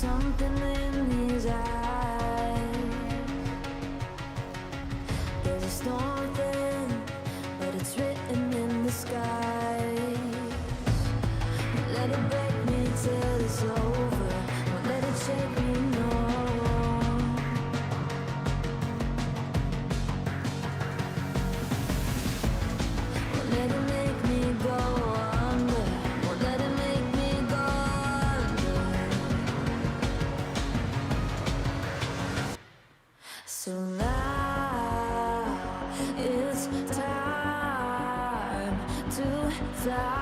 something in his eyes. There's a storm within, but it's written in the skies. Let it break me till it's over. Won't let it shake me, no. Won't let it make me go under. Won't let it make me go under. So now it's time to fly.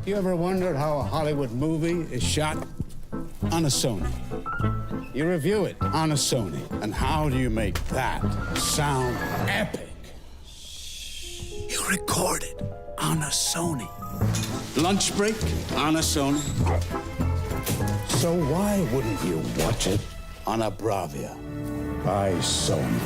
You ever wondered how a Hollywood movie is shot? On a Sony. You review it on a Sony. And how do you make that sound epic? You record it on a Sony. Lunch break on a Sony. So why wouldn't you watch it on a Bravia by Sony?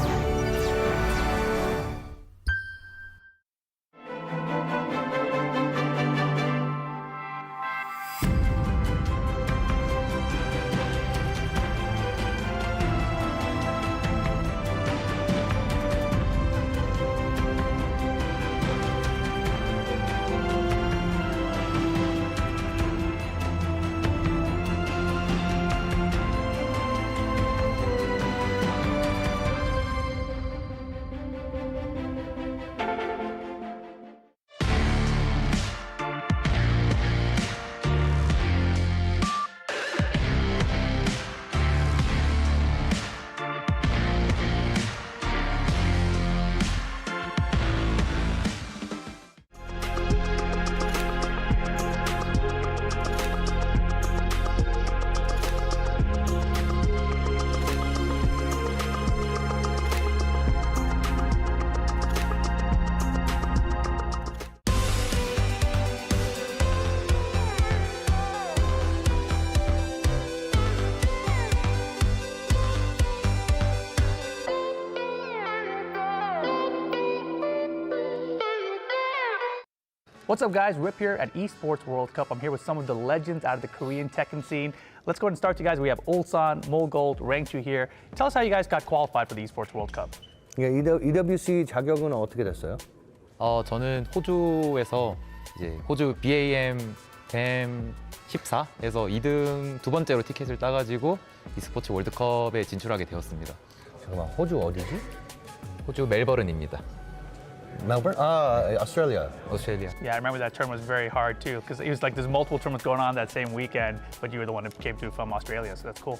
What's up, guys? Rip here at Esports World Cup. I'm here with some of the legends out of the Korean Tekken scene. Let's go ahead and start, you guys. We have Ulsan, Moil, Rangchu here. Tell us how you guys got qualified for the Esports World Cup. EWC 자격은 어떻게 됐어요? 저는 호주에서 이제 호주 BAM 뱀 14에서 2등 두 번째로 티켓을 따가지고 e스포츠 월드컵에 진출하게 되었습니다. 잠깐만, 호주 어디지? 호주 멜버른입니다. 멜버른? Australia. 오스트레일리아. Yeah, I remember that tournament was very hard too, because it was like there's multiple tournaments going on that same weekend, but you were the one who came through from Australia, so that's cool.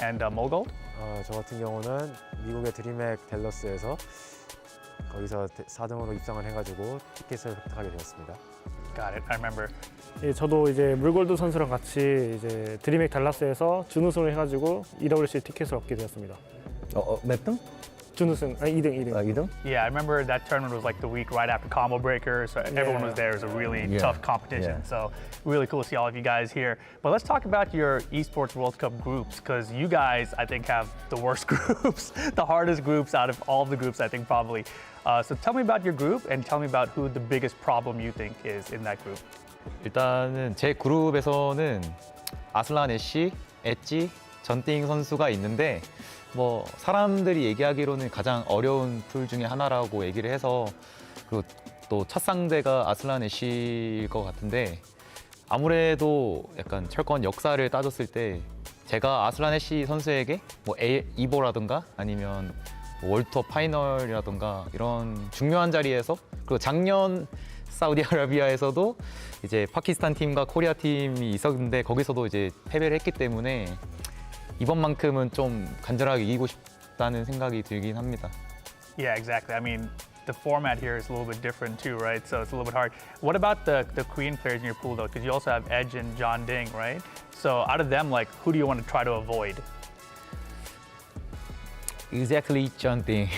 And Moil? 저 같은 경우는 미국의 드림맥 댈러스에서 거기서 4등으로 입상을 해가지고 티켓을 획득하게 되었습니다. Got it. I remember. 예, 저도 이제 물골드 선수랑 같이 이제 드림맥 달라스에서 준우승을 해가지고 EWC 티켓을 얻게 되었습니다. 몇 등? 준우승, 아니 2등. 2등? Yeah, I remember that tournament was like the week right after Combo Breaker, so everyone was there. It was a really tough competition. Yeah. So really cool to see all of you guys here. But let's talk about your Esports World Cup groups, because you guys, I think, have the worst groups, the hardest groups out of all of the groups, I think, probably. So tell me about your group and tell me about who the biggest problem you think is in that group. 일단은 제 그룹에서는 아슬란 애쉬, 엣지, 전띵 선수가 있는데 뭐 사람들이 얘기하기로는 가장 어려운 풀 중에 하나라고 얘기를 해서, 그리고 또 첫 상대가 아슬란 애쉬일 것 같은데, 아무래도 약간 철권 역사를 따졌을 때 제가 아슬란 애쉬 선수에게 뭐 이보라든가 아니면 뭐 월드투어 파이널이라든가 이런 중요한 자리에서, 그리고 작년 사우디아라비아에서도 이제 파키스탄 팀과 코리아 팀이 있었는데 거기서도 이제 패배를 했기 때문에 이번만큼은 좀 간절하게 이기고 싶다는 생각이 들긴 합니다. Yeah, exactly. I mean, the format here is a little bit different too, right? So it's a little bit hard. What about the Korean players in your pool though? Because you also have Edge and Jeondding, right? So out of them, like, who do you want to try to avoid? Exactly, Jeondding.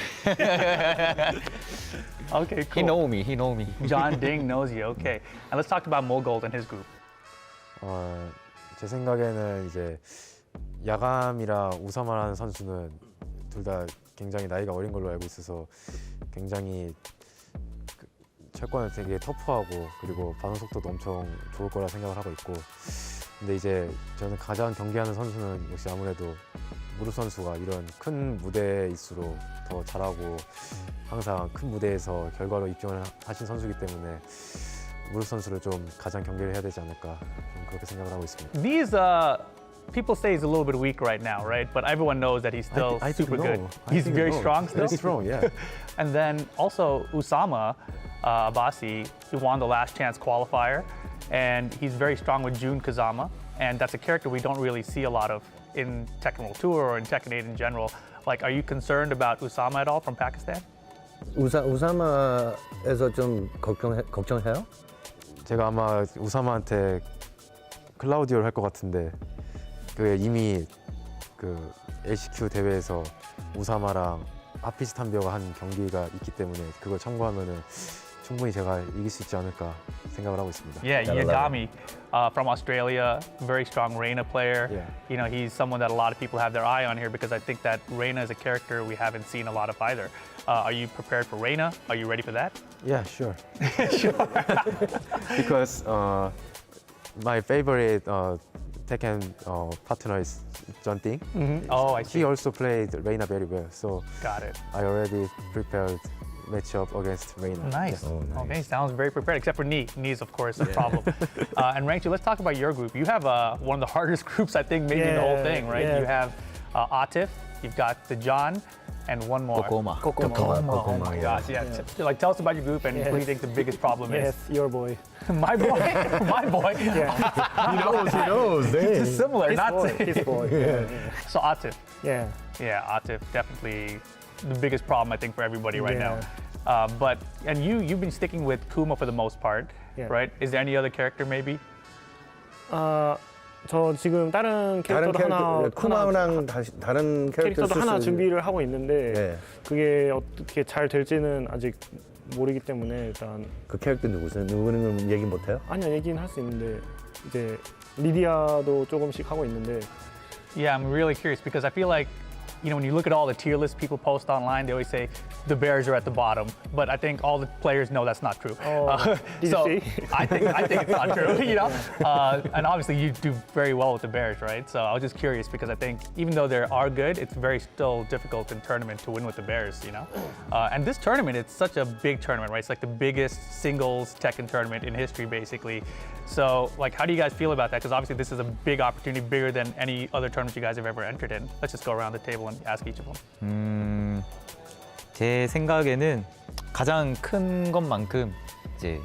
Okay, cool. He know me. Jeondding knows you. Okay. And let's talk about Moil and his group. 제 생각에는 이제 야감이랑 우사마라는 선수는 둘 다 굉장히 나이가 어린 걸로 알고 있어서 굉장히 철권을 되게 터프하고 그리고 반응 속도도 엄청 좋을 거라 생각을 하고 있고, 근데 이제 저는 가장 경계하는 선수는 역시 아무래도 무르 선수가 이런 큰 무대일수록 더 잘하고 항상 큰 무대에서 결과로 입증을 하신 선수이기 때문에 무르 선수를 좀 가장 경계를 해야 되지 않을까, 좀 그렇게 생각을 하고 있습니다. These people say he's a little bit weak right now, right? But everyone knows that he's still I think super no. good. I He's think very no. strong still. Very strong, yeah. And then also Usama Abasi, he won the last chance qualifier, and he's very strong with Jun Kazama, and that's a character we don't really see a lot of in Tekken World Tour or in Tekken 8 in general. Like, are you concerned about Usama at all from Pakistan? 우사마에서 좀 걱정해요? 제가 아마 우사마한테 클라우디오를 할 것 같은데, 그 이미 그 LCQ 대회에서 우사마랑 아피스탄비어가 한 경기가 있기 때문에 그걸 참고하면은 충분히 제가 이길 수 있지 않을까 생각을 하고 있습니다. Yeah, Yagami from Australia, very strong Reina player. Yeah. You know, he's someone that a lot of people have their eye on here because I think that Reina is a character we haven't seen a lot of either. Are you prepared for Reina? Are you ready for that? Yeah, sure. Because my favorite Tekken partner is Jeondding. Oh, I see. He also played Reina very well, so Got it. I already prepared matchup against Reina. Nice. Oh, nice. Okay, sounds very prepared, except for knee. Knee is, of course, a problem. And Rangchu, let's talk about your group. You have one of the hardest groups, I think, maybe in the whole thing, right? Yeah. You have Atif, you've got the John, and one more. Kokoma. Oh my yeah. gosh, yeah. Like, tell us about your group and who do you think the biggest problem Yes, is? your boy. My boy, my boy. He knows. It's similar, not His boy. Yeah. So Atif. Yeah. Yeah, Atif, definitely the biggest problem, I think, for everybody right Yeah. now. And you've been sticking with Kuma for the most part, Yeah. right? Is there any other character maybe? 저 지금 다른 캐릭터도 하나 쿠마랑 다른 캐릭터도 하나 쓸 수- 준비를 하고 있는데 네. 그게 어떻게 잘 될지는 아직 모르기 때문에 일단 그 캐릭터 누구는 얘기 못해요? 아니야 얘기는 할 수 있는데 이제 리디아도 조금씩 하고 있는데 Yeah, I'm really curious because I feel like when you look at all the tier lists people post online, they always say the Bears are at the bottom. But I think all the players know that's not true. did so you see? I think it's not true, And obviously you do very well with the Bears, right? So I was just curious because I think even though they are good, it's very still difficult in tournament to win with the Bears, And this tournament, it's such a big tournament, right? It's like the biggest singles Tekken tournament in history, basically. So, how do you guys feel about that? Because obviously this is a big opportunity, bigger than any other tournament you guys have ever entered in. Let's just go around the table and ask each of them. 제 생각에는 가장 큰 것만큼 이제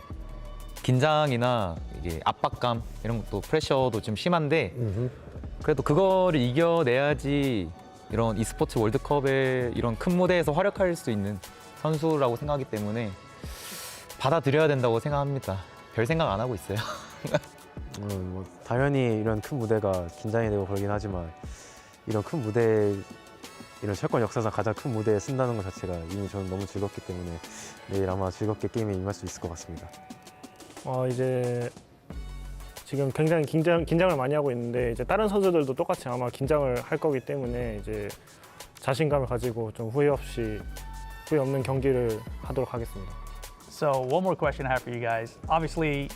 긴장이나 이게 압박감 이런 것도 프레셔도 좀 심한데 그래도 그거를 이겨내야지 이런 e스포츠 월드컵의 이런 큰 무대에서 활약할 수 있는 선수라고 생각하기 때문에 받아들여야 된다고 생각합니다. 별 생각 안 하고 있어요. 뭐 당연히 이런 큰 무대가 긴장이 되고 그러긴 하지만 이런 큰 무대, 이런 철권 역사상 가장 큰 무대에 쓴다는 것 자체가 이미 저는 너무 즐겁기 때문에 내일 아마 즐겁게 게임에 임할 수 있을 것 같습니다. 이제 지금 굉장히 긴장을 많이 하고 있는데 이제 다른 선수들도 똑같이 아마 긴장을 할 거기 때문에 이제 자신감을 가지고 좀 후회 없는 경기를 하도록 하겠습니다. So one more question I have for you guys. Obviously,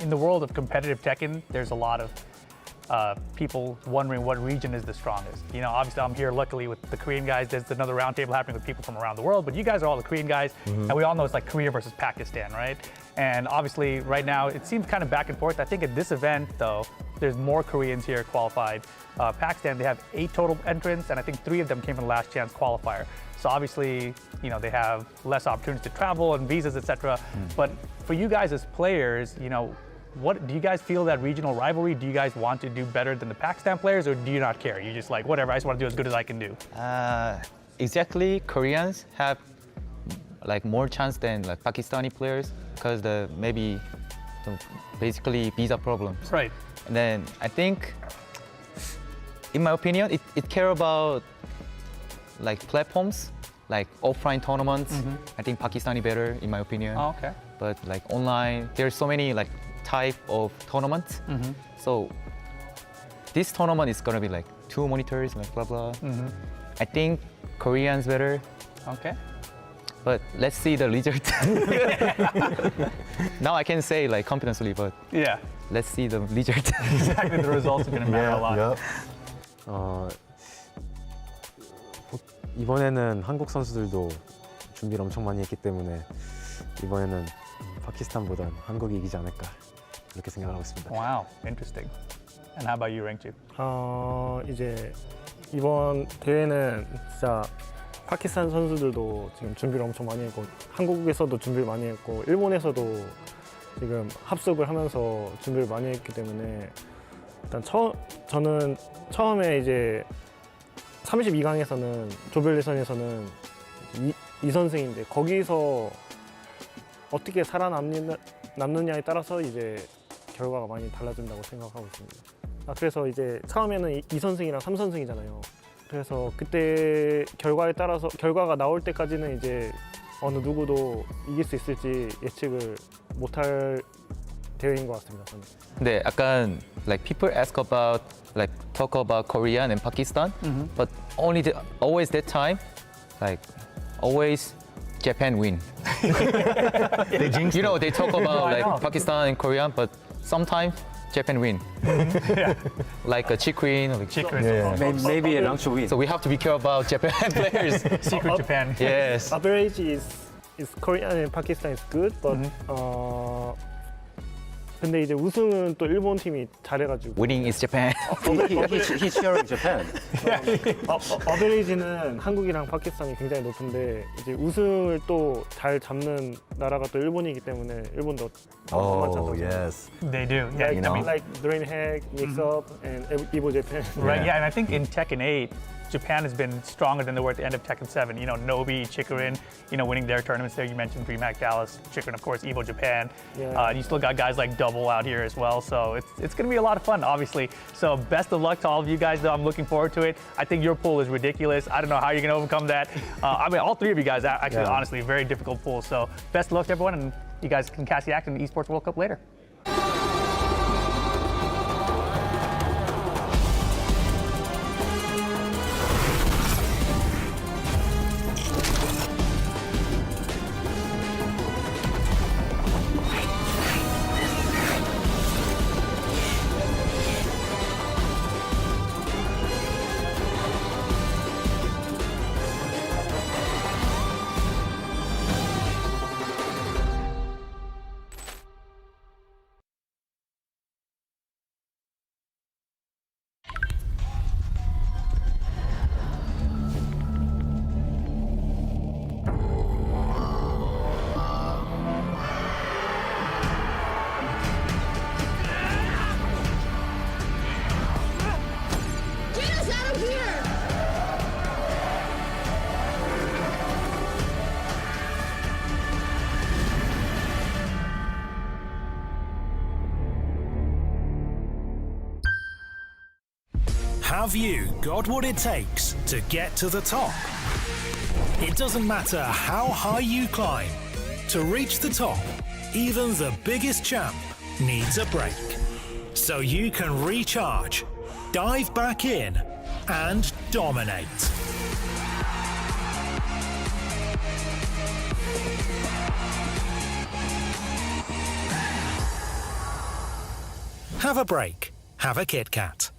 in the world of competitive Tekken, there's a lot of people wondering what region is the strongest. Obviously I'm here luckily with the Korean guys. There's another roundtable happening with people from around the world, but you guys are all the Korean guys, and we all know it's like Korea versus Pakistan, right? And obviously right now it seems kind of back and forth. I think at this event though, there's more Koreans here qualified. Pakistan, they have 8 total entrants, and I think 3 of them came from the last chance qualifier. So obviously, they have less opportunities to travel and visas, etc. But for you guys as players, what do you guys feel that regional rivalry? Do you guys want to do better than the Pakistan players, or do you not care? You're just like, whatever, I just want to do as good as I can do. Exactly, Koreans have more chance than Pakistani players because maybe basically visa problems. Right. And then I think, in my opinion, it care about platforms, like offline tournaments. I think Pakistani better, in my opinion. Oh, okay. But online, there's so many type of tournaments. So this tournament is gonna be 2 monitors, blah blah. I think Koreans better. Okay. But let's see the result. Now I can say confidently, but Yeah. let's see the result. Exactly. The results are going to matter a lot. 이번에는 한국 선수들도 준비를 엄청 많이 했기 때문에 이번에는 파키스탄보단 한국이 이기지 않을까 그렇게 생각을 하고 있습니다. Wow. Interesting. And how about you, Rangju? 이제 이번 대회는 진짜 파키스탄 선수들도 지금 준비를 엄청 많이 했고 한국에서도 준비를 많이 했고 일본에서도 지금 합숙을 하면서 준비를 많이 했기 때문에 일단 저는 처음에 이제 32강에서는 조별 예선에서는 이 선생인데 거기서 어떻게 살아남느냐에 따라서 이제 결과가 많이 달라진다고 생각하고 있습니다. 그래서 이제 처음에는 2선승이랑 3선승이잖아요. 그래서 그때 결과가 나올 때까지는 이제 어느 누구도 이길 수 있을지 예측을 못할 대회인 것 같습니다. 저는. 네, 약간 people ask about talk about Korean and Pakistan, but always that time always Japan win. They jinxed it. They talk about I know. Pakistan and Korean, but sometimes Japan win. Like a Chi Queen. Maybe a Langshu win. So we have to be careful about Japan players. Secret Japan. Yes. Average is Korean and Pakistan is good, but 근데 이제 우승은 또 일본 팀이 잘해가지고 Winning is Japan. He's cheering Japan. 어베레이지는 한국이랑 파키스탄이 굉장히 높은데 이제 우승을 또 잘 잡는 나라가 또 일본이기 때문에 일본도 만만치 Oh, 않다고 yes. They do. Yeah. Like, I mean, like DreamHack, Mix Up, and Evo Japan. right. Yeah. And I think in Tekken 8, Japan has been stronger than they were at the end of Tekken 7. Nobi, Chikurin, winning their tournaments there. You mentioned DreamHack Dallas, Chikurin, of course, Evo Japan. Yeah. You still got guys like Double out here as well. So it's going to be a lot of fun, obviously. So best of luck to all of you guys, though. I'm looking forward to it. I think your pool is ridiculous. I don't know how you're going to overcome that. I mean, all 3 of you guys, actually, honestly, very difficult pool. So best of luck to everyone, and you guys can cast the act in the Esports World Cup later. Have you got what it takes to get to the top? It doesn't matter how high you climb. To reach the top, even the biggest champ needs a break. So you can recharge, dive back in, and dominate. Have a break. Have a KitKat.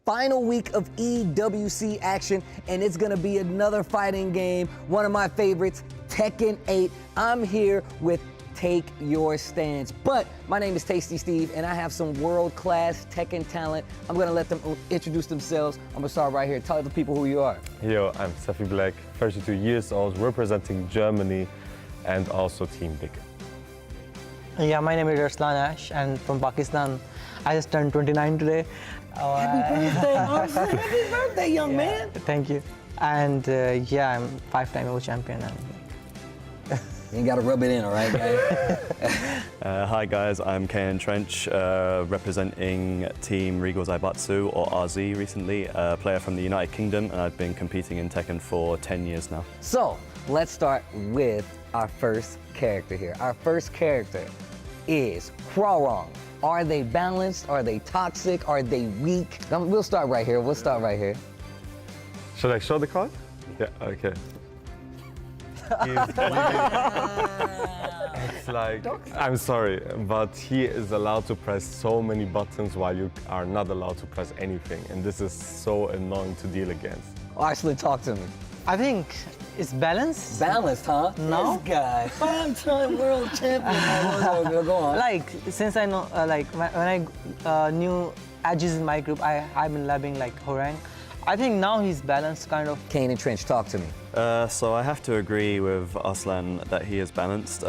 Final week of EWC action, and it's gonna be another fighting game. One of my favorites, Tekken 8. I'm here with Take Your Stance. But my name is Tasty Steve, and I have some world-class Tekken talent. I'm gonna let them introduce themselves. I'm gonna start right here. Tell the people who you are. Yo, I'm Sephi Black, 32 years old, representing Germany and also Team Big. Yeah, my name is Ruslan Ash, and from Pakistan. I just turned 29 today. Happy birthday, happy birthday, young man. Thank you. And yeah, I'm 5-time world champion. And you gotta rub it in, all right, guys? Hi guys, I'm Kanan Trench, representing Team Regal Zaibatsu, or RZ recently, a player from the United Kingdom, and I've been competing in Tekken for 10 years now. So, let's start with our first character here. Our first character is Hwarong. Are they balanced? Are they toxic? Are they weak? We'll start right here. Should I show the card? Yeah, okay. It's like, I'm sorry, but he is allowed to press so many buttons while you are not allowed to press anything. And this is so annoying to deal against. Actually, talk to me. I think it's balanced. Balanced, huh? No. This guy, 5-time world champion. Go on. Like, since I know, when I knew Edges in my group, I've been labbing like Hwarong. I think now he's balanced, kind of. Kanan Trench, talk to me. So I have to agree with Aslan that he is balanced.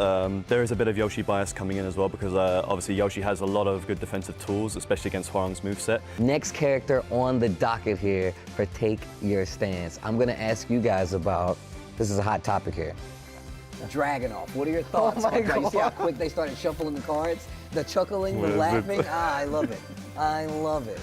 There is a bit of Yoshi bias coming in as well because obviously Yoshi has a lot of good defensive tools, especially against Hwarong's moveset. Next character on the docket here for Take Your Stance. I'm gonna ask you guys about, this is a hot topic here. Dragunov, what are your thoughts? Oh my God. You see how quick they started shuffling the cards? The chuckling, the laughing, I love it. I love it.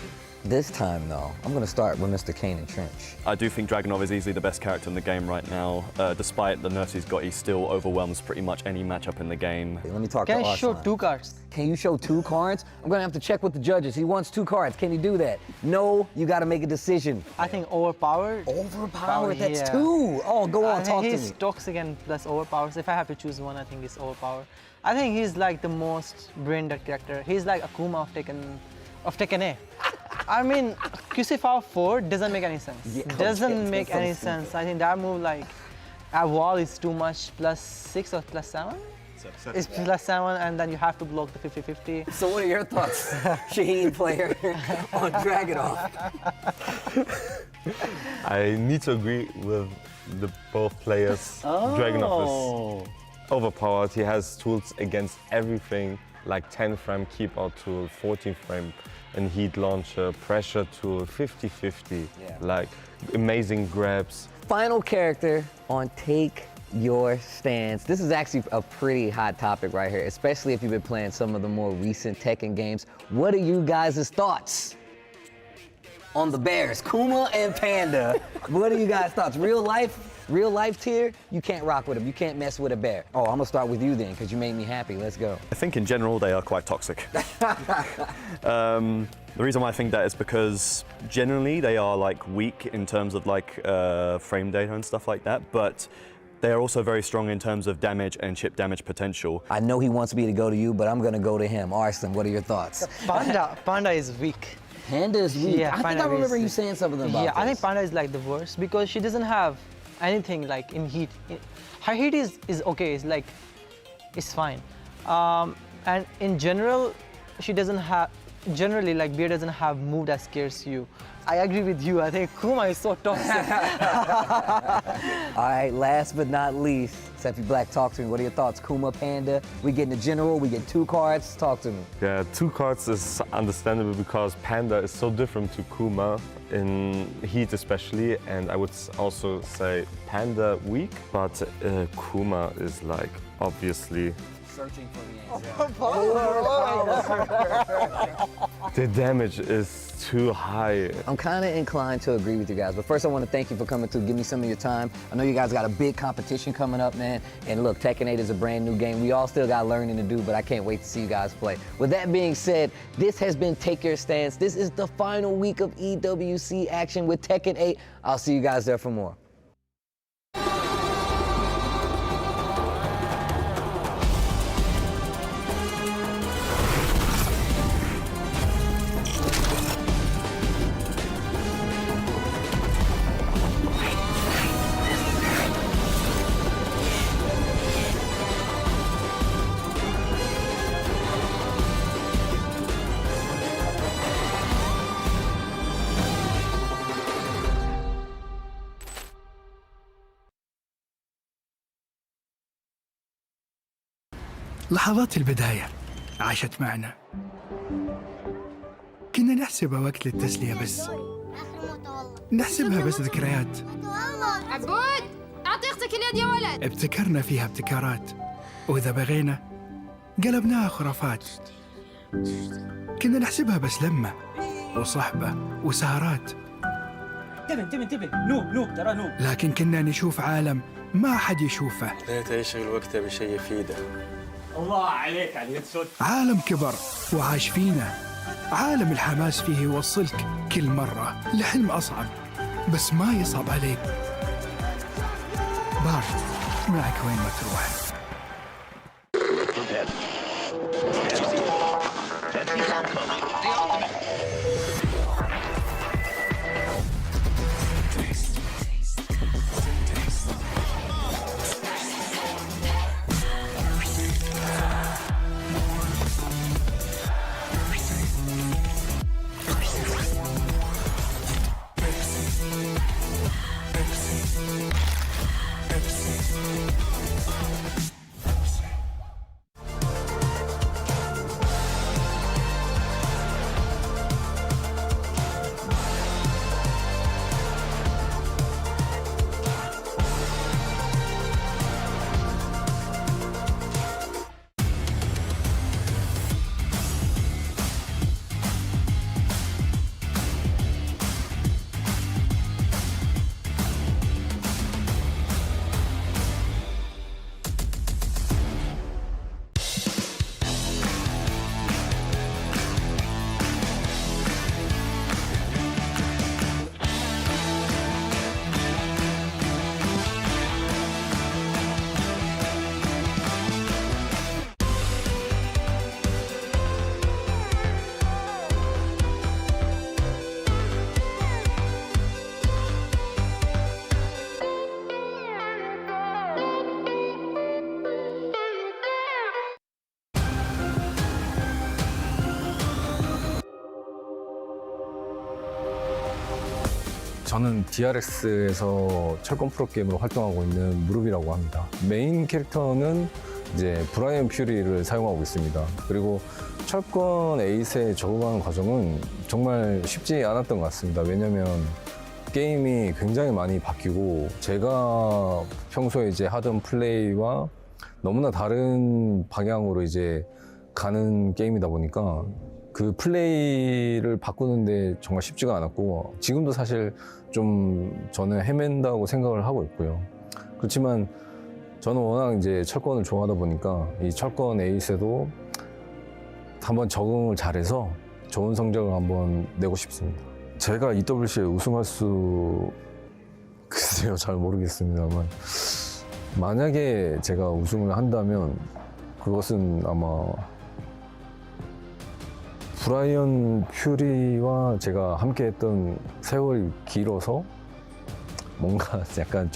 This time, though, I'm going to start with Mr. Kanan Trench. I do think Dragunov is easily the best character in the game right now. Despite the nerfs he's got, he still overwhelms pretty much any matchup in the game. Okay, let me talk Can to I show Arslan. 2 cards? Can you show 2 cards? I'm going to have to check with the judges. He wants 2 cards. Can you do that? No, you got to make a decision. I think overpowered. Overpowered? That's yeah. 2. Oh, go on, talk to me. He's toxic and plus overpowered. If I have to choose one, I think it's overpowered. I think he's like the most brain-dead character. He's like Akuma of Tekken A. I mean, QC 4 doesn't make any sense. Yeah, doesn't make any sense. I think that move, like, at wall is too much. +6 or +7? It's +7, and then you have to block the 50-50. So what are your thoughts, Shaheen player, on Dragunov? I need to agree with both players. Dragunov is overpowered. He has tools against everything, like 10 frame keep out tool, 14 frame and heat launcher, pressure tool, 50-50, like amazing grabs. Final character on Take Your Stance. This is actually a pretty hot topic right here, especially if you've been playing some of the more recent Tekken games. What are you guys' thoughts? on the bears, Kuma and Panda. What are you guys' thoughts? Real life tier, you can't rock with them. You can't mess with a bear. Oh, I'm gonna start with you then, because you made me happy. Let's go. I think in general they are quite toxic. The reason why I think that is because generally they are like weak in terms of like frame data and stuff like that, but they are also very strong in terms of damage and chip damage potential. I know he wants me to go to you, but I'm gonna go to him. Arslan, what are your thoughts? Panda is weak. Panda is weak. Yeah, I think I remember you saying something about Yeah, this. I think Panda is like the worst because she doesn't have anything like in heat. Her heat is okay. It's like it's fine. And in general, she doesn't have. Generally, like bear doesn't have move that scares you. I agree with you. I think Kuma is so toxic. All right, last but not least, Sephi Black, talk to me. What are your thoughts? Kuma, Panda, we get in the general, we get 2 cards. Talk to me. Yeah, 2 cards is understandable because Panda is so different to Kuma in heat especially, and I would also say Panda weak, but Kuma is like obviously Searching for the the damage is too high. I'm kind of inclined to agree with you guys, but first I want to thank you for coming to give me some of your time. I know you guys got a big competition coming up, man, and look, Tekken 8 is a brand new game. We all still got learning to do, but I can't wait to see you guys play. With that being said, this has been Take Your Stance. This is the final week of EWC action with Tekken 8. I'll see you guys there for more. لحظات البداية عاشت معنا. كنا نحسبها وقت للتسلية بس. نحسبها بس ذكريات. عبود أعطي أختك اليد يا ولد. ابتكرنا فيها ابتكارات، وإذا بغينا قلبناها خرافات. كنا نحسبها بس لمة وصحبة وسهرات. انتبه نوب ترى نوب. لكن كنا نشوف عالم ما حد يشوفه. ليت يشغل وقته بشيء يفيده. الله عليك على اليد سود. عالم كبر وعاش فينا. عالم الحماس فيه يوصلك كل مرة لحلم أصعب، بس ما يصعب عليك. بارد معك وين ما تروح. 저는 DRX에서 철권 프로게이머로 활동하고 있는 무릎이라고 합니다. 메인 캐릭터는 이제 브라이언 퓨리를 사용하고 있습니다. 그리고 철권 8에 적응하는 과정은 정말 쉽지 않았던 것 같습니다. 왜냐면 게임이 굉장히 많이 바뀌고 제가 평소에 이제 하던 플레이와 너무나 다른 방향으로 이제 가는 게임이다 보니까 그 플레이를 바꾸는데 정말 쉽지가 않았고 지금도 사실 좀 저는 헤맨다고 생각을 하고 있고요. 그렇지만 저는 워낙 이제 철권을 좋아하다 보니까 이 철권 에이스에도 한번 적응을 잘해서 좋은 성적을 한번 내고 싶습니다. 제가 EWC에 우승할 수 글쎄요, 잘 모르겠습니다만 만약에 제가 우승을 한다면 그것은 아마 브라이언 퓨리와 제가 함께 했던 세월이 길어서 뭔가 약간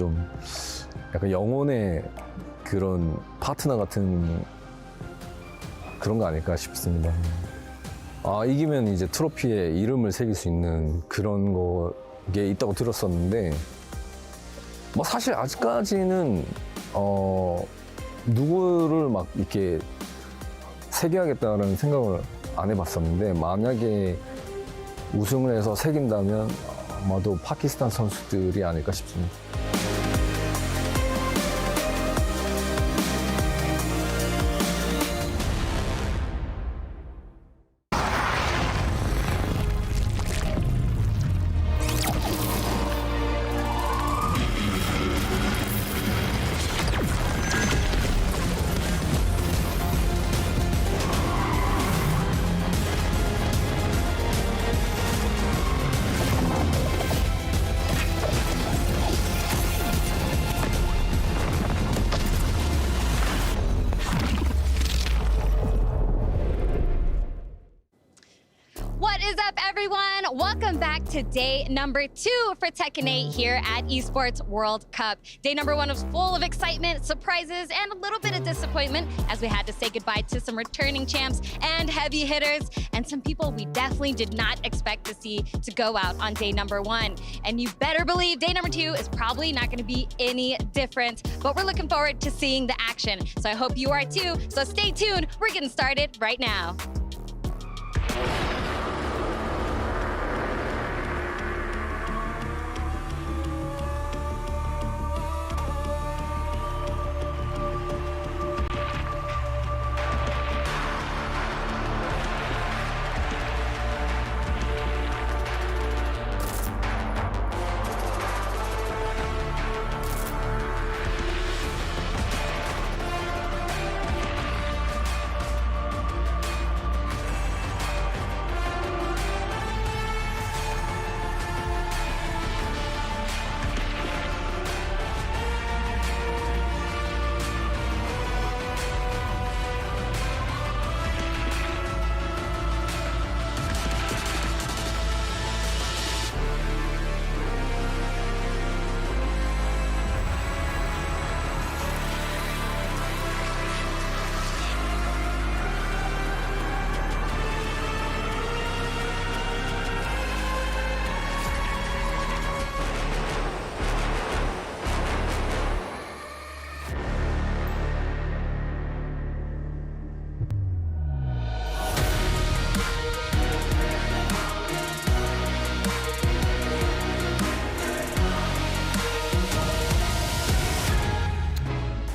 영혼의 그런 파트너 같은 그런 거 아닐까 싶습니다. 이기면 이제 트로피에 이름을 새길 수 있는 그런 게 있다고 들었었는데 뭐 사실 아직까지는 누구를 막 이렇게 새겨야겠다는 생각을 안 해봤었는데 만약에 우승을 해서 새긴다면 아마도 파키스탄 선수들이 아닐까 싶습니다. Welcome back to day number 2 for Tekken 8 here at Esports World Cup. Day number 1 was full of excitement, surprises, and a little bit of disappointment as we had to say goodbye to some returning champs and heavy hitters and some people we definitely did not expect to see to go out on day number 1. And you better believe day number 2 is probably not going to be any different, but we're looking forward to seeing the action. So I hope you are too. So stay tuned. We're getting started right now.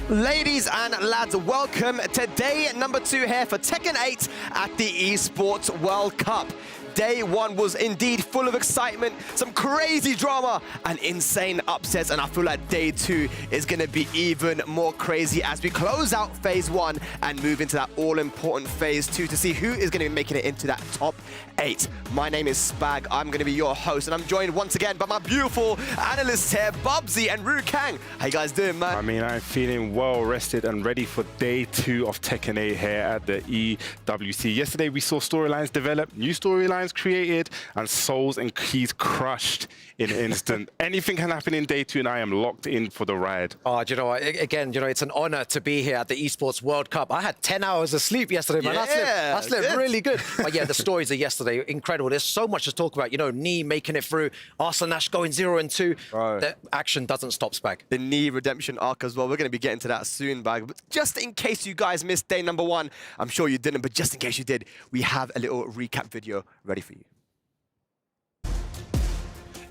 Ladies and lads, welcome to day number 2 here for Tekken 8 at the Esports World Cup. Day 1 was indeed full of excitement, some crazy drama and insane upsets, and I feel like day 2 is going to be even more crazy as we close out phase 1 and move into that all-important phase 2 to see who is going to be making it into that top 8. My name is Spag, I'm going to be your host, and I'm joined once again by my beautiful analysts here, Bubsy and Ru Kang. How you guys doing, man? I mean, I'm feeling well rested and ready for day 2 of Tekken 8 here at the EWC. Yesterday we saw storylines develop, new storylines created, and souls and keys crushed in an instant. Anything can happen in day 2, and I am locked in for the ride. Oh, do you know what? Again, you know, it's an honor to be here at the Esports World Cup. I had 10 hours of sleep yesterday, man. I slept really good. But yeah, the stories of yesterday, incredible. There's so much to talk about. You know, Knee making it through, Arslan going 0-2. Right. The action doesn't stop, Spag. The Knee redemption arc as well. We're going to be getting to that soon, Bag. But just in case you guys missed day number 1, I'm sure you didn't, but just in case you did, we have a little recap video ready for you.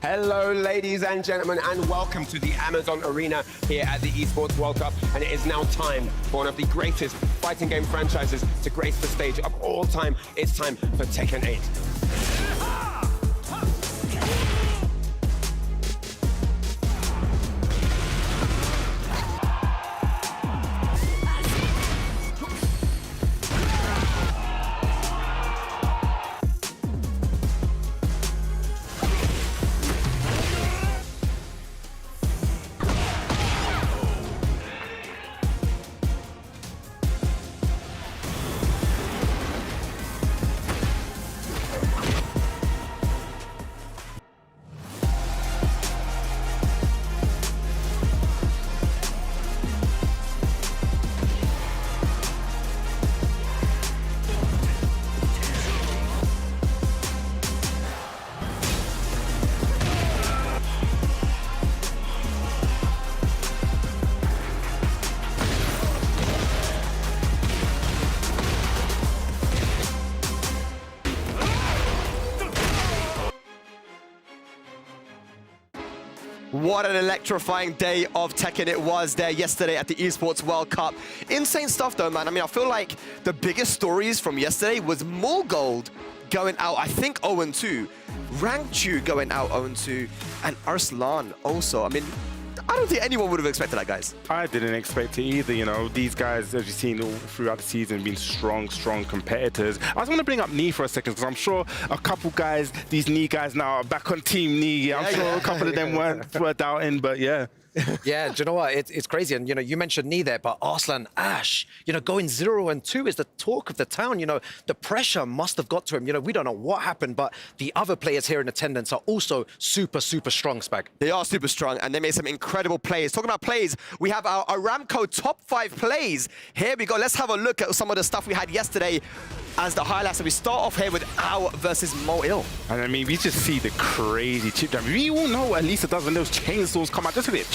Hello, ladies and gentlemen, and welcome to the Amazon Arena here at the Esports World Cup. And it is now time for one of the greatest fighting game franchises to grace the stage of all time. It's time for Tekken 8. What an electrifying day of Tekken it was there yesterday at the Esports World Cup. Insane stuff though, man. I mean, I feel like the biggest stories from yesterday was Moil going out, I think 0-2, Rangchu going out 0-2, and Arslan also. I mean, I don't think anyone would have expected that, guys. I didn't expect it either. You know, these guys, as you've seen all throughout the season, been strong competitors. I just want to bring up Knee for a second, because I'm sure a couple guys, these Knee guys now are back on Team Knee. I'm sure a couple of them were doubting, but yeah. Yeah, do you know what? It's crazy. And, you know, you mentioned Knee there, but Arslan, Ash, you know, going 0-2 is the talk of the town. You know, the pressure must have got to him. You know, we don't know what happened, but the other players here in attendance are also super strong, Spag. They are super strong, and they made some incredible plays. Talking about plays, we have our Aramco top 5 plays. Here we go. Let's have a look at some of the stuff we had yesterday as the highlights. And we start off here with Ow versus Moil. And I mean, we just see the crazy chip damage. We all know what Elisa does when those chainsaws come out. Just look at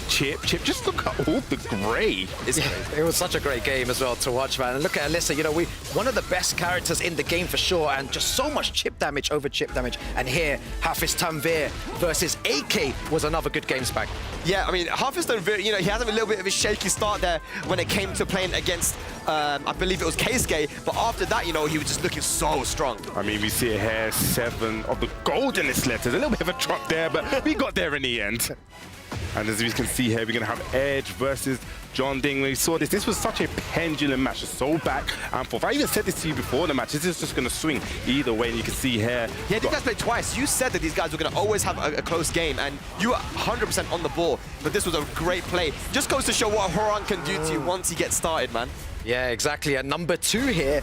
chip. Just look at all the grey. It was such a great game as well to watch, man. And look at Alyssa, you know, one of the best characters in the game for sure, and just so much chip damage over chip damage. And here, Hafiz Tanvir versus AK was another good game, Spag. Yeah, I mean, Hafiz Tanvir, you know, he had a little bit of a shaky start there when it came to playing against, I believe it was Keisuke, but after that, you know, he was just looking so strong. I mean, we see here 7 of the goldenest letters. A little bit of a drop there, but we got there in the end. And as we can see here, we're going to have Edge versus Jeondding. When we saw this was such a pendulum match, so back and forth. I even said this to you before the match. This is just going to swing either way, and you can see here. Yeah, these guys played twice. You said that these guys were going to always have a close game, and you were 100% on the ball. But this was a great play. Just goes to show what Horan can do to you once he gets started, man. Yeah, exactly. And number 2 here,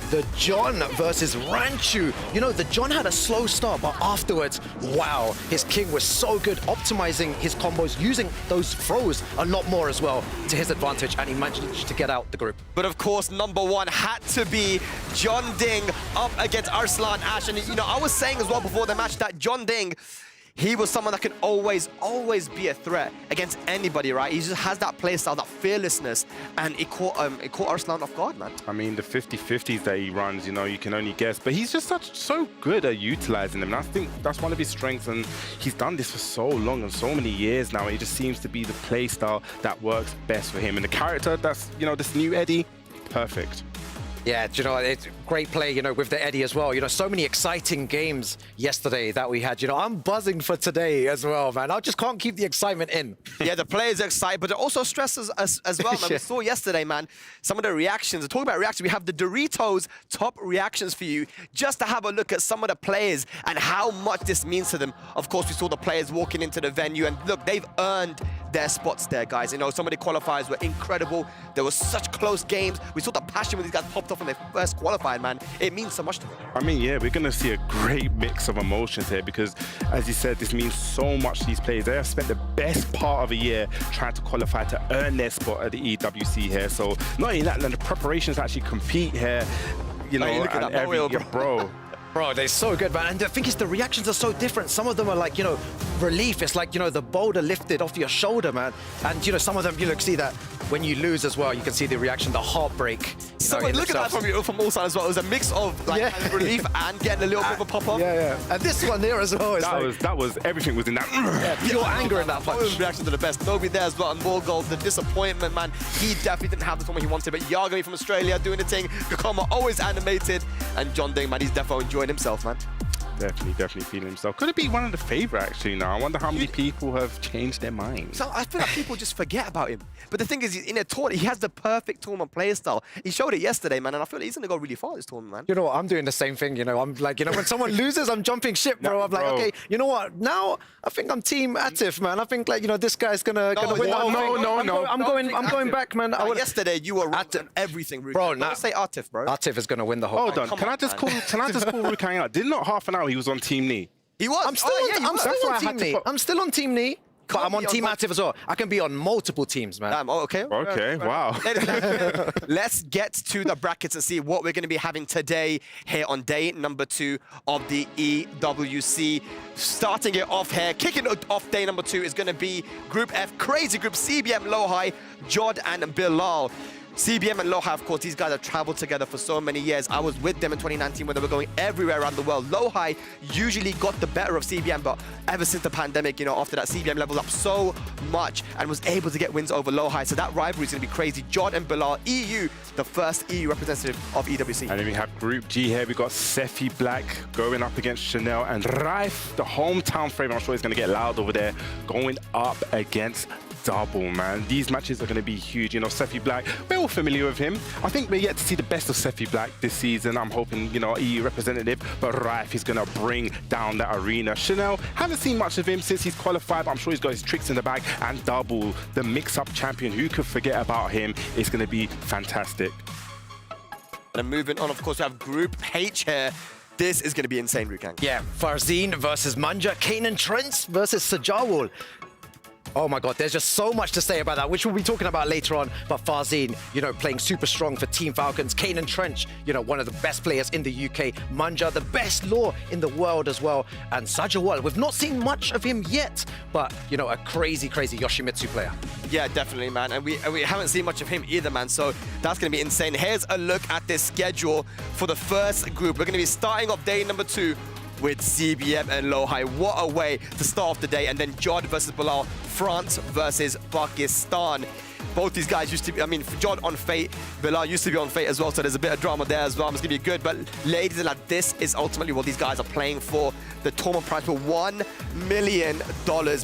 the John versus Rangchu. You know, the John had a slow start, but afterwards, wow, his King was so good, optimizing his combos, using those throws a lot more as well to his advantage, and he managed to get out the group. But of course, number 1 had to be Jeondding up against Arslan Ash. And, you know, I was saying as well before the match that Jeondding, he was someone that can always be a threat against anybody, right? He just has that play style, that fearlessness, and it caught Arslan off guard, man. I mean, the 50-50s that he runs, you know, you can only guess, but he's just so good at utilizing them. And I think that's one of his strengths, and he's done this for so long and so many years now. It just seems to be the play style that works best for him. And the character that's, you know, this new Eddie, perfect. Yeah, do you know, it's great play, you know, with the Eddie as well. You know, so many exciting games yesterday that we had. You know, I'm buzzing for today as well, man. I just can't keep the excitement in. Yeah, the players are excited, but it also stresses us as well, man. Yeah. We saw yesterday, man, some of the reactions. Talking about reactions, we have the Doritos top reactions for you, just to have a look at some of the players and how much this means to them. Of course, we saw the players walking into the venue, and look, they've earned their spots there, guys. You know, some of the qualifiers were incredible. There were such close games. We saw the passion when these guys popped off when they first qualified, man. It means so much to them. I mean, yeah, we're going to see a great mix of emotions here because, as you said, this means so much to these players. They have spent the best part of a year trying to qualify to earn their spot at the EWC here. So not only that, the preparations to actually compete here, you know, look at that Moil, bro. Bro, they're so good, man. And the thing is, the reactions are so different. Some of them are like, you know, relief. It's like, you know, the boulder lifted off your shoulder, man. And, you know, some of them, you look, see that when you lose as well, you can see the reaction, the heartbreak. So look at that from Ulsan as well. It was a mix of like relief and getting a little bit of a pop-up. Yeah. And this one there as well. That was everything was in that. Pure anger in that punch. Reaction to the best. Nobody there as well. And more goals. The disappointment, man. He definitely didn't have the form he wanted. But Yagami from Australia doing the thing. Kakama always animated. And Jeondding, man, he's definitely enjoying himself, man. Definitely feeling himself. Could it be one of the favourite actually now? I wonder how many people have changed their minds. So I feel like people just forget about him. But the thing is, in a tournament, he has the perfect tournament play style. He showed it yesterday, man, and I feel like he's going to go really far this tournament, man. You know what? I'm doing the same thing, you know. I'm like, you know, when someone loses, I'm jumping ship, bro. I'm like, okay, you know what? Now I think I'm Team Atif, man. I think, like, you know, this guy's gonna win the whole thing. No. I'm going back, man. Yesterday, you were right on everything, Ruka. Bro, now say Atif, bro. Atif is going to win the whole thing. Hold on. Can I just call Ruka out? Did not half an hour he was on Team Knee? He was. I'm still on Team Knee. I'm still on Team Knee. But I'm on Team Atif as well. I can be on multiple teams, man. Okay, wow. Let's get to the brackets and see what we're going to be having today here on day number 2 of the EWC. Starting it off here, kicking it off day number 2 is going to be Group F, crazy group, CBM, LowHigh, Jeondding and Bilal. CBM and LowHigh, of course, these guys have traveled together for so many years. I was with them in 2019 when they were going everywhere around the world. LowHigh usually got the better of CBM, but ever since the pandemic, you know, after that, CBM leveled up so much and was able to get wins over LowHigh. So that rivalry is going to be crazy. Jeondding and Bilal, EU, the first EU representative of EWC. And then we have Group G here. We got Sephi Black going up against Chanel and Riif, the hometown favorite. I'm sure he's going to get loud over there, going up against Double, man. These matches are going to be huge. You know, Sephi Black, we're all familiar with him. I think we're yet to see the best of Sephi Black this season. I'm hoping, you know, EU representative, but Riif is going to bring down that arena. Chanel, haven't seen much of him since he's qualified, but I'm sure he's got his tricks in the bag. And Double, the mix-up champion, who could forget about him? It's going to be fantastic. And moving on, of course, we have Group H here. This is going to be insane, Rukan. Yeah, Farzeen versus Manga, Kanan Trench versus Sajawal. Oh my God, there's just so much to say about that, which we'll be talking about later on. But Farzeen, you know, playing super strong for Team Falcons. Kanan Trench, you know, one of the best players in the UK. Manga, the best lore in the world as well. And Sajawal, we've not seen much of him yet, but, you know, a crazy Yoshimitsu player. Yeah, definitely, man. And we haven't seen much of him either, man. So that's going to be insane. Here's a look at this schedule for the first group. We're going to be starting off day number 2 with CBM and LowHigh. What a way to start off the day. And then Jeondding versus Bilal, France versus Pakistan. Both these guys used to be, I mean, Jeondding on Fate, Bilal used to be on Fate as well, so there's a bit of drama there as well. It's going to be good. But ladies and lads, this is ultimately what these guys are playing for. The tournament prize for $1 million,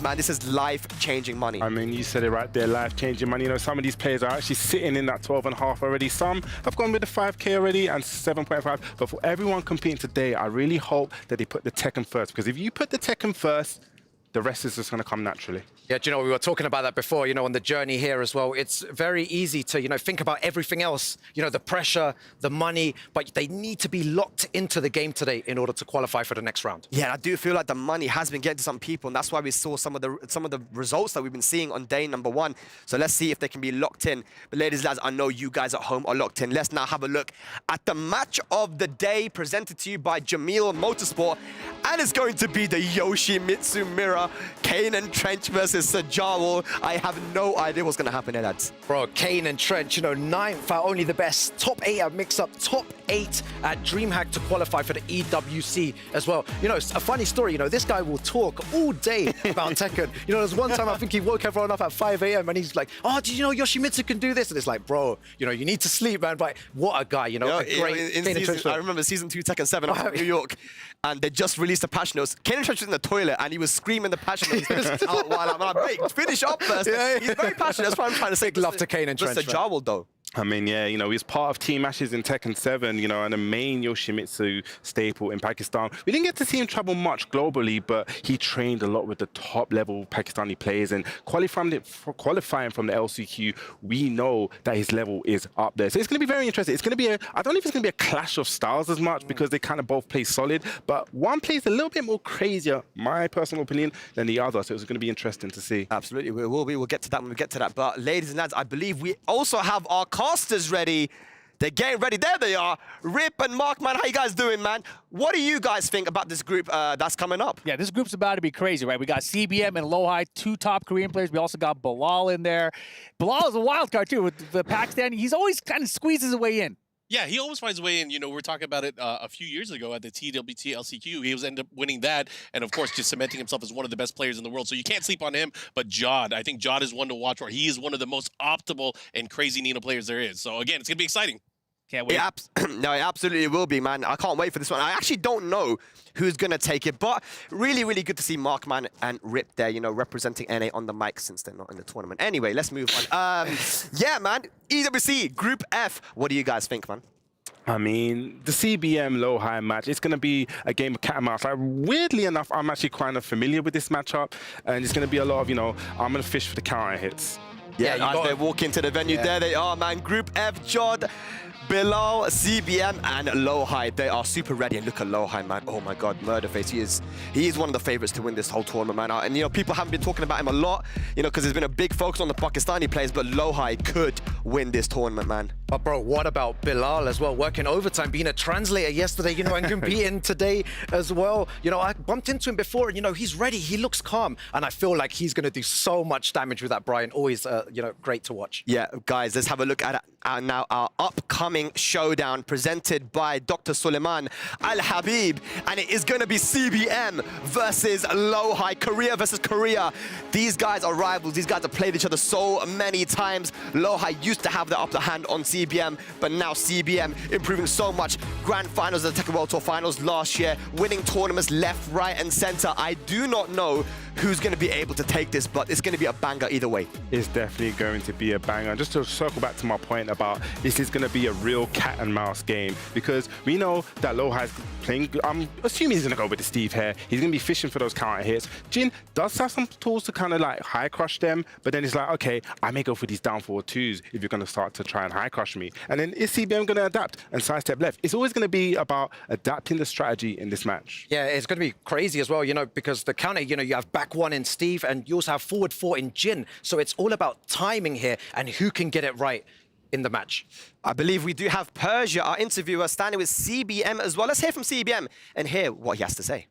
man. This is life-changing money. I mean, you said it right there, life-changing money. You know, some of these players are actually sitting in that 12.5 already. Some have gone with the 5K already and 7.5. But for everyone competing today, I really hope that they put the Tekken first. Because if you put the Tekken first, the rest is just going to come naturally. Yeah, do you know, we were talking about that before, you know, on the journey here as well. It's very easy to, you know, think about everything else, you know, the pressure, the money, but they need to be locked into the game today in order to qualify for the next round. Yeah, I do feel like the money has been getting to some people, and that's why we saw some of the results that we've been seeing on day number 1. So let's see if they can be locked in. But ladies and lads, I know you guys at home are locked in. Let's now have a look at the match of the day presented to you by Jamil Motorsport, and it's going to be the Yoshimitsu Mirror, Kanan Trench versus Sajawal. I have no idea what's going to happen here, lads. Bro, Kanan Trench, you know, 9th out only the best, top 8 at mix-up, top 8 at DreamHack to qualify for the EWC as well. You know, it's a funny story, you know, this guy will talk all day about Tekken. You know, there's one time I think he woke everyone up at 5 a.m. and he's like, oh, did you know Yoshimitsu can do this? And it's like, bro, you know, you need to sleep, man. But what a guy, you know, a great Kanan Trench. I remember season 2 Tekken 7 up in New York, and they just released the patch notes. Kanan Trench was in the toilet, and he was screaming the patch notes out while I'm like, wait, finish up first. Yeah. He's very passionate. That's what I'm trying to say. Big love to Kanan Trench. Just Sajawal, though. I mean, yeah, you know, he was part of Team Ashes in Tekken 7, you know, and a main Yoshimitsu staple in Pakistan. We didn't get to see him travel much globally, but he trained a lot with the top-level Pakistani players, and qualifying from the LCQ, we know that his level is up there. So it's going to be very interesting. It's going to be I don't know if it's going to be a clash of styles as much, because they kind of both play solid, but one plays a little bit more crazier, my personal opinion, than the other. So it's going to be interesting to see. Absolutely, we will get to that when we get to that. But ladies and lads, I believe we also have our casters ready They're getting ready. There they are. Rip and Mark, man, how you guys doing, man? What do you guys think about this group that's coming up? Yeah, this group's about to be crazy, right? We got CBM and LowHigh, 2 top Korean players. We also got Bilal in there. Bilal is a wild card, too, with the Pakistan. He's always kind of squeezes his way in. Yeah, he always finds a way in. You know, we were talking about it a few years ago at the TWT LCQ. He was ended up winning that, and of course, just cementing himself as one of the best players in the world. So you can't sleep on him. But Jeondding, I think Jeondding is one to watch for. He is one of the most optimal and crazy Nina players there is. So again, it's gonna be exciting. Can't wait. No, it absolutely will be, man. I can't wait for this one. I actually don't know who's going to take it, but really, really good to see Markman and Rip there, you know, representing NA on the mic since they're not in the tournament. Anyway, let's move on. Yeah, man. EWC, Group F. What do you guys think, man? I mean, the CBM LowHigh match, it's going to be a game of cat and mouse. Like, weirdly enough, I'm actually kind of familiar with this matchup, and it's going to be a lot of, you know, I'm going to fish for the counter hits. Yeah, as they walk into the venue, there they are, man. Group F, Jeondding, Bilal, CBM, and LowHigh. They are super ready. And look at LowHigh, man. Oh my God, Murderface. He is one of the favorites to win this whole tournament, man. And you know, people haven't been talking about him a lot, you know, because there's been a big focus on the Pakistani players. But LowHigh could win this tournament, man. But bro, what about Bilal as well? Working overtime, being a translator yesterday, you know, and competing today as well. You know, I bumped into him before, and you know, he's ready. He looks calm, and I feel like he's going to do so much damage with that Brian. Always, you know, great to watch. Yeah, guys, let's have a look at now our upcoming showdown presented by Dr. Suleiman Al-Habib, and it is going to be CBM versus LowHigh, Korea versus Korea. These guys are rivals. These guys have played each other so many times. LowHigh used to have the upper hand on CBM, but now CBM improving so much. Grand finals of the Tekken World Tour finals last year, winning tournaments left, right, and center. I do not know who's going to be able to take this, but it's going to be a banger either way. It's definitely going to be a banger. Just to circle back to my point about this is going to be a real cat and mouse game, because we know that LowHigh's playing, I'm assuming he's going to go with the Steve here. He's going to be fishing for those counter hits. Jin does have some tools to kind of like high crush them, but then it's like, okay, I may go for these down forward twos if you're going to start to try and high crush me. And then is CBM going to adapt and sidestep left? It's always going to be about adapting the strategy in this match. Yeah, it's going to be crazy as well, you know, because the counter, you know, you have back one in Steve, and you also have forward 4 in Jin. So it's all about timing here and who can get it right in the match. I believe we do have Persia, our interviewer, standing with CBM as well. Let's hear from CBM and hear what he has to say.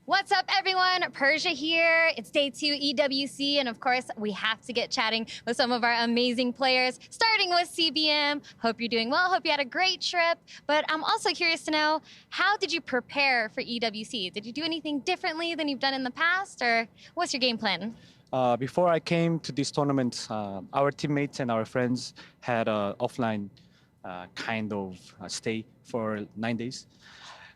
What's up, everyone? Persia here. It's day 2 EWC, and of course, we have to get chatting with some of our amazing players, starting with CBM. Hope you're doing well. Hope you had a great trip. But I'm also curious to know, how did you prepare for EWC? Did you do anything differently than you've done in the past, or what's your game plan? Before I came to this tournament, our teammates and our friends had an offline kind of stay for 9 days.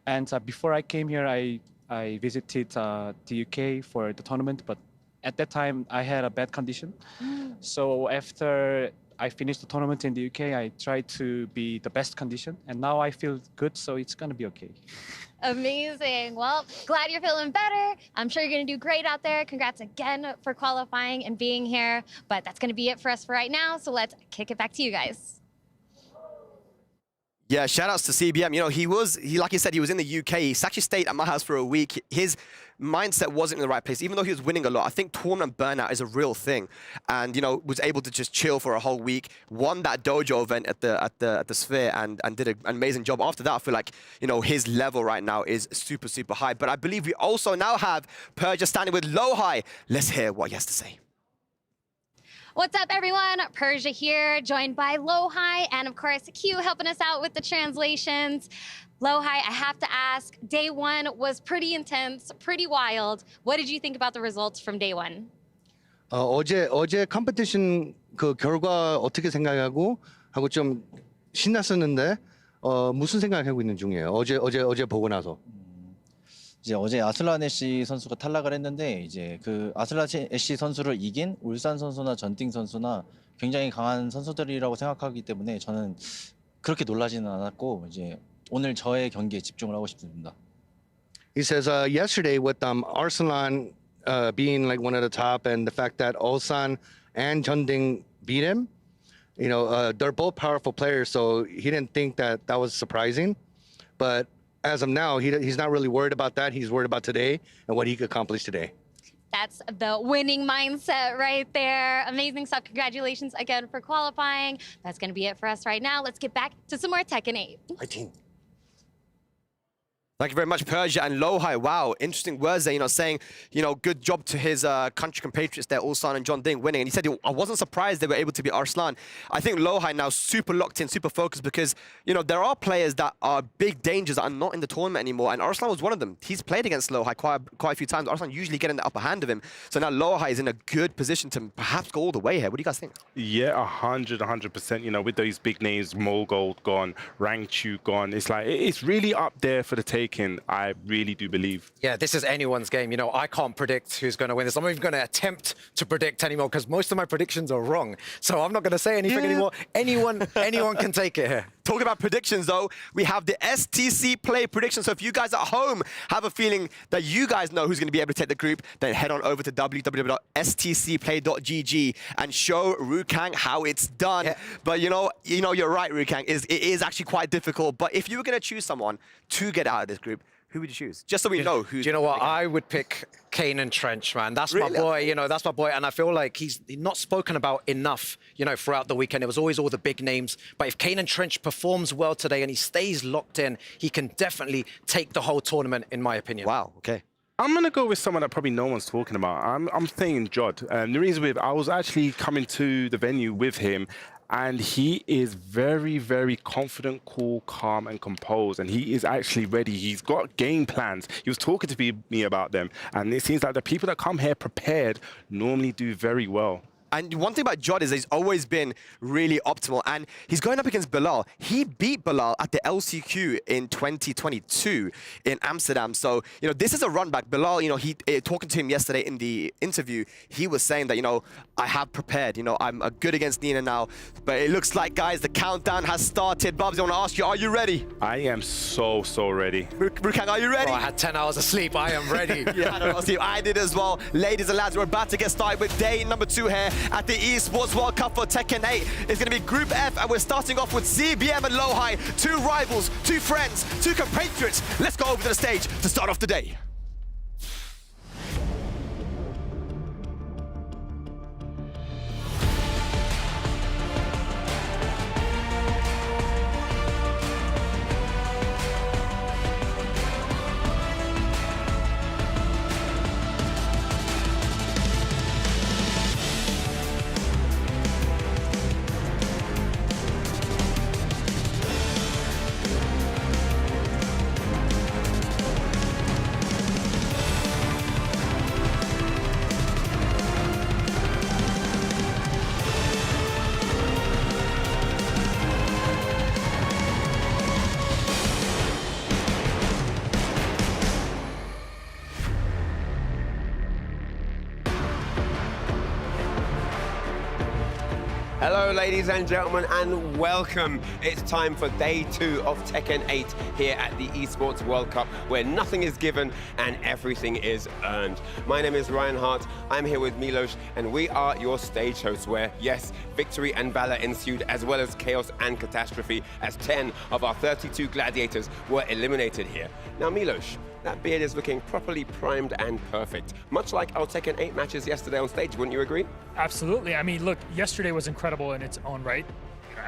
And before I came here, I visited the UK for the tournament, but at that time I had a bad condition. So after I finished the tournament in the UK, I tried to be the best condition, and now I feel good, so it's gonna be okay. Amazing. Well, glad you're feeling better. I'm sure you're going to do great out there. Congrats again for qualifying and being here. But that's going to be it for us for right now. So let's kick it back to you guys. Yeah, shout outs to CBM. You know, like he said, he was in the UK. He's actually stayed at my house for a week. His mindset wasn't in the right place. Even though he was winning a lot, I think tournament burnout is a real thing. And, you know, was able to just chill for a whole week, won that dojo event at the Sphere, and did an amazing job. After that, I feel like, you know, his level right now is super, super high. But I believe we also now have Persia standing with LowHigh. Let's hear what he has to say. What's up, everyone? Persia here, joined by LowHigh, and of course, Q helping us out with the translations. LowHigh, I have to ask, day 1 was pretty intense, pretty wild. What did you think about the results from day 1? 어제 컴피티션 그 결과 어떻게 생각하고 좀 신났었는데 무슨 생각하고 있는 중이에요? 어제 보고 나서. 이제 어제 아슬란 애쉬 선수가 탈락을 했는데 이제 그 아슬란 애쉬 선수를 이긴 울산 선수나 전띵 선수나 굉장히 강한 선수들이라고 생각하기 때문에 저는 그렇게 놀라지는 않았고 이제 오늘 저의 경기에 집중을 하고 싶습니다. He says yesterday with Arslan being like one of the top, and the fact that Ulsan and Jeondding beat him, you know, they're both powerful players, so he didn't think that was surprising. But as of now, he's not really worried about that. He's worried about today and what he could accomplish today. That's the winning mindset right there. Amazing stuff. Congratulations again for qualifying. That's going to be it for us right now. Let's get back to some more Tekken 8. My team. Thank you very much, Persia and LowHigh. Wow, interesting words there, saying, good job to his country compatriots there, Ulsan and Jeondding winning. And he said, I wasn't surprised they were able to beat Arslan. I think LowHigh now super locked in, super focused because, there are players that are big dangers that are not in the tournament anymore. And Arslan was one of them. He's played against LowHigh quite a few times. Arslan usually getting the upper hand of him. So now LowHigh is in a good position to perhaps go all the way here. What do you guys think? Yeah, 100%. With those big names, Moil gone, Rangchu gone. It's like, it's really up there for the taking. I really do believe. Yeah, this is anyone's game. I can't predict who's going to win this. I'm not even going to attempt to predict anymore because most of my predictions are wrong. So I'm not going to say anything anymore. Anyone can take it here. Talking about predictions, though, we have the STC play predictions. So if you guys at home have a feeling that you guys know who's going to be able to take the group, then head on over to www.stcplay.gg and show Rukang how it's done. Yeah. But you're right, Rukang. It is actually quite difficult. But if you were going to choose someone to get out of this group, who would you choose? Just so we know who's. Do you know what? I would pick Kanan Trench, man. That's my boy. That's my boy. And I feel like he's not spoken about enough, throughout the weekend. It was always all the big names. But if Kanan Trench performs well today and he stays locked in, he can definitely take the whole tournament, in my opinion. Wow. Okay. I'm going to go with someone that probably no one's talking about. I'm saying Jod. The reason I was actually coming to the venue with him, and he is very, very confident, cool, calm, and composed. And he is actually ready. He's got game plans. He was talking to me about them. And it seems like the people that come here prepared normally do very well. And one thing about Jod is he's always been really optimal. And he's going up against Bilal. He beat Bilal at the LCQ in 2022 in Amsterdam. So, this is a run back. Bilal, talking to him yesterday in the interview, he was saying that, I have prepared. I'm good against Nina now. But it looks like, guys, the countdown has started. Babs, I want to ask you, are you ready? I am so ready. Rukang, are you ready? Bro, I had 10 hours of sleep. I am ready. I did as well. Ladies and lads, we're about to get started with day number 2 here at the Esports World Cup for Tekken 8. It's going to be Group F, and we're starting off with CBM and LowHigh, 2 rivals, 2 friends, 2 compatriots. Let's go over to the stage to start off the day. Hello, ladies and gentlemen, and welcome. It's time for day 2 of Tekken 8 here at the Esports World Cup, where nothing is given and everything is earned. My name is Ryan Hart. I'm here with Milos, and we are your stage hosts where, yes, victory and valor ensued, as well as chaos and catastrophe, as 10 of our 32 gladiators were eliminated here. Now, Milos, that beard is looking properly primed and perfect, much like our Tekken 8 matches yesterday on stage, wouldn't you agree? Absolutely. I mean, look, yesterday was incredible in its own right.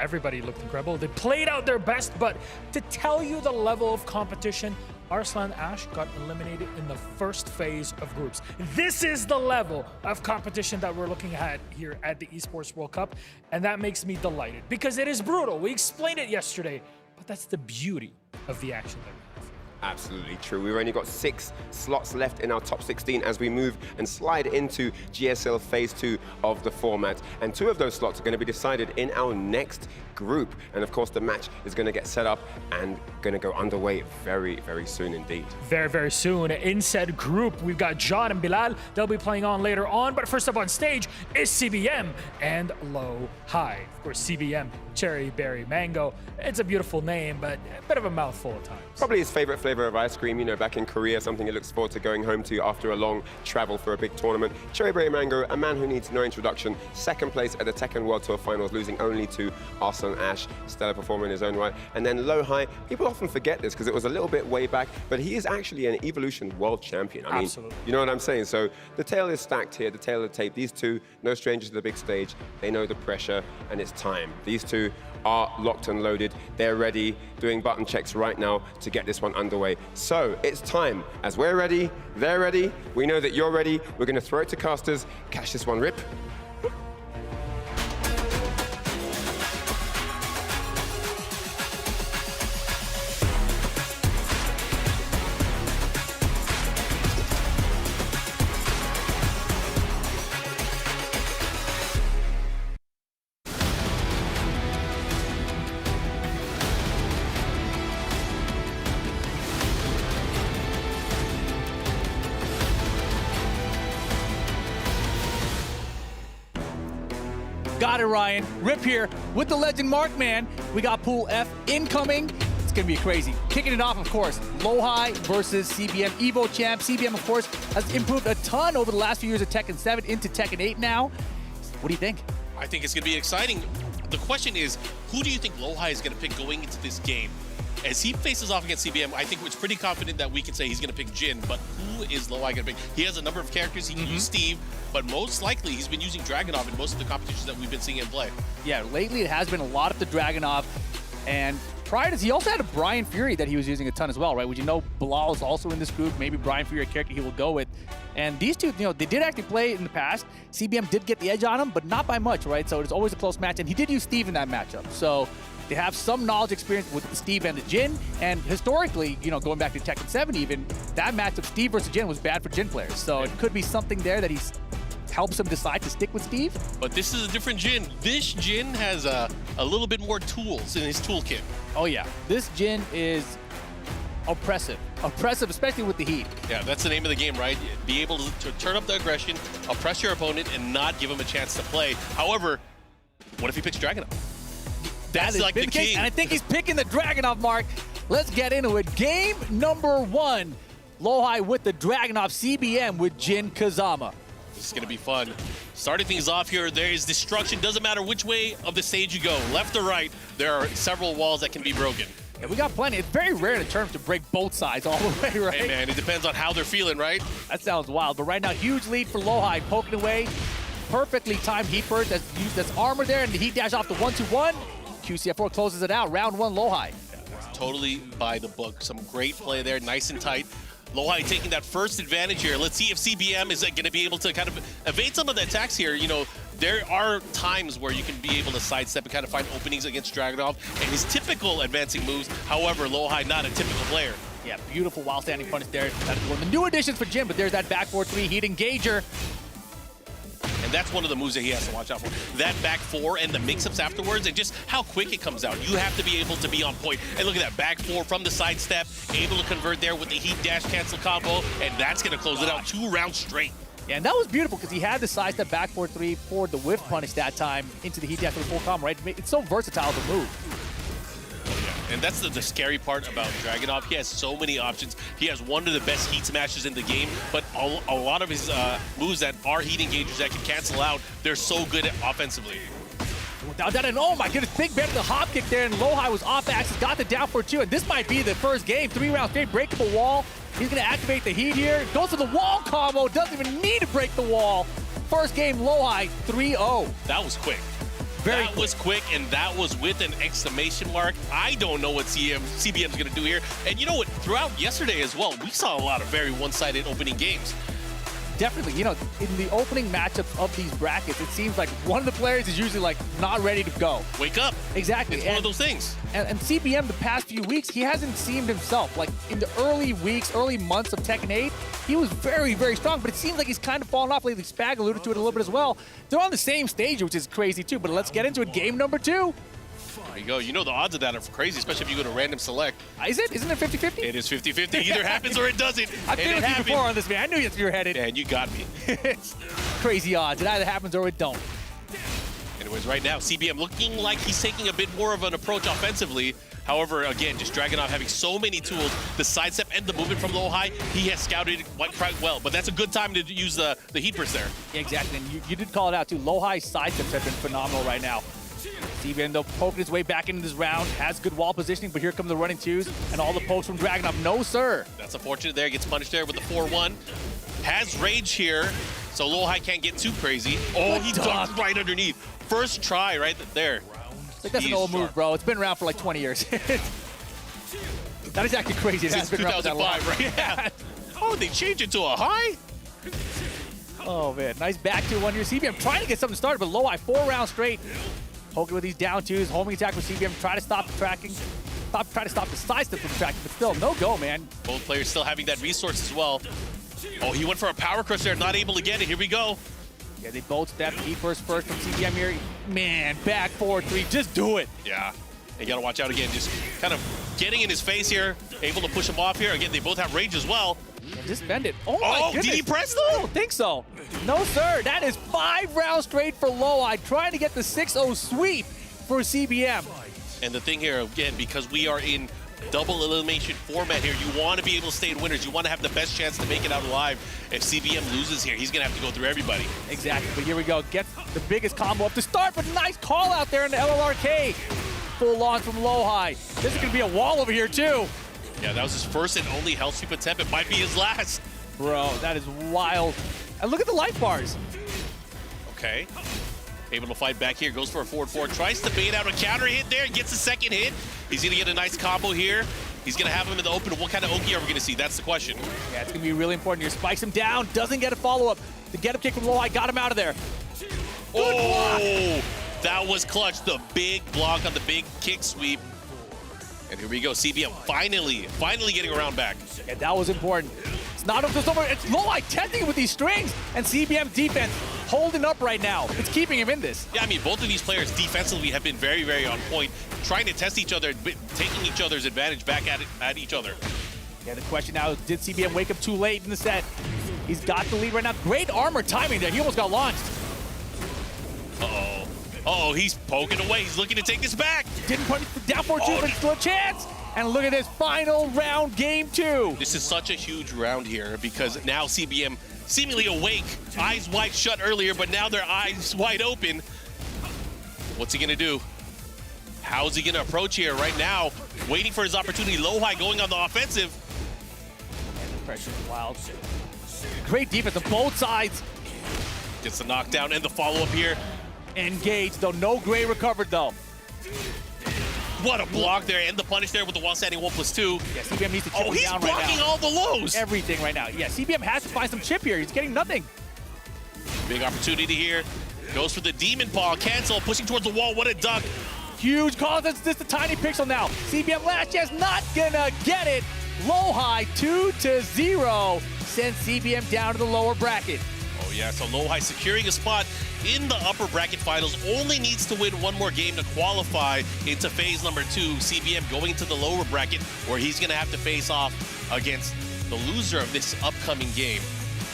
Everybody looked incredible. They played out their best, but to tell you the level of competition, Arslan Ash got eliminated in the first phase of groups. This is the level of competition that we're looking at here at the Esports World Cup, and that makes me delighted because it is brutal. We explained it yesterday, but that's the beauty of the action that we have. Absolutely true. We've only got 6 slots left in our top 16 as we move and slide into GSL Phase 2 of the format. And 2 of those slots are going to be decided in our next group. And of course, the match is going to get set up and going to go underway very, very soon indeed. Very, very soon. In said group, we've got John and Bilal. They'll be playing on later on. But first up on stage is CBM and LowHigh. Of course, CBM cherry, berry, mango. It's a beautiful name, but a bit of a mouthful at times. Probably his favorite flavor of ice cream, you know, back in Korea, something he looks forward to going home to after a long travel for a big tournament. Cherry Berry Mango, a man who needs no introduction. Second place at the Tekken World Tour Finals, losing only to Arslan Ash. Stellar performer in his own right. And then LowHigh, people often forget this because it was a little bit way back, but he is actually an Evolution World Champion. I mean, Absolutely. you know what I'm saying? So the tale is stacked here, the tale of the tape. These two, no strangers to the big stage. They know the pressure, and it's time. These two are locked and loaded. They're ready, doing button checks right now to get this one underway. So it's time. As we're ready, they're ready. We know that you're ready. We're going to throw it to casters. Catch this one, Rip. Got it, Ryan. Rip here with the legend Markman. We got Pool F incoming. It's going to be crazy. Kicking it off, of course, LowHigh versus CBM Evo champ. CBM, of course, has improved a ton over the last few years of Tekken 7 into Tekken 8 now. What do you think? I think it's going to be exciting. The question is, who do you think LowHigh is going to pick going into this game? As he faces off against CBM, I think it's pretty confident that we can say he's going to pick Jin, but who is LowHigh going to pick? He has a number of characters. He can use Steve, but most likely he's been using Dragunov in most of the competitions that we've been seeing him play. Yeah, lately it has been a lot of the Dragunov, and prior to this, he also had a Brian Fury that he was using a ton as well, right? Would you know Bilal is also in this group? Maybe Brian Fury, a character he will go with. And these two, you know, they did actually play in the past. CBM did get the edge on him, but not by much, right? So it's always a close match, and he did use Steve in that matchup. So they have some knowledge experience with Steve and the Jin, and historically, you know, going back to Tekken 7 even, that matchup Steve versus Jin was bad for Jin players. So it could be something there that he's helps him decide to stick with Steve. But this is a different Jin. This Jin has a little bit more tools in his toolkit. Oh yeah, this Jin is oppressive. Oppressive, especially with the heat. Yeah, that's the name of the game, right? Be able to turn up the aggression, oppress your opponent, and not give him a chance to play. However, what if he picks Dragunov? That's like the king. And I think he's picking the Dragunov, Mark. Let's get into it. Game number 1. LowHigh with the Dragunov, CBM with Jin Kazama. This is going to be fun. Starting things off here, there is destruction. Doesn't matter which way of the stage you go, left or right, there are several walls that can be broken. Yeah, we got plenty. It's very rare in a tournament to break both sides all the way, right? Hey, man, it depends on how they're feeling, right? That sounds wild. But right now, huge lead for LowHigh, poking away. Perfectly timed heat burst that's used as armor there, and the heat dash off the 1-2-1. QCF4 closes it out. Round 1, LowHigh. Totally by the book. Some great play there, nice and tight. LowHigh taking that first advantage here. Let's see if CBM is going to be able to kind of evade some of the attacks here. You know, there are times where you can be able to sidestep and kind of find openings against Dragunov and his typical advancing moves. However, LowHigh not a typical player. Yeah, beautiful while standing punish there. That is one of the new additions for Jin, but there's that back 4-3 heat engager. And that's one of the moves that he has to watch out for. That back 4 and the mix-ups afterwards and just how quick it comes out. You have to be able to be on point. And look at that, back 4 from the side step, able to convert there with the heat dash cancel combo, and that's going to close it out 2 rounds straight. Yeah, and that was beautiful because he had the side step back 4-3 for the whiff punish that time into the heat dash with the full combo, right? It's so versatile of a move. And that's the scary part about Dragunov. He has so many options. He has one of the best heat smashes in the game, but a lot of his moves that are heat engagers that can cancel out, they're so good offensively. Without that, and oh my goodness, big bet the hop kick there, and LowHigh was off axis, got the down for 2, and this might be the first game. 3 rounds straight, breakable wall. He's going to activate the heat here. Goes to the wall combo, doesn't even need to break the wall. First game, LowHigh 3-0. That was quick. That was quick, and that was with an exclamation mark. I don't know what CBM's going to do here. And you know what? Throughout yesterday as well, we saw a lot of very one-sided opening games. Definitely, you know, in the opening matchups of these brackets, it seems like one of the players is usually like not ready to go. Wake up. Exactly. It's one of those things. And CBM the past few weeks, he hasn't seemed himself. Like in the early weeks, early months of Tekken 8, he was very, very strong, but it seems like he's kind of fallen off lately. Spag alluded to it a little bit as well. They're on the same stage, which is crazy too, but let's get into it. Game number 2. There you go. You know the odds of that are crazy, especially if you go to random select. Is it? Isn't it 50-50? It is 50-50. Either happens or it doesn't. I've been with you before on this, man. I knew that's where you're headed. And you got me. Crazy odds. It either happens or it don't. Anyways, right now, CBM looking like he's taking a bit more of an approach offensively. However, again, just Dragunov having so many tools, the sidestep and the movement from LowHigh, he has scouted it quite well. But that's a good time to use the heat burst there. Yeah, exactly, and you did call it out too. LowHigh sidesteps have been phenomenal right now. CBM, though, poking his way back into this round, has good wall positioning, but here come the running twos and all the pokes from Dragunov. No, sir. That's unfortunate there. Gets punished there with the 4-1. Has rage here, so LowHigh can't get too crazy. Oh, he ducked right underneath. First try right there. Like, that's an old move, bro. It's been around for like 20 years. That is actually crazy. Since 2005, right? Yeah. Oh, they changed it to a high? Oh, man. Nice back to one here. CBM trying to get something started, but LowHigh 4 rounds straight. Poking with these down twos. Homing attack with CBM. Try to stop the tracking. Try to stop the sidestep from tracking, but still, no go, man. Both players still having that resource as well. Oh, he went for a power crush there. Not able to get it. Here we go. Yeah, they both step. First from CBM here. Man, back 4-3. Just do it. Yeah. You got to watch out again. Just kind of getting in his face here. Able to push him off here. Again, they both have rage as well. Yeah, just bend it. Oh, my goodness. Did he press though? I don't think so. No, sir. That is 5 rounds straight for LowHigh, trying to get the 6-0 sweep for CBM. And the thing here, again, because we are in double elimination format here, you want to be able to stay in winners. You want to have the best chance to make it out alive. If CBM loses here, he's going to have to go through everybody. Exactly, but here we go. Gets the biggest combo up to start, but nice call out there in the LLRK. Full launch from LowHigh. This is going to be a wall over here, too. Yeah, that was his first and only health sweep attempt. It might be his last. Bro, that is wild. And look at the life bars. Okay. Able to fight back here, goes for a forward 4, tries to bait out a counter hit there, gets a second hit. He's gonna get a nice combo here. He's gonna have him in the open. What kind of Oki are we gonna see? That's the question. Yeah, it's gonna be really important here. Spikes him down, doesn't get a follow-up. The get-up kick from LowHigh got him out of there. Oh, that was clutch. The big block on the big kick sweep. And here we go, CBM finally getting around back. Yeah, that was important. It's not just over, it's LowHigh testing with these strings, and CBM defense holding up right now. It's keeping him in this. Yeah, I mean, both of these players defensively have been very, very on point, trying to test each other, taking each other's advantage back at each other. Yeah, the question now is, did CBM wake up too late in the set? He's got the lead right now. Great armor timing there. He almost got launched. Uh-oh. Uh-oh, he's poking away. He's looking to take this back. Didn't put it down 4-2, but still a chance. And look at this final round, game 2. This is such a huge round here because now CBM seemingly awake, eyes wide shut earlier, but now their eyes wide open. What's he gonna do? How's he gonna approach here right now? Waiting for his opportunity. LowHigh going on the offensive. And the pressure's wild. Great defense on both sides. Gets the knockdown and the follow-up here. Engaged, though. No gray recovered, though. What a block there, and the punish there with the wall standing 1+2. Yeah, CBM needs to chip him he's down right now. blocking all the lows. Everything right now. Yeah, CBM has to find some chip here. He's getting nothing. Big opportunity here. Goes for the demon paw. Cancel, pushing towards the wall. What a duck. Huge call. That's just a tiny pixel now. CBM last chance, not gonna get it. LowHigh 2-0 sends CBM down to the lower bracket. Oh yeah, so LowHigh securing a spot in the upper bracket finals. Only needs to win one more game to qualify into phase number 2. CBM going to the lower bracket where he's gonna have to face off against the loser of this upcoming game.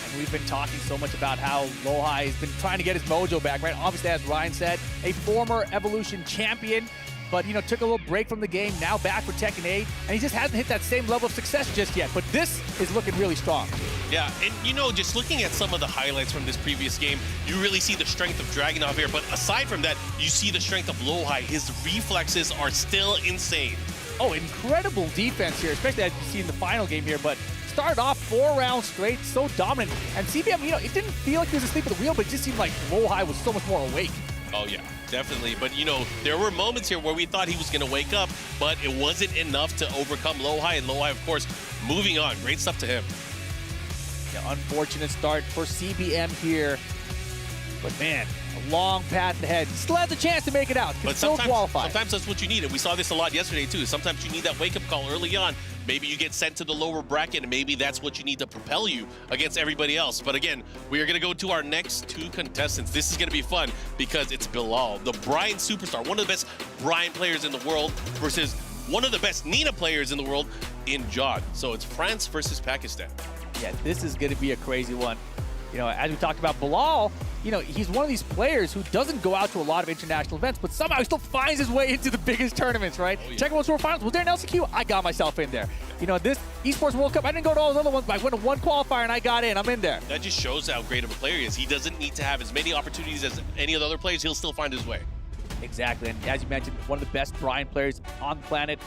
And we've been talking so much about how LowHigh has been trying to get his mojo back, right? Obviously, as Ryan said, a former Evolution champion, but, you know, took a little break from the game, now back for Tekken 8, and he just hasn't hit that same level of success just yet. But this is looking really strong. Yeah, and you know, just looking at some of the highlights from this previous game, you really see the strength of Dragunov here. But aside from that, you see the strength of LowHigh. His reflexes are still insane. Oh, incredible defense here, especially as you see in the final game here. But started off 4 rounds straight, so dominant. And CBM, you know, it didn't feel like he was asleep at the wheel, but it just seemed like LowHigh was so much more awake. Oh yeah, definitely. But you know, there were moments here where we thought he was going to wake up, but it wasn't enough to overcome LowHigh. And LowHigh, of course, moving on. Great stuff to him. Yeah, unfortunate start for CBM here. But man, a long path ahead. Still has a chance to make it out. Can still qualify. Sometimes that's what you need. And we saw this a lot yesterday too. Sometimes you need that wake-up call early on. Maybe you get sent to the lower bracket, and maybe that's what you need to propel you against everybody else. But again, we are going to go to our next 2 contestants. This is going to be fun because it's Bilal, the Brian superstar, one of the best Brian players in the world, versus one of the best Nina players in the world in Jeondding. So it's France versus Pakistan. Yeah, this is going to be a crazy one. You know, as we talked about, Bilal, he's one of these players who doesn't go out to a lot of international events, but somehow he still finds his way into the biggest tournaments, right? Oh, yeah. Tekken World Tour Finals, was there an LCQ? I got myself in there. This Esports World Cup, I didn't go to all those other ones, but I went to one qualifier and I got in. I'm in there. That just shows how great of a player he is. He doesn't need to have as many opportunities as any of the other players. He'll still find his way. Exactly, and as you mentioned, one of the best Brine players on the planet.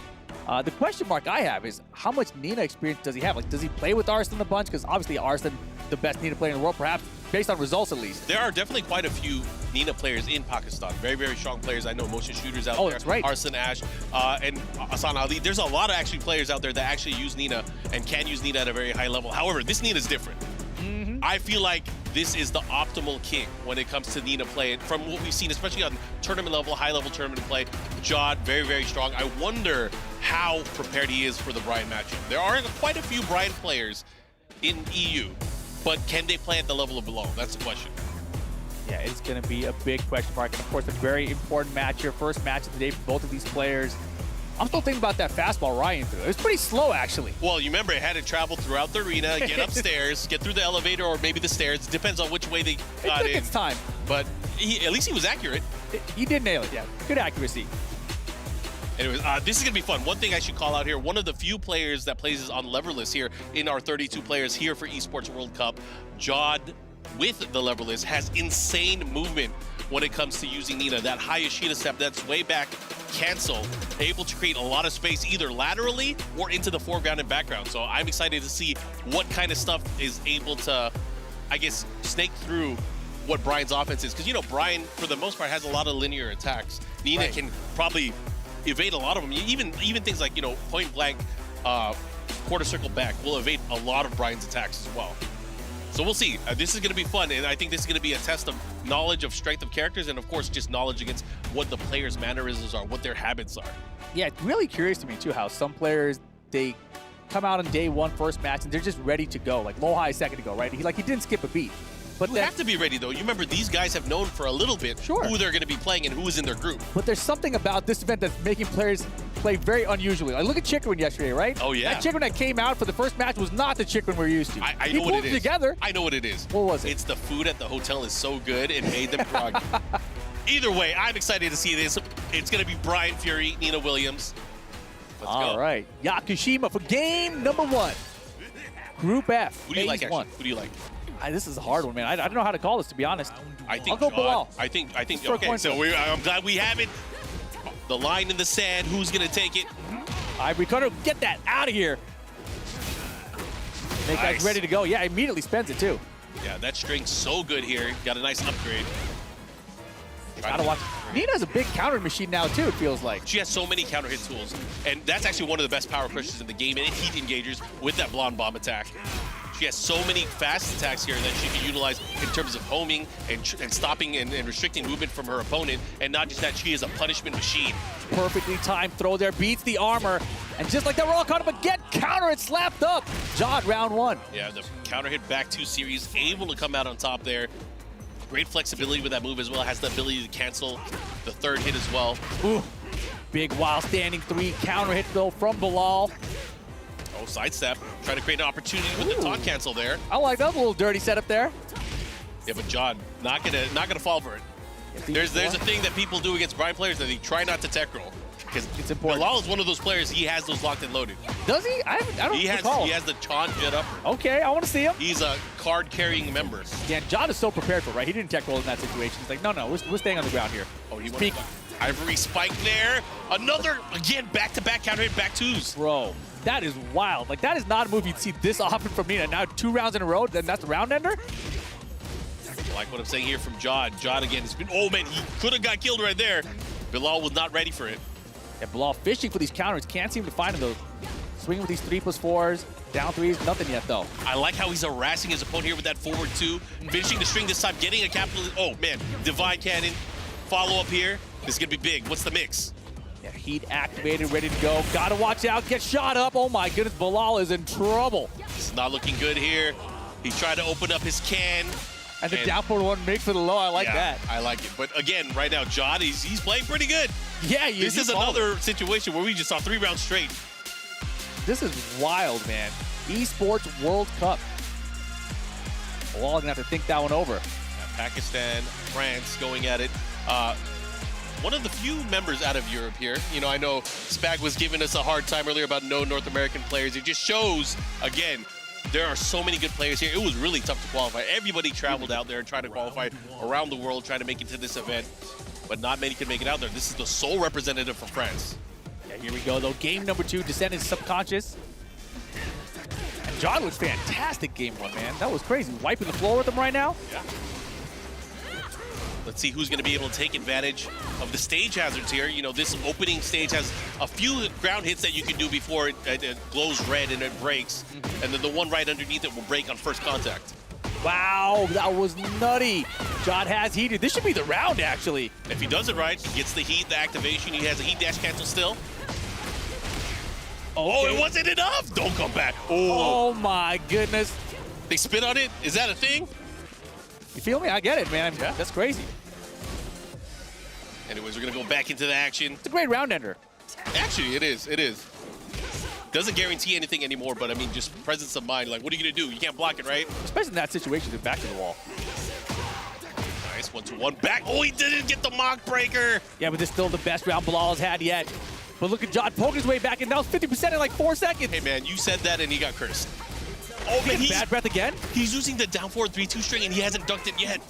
The question mark I have is how much Nina experience does he have? Like, does he play with Arslan a bunch? Because obviously Arslan, the best Nina player in the world, perhaps based on results at least. There are definitely quite a few Nina players in Pakistan. Very, very strong players. I know motion shooters out there. That's right. Arslan Ash and Hassan Ali. There's a lot of actually players out there that actually use Nina and can use Nina at a very high level. However, this Nina is different. I feel like this is the optimal king when it comes to Nina play. And from what we've seen, especially on tournament level, high level tournament play, Jeondding, very, very strong. I wonder how prepared he is for the Brine matchup. There are quite a few Brine players in EU, but can they play at the level of Bilal? That's the question. Yeah, it's going to be a big question mark. And of course, a very important match here. First match of the day for both of these players. I'm still thinking about that fastball Ryan threw. It was pretty slow, actually. Well, you remember it had to travel throughout the arena, get upstairs, get through the elevator or maybe the stairs. It depends on which way they got in. It took its time. But at least he was accurate. He did nail it, yeah. Good accuracy. Anyways, this is going to be fun. One thing I should call out here, one of the few players that plays on leverless here in our 32 players here for Esports World Cup, Jeondding with the leverless has insane movement when it comes to using Nina. That high Yoshida step, that's way back cancel, able to create a lot of space either laterally or into the foreground and background. So I'm excited to see what kind of stuff is able to, I guess, snake through what Brian's offense is. Because, Brian, for the most part, has a lot of linear attacks. Nina can probably evade a lot of them. Even things like, point blank, quarter circle back will evade a lot of Brian's attacks as well. So we'll see. This is going to be fun, and I think this is going to be a test of knowledge of strength of characters and, of course, just knowledge against what the players' mannerisms are, what their habits are. Yeah, it's really curious to me, too, how some players, they come out on day one, first match, and they're just ready to go. Like LowHigh a second ago, right? He didn't skip a beat. But you have to be ready, though. You remember, these guys have known for a little bit who they're going to be playing and who is in their group. But there's something about this event that's making players play very unusually. Like, look at Chikrin yesterday, right? Oh, yeah. That Chikrin that came out for the first match was not the Chikrin we're used to. I know what it is. Together. I know what it is. What was it? It's the food at the hotel is so good, it made them groggy. Either way, I'm excited to see this. It's going to be Brian Fury, Nina Williams. Let's go. All right. Yakushima for game number 1. Group F. Who do you like, actually? Who do you like? This is a hard one, man. I don't know how to call this, to be honest. I think I'll go Bilal. I think. Okay, so I'm glad we have it. The line in the sand. Who's gonna take it? Ivory Cutter, get that out of here. Make guys ready to go. Yeah, immediately spends it too. Yeah, that string's so good here. Got a nice upgrade. Gotta watch. Nina's a big counter machine now too, it feels like. She has so many counter hit tools, and that's actually one of the best power crushers in the game, and heat engagers with that blonde bomb attack. She has so many fast attacks here that she can utilize in terms of homing and stopping and restricting movement from her opponent. And not just that, she is a punishment machine. Perfectly timed throw there, beats the armor. And just like that, we're all caught up again. Counter it, slapped up. Jeondding round 1. Yeah, the counter hit back 2 series, able to come out on top there. Great flexibility with that move as well. Has the ability to cancel the third hit as well. Ooh, big while standing 3 counter hit though from Bilal. Oh, sidestep. Trying to create an opportunity with the taunt cancel there. I like that little dirty setup there. Yeah, but Jeondding not gonna fall for it. There's a thing that people do against Brine players that they try not to tech roll. Because it's important. Bilal is one of those players, he has those locked and loaded. Does he? I don't recall. He has the taunt jet upper. Okay, I want to see him. He's a card-carrying member. Yeah, Jeondding is so prepared for it, right? He didn't tech roll in that situation. He's like, no, we're staying on the ground here. Oh, he went Ivory spike there. Another, again, back-to-back counter hit, back 2s. Bro. That is wild. Like, that is not a move you'd see this often from Nina. Now 2 rounds in a row, then that's the round ender? I like what I'm saying here from Jeondding. Jeondding again has been, oh man, he could have got killed right there. Bilal was not ready for it. Yeah, Bilal fishing for these counters. Can't seem to find those. Swinging with these 3+4s. Down 3s, nothing yet though. I like how he's harassing his opponent here with that forward 2. Finishing the string this time, getting a capital, oh man, Divine Cannon. Follow up here. This is gonna be big. What's the mix? Yeah, heat activated, ready to go. Gotta watch out, get shot up. Oh my goodness, Bilal is in trouble. It's not looking good here. He tried to open up his can. And the down forward 1 makes for the low, I like that. I like it. But again, right now, Jeondding, he's playing pretty good. Yeah, this is another situation where we just saw 3 rounds straight. This is wild, man. Esports World Cup. We're all gonna have to think that one over. Pakistan, France going at it. One of the few members out of Europe here. You know, I know Spag was giving us a hard time earlier about no North American players. It just shows, again, there are so many good players here. It was really tough to qualify. Everybody traveled out there and tried to qualify around the world, trying to make it to this event, but not many can make it out there. This is the sole representative from France. Yeah, here we go, though. Game number 2, Descendant Subconscious. And John was fantastic game 1, man. That was crazy. Wiping the floor with him right now. Yeah. Let's see who's going to be able to take advantage of the stage hazards here. You know, this opening stage has a few ground hits that you can do before it glows red and it breaks. And then the one right underneath it will break on first contact. Wow, that was nutty. John has heated. This should be the round, actually. If he does it right, he gets the heat, the activation. He has a heat dash cancel still. Oh, it wasn't enough. Don't come back. Oh, my goodness. They spit on it? Is that a thing? You feel me? I get it, man. Yeah. That's crazy. Anyways, we're going to go back into the action. It's a great round ender. Actually, it is. It is. Doesn't guarantee anything anymore, but I mean, just presence of mind. Like, what are you going to do? You can't block it, right? Especially in that situation, to back to the wall. Nice 1-2-1 back. Oh, he didn't get the mock breaker. Yeah, but this is still the best round Bilal has had yet. But look at John poking his way back in. That was 50% in like 4 seconds. Hey, man, you said that and he got cursed. Oh, man, he's bad breath again? He's using the down forward 3-2 string and he hasn't dunked it yet.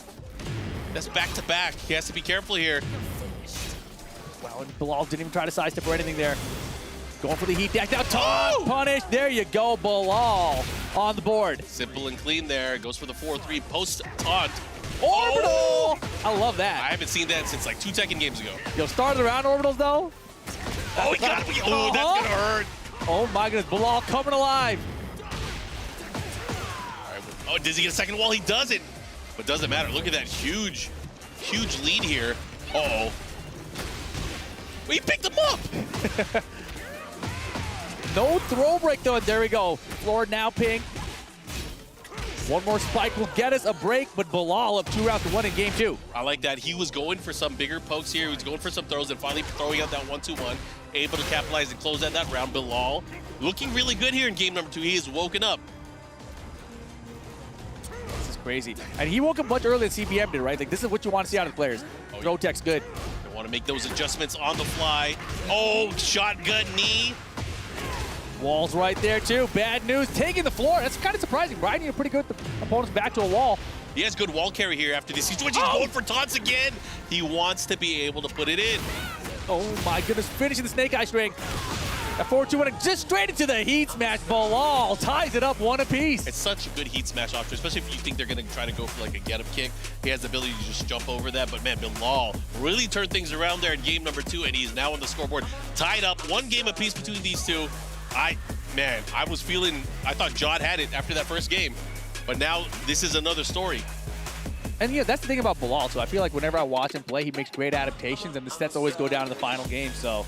That's back-to-back. He has to be careful here. Wow, and Bilal didn't even try to sidestep or anything there. Going for the heat dash. Now taunt punish. There you go, Bilal on the board. Simple and clean there. Goes for the 4-3 post taunt. Orbital! I love that. I haven't seen that since like 2 Tekken games ago. Yo, start of the round orbitals though. Oh, he got it. Oh, that's gonna hurt. Oh my goodness, Bilal coming alive. All right. Oh, does he get a second wall? He doesn't. But doesn't matter. Look at that huge lead here. Uh-oh. Well, he picked him up. No throw break though. There we go. Floor now ping. One more spike will get us a break, but Bilal up 2-1 in game 2. I like that. He was going for some bigger pokes here. He was going for some throws and finally throwing out that 1-2-1. Able to capitalize and close out that round. Bilal looking really good here in game number 2. He is woken up. This is crazy. And he woke up much earlier than CBM did, right? Like, this is what you want to see out of the players. Oh, throw tech's good. They want to make those adjustments on the fly. Oh, shotgun knee. Wall's right there, too. Bad news, taking the floor. That's kind of surprising. Riding pretty good with the opponents back to a wall. He has good wall carry here after this situation. He's going for taunts again. He wants to be able to put it in. Oh, my goodness. Finishing the Snake Eye string. That 4-2-1 just straight into the heat smash. Bilal ties it up 1 apiece. It's such a good heat smash option, especially if you think they're going to try to go for like a get-up kick. He has the ability to just jump over that. But, man, Bilal really turned things around there in game number 2, and he is now on the scoreboard. Tied up, 1 game apiece between these two. I thought Jod had it after that first game, but now this is another story. And yeah, that's the thing about Bilal, so I feel like whenever I watch him play, he makes great adaptations, and the sets always go down to the final game, so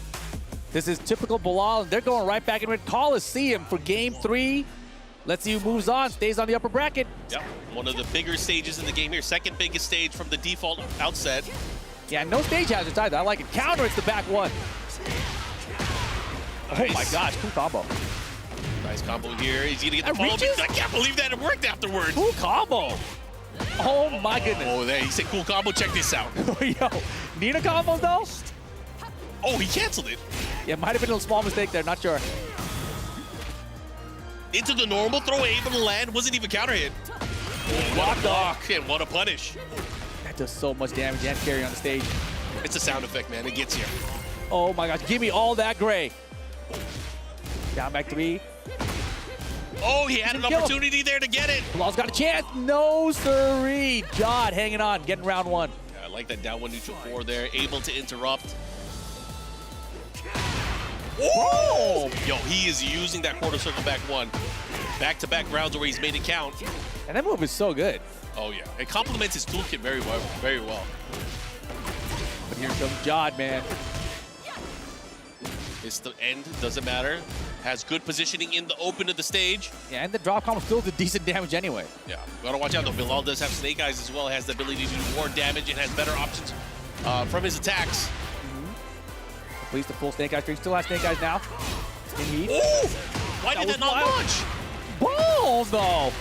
this is typical Bilal, and they're going right back into it. Coliseum for game 3. Let's see who moves on, stays on the upper bracket. Yep, one of the bigger stages in the game here, second biggest stage from the default outset. Yeah, no stage hazards either. I like it. Counter, it's the back 1. Nice. Oh my gosh, cool combo. Nice combo here. He's gonna get the follow. I can't believe that it worked afterwards. Cool combo. Oh my goodness. Oh, there he said cool combo. Check this out. Yo, need a combo though? Oh, he canceled it. Yeah, might have been a small mistake there, not sure. Into the normal throw, able to land, wasn't even counter hit. Oh, what a block, and what a punish. That does so much damage and carry on the stage. It's a sound effect, man. It gets you. Oh my gosh, give me all that gray. Down back 3. Oh, he had an opportunity there to get it. Bilal's got a chance. No, sirree. Jod hanging on, getting round 1. Yeah, I like that down 1 neutral 4 there, able to interrupt. Oh! Yo, he is using that quarter circle back 1. Back-to-back rounds where he's made it count. And that move is so good. Oh, yeah. It complements his toolkit very well. Very well. But here comes Jod, man. It's the end, doesn't matter. Has good positioning in the open of the stage. Yeah, and the drop combo still does decent damage anyway. Yeah, gotta watch out though. Bilal does have Snake Eyes as well, has the ability to do more damage and has better options from his attacks. Completes the full Snake Eyes string. Still has Snake Eyes now. In heat. Ooh! Why did that not launch? Balls though!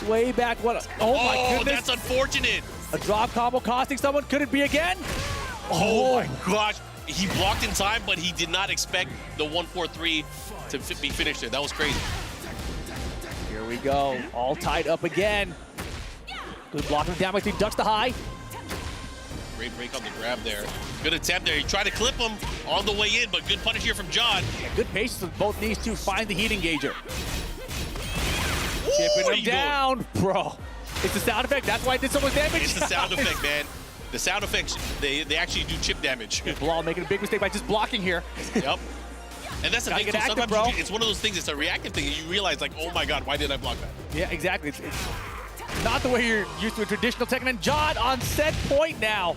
way back. What? Oh my goodness. That's unfortunate. A drop combo costing someone. Could it be again? Oh my gosh. He blocked in time, but he did not expect the 1-4-3 to be finished there. That was crazy. Here we go. All tied up again. Good blocking damage. He ducks the high. Great break on the grab there. Good attempt there. He tried to clip him on the way in, but good punish here from John. Yeah, good patience with both knees to find the heat engager. Chipping him down, bro. It's the sound effect. That's why it did so much damage. It's the sound effect, man. The sound effects, they actually do chip damage. Bilal making a big mistake by just blocking here. Yep. And that's the thing, get active, sometimes it's one of those things, it's a reactive thing, and you realize, like, oh my god, why did I block that? Yeah, exactly. It's not the way you're used to a traditional Tekken. And John on set point now.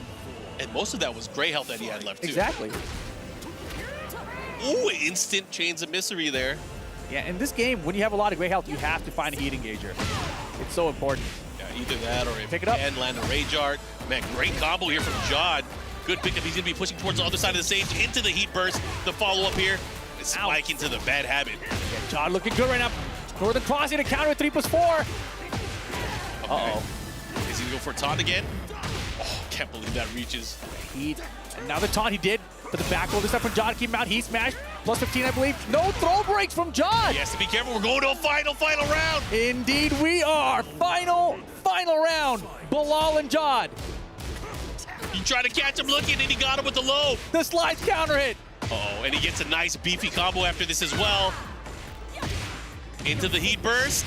And most of that was gray health that he had left, too. Exactly. Ooh, instant chains of misery there. Yeah, in this game, when you have a lot of gray health, you have to find a heat engager. It's so important. Yeah, either that or if pick it up and land a rage art. Man, great combo here from John. Good pickup. He's going to be pushing towards the other side of the stage into the heat burst. The follow-up here is spike into the bad habit. Yeah, John looking good right now. Northern crossing to counter with 3+4. Uh-oh. Is he going to go for a taunt again? Oh, can't believe that reaches. Heat. And now the taunt he did. But the back roll this time from John. Keep him out. He smashed. Plus 15, I believe. No throw breaks from John. He has to be careful. We're going to a final round. Indeed we are. Final round. Bilal and John. He tried to catch him looking, and he got him with the low. The slides counter hit. Uh-oh, and he gets a nice beefy combo after this as well. Into the heat burst.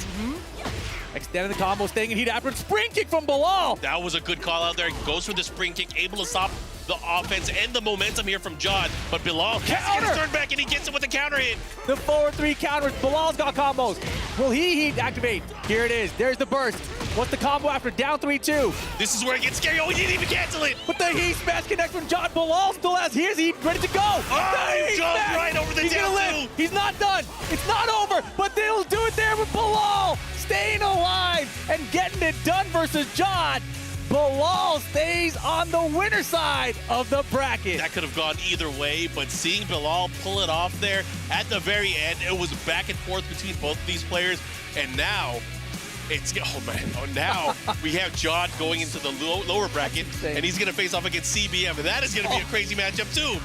Extending the combo, staying in heat after. Spring kick from Bilal. That was a good call out there. He goes for the spring kick, able to stop the offense and the momentum here from John. But Bilal can't get his turn back, and he gets it with a counter hit. The forward 3 counters. Bilal's got combos. Will he heat activate? Here it is. There's the burst. What's the combo after down 3-2? This is where it gets scary. Oh, he didn't even cancel it. But the heat smash connects from John. Bilal still has his heat ready to go. Oh, he jumped right over the down 2. He's not done. It's not over, but they'll do it there with Bilal staying alive and getting it done versus John. Bilal stays on the winner side of the bracket. That could have gone either way, but seeing Bilal pull it off there at the very end, it was back and forth between both of these players, and now now we have John going into the lower bracket, and he's going to face off against CBM, and that is going to be a crazy matchup too.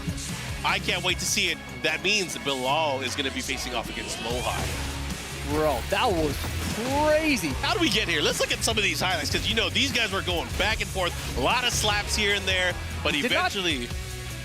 I can't wait to see it. That means Bilal is going to be facing off against LowHigh. Bro, that was crazy. How do we get here? Let's look at some of these highlights, because, you know, these guys were going back and forth. A lot of slaps here and there, but eventually...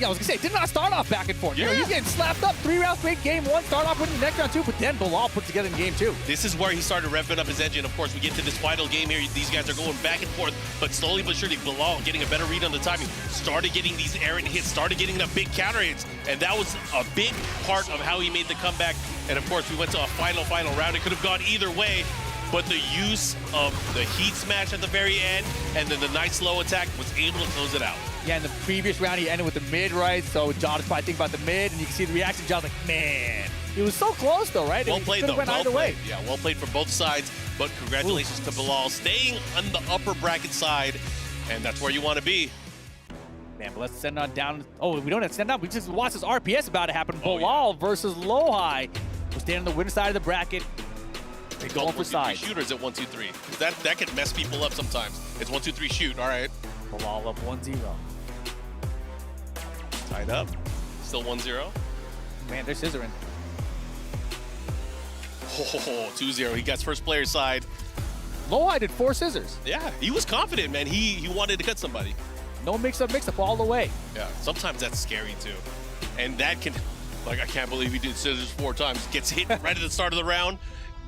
I was going to say, did not start off back and forth. Yeah. You know, he's getting slapped up 3 rounds straight. Game 1, start off winning the next round 2, but then Bilal put together in game 2. This is where he started revving up his engine. Of course, we get to this final game here. These guys are going back and forth, but slowly but surely, Bilal getting a better read on the timing, started getting these errant hits, started getting the big counter hits, and that was a big part of how he made the comeback. And of course, we went to a final round. It could have gone either way, but the use of the heat smash at the very end and then the nice slow attack was able to close it out. Yeah, in the previous round, he ended with the mid, right? So John is probably thinking about the mid, and you can see the reaction. John's like, man. He was so close, though, right? Well played, though. Went either way. Yeah, well played from both sides, but congratulations to Bilal staying on the upper bracket side, and that's where you want to be. Man, but let's send on down. Oh, we don't have to send on. We just watched this RPS about to happen. Bilal versus LowHigh. We're standing on the winner side of the bracket. They go for sides. Shooters at 1-2-3. That can mess people up sometimes. It's 1-2-3 shoot. All right. Bilal up 1-0. Tied up. Still 1-0. Man, they're scissoring. Oh, 2-0. He got first player side. LowHigh did 4 scissors. Yeah, he was confident, man. He wanted to cut somebody. No mix-up all the way. Yeah, sometimes that's scary too. And that can, like, I can't believe he did scissors 4 times. Gets hit right at the start of the round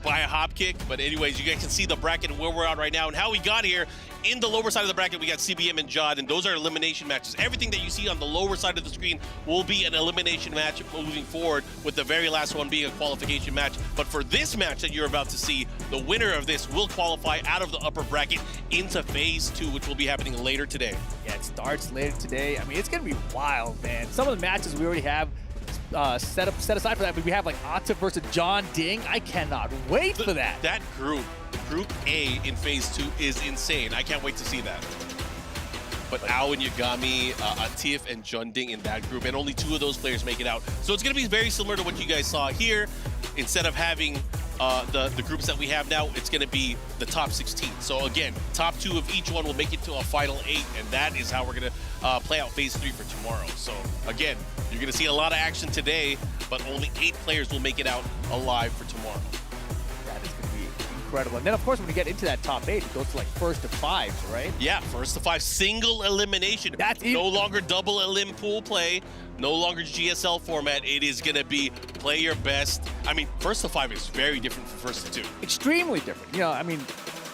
by a hop kick. But anyways, you guys can see the bracket and where we're at right now and how we got here. In the lower side of the bracket, we got CBM and Jeondding, and those are elimination matches. Everything that you see on the lower side of the screen will be an elimination match moving forward, with the very last one being a qualification match. But for this match that you're about to see, the winner of this will qualify out of the upper bracket into phase 2, which will be happening later today. Yeah, it starts later today. I mean, it's going to be wild, man. Some of the matches we already have set aside for that, but we have like Atif versus Jeondding. I cannot wait for that. That group A in phase 2 is insane. I can't wait to see that. But Ao and Yagami, Atif and Jeondding in that group, and only 2 of those players make it out. So it's going to be very similar to what you guys saw here. Instead of having the groups that we have now, it's going to be the top 16. So again, top 2 of each one will make it to a final 8, and that is how we're going to play out phase 3 for tomorrow. So again, you're going to see a lot of action today, but only 8 players will make it out alive for tomorrow. That is going to be incredible. And then, of course, when you get into that top 8, it goes to like first to 5s, right? Yeah, first to 5, single elimination. That's no longer double elim pool play, no longer GSL format. It is going to be play your best. I mean, first to 5 is very different from first to 2. Extremely different. You know, I mean,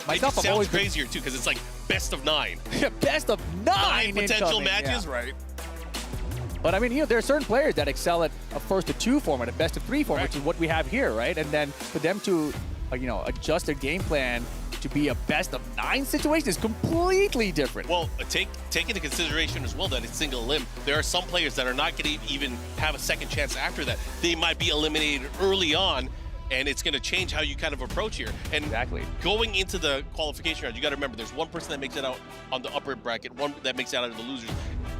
myself, it I've always sounds crazier too, because it's like best of 9. best of 9 potential incoming, matches, yeah. right? But I mean, you know, there are certain players that excel at a first to 2 format, a best of 3 format, which is what we have here, right? And then for them to, you know, adjust their game plan to be a best of 9 situation is completely different. Well, take into consideration as well that it's single elim. There are some players that are not going to even have a second chance after that. They might be eliminated early on, and it's going to change how you kind of approach here. And exactly. Going into the qualification round, you got to remember there's one person that makes it out on the upper bracket, one that makes it out of the losers.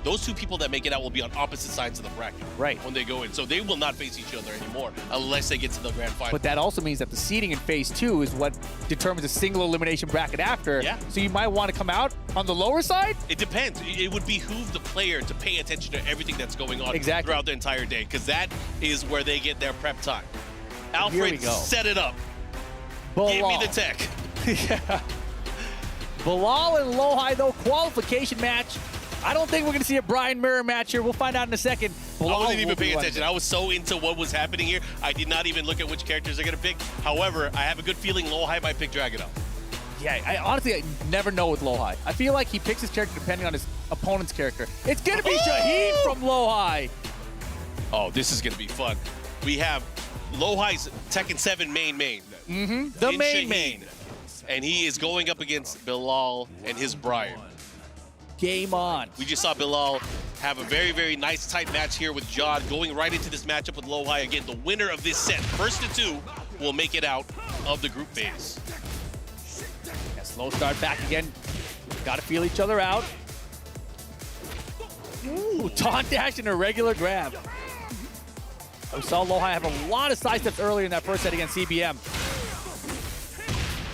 Those 2 people that make it out will be on opposite sides of the bracket when they go in. So they will not face each other anymore unless they get to the grand final. But that also means that the seeding in phase 2 is what determines a single elimination bracket after. Yeah. So you might want to come out on the lower side? It depends. It would behoove the player to pay attention to everything that's going on throughout the entire day, because that is where they get their prep time. Alfred, set it up. Bilal. Give me the tech. Yeah. Bilal and LowHigh, though, qualification match. I don't think we're going to see a Brian Mirror match here. We'll find out in a second. Bilal I wasn't even paying running attention. I was so into what was happening here, I did not even look at which characters they're going to pick. However, I have a good feeling LowHigh might pick Dragunov. Yeah, I never know with LowHigh. I feel like he picks his character depending on his opponent's character. It's going to be Shaheen from LowHigh. Oh, this is going to be fun. We have LowHigh's Tekken 7 main. The main. And he is going up against Bilal and his Brian. Game on. We just saw Bilal have a very, very nice tight match here with John, going right into this matchup with LowHigh. Again, the winner of this set, first to 2, will make it out of the group phase. Yeah, slow start back again. Got to feel each other out. Ooh, taunt dash and a regular grab. We saw LowHigh have a lot of side steps earlier in that first set against CBM.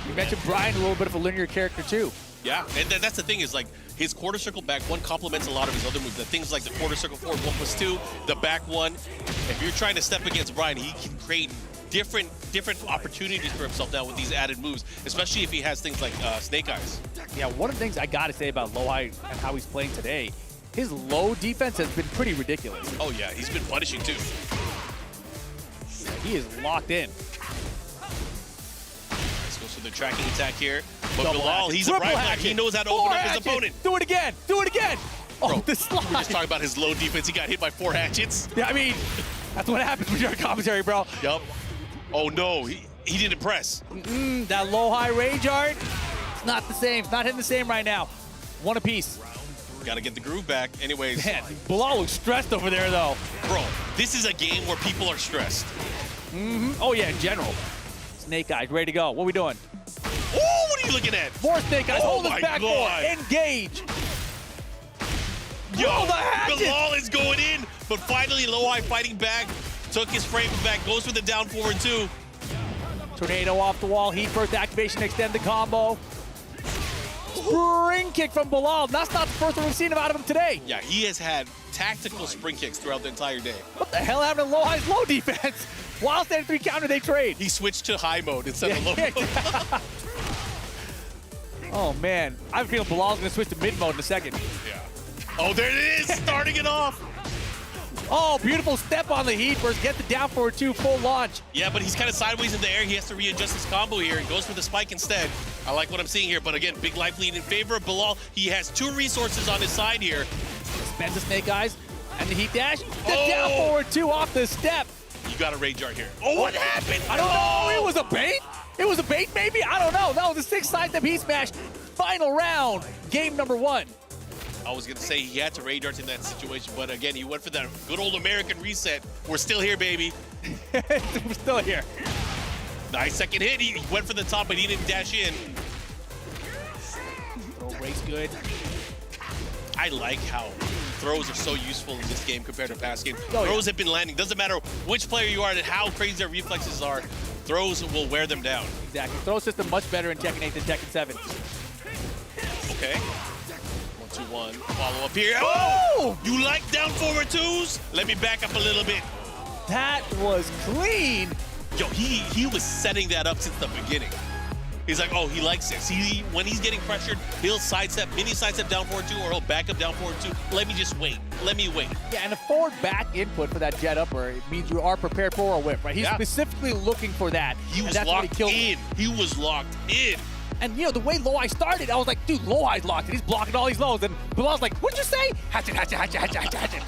You mentioned Brian, a little bit of a linear character too. Yeah, and that's the thing is, like, his quarter circle back one complements a lot of his other moves. The things like the quarter circle forward 1+2, the back one. If you're trying to step against Brian, he can create different opportunities for himself now with these added moves, especially if he has things like Snake Eyes. Yeah, one of the things I got to say about LowHigh and how he's playing today, his low defense has been pretty ridiculous. Oh yeah, he's been punishing too. He is locked in. Let's go through the tracking attack here. But Double Bilal, hatchet. he's a Triple rifler. hatchet. He knows how to open up his Hatchet. opponent. Do it again. Do it again. Oh, the slide. We're just talking about his low defense. He got hit by 4 hatchets. Yeah, I mean, that's what happens when you're on commentary, bro. Yup. Oh no, he didn't press. That LowHigh rage art, it's not the same. It's not hitting the same right now. One apiece. Got to get the groove back. Anyways. Man, Bilal looks stressed over there, though. Bro, this is a game where people are stressed. Oh, yeah, in general. Snake Eyes, ready to go. What are we doing? Oh, what are you looking at? More Snake Eyes. Oh Hold his my back God. door. Engage. Yo, the hatchet. Bilal is going in, but finally LowHigh fighting back. Took his frame back, goes for the down forward 2. Tornado off the wall. Heat first activation, extend the combo. Spring kick from Bilal. That's not the first one we've seen out of him today. Yeah, he has had tactical spring kicks throughout the entire day. What the hell happened to LowHigh's low defense? While standing 3 counter, they trade. He switched to high mode instead of low mode. Oh, man. I have a feeling Bilal's going to switch to mid mode in a second. Yeah. Oh, there it is, starting it off. Oh, beautiful step on the heat first. Get the down forward 2, full launch. Yeah, but he's kind of sideways in the air. He has to readjust his combo here and goes for the spike instead. I like what I'm seeing here, but again, big life lead in favor of Bilal. He has 2 resources on his side here. Spends the Snake Eyes and the heat dash. The down forward 2 off the step. You got a rage art here. Oh, what happened? I don't know. It was a bait? It was a bait, maybe? I don't know. That was a 6 side step heat smash. Final round, game number 1. I was going to say he had to rage art in that situation, but again, he went for that good old American reset. We're still here, baby. We're still here. Nice second hit. He went for the top, but he didn't dash in. Throw race good. I like how throws are so useful in this game compared to past games. Oh, Throws have been landing. Doesn't matter which player you are and how crazy their reflexes are. Throws will wear them down. Exactly. Throw system much better in Tekken 8 than Tekken 7. Okay. 1-2-1. Follow up here. Oh! You like down forward twos? Let me back up a little bit. That was clean. Yo, he was setting that up since the beginning. He's like, oh, he likes this. When he's getting pressured, he'll sidestep, mini sidestep down forward two, or he'll back up down forward two. Let me just wait. Let me wait. Yeah, and a forward back input for that jet upper, it means you are prepared for a whip, right? He's specifically looking for that. He was locked in. He was locked in. And, you know, the way LowHigh started, I was like, dude, LowHigh's locked in. He's blocking all these lows. And Bilal's like, what'd you say? Hatchet, hatchet, hatchet, hatchet,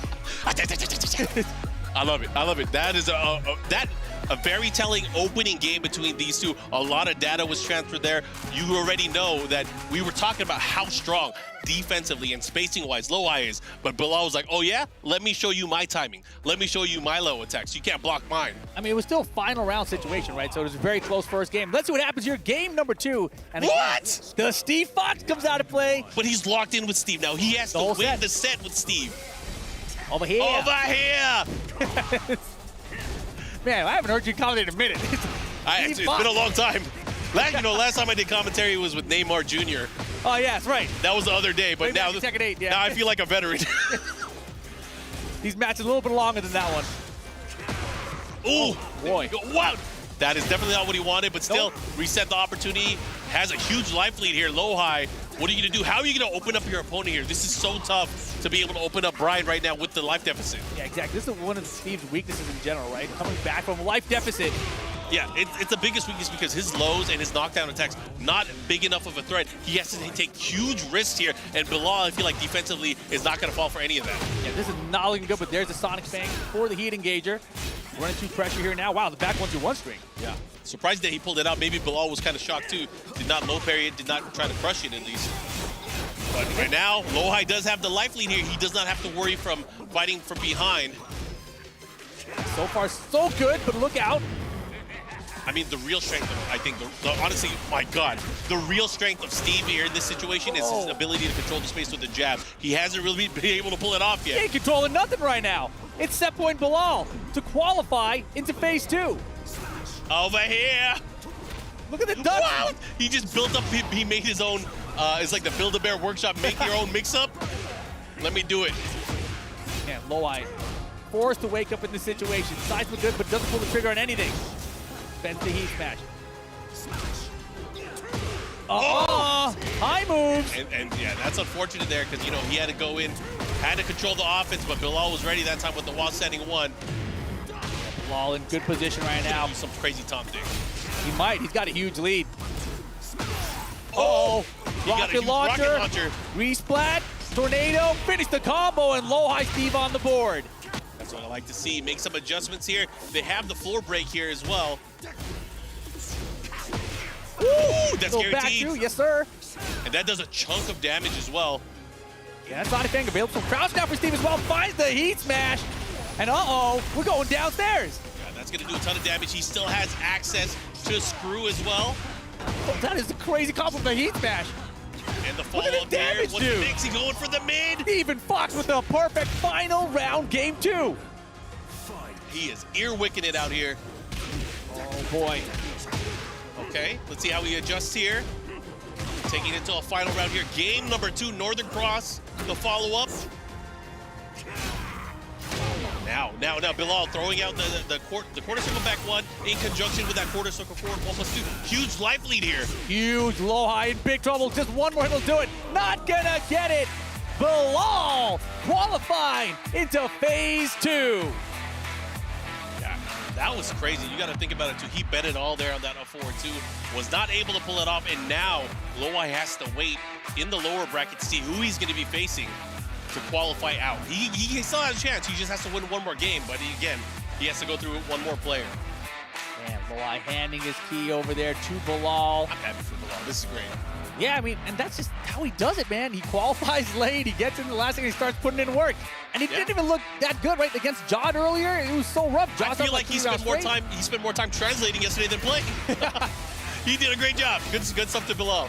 hatchet. I love it. I love it. That is a very telling opening game between these two. A lot of data was transferred there. You already know that we were talking about how strong defensively and spacing-wise LowHigh is, but Bilal was like, oh yeah? Let me show you my timing. Let me show you my low attacks. You can't block mine. I mean, it was still a final round situation, right? So it was a very close first game. Let's see what happens here. Game number 2. And what? The Steve Fox comes out of play. But he's locked in with Steve now. He has to win the set with Steve. Over here. Over here. Man, I haven't heard you comment in a minute. It's been a long time. Last time I did commentary was with Neymar Jr. Oh, yeah, that's right. That was the other day, but now Tekken 8, yeah. Now I feel like a veteran. These matches a little bit longer than that one. Ooh, boy. Wow. That is definitely not what he wanted, but still reset the opportunity. Has a huge life lead here. LowHigh, what are you going to do? How are you going to open up your opponent here? This is so tough to be able to open up Brian right now with the life deficit. Yeah, exactly. This is one of Steve's weaknesses in general, right? Coming back from life deficit. Yeah, it's the biggest weakness because his lows and his knockdown attacks not big enough of a threat. He has to take huge risks here, and Bilal, I feel like defensively, is not going to fall for any of that. Yeah, this is not looking good, but there's the Sonic Fang for the heat engager. Running to pressure here now. Wow, the back 1-2-1 string. Yeah, surprised that he pulled it out. Maybe Bilal was kind of shocked too. Did not low parry it, did not try to crush it at least. But right now, LowHigh does have the life lead here. He does not have to worry from fighting from behind. So far, so good, but look out. I mean, the real strength of, I think, honestly, my God, the real strength of Steve here in this situation is his ability to control the space with the jab. He hasn't really been able to pull it off yet. He ain't controlling nothing right now. It's set point Bilal to qualify into phase 2. Over here. Look at the duck. Wow. He just built up, he made his own, it's like the Build-A-Bear workshop, make your own mix-up. Let me do it. Yeah, LowHigh forced to wake up in this situation. Sides were good, but doesn't pull the trigger on anything. Bends the heat smash. High moves. And yeah, that's unfortunate there because, you know, he had to go in, had to control the offense, but Bilal was ready that time with the wall setting 1. Bilal in good position right now. Some crazy Tom Dick. He might. He's got a huge lead. Rocket launcher. Resplat. Tornado. Finish the combo, and LowHigh Steve on the board. That's what I like to see. Make some adjustments here. They have the floor break here as well. Woo! That's guaranteed. Back two. Yes, sir. And that does a chunk of damage as well. Yeah, that's Sonic Fang available. Some crouch down for Steve as well. Finds the heat smash. And we're going downstairs. Yeah, that's going to do a ton of damage. He still has access to Screw as well. Oh, that is a crazy combo of the heat smash. And the follow-up there. What's the mix? He's going for the mid. Even Fox with a perfect final round, game 2. He is ear-wicking it out here. Oh, boy. Okay, let's see how he adjusts here. Taking it to a final round here. Game number 2, Northern Cross, the follow-up. Now, Bilal throwing out the quarter circle back 1 in conjunction with that quarter circle forward 1+2. Huge life lead here. Huge LowHigh in big trouble. Just one more he'll do it. Not gonna get it. Bilal qualifying into phase 2. Yeah, that was crazy. You got to think about it too. He bet it all there on that forward 2. Was not able to pull it off, and now LowHigh has to wait in the lower bracket to see who he's going to be facing to qualify out. He still has a chance. He just has to win one more game, but he has to go through one more player. Man, LowHigh handing his key over there to Bilal. I'm happy for Bilal. This is great. Yeah, I mean, and that's just how he does it, man. He qualifies late. He gets in the last thing. He starts putting in work, and he didn't even look that good, right? Against Jeondding earlier, it was so rough. I feel like he spent more time translating yesterday than playing. He did a great job. Good stuff to Bilal.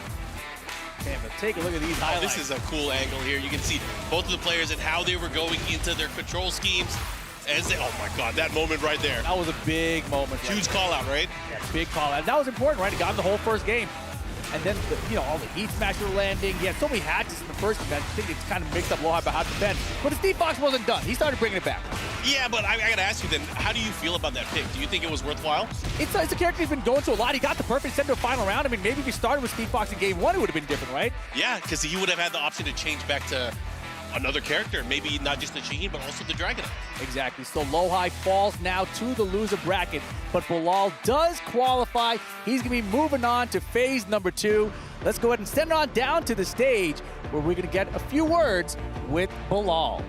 Man, but take a look at these highlights. This is a cool angle here. You can see both of the players and how they were going into their control schemes. Oh my God, that moment right there. That was a big moment. Huge call out, right? Yeah, big call out. That was important, right? He got him the whole first game. And then, all the heat smash were landing. He had so many hatches in the first event. I think it's kind of mixed up LowHigh about how to defend. But the Steve Fox wasn't done. He started bringing it back. Yeah, but I got to ask you then, how do you feel about that pick? Do you think it was worthwhile? It's a character he's been going to a lot. He got the perfect send to a final round. I mean, maybe if he started with Steve Fox in game 1, it would have been different, right? Yeah, because he would have had the option to change back to another character. Maybe not just the Shaheen, but also the Dragonite. Exactly. So LowHigh falls now to the loser bracket. But Bilal does qualify. He's going to be moving on to phase number 2. Let's go ahead and send it on down to the stage where we're going to get a few words with Bilal.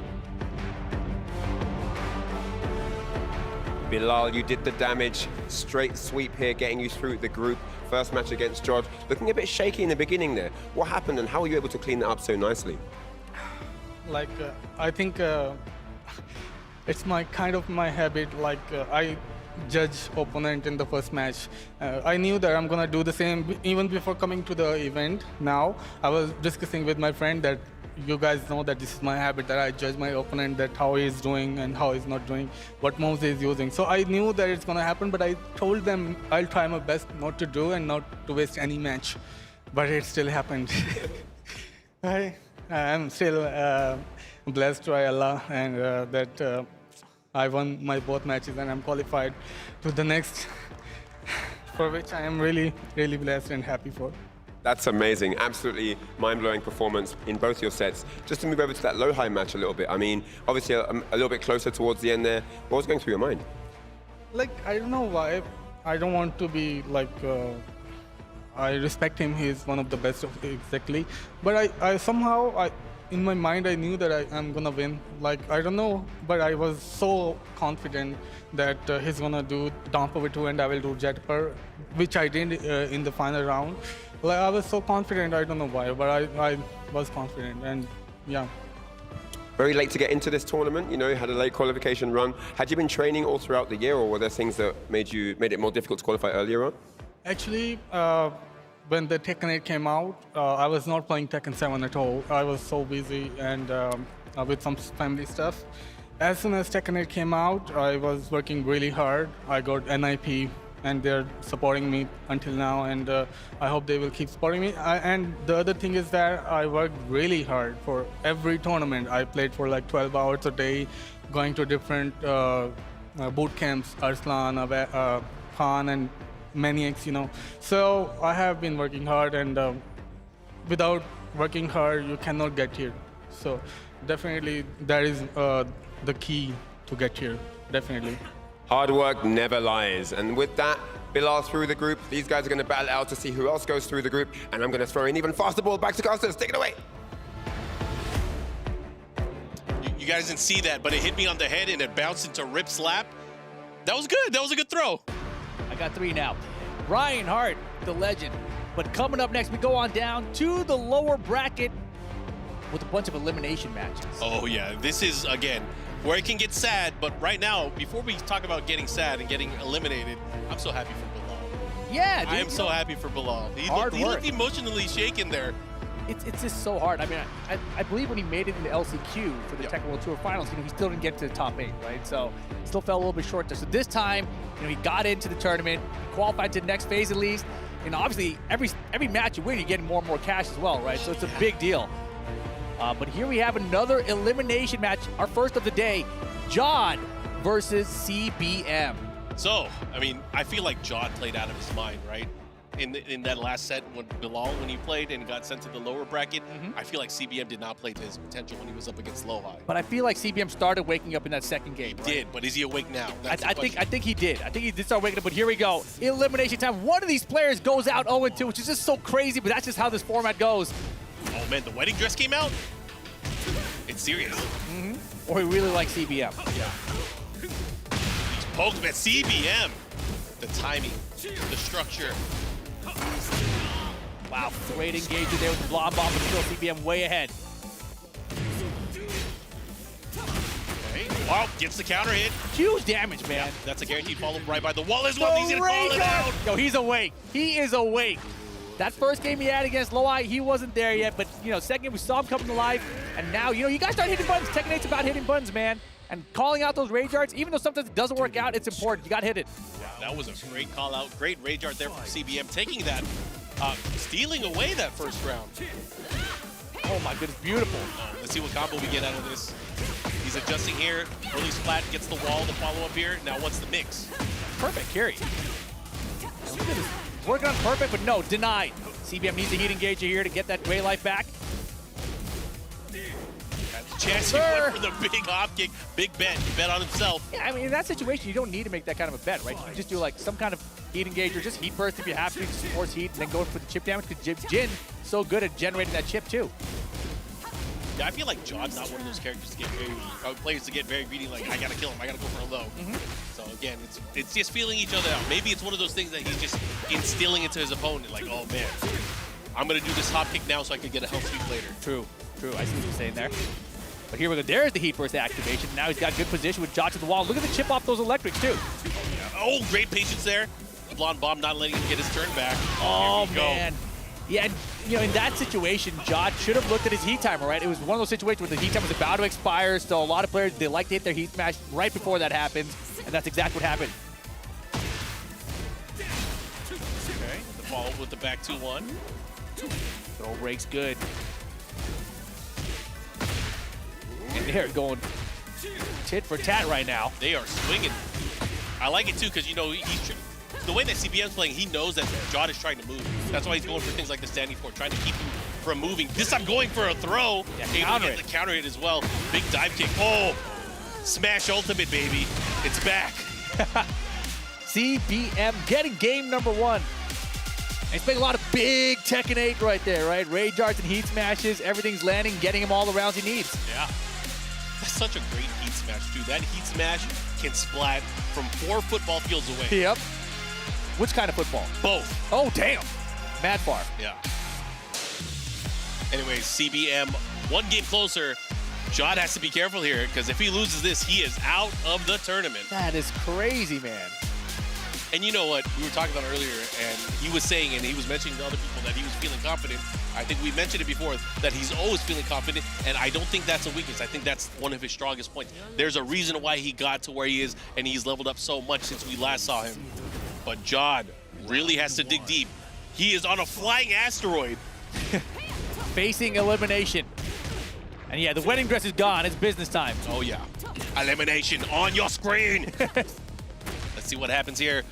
Bilal, you did the damage. Straight sweep here, getting you through the group. First match against Jeondding. Looking a bit shaky in the beginning there. What happened and how were you able to clean that up so nicely? I think it's my habit. I judge opponent in the first match. I knew that I'm gonna do the same even before coming to the event. Now I was discussing with my friend that you guys know that this is my habit, that I judge my opponent, that how he's doing and how he's not doing, what moves he's using. So I knew that it's gonna happen, but I told them I'll try my best not to do and not to waste any match. But it still happened. I'm still blessed by Allah and that I won my both matches and I'm qualified to the next, for which I am really, really blessed and happy for. That's amazing. Absolutely mind-blowing performance in both your sets. Just to move over to that LowHigh match a little bit. I mean, obviously a little bit closer towards the end there. What was going through your mind? I don't know why. I don't want to be I respect him. He's one of the best exactly. But I somehow, in my mind, I knew that I'm gonna win. I don't know, but I was so confident that he's gonna do down forward 2 and I will do jet per, which I did in the final round. I was so confident. I don't know why, but I was confident, and yeah. Very late to get into this tournament, you had a late qualification run. Had you been training all throughout the year, or were there things that made it more difficult to qualify earlier on? Actually, when the Tekken 8 came out, I was not playing Tekken 7 at all. I was so busy and with some family stuff. As soon as Tekken 8 came out, I was working really hard. I got NIP and they're supporting me until now, and I hope they will keep supporting me. And the other thing is that I worked really hard for every tournament. I played for 12 hours a day, going to different boot camps, Arslan, Khan, and Maniacs, So I have been working hard, and without working hard, you cannot get here. So definitely that is the key to get here, definitely. Hard work never lies. And with that, Bilal through the group. These guys are going to battle it out to see who else goes through the group. And I'm going to throw an even faster ball back to Casters. Take it away. You guys didn't see that, but it hit me on the head and it bounced into Rip's lap. That was good. That was a good throw. I got 3 now. Ryan Hart, the legend. But coming up next, we go on down to the lower bracket with a bunch of elimination matches. Oh, yeah. This is, again, where it can get sad. But right now, before we talk about getting sad and getting eliminated, I'm so happy for Bilal. Yeah, dude, I am so happy for Bilal. He looked emotionally shaken there. It's just so hard. I mean, I believe when he made it into LCQ for the Tekken World Tour Finals, he still didn't get to the top 8, right? So still fell a little bit short there. So this time, he got into the tournament, qualified to the next phase at least. And obviously, every match you win, you're getting more and more cash as well, right? So it's a big deal. But here we have another elimination match, our first of the day, Jeondding versus CBM. So, I mean, I feel like Jeondding played out of his mind, right? In that last set when Bilal, when he played and got sent to the lower bracket, I feel like CBM did not play to his potential when he was up against LowHigh. But I feel like CBM started waking up in that second game. He did, but is he awake now? I think he did. I think he did start waking up, but here we go. Elimination time. One of these players goes out 0-2, which is just so crazy, but that's just how this format goes. Oh man, the wedding dress came out? It's serious. Or we really like CBM. Yeah. He's poked at CBM. The timing, the structure. Wow, great engagement there with the blob bomb, but still CBM way ahead. Okay. Wow, gets the counter hit. Huge damage, man. Yeah, that's a guaranteed follow right by the wall as well. He's gonna call it out. Yo, he's awake. He is awake. That first game he had against LowHigh, he wasn't there yet, but second game we saw him coming to life, and now, you guys start hitting buttons. Tekken 8's about hitting buttons, man. And calling out those rage arts, even though sometimes it doesn't work out, it's important. You got to hit it. That was a great call out. Great rage art there from CBM, taking that, stealing away that first round. Oh my goodness, beautiful. Let's see what combo we get out of this. He's adjusting here. Early splat gets the wall, the follow up here. Now what's the mix? Perfect carry. Working on perfect, but no, denied. CBM needs a heat engager here to get that gray life back. Chance he went for the big hop kick, big bet. He bet on himself. Yeah, I mean, in that situation, you don't need to make that kind of a bet, right? You just do like some kind of heat engager, just heat burst if you have to, just force heat, and then go for the chip damage, because Jin so good at generating that chip too. Yeah, I feel like John's not one of those characters to get very, players to get very greedy, like, I gotta kill him, I gotta go for a low. So again, it's just feeling each other out. Maybe it's one of those things that he's just instilling into his opponent, like, oh man, I'm gonna do this hop kick now so I can get a health sweep later. True, I see what you're saying there. But here we go, there's the heat burst activation. Now he's got good position with Josh at the wall. Look at the chip off those electrics too. Oh, great patience there. Blonde Bomb not letting him get his turn back. Oh man. Yeah, and you know, in that situation, Jod should have looked at his heat timer, right? It was one of those situations where the heat timer was about to expire, so a lot of players, they like to hit their heat smash right before that happens, and that's exactly what happened. Okay, the follow with the back 2-1. Throw breaks good. And they're going tit for tat right now. They are swinging. I like it too, because you know, the way that CBM's playing, he knows that Jod is trying to move. That's why he's going for things like the standing fort, trying to keep you from moving. This time going for a throw. Yeah, counter it. The counter hit as well. Big dive kick. Oh, smash ultimate, baby. It's back. CBM getting game number 1. He's playing a lot of big Tekken 8 right there, right? Rage arts and heat smashes. Everything's landing, getting him all the rounds he needs. Yeah. That's such a great heat smash, too. That heat smash can splat from 4 football fields away. Yep. Which kind of football? Both. Oh, damn. Mad far. Yeah. Anyways, CBM, 1 game closer. Jod has to be careful here, because if he loses this, he is out of the tournament. That is crazy, man. And you know what? We were talking about earlier, and he was saying, and he was mentioning to other people that he was feeling confident. I think we mentioned it before, that he's always feeling confident, and I don't think that's a weakness. I think that's one of his strongest points. There's a reason why he got to where he is, and he's leveled up so much since we last saw him. But Jod really has to dig deep. He is on a flying asteroid. Facing elimination. And yeah, the wedding dress is gone. It's business time. Oh yeah. Elimination on your screen. Let's see what happens here.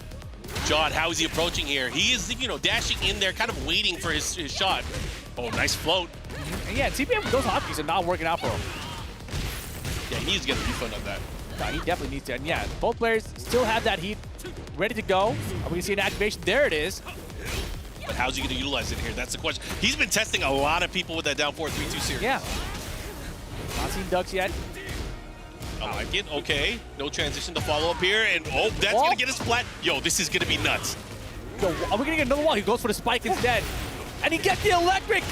Jod, how is he approaching here? He is, you know, dashing in there, kind of waiting for his shot. Oh, nice float. And yeah, CBM, those hotkeys are not working out for him. Yeah, he needs to get a refund on that. No, he definitely needs to. And yeah, both players still have that heat ready to go. Are we gonna see an activation? There it is. But how's he gonna utilize it here? That's the question. He's been testing a lot of people with that down 4-3-2 series. Yeah. Not seen ducks yet. I like it. Okay. No transition to follow up here. And oh, that's gonna get a splat. Yo, this is gonna be nuts. Yo, are we gonna get another wall? He goes for the spike instead. And he gets the electric.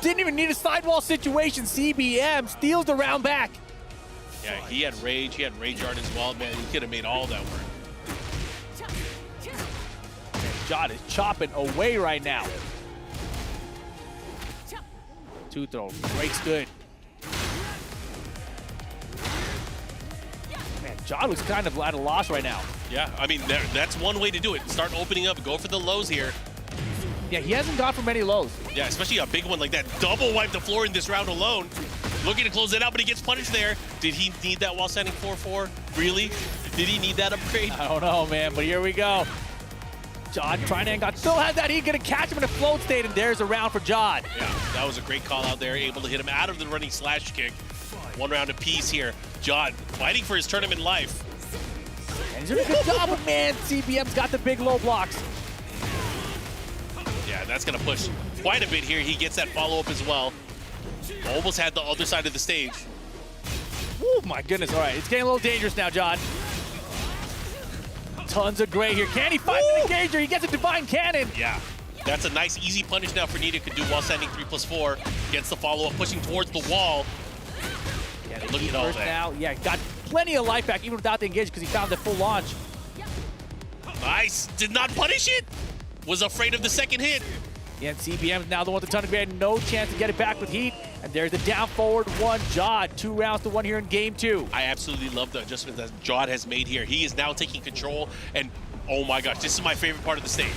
Didn't even need a sidewall situation. CBM steals the round back. Yeah, he had rage. He had rage art as well, man. He could have made all that work. Jod is chopping away right now. 2 throw. Breaks good. Man, Jod was kind of at a loss right now. Yeah, I mean, that's one way to do it. Start opening up, go for the lows here. Yeah, he hasn't gone for many lows. Yeah, especially a big one like that. Double wipe the floor in this round alone. Looking to close it out, but he gets punished there. Did he need that while standing 4-4? Really? Did he need that upgrade? I don't know, man, but here we go. Jod trying to hang on. Still has that. He's going to catch him in a float state, and there's a round for Jod. Yeah, that was a great call out there. Able to hit him out of the running slash kick. 1 round apiece here. Jod fighting for his tournament life. And he's doing a good job, but man, CBM's got the big low blocks. Yeah, that's going to push quite a bit here. He gets that follow-up as well. Almost had the other side of the stage. Oh my goodness. All right, it's getting a little dangerous now, Jod. Tons of gray here. Can he find the engager? He gets a divine cannon. Yeah, that's a nice, easy punish now for Nita. Could do while standing 3+4. Gets the follow-up, pushing towards the wall. Yeah, look at all that. Now. Yeah, got plenty of life back even without the engage because he found the full launch. Nice. Did not punish it. Was afraid of the second hit. Yeah, and CBM is now the one with a ton of grenade. No chance to get it back with heat. And there's the down forward one. Jeondding, 2 rounds to 1 here in game 2. I absolutely love the adjustment that Jeondding has made here. He is now taking control, and oh my gosh, this is my favorite part of the stage.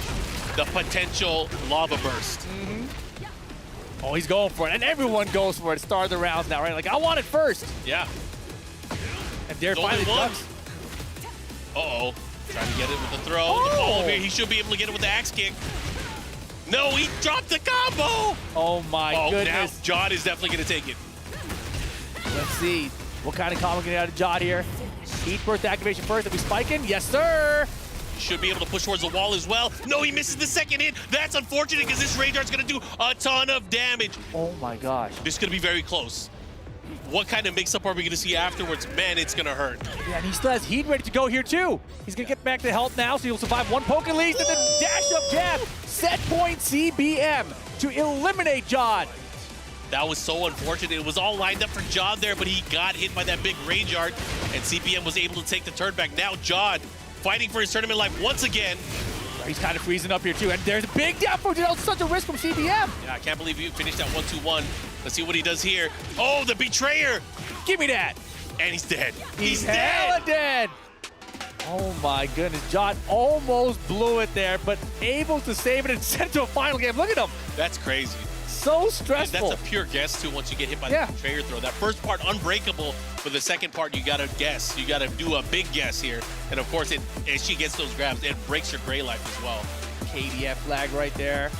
The potential lava burst. Oh, he's going for it, and everyone goes for it. Start of the rounds now, right? Like, I want it first. Yeah. And there Golden finally one. ducks. Uh-oh. Trying to get it with the throw. The follow here. He should be able to get it with the axe kick. No, he dropped the combo. Oh my goodness. Now Jeondding is definitely going to take it. Let's see. What kind of combo can get out of Jeondding here? Heat burst activation first. Are we spiking? Yes, sir. Should be able to push towards the wall as well. No, he misses the second hit. That's unfortunate because this Rage Art's going to do a ton of damage. Oh my gosh. This is going to be very close. What kind of mix-up are we going to see afterwards? Man, it's going to hurt. Yeah, and he still has heat ready to go here too. He's going to get back to health now, so he'll survive one poke at least, and then dash up jab. Set point CBM to eliminate Jeondding. That was so unfortunate. It was all lined up for Jeondding there, but he got hit by that big Rage Art, and CBM was able to take the turn back. Now Jeondding fighting for his tournament life once again. He's kind of freezing up here too, and there's a big down for Jeondding. Such a risk from CBM. Yeah, I can't believe he finished that 1-2-1. Let's see what he does here. Oh, the betrayer. Give me that. And he's dead. He's hella dead. Oh my goodness, Jeondding almost blew it there, but able to save it and send it to a final game. Look at him. That's crazy. So stressful. And that's a pure guess too once you get hit by the betrayer throw. That first part unbreakable, but the second part you gotta guess. You gotta do a big guess here. And of course, as she gets those grabs, it breaks your gray life as well. KDF flag right there.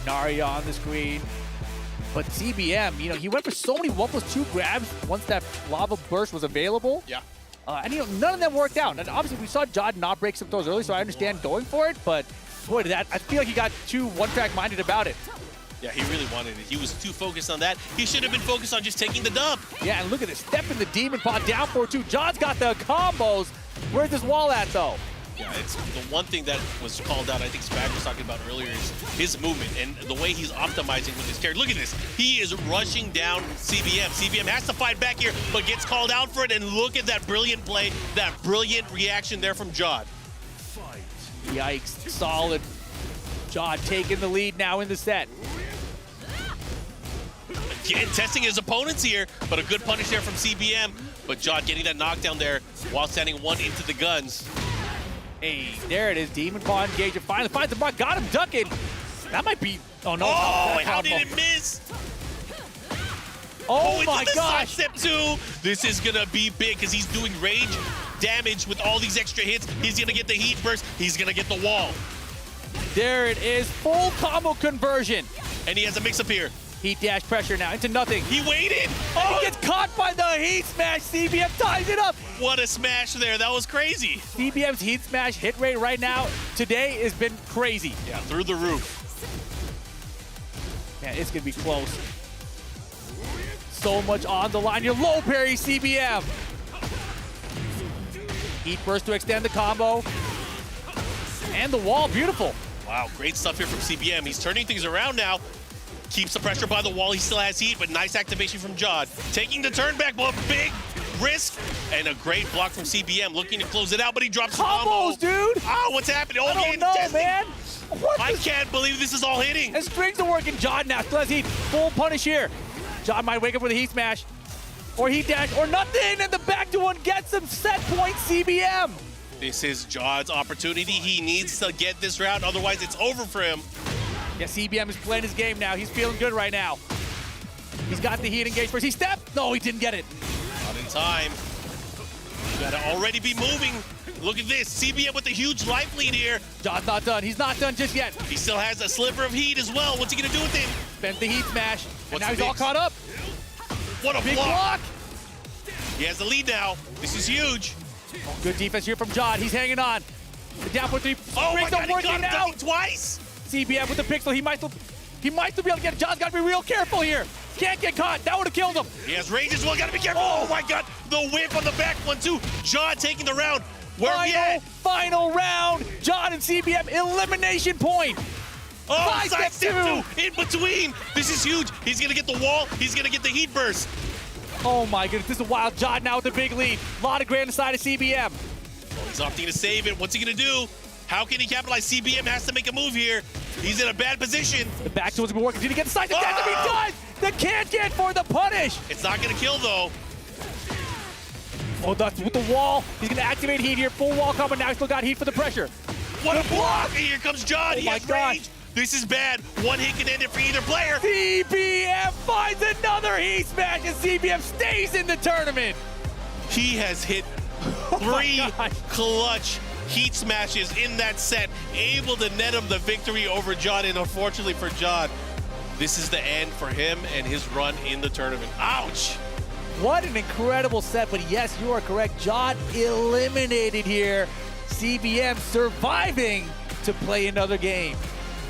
Narya on the screen. But CBM, you know, he went for so many 1+2 grabs once that lava burst was available. Yeah. And you know, none of them worked out. And obviously we saw Jeondding not break some throws early, so I understand going for it, but boy, I feel like he got too one-track minded about it. Yeah, he really wanted it. He was too focused on that. He should have been focused on just taking the dub. Yeah, and look at this. Step in the Demon Pod down 4-2. Jeondding's got the combos. Where's this wall at, though? Yeah, it's the one thing that was called out, I think Spag was talking about earlier, is his movement and the way he's optimizing with his character. Look at this. He is rushing down CBM. CBM has to fight back here, but gets called out for it. And look at that brilliant play, that brilliant reaction there from Jeondding. Yikes. Solid. Jeondding taking the lead now in the set. Again, testing his opponents here, but a good punish there from CBM. But Jeondding getting that knockdown there while standing one into the guns. Hey, there it is. Demon Paw engage and finally finds the mark. Got him ducking. That might be. Oh no. Oh, how did it miss? Oh my gosh. Step 2. This is going to be big because he's doing rage damage with all these extra hits. He's going to get the heat burst. He's going to get the wall. There it is. Full combo conversion. And he has a mix-up here. Heat dash pressure now into nothing. He waited. Oh, he gets caught by the heat smash. CBM ties it up. What a smash there. That was crazy. CBM's heat smash hit rate right now today has been crazy. Yeah, through the roof. Man, it's going to be close. So much on the line. Your low parry, CBM. Heat burst to extend the combo. And the wall, beautiful. Wow, great stuff here from CBM. He's turning things around now. Keeps the pressure by the wall. He still has heat, but nice activation from Jeondding. Taking the turn back, but big risk. And a great block from CBM. Looking to close it out, but he drops the combo. Combos, dude. Oh, what's happening? I don't know, man. I can't believe this is all hitting. And strings are working. Jeondding now still has heat. Full punish here. Jeondding might wake up with a heat smash. Or heat dash, or nothing. And the back to one gets him. Set point CBM. This is Jeondding's opportunity. He needs to get this round, otherwise it's over for him. Yeah, CBM is playing his game now. He's feeling good right now. He's got the heat engaged first. He stepped. No, he didn't get it. Not in time. You gotta already be moving. Look at this. CBM with a huge life lead here. Jeondding's not done. He's not done just yet. He still has a sliver of heat as well. What's he gonna do with it? Spent the heat smash. And now he's the all caught up. What a big block. He has the lead now. This is huge. Oh, good defense here from Jeondding. He's hanging on. The down for 3. Oh my God, he got him out twice. CBM with the pixel. He might still be able to get it. Jeondding's got to be real careful here. Can't get caught. That would have killed him. He has rage as well. Got to be careful. Oh my God. The whip on the back one, too. Jeondding taking the round. Where are we at? Final round. Jeondding and CBM elimination point. Oh, side step 2 in between. This is huge. He's going to get the wall. He's going to get the heat burst. Oh my goodness. This is wild. Jeondding now with the big lead. A lot of grand inside of CBM. Oh, he's opting to save it. What's he going to do? How can he capitalize? CBM has to make a move here. He's in a bad position. The back towards him working. Did he get the side? He does. The KitKat for the punish. It's not going to kill, though. Oh, that's with the wall. He's going to activate heat here. Full wall coming now. Still got heat for the pressure. What a block! And here comes John. Oh He my has gosh. range. This is bad. One hit can end it for either player. CBM finds another heat smash, and CBM stays in the tournament. He has hit 3 clutch heat smashes in that set, able to net him the victory over John. And unfortunately for John, this is the end for him and his run in the tournament. Ouch! What an incredible set, but yes, you are correct. John eliminated here. CBM surviving to play another game.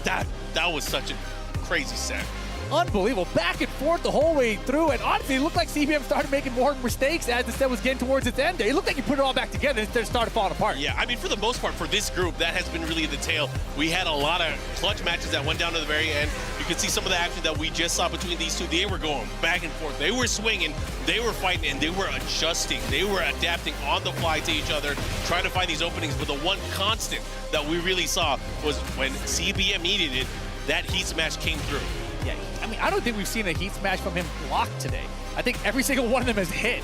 That was such a crazy set. Unbelievable. Back and forth the whole way through, and honestly, it looked like CBM started making more mistakes as the set was getting towards its end there. It looked like he put it all back together instead of started falling apart. Yeah, I mean, for the most part, for this group, that has been really the tale. We had a lot of clutch matches that went down to the very end. You can see some of the action that we just saw between these two. They were going back and forth. They were swinging, they were fighting, and they were adjusting. They were adapting on the fly to each other, trying to find these openings. But the one constant that we really saw was when CBM needed it, that heat smash came through. Yeah, I mean, I don't think we've seen a heat smash from him blocked today. I think every single one of them has hit.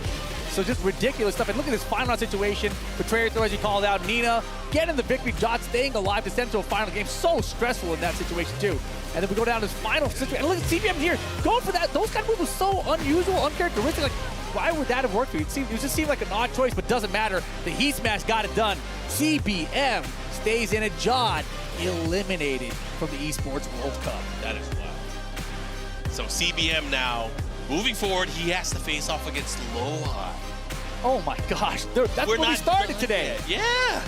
So just ridiculous stuff. And look at this final situation. Betrayer throw, as you called out. Nina getting the victory. John staying alive to send to a final game. So stressful in that situation, too. And then we go down to this final situation. And look at CBM here. Going for that. Those kind of moves were so unusual, uncharacteristic. Like, why would that have worked for you? It just seemed like an odd choice, but doesn't matter. The heat smash got it done. CBM stays in it. John eliminated from the Esports World Cup. That is wild. So CBM now, moving forward, he has to face off against LowHigh. Oh my gosh, that's where we started today. Yeah.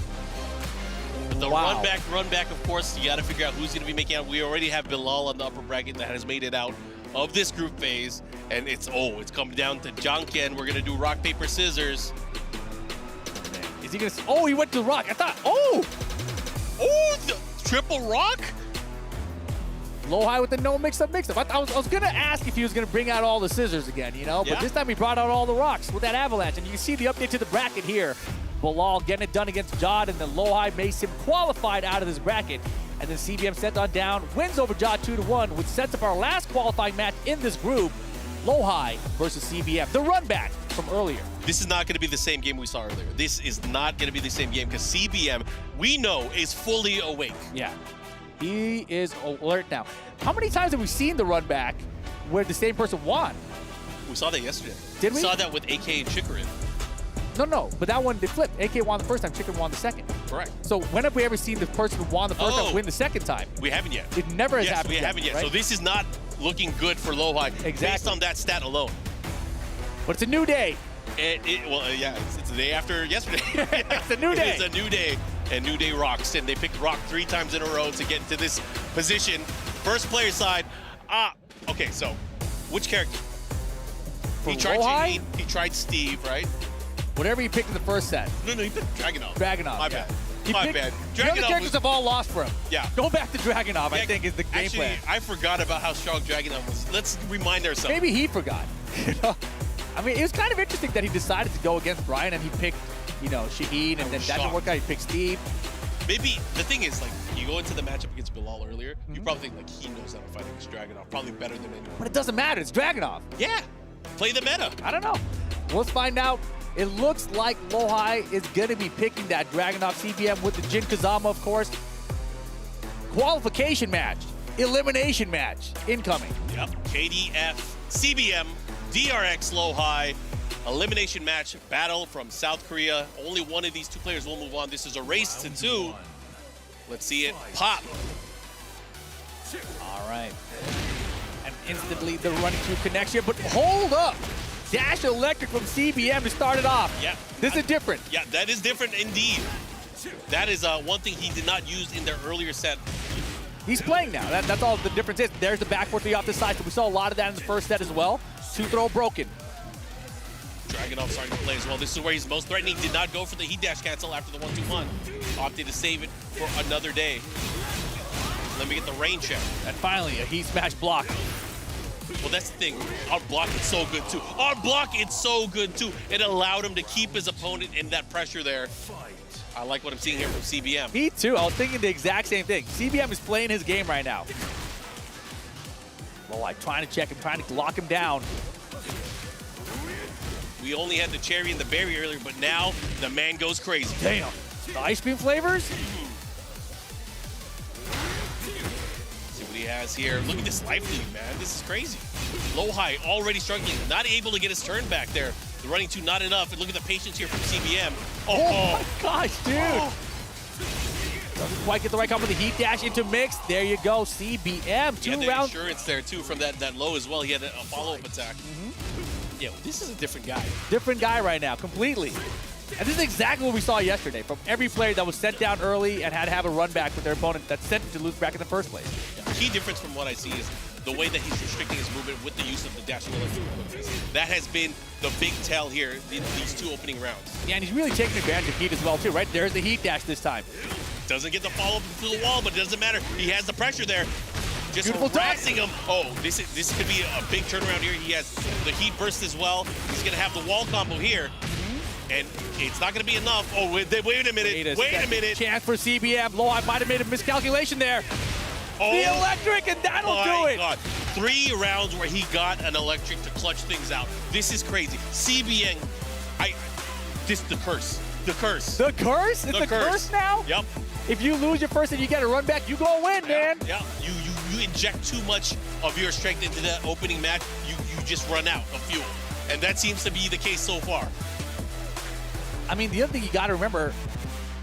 But the run back, of course, you got to figure out who's going to be making out. We already have Bilal on the upper bracket that has made it out of this group phase. And it's coming down to Jeondding. We're going to do rock, paper, scissors. Is he going to, he went to rock. I thought, the triple rock? LowHigh with the no mix-up. I was going to ask if he was going to bring out all the scissors again, you know? But this time he brought out all the rocks with that avalanche. And you can see the update to the bracket here. Bilal getting it done against Jod, and then LowHigh makes him qualified out of this bracket. And then CBM sent on down, wins over Jod 2-1, which sets up our last qualifying match in this group. LowHigh versus CBM. The run back from earlier. This is not going to be the same game we saw earlier. This is not going to be the same game because CBM, we know, is fully awake. Yeah. He is alert now. How many times have we seen the run back where the same person won? We saw that yesterday. Did we? We saw that with AK and Chikarin. No, but that one, they flipped. AK won the first time, Chikarin won the second. Correct. So when have we ever seen the person who won the first time win the second time? We haven't yet. It never has happened we haven't yet. Right? So this is not looking good for LowHigh based on that stat alone. But it's a new day. It's the day after yesterday. It's a new day. It's a new day, and New Day rocks. And they picked Rock 3 times in a row to get into this position. First player side. Okay, so which character? For he tried LowHigh? He tried Steve, right? Whatever he picked in the first set. No, he picked Dragunov. Dragunov. My bad. The other characters have all lost for him. Yeah. Go back to Dragunov, I think, is the game plan. I forgot about how strong Dragunov was. Let's remind ourselves. Maybe he forgot. I mean, it was kind of interesting that he decided to go against Brian and he picked, Shaheen, and then that didn't work out. He picked Steve. Maybe the thing is, like, you go into the matchup against Bilal earlier, you probably think, like, he knows how to fight against Dragunov, probably better than anyone. But it doesn't matter. It's Dragunov. Yeah. Play the meta. I don't know. Let's find out. It looks like LowHigh is going to be picking that Dragunov CBM with the Jin Kazama, of course. Qualification match. Elimination match. Incoming. Yep. KDF, CBM, DRX, LowHigh. Elimination match battle from South Korea. Only one of these two players will move on. This is a race to 2. Let's see it pop. All right. And instantly the running through connection, but hold up. Dash Electric from CBM to start it off. Yeah. This is different. Yeah, that is different indeed. That is one thing he did not use in their earlier set. He's playing now. That's all the difference is. There's the back 4-3 off the side. So we saw a lot of that in the first set as well. 2-throw broken. Dragunov starting to play as well. This is where he's most threatening. Did not go for the heat dash cancel after the 1-2-1. Opted to save it for another day. Let me get the rain check. And finally, a heat smash block. Well, that's the thing. On block, it's so good, too. On block, it's so good, too. It allowed him to keep his opponent in that pressure there. I like what I'm seeing here from CBM. Me, too. I was thinking the exact same thing. CBM is playing his game right now. LowHigh trying to check him, trying to lock him down. We only had the cherry and the berry earlier, but now the man goes crazy. Damn. The ice cream flavors? See what he has here. Look at this life lead, man. This is crazy. LowHigh already struggling, not able to get his turn back there. The running two not enough, and look at the patience here from CBM. Oh my gosh, dude. Doesn't quite get the right combo with the heat dash into mix. There you go, CBM. He had the rounds. insurance there too from that low as well. He had a follow-up attack. Yeah, well, this is a different guy. Different guy right now, completely. And this is exactly what we saw yesterday from every player that was sent down early and had to have a run back with their opponent that sent him to lose back in the first place. The key difference from what I see is the way that he's restricting his movement with the use of the dash and electric movements. That has been the big tell here in these two opening rounds. Yeah, and he's really taking advantage of heat as well too, right? There's the heat dash this time. Doesn't get the follow-up to the wall, but it doesn't matter. He has the pressure there. Just Beautiful harassing him. Oh, this could be a big turnaround here. He has the heat burst as well. He's going to have the wall combo here. And it's not going to be enough. Oh, wait a minute. Wait a minute. Chance for CBM. LowHigh might have made a miscalculation there. Oh, the electric, and that'll do it. God. 3 rounds where he got an electric to clutch things out. This is crazy. CBM, this the curse. The curse. The curse? It's the curse now? Yep. If you lose your first and you get a run back, you go win, man. Yeah. You inject too much of your strength into the opening match, you just run out of fuel. And that seems to be the case so far. I mean, the other thing you got to remember,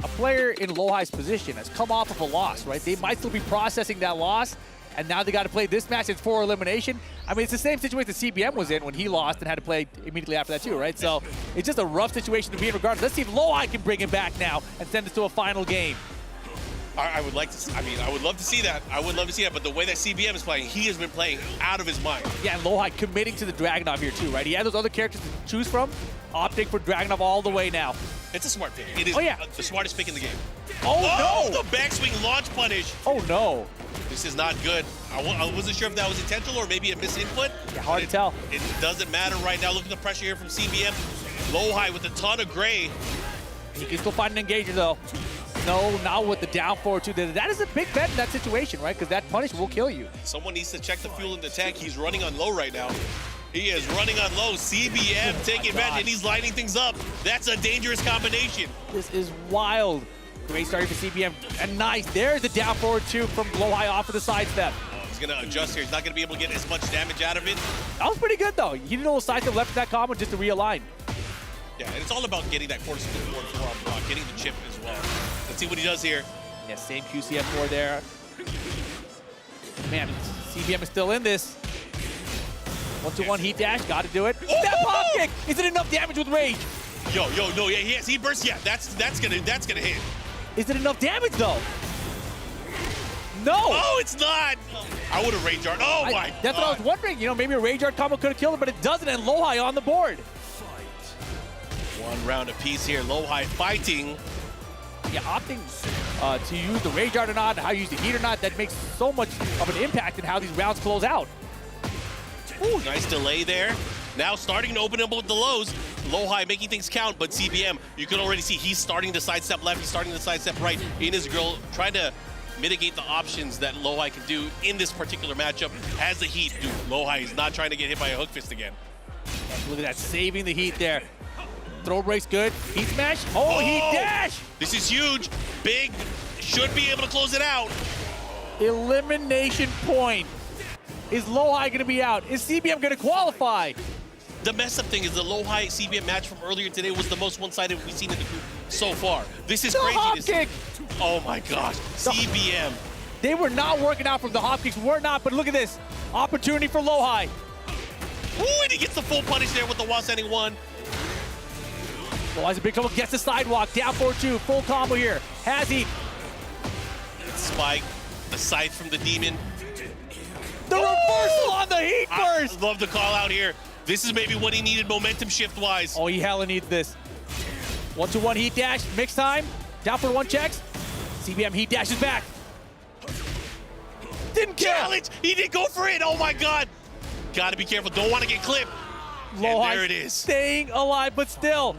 a player in LowHigh's position has come off of a loss, right? They might still be processing that loss, and now they got to play this match. It's for elimination. I mean, it's the same situation that CBM was in when he lost and had to play immediately after that too, right? So it's just a rough situation to be in regardless. Let's see if LowHigh can bring him back now and send us to a final game. I would like to. I mean, I would love to see that. I would love to see that. But the way that CBM is playing, he has been playing out of his mind. Yeah, and LowHigh committing to the Dragunov here too, right? He had those other characters to choose from, opting for Dragunov all the way now. It's a smart pick. It is the smartest pick in the game. Oh no! The backswing launch punish. Oh no! This is not good. I wasn't sure if that was intentional or maybe a misinput. Yeah, hard to tell. It doesn't matter right now. Look at the pressure here from CBM. LowHigh with a ton of gray. He can still find an engager though. No, not with the down forward too. That is a big bet in that situation, right? Because that punish will kill you. Someone needs to check the fuel in the tank. He's running on low right now. He is running on low. CBM taking advantage, and he's lighting things up. That's a dangerous combination. This is wild. Great start for CBM. And nice. There's the down forward two from LowHigh off of the sidestep. He's going to adjust here. He's not going to be able to get as much damage out of it. That was pretty good, though. He did a little sidestep left in that combo just to realign. Yeah, and it's all about getting that quarter spin forward forearm block, getting the chip as well. Let's see what he does here. Yeah, same QCF4 there. Man, CBM is still in this. 1-2-1 heat dash, got to do it. Oh! That pop kick! Is it enough damage with rage? No, yeah, he has. He bursts. Yeah, that's gonna hit. Is it enough damage though? No! Oh, it's not! I would have rage art. Oh my God. That's what I was wondering. You know, maybe a rage art combo could have killed him, but it doesn't, and LowHigh on the board. One round apiece here. LowHigh fighting. Yeah, opting to use the rage art or not, how you use the heat or not, that makes so much of an impact in how these rounds close out. Ooh, nice delay there. Now starting to open up with the lows. LowHigh making things count, but CBM, you can already see he's starting to sidestep left, he's starting to sidestep right in his grill, trying to mitigate the options that LowHigh can do in this particular matchup as the heat. Dude, LowHigh is not trying to get hit by a hook fist again. Look at that, saving the heat there. Throw breaks good. Heat smash. Oh, heat dash. This is huge. Big. Should be able to close it out. Elimination point. Is LowHigh going to be out? Is CBM going to qualify? The mess up thing is the LowHigh CBM match from earlier today was the most one-sided we've seen in the group so far. This is crazy. Hop kick. Oh my gosh. CBM. They were not working out from the hop kicks. Were not, but look at this. Opportunity for LowHigh. Ooh, and he gets the full punish there with the wall standing one. LowHigh's a big combo. Gets the sidewalk. Down 4-2. Full combo here. Has he? Spike. The scythe from the demon. The reversal on the heat burst. I love the call out here. This is maybe what he needed momentum shift-wise. Oh, he hella needs this. 1-2-1 heat dash. Mix time. Down for one checks. CBM heat dashes back. Didn't kill. Challenge. He didn't go for it. Oh, my God. Got to be careful. Don't want to get clipped. LowHigh there it is. Staying alive, but still.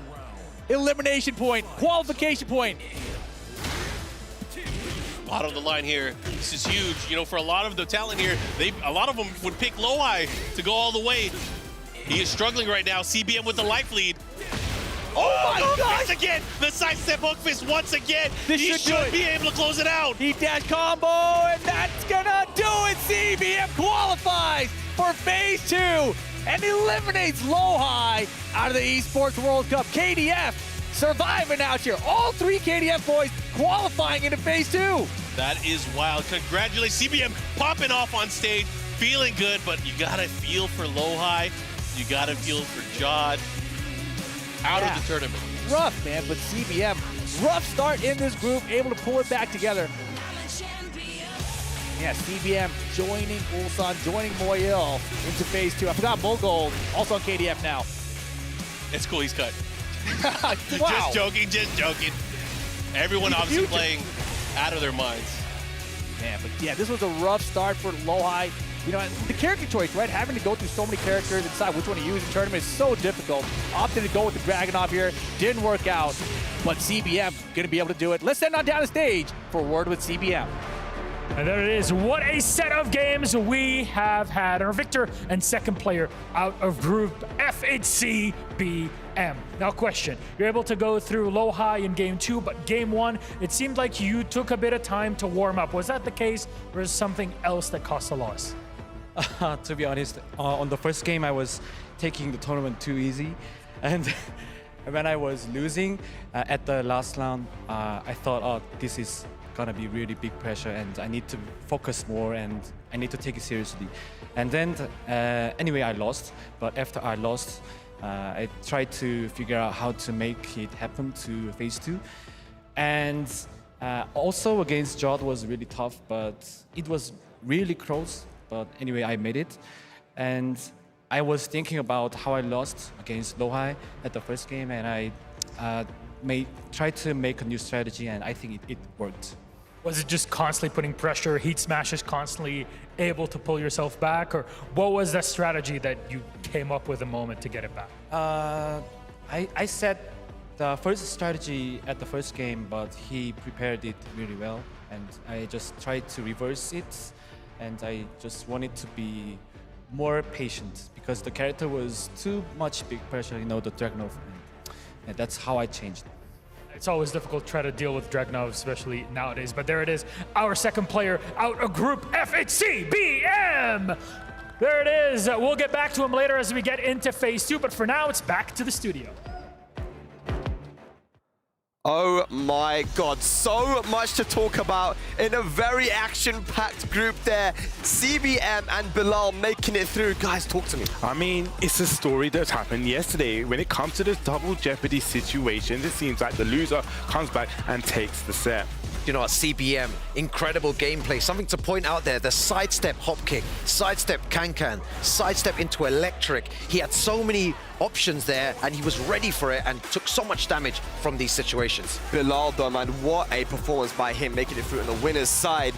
Elimination point. Qualification point. lot on the line here. This is huge. You know, for a lot of the talent here, a lot of them would pick LowHigh to go all the way. He is struggling right now. CBM with the life lead. Oh my gosh! Again, the sidestep hook fist once again. He should be able to close it out. He dash combo, and that's gonna do it. CBM qualifies for phase 2 and eliminates LowHigh out of the Esports World Cup. KDF surviving out here. All 3 KDF boys qualifying into phase 2. That is wild. Congratulations, CBM popping off on stage, feeling good, but you gotta feel for LowHigh. You gotta feel for Jeondding. Out of the tournament. Rough, man, but CBM, rough start in this group, able to pull it back together. Yeah, CBM joining Ulsan, joining Moil into phase 2. I forgot Mogold, also on KDF now. It's cool, he's cut. Wow. Just joking, just joking. Everyone obviously playing out of their minds. Man, but yeah, this was a rough start for LowHigh. You know, the character choice, right? Having to go through so many characters and decide which one to use in tournament is so difficult. Opted to go with the Dragunov here. Didn't work out, but CBM gonna be able to do it. Let's send on down the stage for a word with CBM. And there it is. What a set of games we have had. Our victor and second player out of Group F, it's CBM. Now question, you're able to go through LowHigh in game 2, but game 1, it seemed like you took a bit of time to warm up. Was that the case, or is something else that caused a loss? To be honest, on the first game, I was taking the tournament too easy. And when I was losing at the last round, I thought, oh, this is gonna be really big pressure and I need to focus more and I need to take it seriously. And then, anyway, I lost. But after I lost, I tried to figure out how to make it happen to phase 2. And also against Jeondding was really tough, but it was really close. But anyway, I made it. And I was thinking about how I lost against LowHigh at the first game, and I tried to make a new strategy, and I think it worked. Was it just constantly putting pressure, heat smashes, constantly able to pull yourself back? Or what was that strategy that you came up with a moment to get it back? I set the first strategy at the first game, but he prepared it really well. And I just tried to reverse it. And I just wanted to be more patient because the character was too much big pressure, you know, the Dragunov. And that's how I changed. It's always difficult to try to deal with Dragunov, especially nowadays. But there it is, our second player out of Group F, it's CBM! There it is. We'll get back to him later as we get into phase 2. But for now, it's back to the studio. Oh my God, so much to talk about in a very action-packed group there. CBM and Bilal making it through. Guys, talk to me. I mean, it's a story that happened yesterday. When it comes to this double jeopardy situation, it seems like the loser comes back and takes the set. You know what, CBM, incredible gameplay. Something to point out there, the sidestep hop kick, sidestep can-can, sidestep into electric. He had so many options there and he was ready for it and took so much damage from these situations. Bilal though, man, what a performance by him, making it through on the winner's side.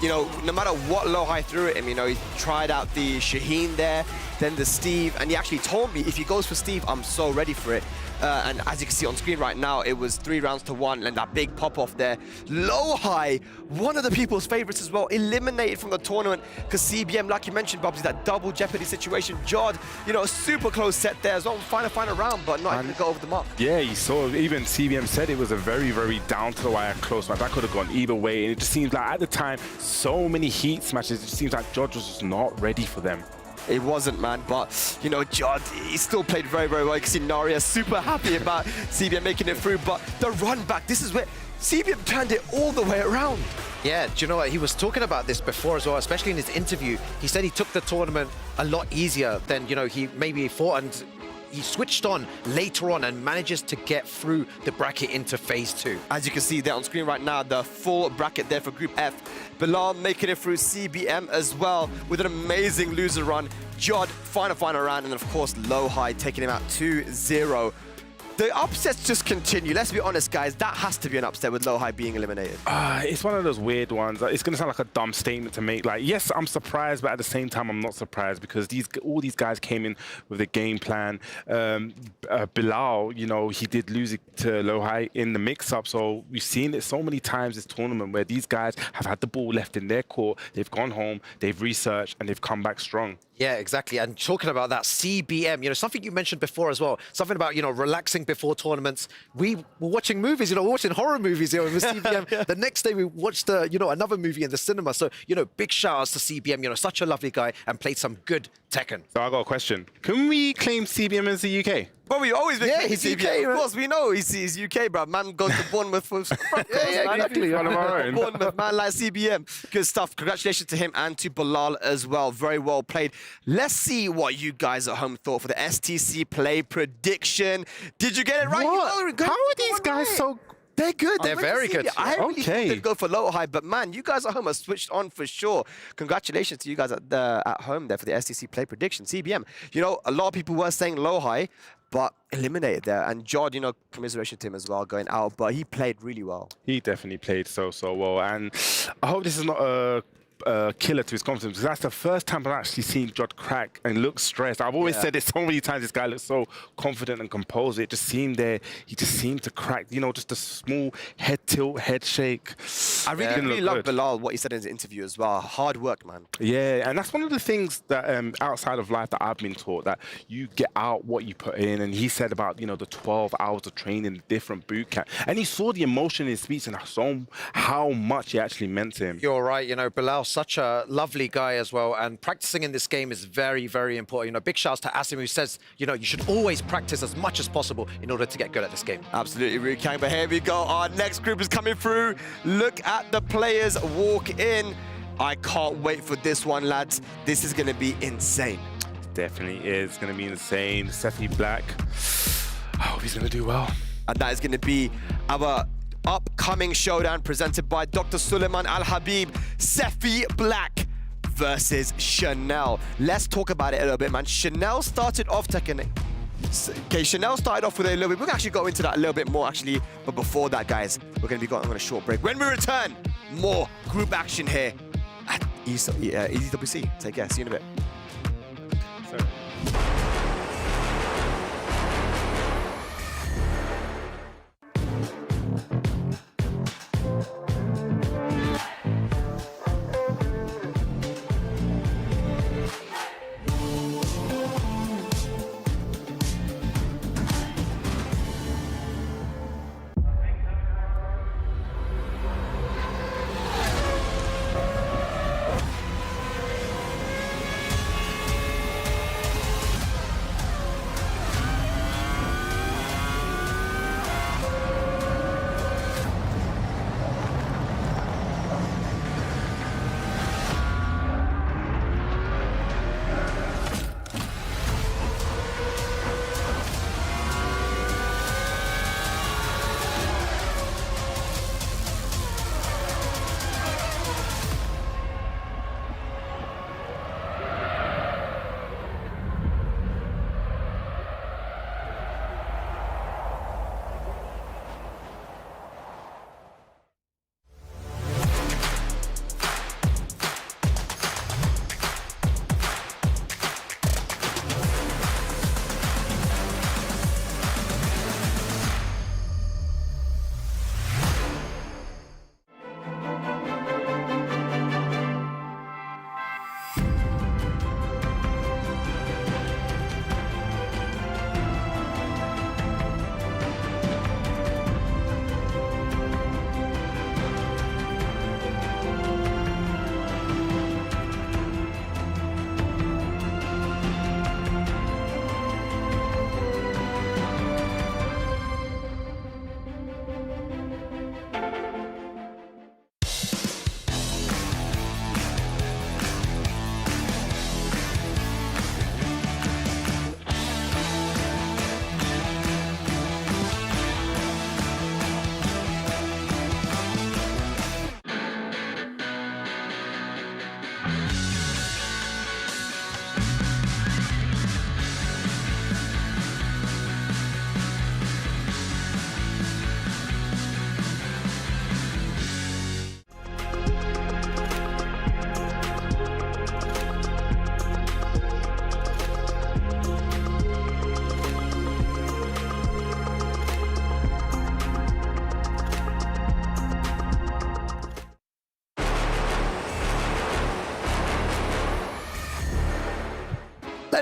You know, no matter what LowHigh threw at him, you know, he tried out the Shaheen there, then the Steve, and he actually told me if he goes for Steve, I'm so ready for it. And as you can see on screen right now, it was 3 rounds to 1, and that big pop-off there. LowHigh, one of the people's favorites as well, eliminated from the tournament, because CBM, like you mentioned, Bubsy, that double jeopardy situation. Jeondding, you know, a super close set there as well, final round, but not able to go over the mark. Yeah, you saw, even CBM said it was a very, very down-to-the-wire close match. That could have gone either way, and it just seems like at the time, so many heat smashes, it seems like Jeondding was just not ready for them. It wasn't, man, but, you know, Jeondding, he still played very, very well. You can see Naria super happy about CBM making it through, but the run back, this is where CBM turned it all the way around. Yeah, do you know what? He was talking about this before as well, especially in his interview. He said he took the tournament a lot easier than, you know, he maybe thought, and he switched on later on and manages to get through the bracket into phase 2. As you can see there on screen right now, the full bracket there for Group F. Bilal making it through, CBM as well with an amazing loser run. Jeondding, final round, and then of course LowHigh taking him out 2-0. The upsets just continue. Let's be honest, guys. That has to be an upset with LowHigh being eliminated. It's one of those weird ones. It's going to sound like a dumb statement to make. Like, yes, I'm surprised, but at the same time, I'm not surprised because all these guys came in with a game plan. Bilal, you know, he did lose it to LowHigh in the mix-up. So we've seen it so many times this tournament where these guys have had the ball left in their court. They've gone home, they've researched, and they've come back strong. Yeah, exactly. And talking about that CBM, you know, something you mentioned before as well, something about, you know, relaxing before tournaments. We were watching movies, you know, we're watching horror movies, you know, with CBM. Yeah. The next day we watched, you know, another movie in the cinema. So, you know, big shout outs to CBM, you know, such a lovely guy and played some good Tekken. So I got a question. Can we claim CBM as the UK? Well, we always been Yeah, he's CBM. UK, Of course, we know he's UK, bro. Man goes to Bournemouth for exactly. One of our own. Bournemouth, man, like CBM. Good stuff. Congratulations to him and to Bilal as well. Very well played. Let's see what you guys at home thought for the STC play prediction. Did you get it right? What? How are these guys so... They're good. They're very good. I really did go for LowHigh, but man, you guys at home are switched on for sure. Congratulations to you guys at home there for the STC play prediction. CBM, you know, a lot of people were saying LowHigh, but eliminated there. And Jeondding, you know, commiseration to him as well, going out, but he played really well. He definitely played so well. And I hope this is not a killer to his confidence, because that's the first time I've actually seen Jeondding crack and look stressed. I've always said this so many times, this guy looks so confident and composed. It just seemed he just seemed to crack, you know, just a small head tilt, head shake. I really love Bilal, what he said in his interview as well. Hard work, man. Yeah, and that's one of the things that outside of life that I've been taught, that you get out what you put in. And he said about, you know, the 12 hours of training, different boot camp. And he saw the emotion in his speech and how much it actually meant to him. You're right, you know, Bilal, such a lovely guy as well, and practicing in this game is very, very important. You know, big shouts to Asim, who says, you know, you should always practice as much as possible in order to get good at this game. Absolutely, Rukang, but here we go. Our next group is coming through. Look at the players walk in. I can't wait for this one, lads. This is going to be insane. Definitely is going to be insane. Sephi Black, I hope he's going to do well. And that is going to be our upcoming showdown presented by Dr. Suleiman Al-Habib. Sephi Black versus Chanel. Let's talk about it a little bit, man. Chanel started off Tekken. Okay, Chanel started off with a little bit. We're going to actually go into that a little bit more, actually. But before that, guys, we're going to be going on a short break. When we return, more group action here at EWC. Take care. See you in a bit. Sorry.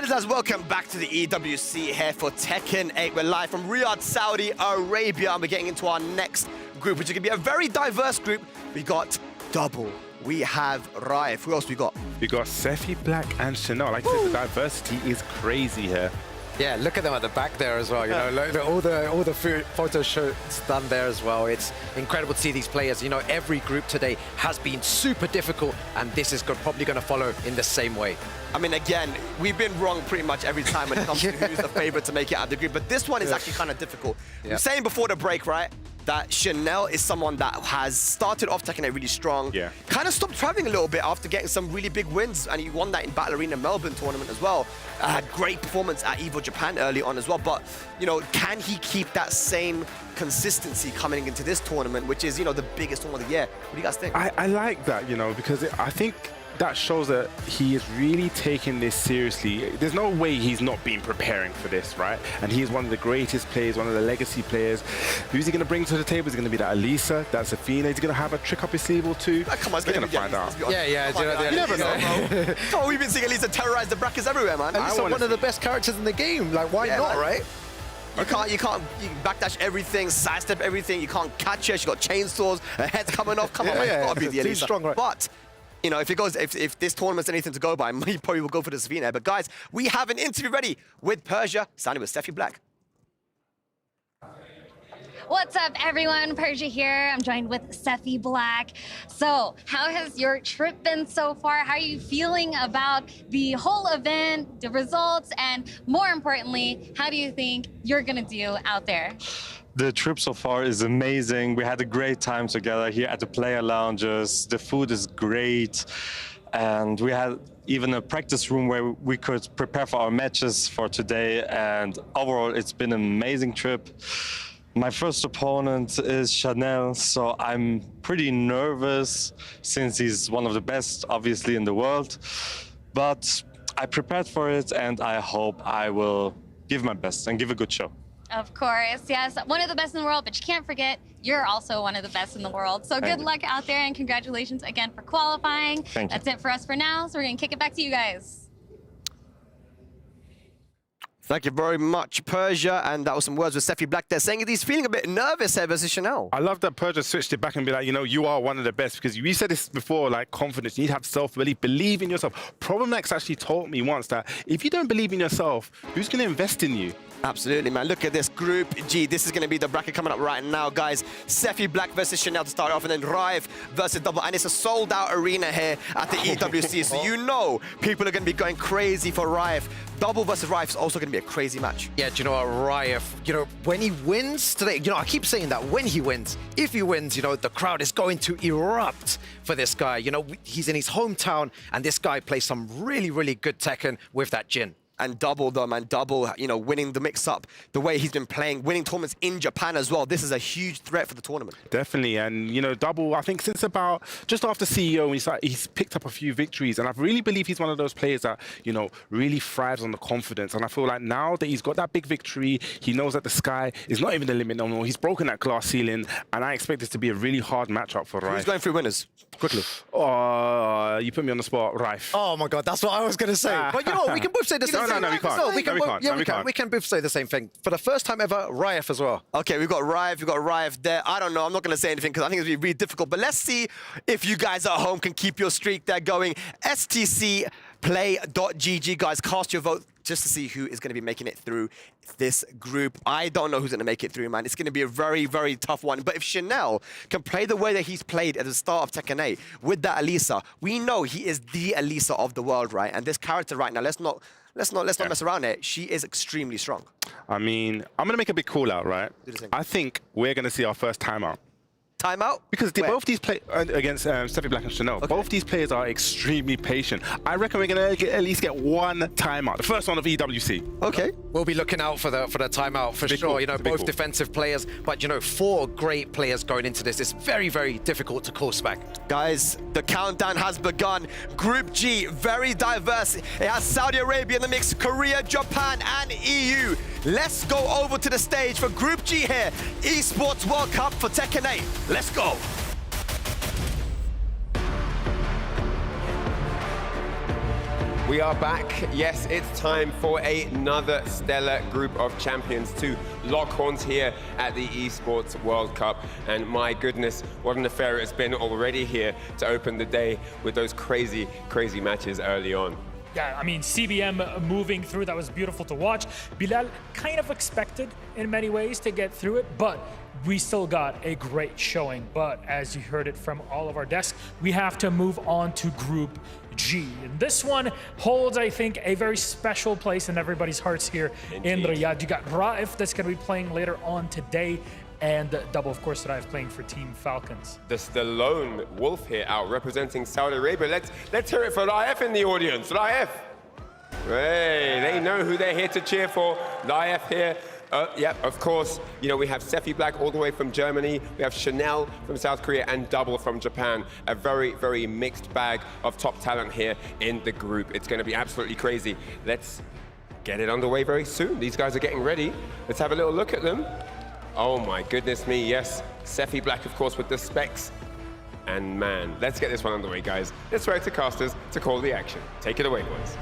Guys, welcome back to the EWC here for Tekken 8. We're live from Riyadh, Saudi Arabia, and we're getting into our next group, which is going to be a very diverse group. We got Double. We have Riif. Who else we got? We got Sephi Black and Chanel. Like I said, the diversity is crazy here. Yeah, look at them at the back there as well. You know, look, all the photo shoots done there as well. It's incredible to see these players. You know, every group today has been super difficult, and this is probably going to follow in the same way. I mean, again, we've been wrong pretty much every time when it comes to who's the favorite to make it out of the group, but this one is actually kind of difficult. We were saying before the break, right, that Chanel is someone that has started off Tekken 8 really strong. Yeah. Kind of stopped traveling a little bit after getting some really big wins, and he won that in Battle Arena Melbourne tournament as well. Had great performance at EVO Japan early on as well, but, you know, can he keep that same consistency coming into this tournament, which is, you know, the biggest tournament of the year? What do you guys think? I like that, you know, because I think that shows that he is really taking this seriously. There's no way he's not been preparing for this, right? And he is one of the greatest players, one of the legacy players. Who's he going to bring to the table? Is it going to be that Elisa, that Safina? Is he going to have a trick up his sleeve or two? Come on, we're going to find out. Yeah. You never know, bro. Come on, we've been seeing Elisa terrorize the brackets everywhere, man. Elisa, one of the best characters in the game. Like, why not, right? You can't backdash everything, sidestep everything. You can't catch her. She's got chainsaws. Her head's coming off. Come on, man. It's got to be the Elisa. Strong, right? But you know, if this tournament's anything to go by, he probably will go for the Safina. But guys, we have an interview ready with Persia, standing with Sephi Black. What's up, everyone? Persia here. I'm joined with Sephi Black. So, how has your trip been so far? How are you feeling about the whole event, the results, and more importantly, how do you think you're gonna do out there? The trip so far is amazing. We had a great time together here at the player lounges. The food is great. And we had even a practice room where we could prepare for our matches for today. And overall, it's been an amazing trip. My first opponent is Chanel, so I'm pretty nervous since he's one of the best, obviously, in the world. But I prepared for it, and I hope I will give my best and give a good show. Of course, yes. One of the best in the world, but you can't forget, you're also one of the best in the world. So good luck out there, and congratulations again for qualifying. Thank you. That's it for us for now, so we're going to kick it back to you guys. Thank you very much, Persia. And that was some words with Sephi Black there, saying that he's feeling a bit nervous here versus Chanel. I love that Persia switched it back and be like, you know, you are one of the best, because we said this before, like confidence, you need to have self-belief, believe in yourself. Problem X actually taught me once that if you don't believe in yourself, who's going to invest in you? Absolutely, man. Look at this Group G. This is going to be the bracket coming up right now, guys. Sephi Black versus Chanel to start off, and then Riif versus Double. And it's a sold-out arena here at the EWC, so you know people are going to be going crazy for Riif. Double versus Riif is also going to be a crazy match. Yeah, do you know what, Riif, you know, when he wins today, you know, I keep saying that when he wins, if he wins, you know, the crowd is going to erupt for this guy. You know, he's in his hometown, and this guy plays some really, really good Tekken with that Jin. And Double, though, man, Double, you know, winning the mix-up, the way he's been playing, winning tournaments in Japan as well. This is a huge threat for the tournament. Definitely, and, you know, Double, I think since about, just after CEO, he's picked up a few victories, and I really believe he's one of those players that, you know, really thrives on the confidence, and I feel like now that he's got that big victory, he knows that the sky is not even the limit no more. He's broken that glass ceiling, and I expect this to be a really hard matchup for Riif. Who's going through winners? Quickly. Oh, you put me on the spot, Riif. Oh my God, that's what I was going to say. But you know what, we can both say the same thing. No, we can't. We can both say the same thing. For the first time ever, Riif as well. Okay, we've got Riif there. I don't know, I'm not going to say anything because I think it's going to be really difficult. But let's see if you guys at home can keep your streak there going. STCplay.gg, guys, cast your vote just to see who is going to be making it through this group. I don't know who's going to make it through, man. It's going to be a very, very tough one. But if Chanel can play the way that he's played at the start of Tekken 8 with that Elisa, we know he is the Elisa of the world, right? And this character right now, let's not mess around here. She is extremely strong. I mean, I'm going to make a big call out, right? I think we're going to see our first timeout. Timeout? Because both these players, against Sephi Black and Chanel, both these players are extremely patient. I reckon we're going to at least get one timeout, the first one of EWC. Okay. We'll be looking out for the timeout for sure. You know, both defensive players, but you know, 4 great players going into this. It's very, very difficult to course back. Guys, the countdown has begun. Group G, very diverse. It has Saudi Arabia in the mix, Korea, Japan, and EU. Let's go over to the stage for Group G here. Esports World Cup for Tekken 8. Let's go. We are back. Yes, it's time for another stellar group of champions to lock horns here at the Esports World Cup. And my goodness, what an affair it's been already here to open the day with those crazy, crazy matches early on. Yeah, I mean, CBM moving through, that was beautiful to watch. Bilal kind of expected in many ways to get through it, but we still got a great showing. But as you heard it from all of our desks, we have to move on to Group G. And this one holds, I think, a very special place in everybody's hearts here in Riyadh. You got Riif that's going to be playing later on today, and Double, of course, Riif playing for Team Falcons. The lone wolf here out representing Saudi Arabia. Let's hear it for Riif in the audience. Riif. Hey, they know who they're here to cheer for. Riif here. Yeah, of course, you know, we have Sephi Black all the way from Germany. We have Chanel from South Korea and Double from Japan. A very, very mixed bag of top talent here in the group. It's going to be absolutely crazy. Let's get it underway very soon. These guys are getting ready. Let's have a little look at them. Oh my goodness me, yes. Sephi Black, of course, with the specs. And man, let's get this one underway, guys. Let's throw it to casters to call the action. Take it away, boys.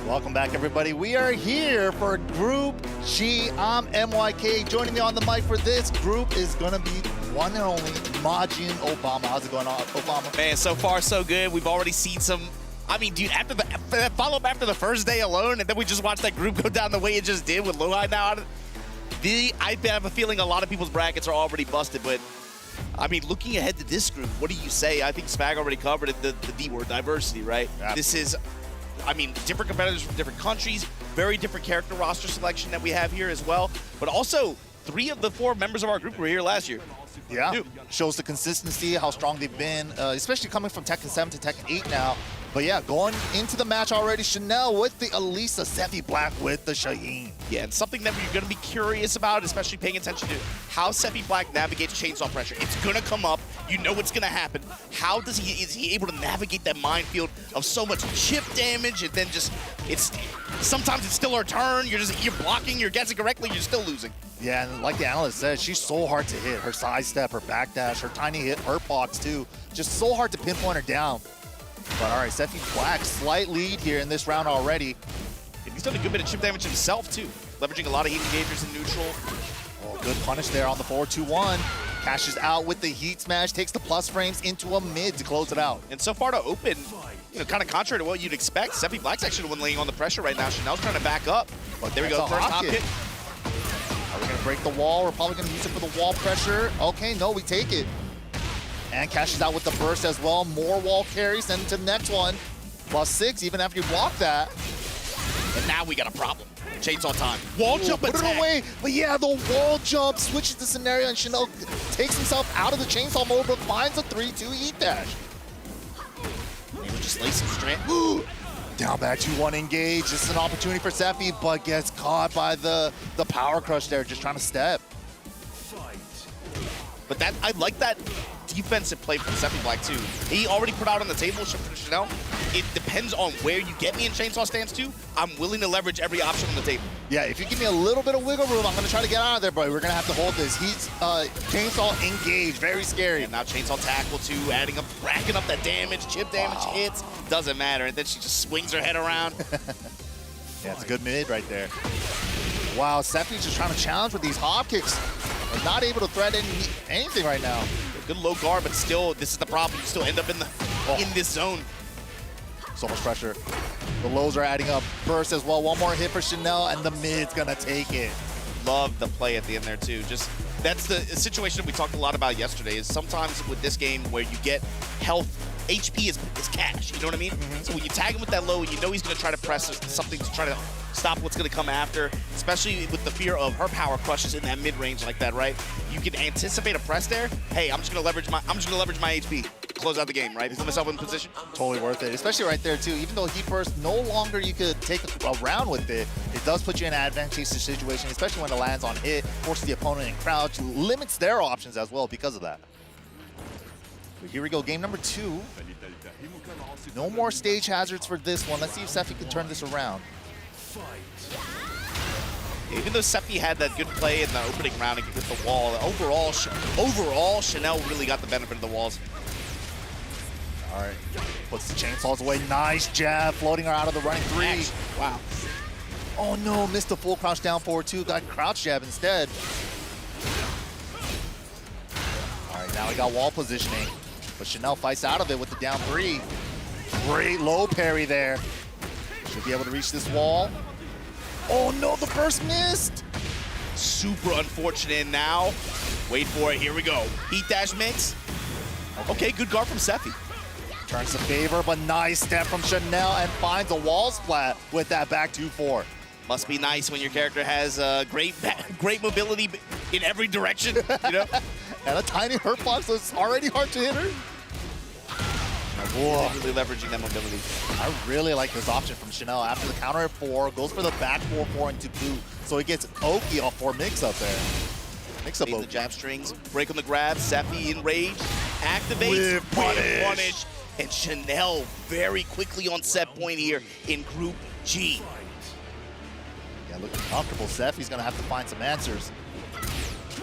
Welcome back, everybody. We are here for Group G. I'm MYK. Joining me on the mic for this group is going to be one and only Majin Obama. How's it going on, Obama? Man, so far so good. We've already seen some. I mean, dude, after the follow-up after the first day alone, and then we just watched that group go down the way it just did with LowHigh now. I have a feeling a lot of people's brackets are already busted, but I mean, looking ahead to this group, what do you say? I think Spag already covered it, the D word, diversity, right? Yeah. This is, I mean, different competitors from different countries, very different character roster selection that we have here as well. But also, 3 of the 4 members of our group were here last year. Yeah, shows the consistency, how strong they've been, especially coming from Tekken 7 to Tekken 8 now. But yeah, going into the match already, Chanel with the Elisa, Sephi Black with the Shaheen. Yeah, and something that you're going to be curious about, especially paying attention to how Sephi Black navigates chainsaw pressure. It's going to come up. You know what's going to happen. How is he able to navigate that minefield of so much chip damage, and then just, sometimes it's still our turn. You're blocking, you're guessing correctly, you're still losing. Yeah, and like the analyst said, she's so hard to hit. Her side step, her backdash, her tiny hit, her box too. Just so hard to pinpoint her down. But all right, Sephi Black, slight lead here in this round already. And he's done a good bit of chip damage himself too, leveraging a lot of heat engagers in neutral. Oh, good punish there on the 4-2-1. Cashes out with the heat smash, takes the plus frames into a mid to close it out. And so far to open, you know, kind of contrary to what you'd expect, Sephi Black's actually the one laying on the pressure right now. Chanel's trying to back up. But there we go, first hop kick. Are we gonna break the wall? We're probably gonna use it for the wall pressure. Okay, no, we take it. And cashes out with the burst as well. More wall carries, send it to the next one. +6, even after you block that. And now we got a problem. Chainsaw time. Wall jump attack. Put it away. But yeah, the wall jump switches the scenario, and Chanel takes himself out of the chainsaw mode, but finds a 3-2 heat dash. Maybe just lay some strand. Down back 2-1 engage. This is an opportunity for Sephi, but gets caught by the power crush there, just trying to step. But that, I like that defensive play from Sephi Black too. He already put out on the table for Chanel. It depends on where you get me in chainsaw stance too. I'm willing to leverage every option on the table. Yeah, if you give me a little bit of wiggle room, I'm gonna try to get out of there, but we're gonna have to hold this. He's chainsaw engage, very scary. And now chainsaw tackle too, adding up, racking up that damage, chip damage, hits, doesn't matter. And then she just swings her head around. Yeah, it's a good mid right there. Wow, Sephi's just trying to challenge with these hop kicks. And not able to thread anything right now. Good low guard, but still, this is the problem. You still end up in this zone. So much pressure. The lows are adding up. Burst as well. One more hit for Chanel, and the mid's gonna take it. Love the play at the end there too. Just that's the situation we talked a lot about yesterday. Is sometimes with this game where you get health, HP is cash. You know what I mean? So when you tag him with that low, and you know he's gonna try to press something to try to stop what's going to come after, especially with the fear of her power crushes in that mid range like that, right? You can anticipate a press there. Hey, I'm just going to leverage my HP. close out the game, right? Put myself in position. Totally worth it, especially right there too. Even though Heat Burst no longer you could take a round with it, it does put you in an advantageous situation, especially when it lands on hit, forces the opponent in crouch, limits their options as well because of that. But here we go, game number 2. No more stage hazards for this one. Let's see if Sephi can turn this around. Even though Sephi had that good play in the opening round with the wall, overall, Chanel really got the benefit of the walls. All right, puts the chainsaws away. Nice jab, floating her out of the running 3. Wow. Oh no, missed the full crouch down forward 2. Got crouch jab instead. All right, now we got wall positioning. But Chanel fights out of it with the down 3. Great low parry there. Should be able to reach this wall. Oh no, the burst missed. Super unfortunate now. Wait for it, here we go. Heat dash mix. Okay, good guard from Sephi. Turns the favor, but nice step from Chanel and finds a wall splat with that back 2-4. Must be nice when your character has great mobility in every direction, you know? And a tiny hurt box, so it's already hard to hit her. Whoa. Really leveraging that mobility. I really like this option from Chanel. After the counter at 4, goes for the back 4-4 into boot, so he gets Oki off 4 mix-up there. Mix-up the jab strings, break on the grab, Sephi in rage, activates, With punish. And Chanel very quickly on set point here in Group G. Yeah, looking comfortable. Sephi's gonna have to find some answers.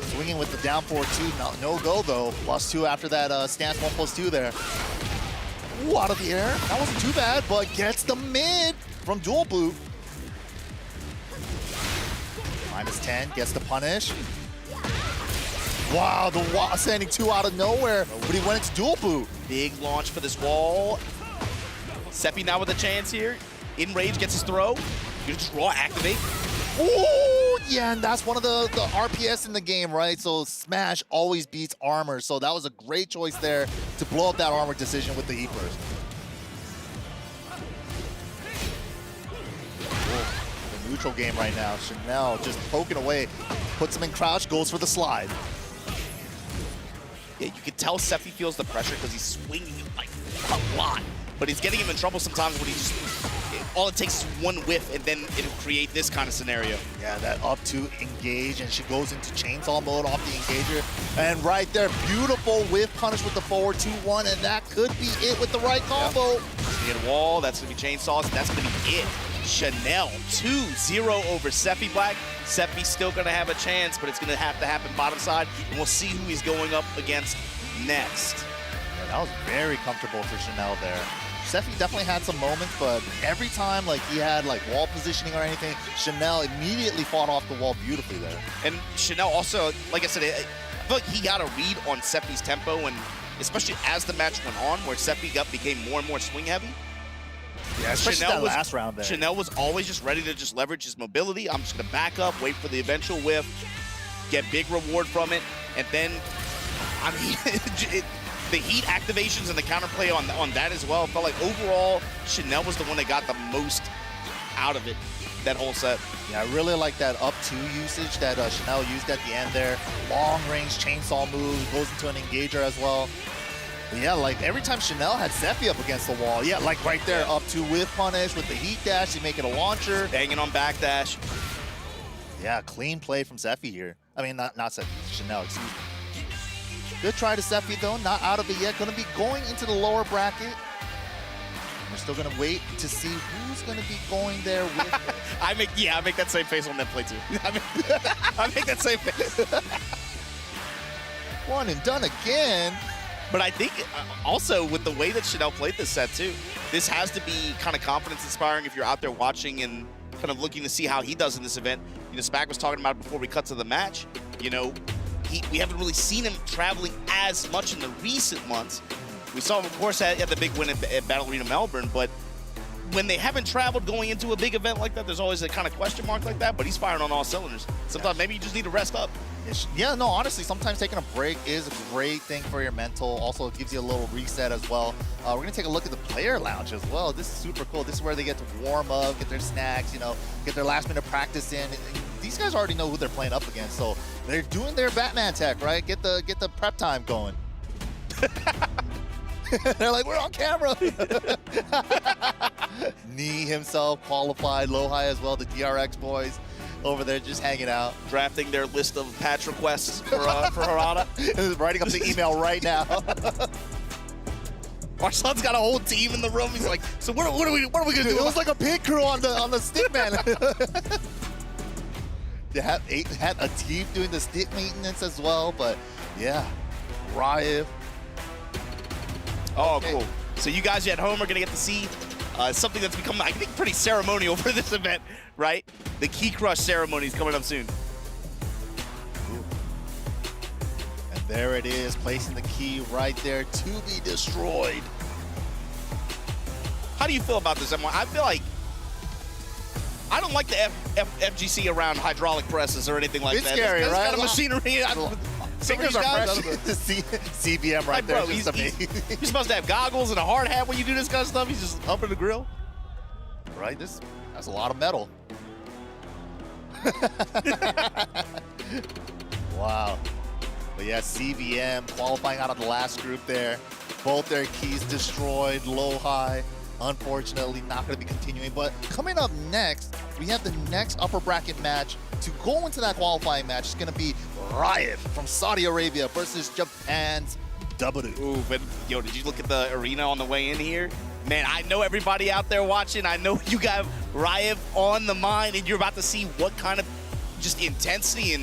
Swinging with the down 4-2, no go though. +2 after that stance 1+2 there. Ooh, out of the air. That wasn't too bad, but gets the mid from dual boot. -10, gets the punish. Wow, the wall sending 2 out of nowhere, but he went into dual boot. Big launch for this wall. Sephi now with a chance here. In rage, gets his throw. You just raw activate. Ooh, yeah, and that's one of the RPS in the game, right? So Smash always beats armor, so that was a great choice there to blow up that armor decision with the Heat Burst. The neutral game right now. Chanel just poking away, puts him in crouch, goes for the slide. Yeah, you can tell Sephi feels the pressure because he's swinging like a lot, but he's getting him in trouble sometimes when he just, all it takes is one whiff and then it'll create this kind of scenario. Yeah, that up to engage, and she goes into chainsaw mode off the engager. And right there, beautiful whiff punish with the forward 2-1, and that could be it with the right combo. Yep. Get a wall, that's gonna be chainsaws, and that's gonna be it. Chanel 2-0 over Sephi Black. Sephi's still gonna have a chance, but it's gonna have to happen bottom side, and we'll see who he's going up against next. Yeah, that was very comfortable for Chanel there. Sephi definitely had some moments, but every time like he had like wall positioning or anything, Chanel immediately fought off the wall beautifully there. And Chanel also, like I said, I feel like he got a read on Sephi's tempo, and especially as the match went on, where Sephi became more and more swing heavy. Yeah, especially that last round there. Chanel was always just ready to just leverage his mobility. I'm just gonna back up, wait for the eventual whiff, get big reward from it, and then, I mean, the heat activations and the counterplay on that as well. Felt like overall, Chanel was the one that got the most out of it that whole set. Yeah, I really like that up 2 usage that Chanel used at the end there. Long range chainsaw move, goes into an engager as well. But yeah, like every time Chanel had Sephi up against the wall, yeah, like right there, up 2 with punish, with the heat dash, you make it a launcher. Banging on backdash. Yeah, clean play from Sephi here. I mean, not Sephi, Chanel, excuse me. Good try to Sephi though, not out of it yet. Gonna be going into the lower bracket. We're still gonna wait to see who's gonna be going there with I make that same face on that play too. I make that same face. One and done again. But I think also with the way that Chanel played this set too, this has to be kind of confidence inspiring if you're out there watching and kind of looking to see how he does in this event. You know, Spack was talking about it before we cut to the match. You know, we haven't really seen him traveling as much in the recent months. We saw him, of course, at the big win at Battle Arena Melbourne, but when they haven't traveled going into a big event like that, there's always a kind of question mark like that, but he's firing on all cylinders. Sometimes maybe you just need to rest up. Yeah, no, honestly, sometimes taking a break is a great thing for your mental. Also, it gives you a little reset as well. We're going to take a look at the player lounge as well. This is super cool. This is where they get to warm up, get their snacks, you know, get their last minute practice in. These guys already know who they're playing up against, so they're doing their Batman tech, right? Get the prep time going. They're like, we're on camera. Nee himself qualified, LowHigh as well, the DRX boys over there just hanging out. Drafting their list of patch requests for Harada. Writing up the email right now. Arslan's got a whole team in the room. He's like, so what are we gonna do? It was like a pit crew on the stick man. They had Atif doing the stick maintenance as well, but yeah, Riif. Oh, okay. Cool. So you guys at home are gonna get to see something that's become, I think, pretty ceremonial for this event, right? The Key Crush ceremony is coming up soon. And there it is, placing the key right there to be destroyed. How do you feel about this, Emma? I feel like I don't like the FGC around hydraulic presses or anything like that. It's scary, right? right? Kind of machinery. Fingers are precious. CBM right there. Bro, you're supposed to have goggles and a hard hat when you do this kind of stuff. He's just up in the grill. Right, that's a lot of metal. Wow. But yeah, CBM qualifying out of the last group there. Both their keys destroyed, LowHigh. Unfortunately, not going to be continuing. But coming up next, we have the next upper bracket match. To go into that qualifying match, it's going to be Riif from Saudi Arabia versus Japan's Dabaru. Ooh, but yo, did you look at the arena on the way in here? Man, I know everybody out there watching. I know you got Riif on the mind, and you're about to see what kind of just intensity and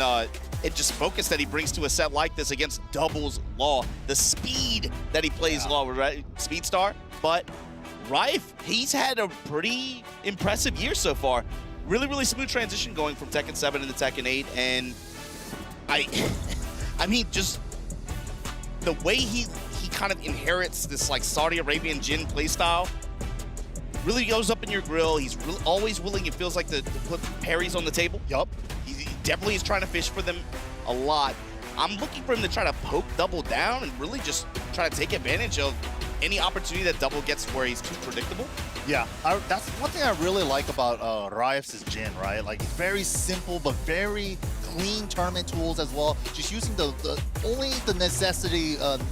just focus that he brings to a set like this against doubles Law. The speed that he plays Law, right? Speed star, but Riif, he's had a pretty impressive year so far. Really, really smooth transition going from Tekken 7 into Tekken 8, and I mean, just the way he kind of inherits this like Saudi Arabian Jin playstyle really goes up in your grill. He's always willing, it feels like, to put parries on the table. Yup. He definitely is trying to fish for them a lot. I'm looking for him to try to poke double down and really just try to take advantage of any opportunity that double gets where he's too predictable. Yeah, that's one thing I really like about Riif's Jin, right? Like, it's very simple, but very clean tournament tools as well. Just using only the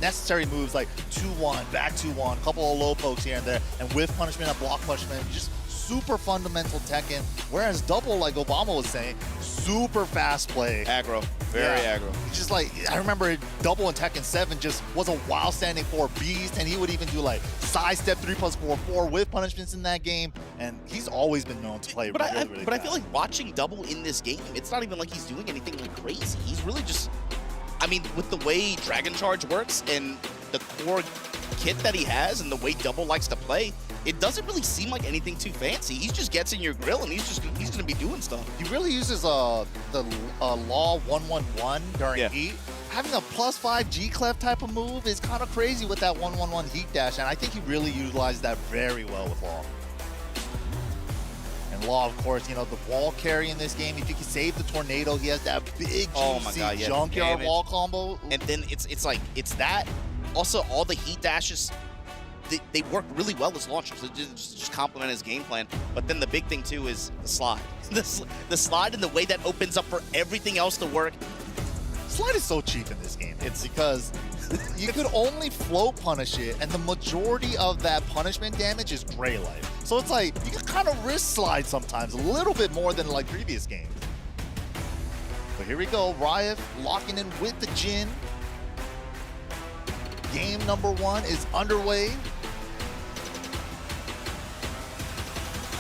necessary moves like 2-1, back 2-1, couple of low pokes here and there, and whiff punishment and block punishment. Just super fundamental Tekken. Whereas double, like Obama was saying, super fast play. Aggro. Very aggro. It's just like, I remember double in Tekken 7 just was a wild standing 4 beast, and he would even do like side step 3+4 with punishments in that game, and he's always been known to play really fast. I feel like watching double in this game, it's not even like he's doing anything like crazy. He's really just, I mean, with the way Dragon Charge works and the core kit that he has and the way double likes to play, it doesn't really seem like anything too fancy. He just gets in your grill and he's gonna be doing stuff. He really uses the Law 1-1-1 during heat. Having a +5 G-Clef type of move is kind of crazy with that 1-1-1 heat dash, and I think he really utilized that very well with Law. And Law, of course, you know, the wall carry in this game, if you can save the tornado, he has that big juicy junkyard wall combo. And then it's that. Also, all the heat dashes, they work really well as launchers. It just complement his game plan. But then the big thing too is the slide. The slide and the way that opens up for everything else to work. Slide is so cheap in this game. It's because you could only float punish it, and the majority of that punishment damage is gray life. So it's like, you can kind of risk slide sometimes, a little bit more than like previous games. But here we go, Riif locking in with the Jin. Game number 1 is underway.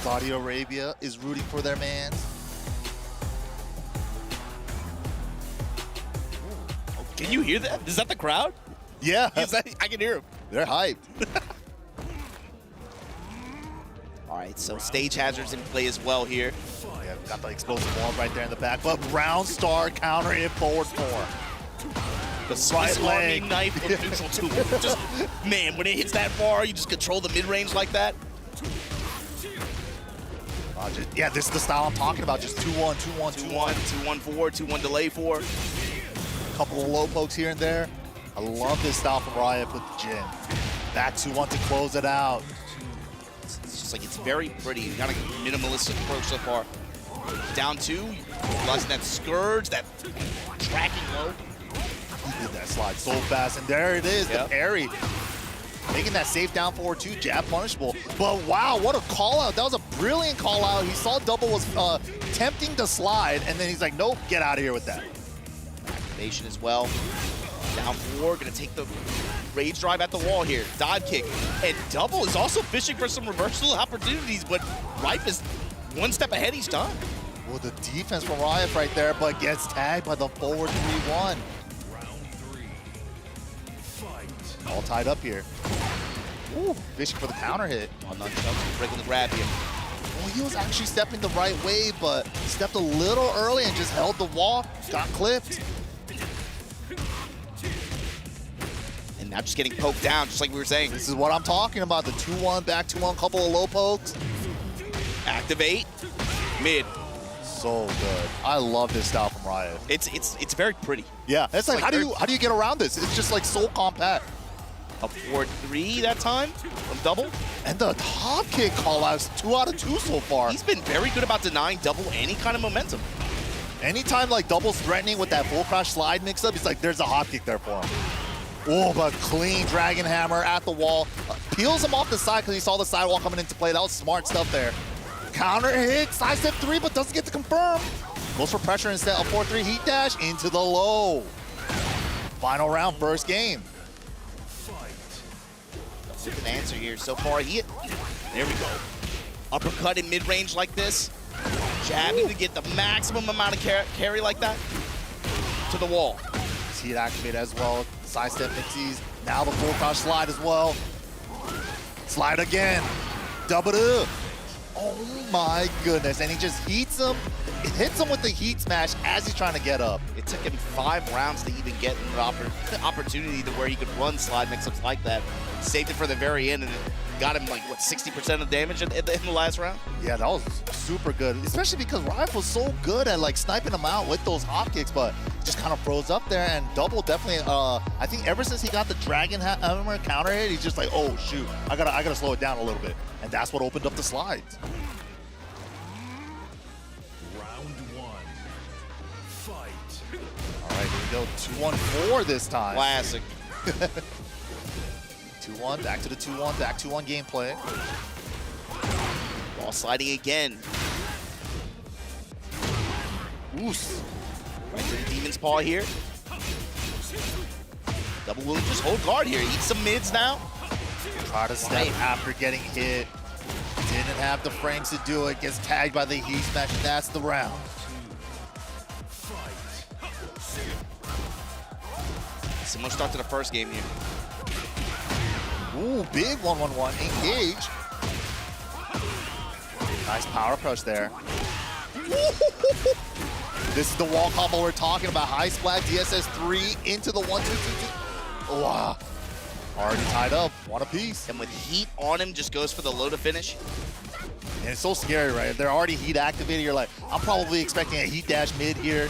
Saudi Arabia is rooting for their mans. Can you hear that? Is that the crowd? Yeah. I can hear them. They're hyped. All right, so stage hazards in play as well here. Yeah, got the explosive wall right there in the back, but round star counter hit forward 4. The Swiss Army knife of neutral tool. Just, man, when it hits that far, you just control the mid-range like that. Yeah, this is the style I'm talking about. Just 2-1, 2-1, 2-1. 2-1-4, 2-1 delay 4. Couple of low pokes here and there. I love this style from Riif with the Jin. Back 2-1 to close it out. It's just like, it's very pretty. You got a minimalistic approach so far. Down 2, utilizing that scourge, that tracking low. He did that slide so fast, and there it is, the parry. Making that safe down forward two, jab punishable. But wow, what a call out. That was a brilliant call out. He saw double was tempting to slide, and then he's like, nope, get out of here with that. Activation as well. Down 4, gonna take the rage drive at the wall here. Dive kick. And double is also fishing for some reversal opportunities, but Riif is one step ahead each time. Well, the defense from Riif right there, but gets tagged by the forward 3-1. All tied up here. Ooh, fishing for the counter hit. On nunchucks, breaking the grab here. Well, he was actually stepping the right way, but stepped a little early and just held the wall, got clipped. And now just getting poked down, just like we were saying. This is what I'm talking about, the 2-1, back 2-1, couple of low pokes. Activate, mid. So good. I love this style from Riif. It's very pretty. Yeah, it's like how do you get around this? It's just like so compact. A 4-3 that time from double. And the top kick call outs, 2 out of 2 so far. He's been very good about denying double any kind of momentum. Anytime like double's threatening with that full crash slide mix up, he's like, there's a hop kick there for him. Oh, but clean dragon hammer at the wall. Peels him off the side because he saw the sidewall coming into play. That was smart stuff there. Counter hit, side step 3, but doesn't get to confirm. Goes for pressure instead. A 4-3 heat dash into the low. Final round, first game. An answer here so far. There we go. Uppercut in mid-range like this. Jabbing to get the maximum amount of carry like that. To the wall. See it activate as well. Side step mixies. Now the full crouch slide as well. Slide again. Double up. Oh my goodness. And he just heats him. It hits him with the heat smash as he's trying to get up. It took him 5 rounds to even get an opportunity to where he could run slide mix-ups like that. Saved it for the very end, and it got him like, what, 60% of damage in the last round? Yeah, that was super good, especially because Riif was so good at like sniping him out with those hop kicks, but just kind of froze up there, and double definitely, I think ever since he got the dragon hammer counter hit, he's just like, oh shoot, I gotta slow it down a little bit. And that's what opened up the slides. All right, here we go. 2-1-4 this time. Classic. 2-1, back to the 2-1, back 2-1 gameplay. Ball sliding again. Oos. Right to the Demon's Paw here. Double will just hold guard here. Eat some mids now. Try to step after getting hit. Didn't have the frames to do it. Gets tagged by the heat smash, and that's the round. Similar start to the first game here. Ooh, big 1-1-1. Engage. Nice power crush there. This is the wall combo we're talking about. High splat, DSS 3 into the 1-2-2-2. Wow. Already tied up. One apiece. And with heat on him, just goes for the low to finish. And it's so scary, right? If they're already heat activated, you're like, I'm probably expecting a heat dash mid here.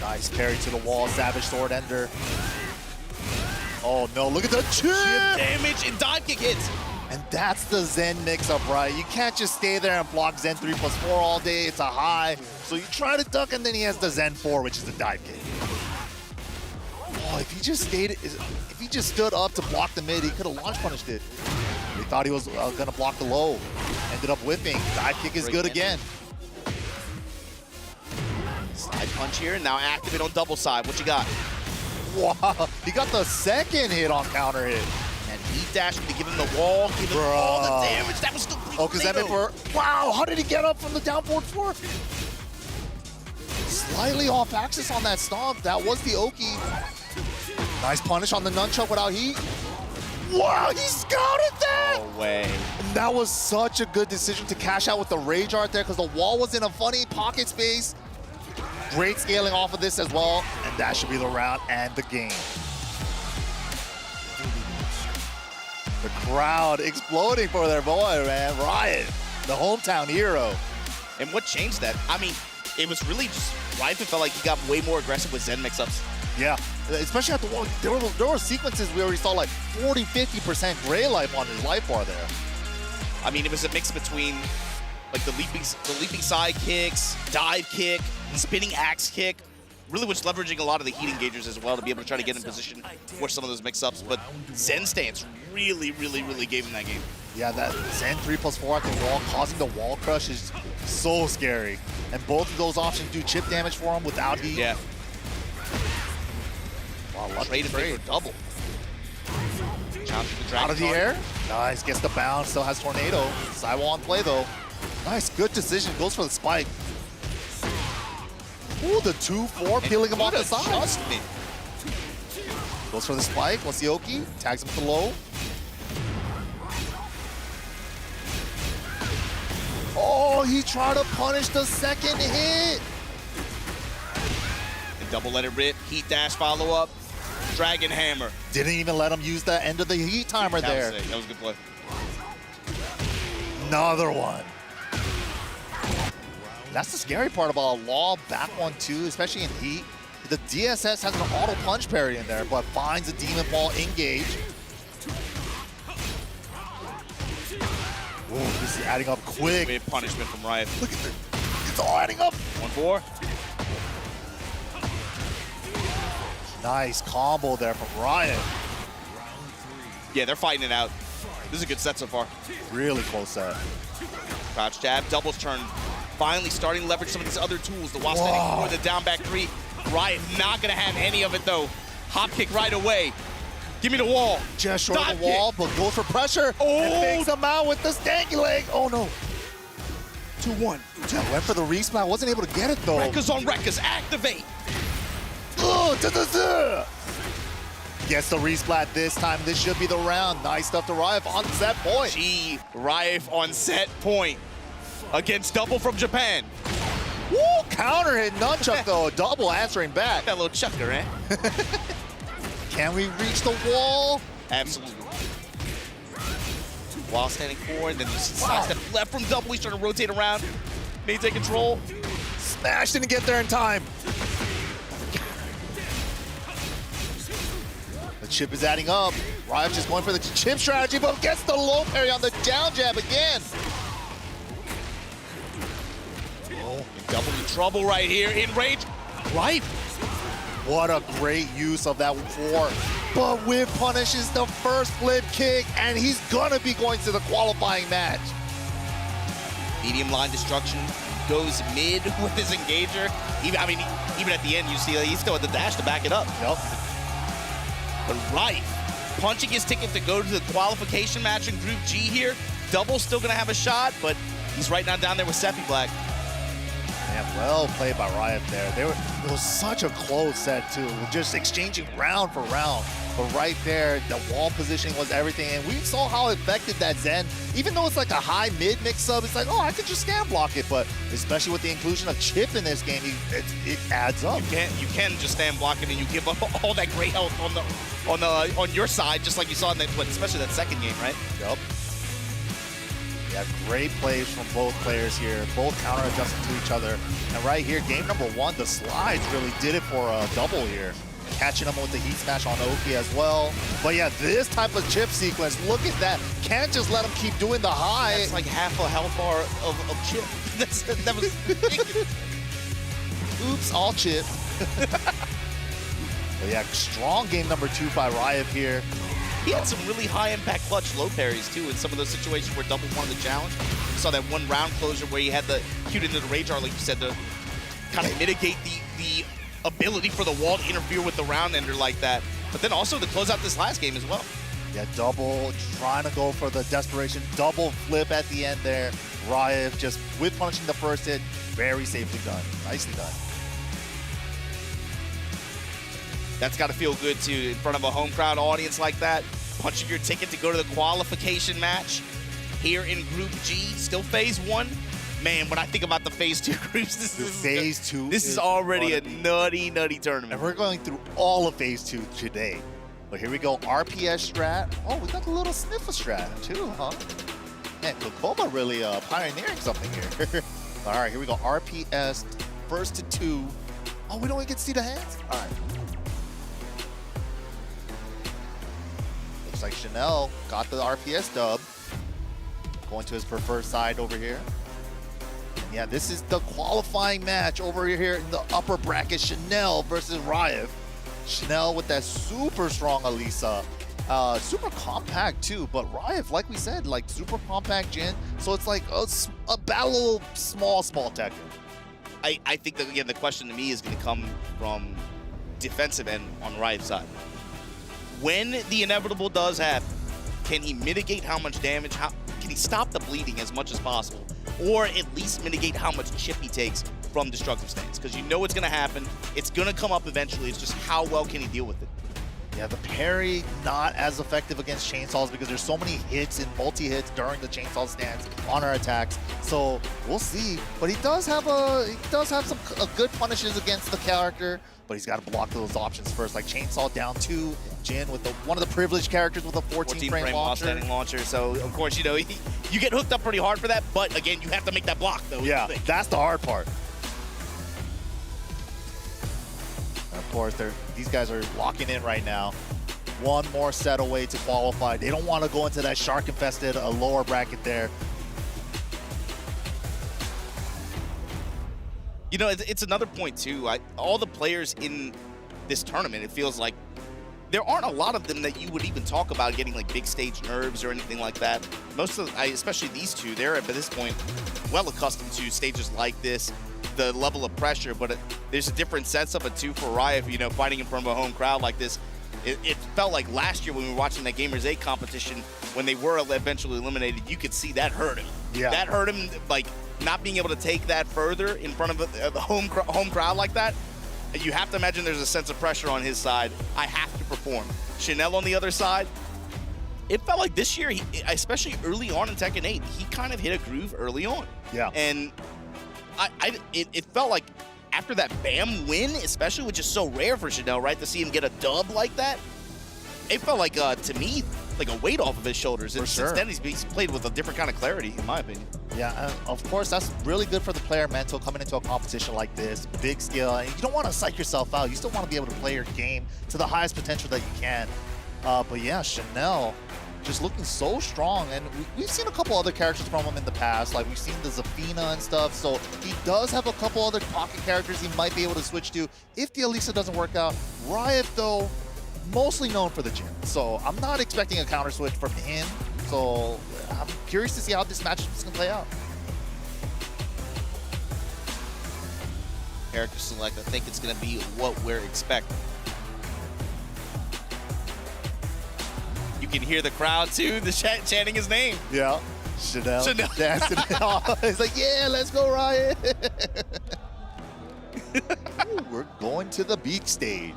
Nice carry to the wall, Savage Sword Ender. Oh no, look at the chip! Damage and dive kick hits. And that's the Zen mix-up, right? You can't just stay there and block Zen 3+4 all day. It's a high. So you try to duck, and then he has the Zen 4, which is the dive kick. Oh, if he just stood up to block the mid, he could have launch punished it. He thought he was gonna block the low. Ended up whipping. Dive kick is good again. Side punch here, and now activate on double side. What you got? Wow, he got the second hit on counter hit. And heat dash to give him the wall, give him all the damage. That was still oh, because that meant for, wow, how did he get up from the down forward 4? Slightly off axis on that stomp. That was the Oki. Nice punish on the nunchuck without heat. Wow, he scouted that! No way. And that was such a good decision to cash out with the rage art there because the wall was in a funny pocket space. Great scaling off of this as well, and that should be the round and the game. The crowd exploding for their boy, man. Riot, the hometown hero. And what changed that? I mean, it was really just Riif felt like he got way more aggressive with Zen mix-ups. Yeah, especially at the wall. There were sequences we already saw like 40-50% gray life on his life bar there. I mean, it was a mix between like the leaping side kicks, dive kick, spinning axe kick. really was leveraging a lot of the heat engagers as well to be able to try to get in position for some of those mix-ups. But Zen stance really gave him that game. Yeah, that Zen 3+4 at the wall, causing the wall crush is so scary. And both of those options do chip damage for him without heat. Yeah. Wow, lucky Trade for double. Challenge the dragon out of the card. air. Nice, gets the bounce, still has Tornado. Sajawal on play though. Nice, good decision, goes for the spike. Ooh, the 2-4, peeling him off the side. Adjustment. Goes for the spike, Wasioki, tags him to low. Oh, he tried to punish the second hit. And double let it rip, heat dash follow up, dragon hammer. Didn't even let him use the end of the heat timer there. That was a good play. Another one. That's the scary part about a Law back 1-2, especially in heat. The DSS has an auto punch parry in there, but finds a Demon Ball engage. Ooh, this is adding up quick. Great punishment from Riif. Look at it. It's all adding up. 1-4. Nice combo there from Riif. Yeah, they're fighting it out. This is a good set so far. Really close set. Crouch jab, doubles turn. Finally starting to leverage some of these other tools. The while standing 4, the down back 3. Riif not gonna have any of it though. Hop kick right away. Give me the wall. Just short of the wall, but goes for pressure. And fakes him out with the stanky leg. Oh no. 2-1. Yeah, went for the resplat, wasn't able to get it though. Rekkas on Rekkas, activate. Oh, gets the resplat this time. This should be the round. Nice stuff to Riif on set point. Riif on set point against double from Japan. Woo, counter hit nunchuck though. Double answering back. That little chucker, eh? Can we reach the wall? Absolutely. While standing forward, then you see sidestep left from double. He's trying to rotate around. Maintain control. Smash, didn't get there in time. The chip is adding up. Riif just going for the chip strategy, but gets the low parry on the down jab again. Oh, double in trouble right here in range. Riif. What a great use of that 4. But Whip punishes the first flip kick, and he's gonna be going to the qualifying match. Medium line destruction goes mid with his engager. Even at the end, you see he's still at the dash to back it up. Yep. But Riif punching his ticket to go to the qualification match in Group G here. Double's still gonna have a shot, but he's right now down there with Sephi Black. Man, well played by Riif there. It was such a close set too, just exchanging round for round. But right there, the wall positioning was everything, and we saw how effective that Zen, even though it's like a high-mid mix-up, it's like, oh, I could just scam block it, but especially with the inclusion of Chip in this game, it adds up. You can just stand block it, and you give up all that great health on your side, just like you saw in that, especially that second game, right? Yep. Yeah, great plays from both players here, both counter-adjusting to each other. And right here, game number 1, the slides really did it for a double here. Catching him with the heat smash on Oki as well. But yeah, this type of chip sequence, look at that. Can't just let him keep doing the high. That's like half a health bar of chip. That was ridiculous. Oops, all chip. But yeah, strong game number 2 by Riif here. He had some really high-impact clutch low parries, too, in some of those situations where double won the challenge. You saw that one round closer where he had the cute into the rage art, like you said, to kind of mitigate the ability for the wall to interfere with the round ender like that. But then also to close out this last game as well. Yeah, double trying to go for the desperation. Double flip at the end there. Riif just with punishing the first hit. Very safely done. Nicely done. That's got to feel good, too, in front of a home crowd audience like that. Punching your ticket to go to the qualification match here in Group G. Still Phase 1. Man, when I think about the Phase 2 groups, this is already a nutty tournament. And we're going through all of Phase 2 today. But here we go, RPS strat. Oh, we got the little sniffer strat, too, huh? Man, Kokoba really pioneering something here. All right, here we go, RPS, first to 2. Oh, we don't even get to see the hands? All right. Looks like Chanel got the RPS dub. Going to his preferred side over here. Yeah, this is the qualifying match over here in the upper bracket. Chanel versus Riif. Chanel with that super strong Elisa. Super compact too, but Riif, like we said, like super compact Jin. So it's like a battle of small Tekken. I think that, again, the question to me is going to come from defensive end on Riif's side. When the inevitable does happen, can he mitigate how much damage? Can he stop the bleeding as much as possible? Or at least mitigate how much chip he takes from destructive stance? Because you know it's going to happen. It's going to come up eventually. It's just how well can he deal with it? Yeah, the parry not as effective against chainsaws because there's so many hits and multi-hits during the chainsaw stance on our attacks. So we'll see. But he does have some good punishes against the character, but he's got to block those options first, like chainsaw down 2, Jin with one of the privileged characters with a 14 frame launcher. Standing launcher. So of course, you know, you get hooked up pretty hard for that, but again, you have to make that block though. Yeah, that's the hard part. Of course, these guys are locking in right now. One more set away to qualify. They don't want to go into that shark-infested lower bracket there. You know, it's another point too. All the players in this tournament, it feels like there aren't a lot of them that you would even talk about getting like big stage nerves or anything like that. Most of, especially these two, they're at this point well accustomed to stages like this, the level of pressure, but there's a different sense of it too for Riif, you know, fighting in front of a home crowd like this. It felt like last year when we were watching that Gamers 8 competition, when they were eventually eliminated, you could see that hurt him. Yeah. That hurt him, like not being able to take that further in front of the home crowd like that. You have to imagine there's a sense of pressure on his side. I have to perform. Chanel on the other side, it felt like this year, especially early on in Tekken 8, he kind of hit a groove early on. Yeah. And it felt like after that BAM win, especially, which is so rare for Chanel, right? To see him get a dub like that, it felt like, to me, like a weight off of his shoulders. And since then, he's played with a different kind of clarity, in my opinion. Yeah, of course, that's really good for the player mental coming into a competition like this. Big skill, and you don't want to psych yourself out. You still want to be able to play your game to the highest potential that you can. But yeah, Chanel just looking so strong, and we've seen a couple other characters from him in the past, like we've seen the Zafina and stuff, so he does have a couple other pocket characters he might be able to switch to if the Elisa doesn't work out. Riif, though, mostly known for the Jin, so I'm not expecting a counter switch from him, so I'm curious to see how this match is going to play out. Character select, I think it's going to be what we're expecting. You can hear the crowd too, chanting his name. Yeah, Chanel. Dancing it off. It's like, yeah, let's go, Riot. We're going to the beach stage.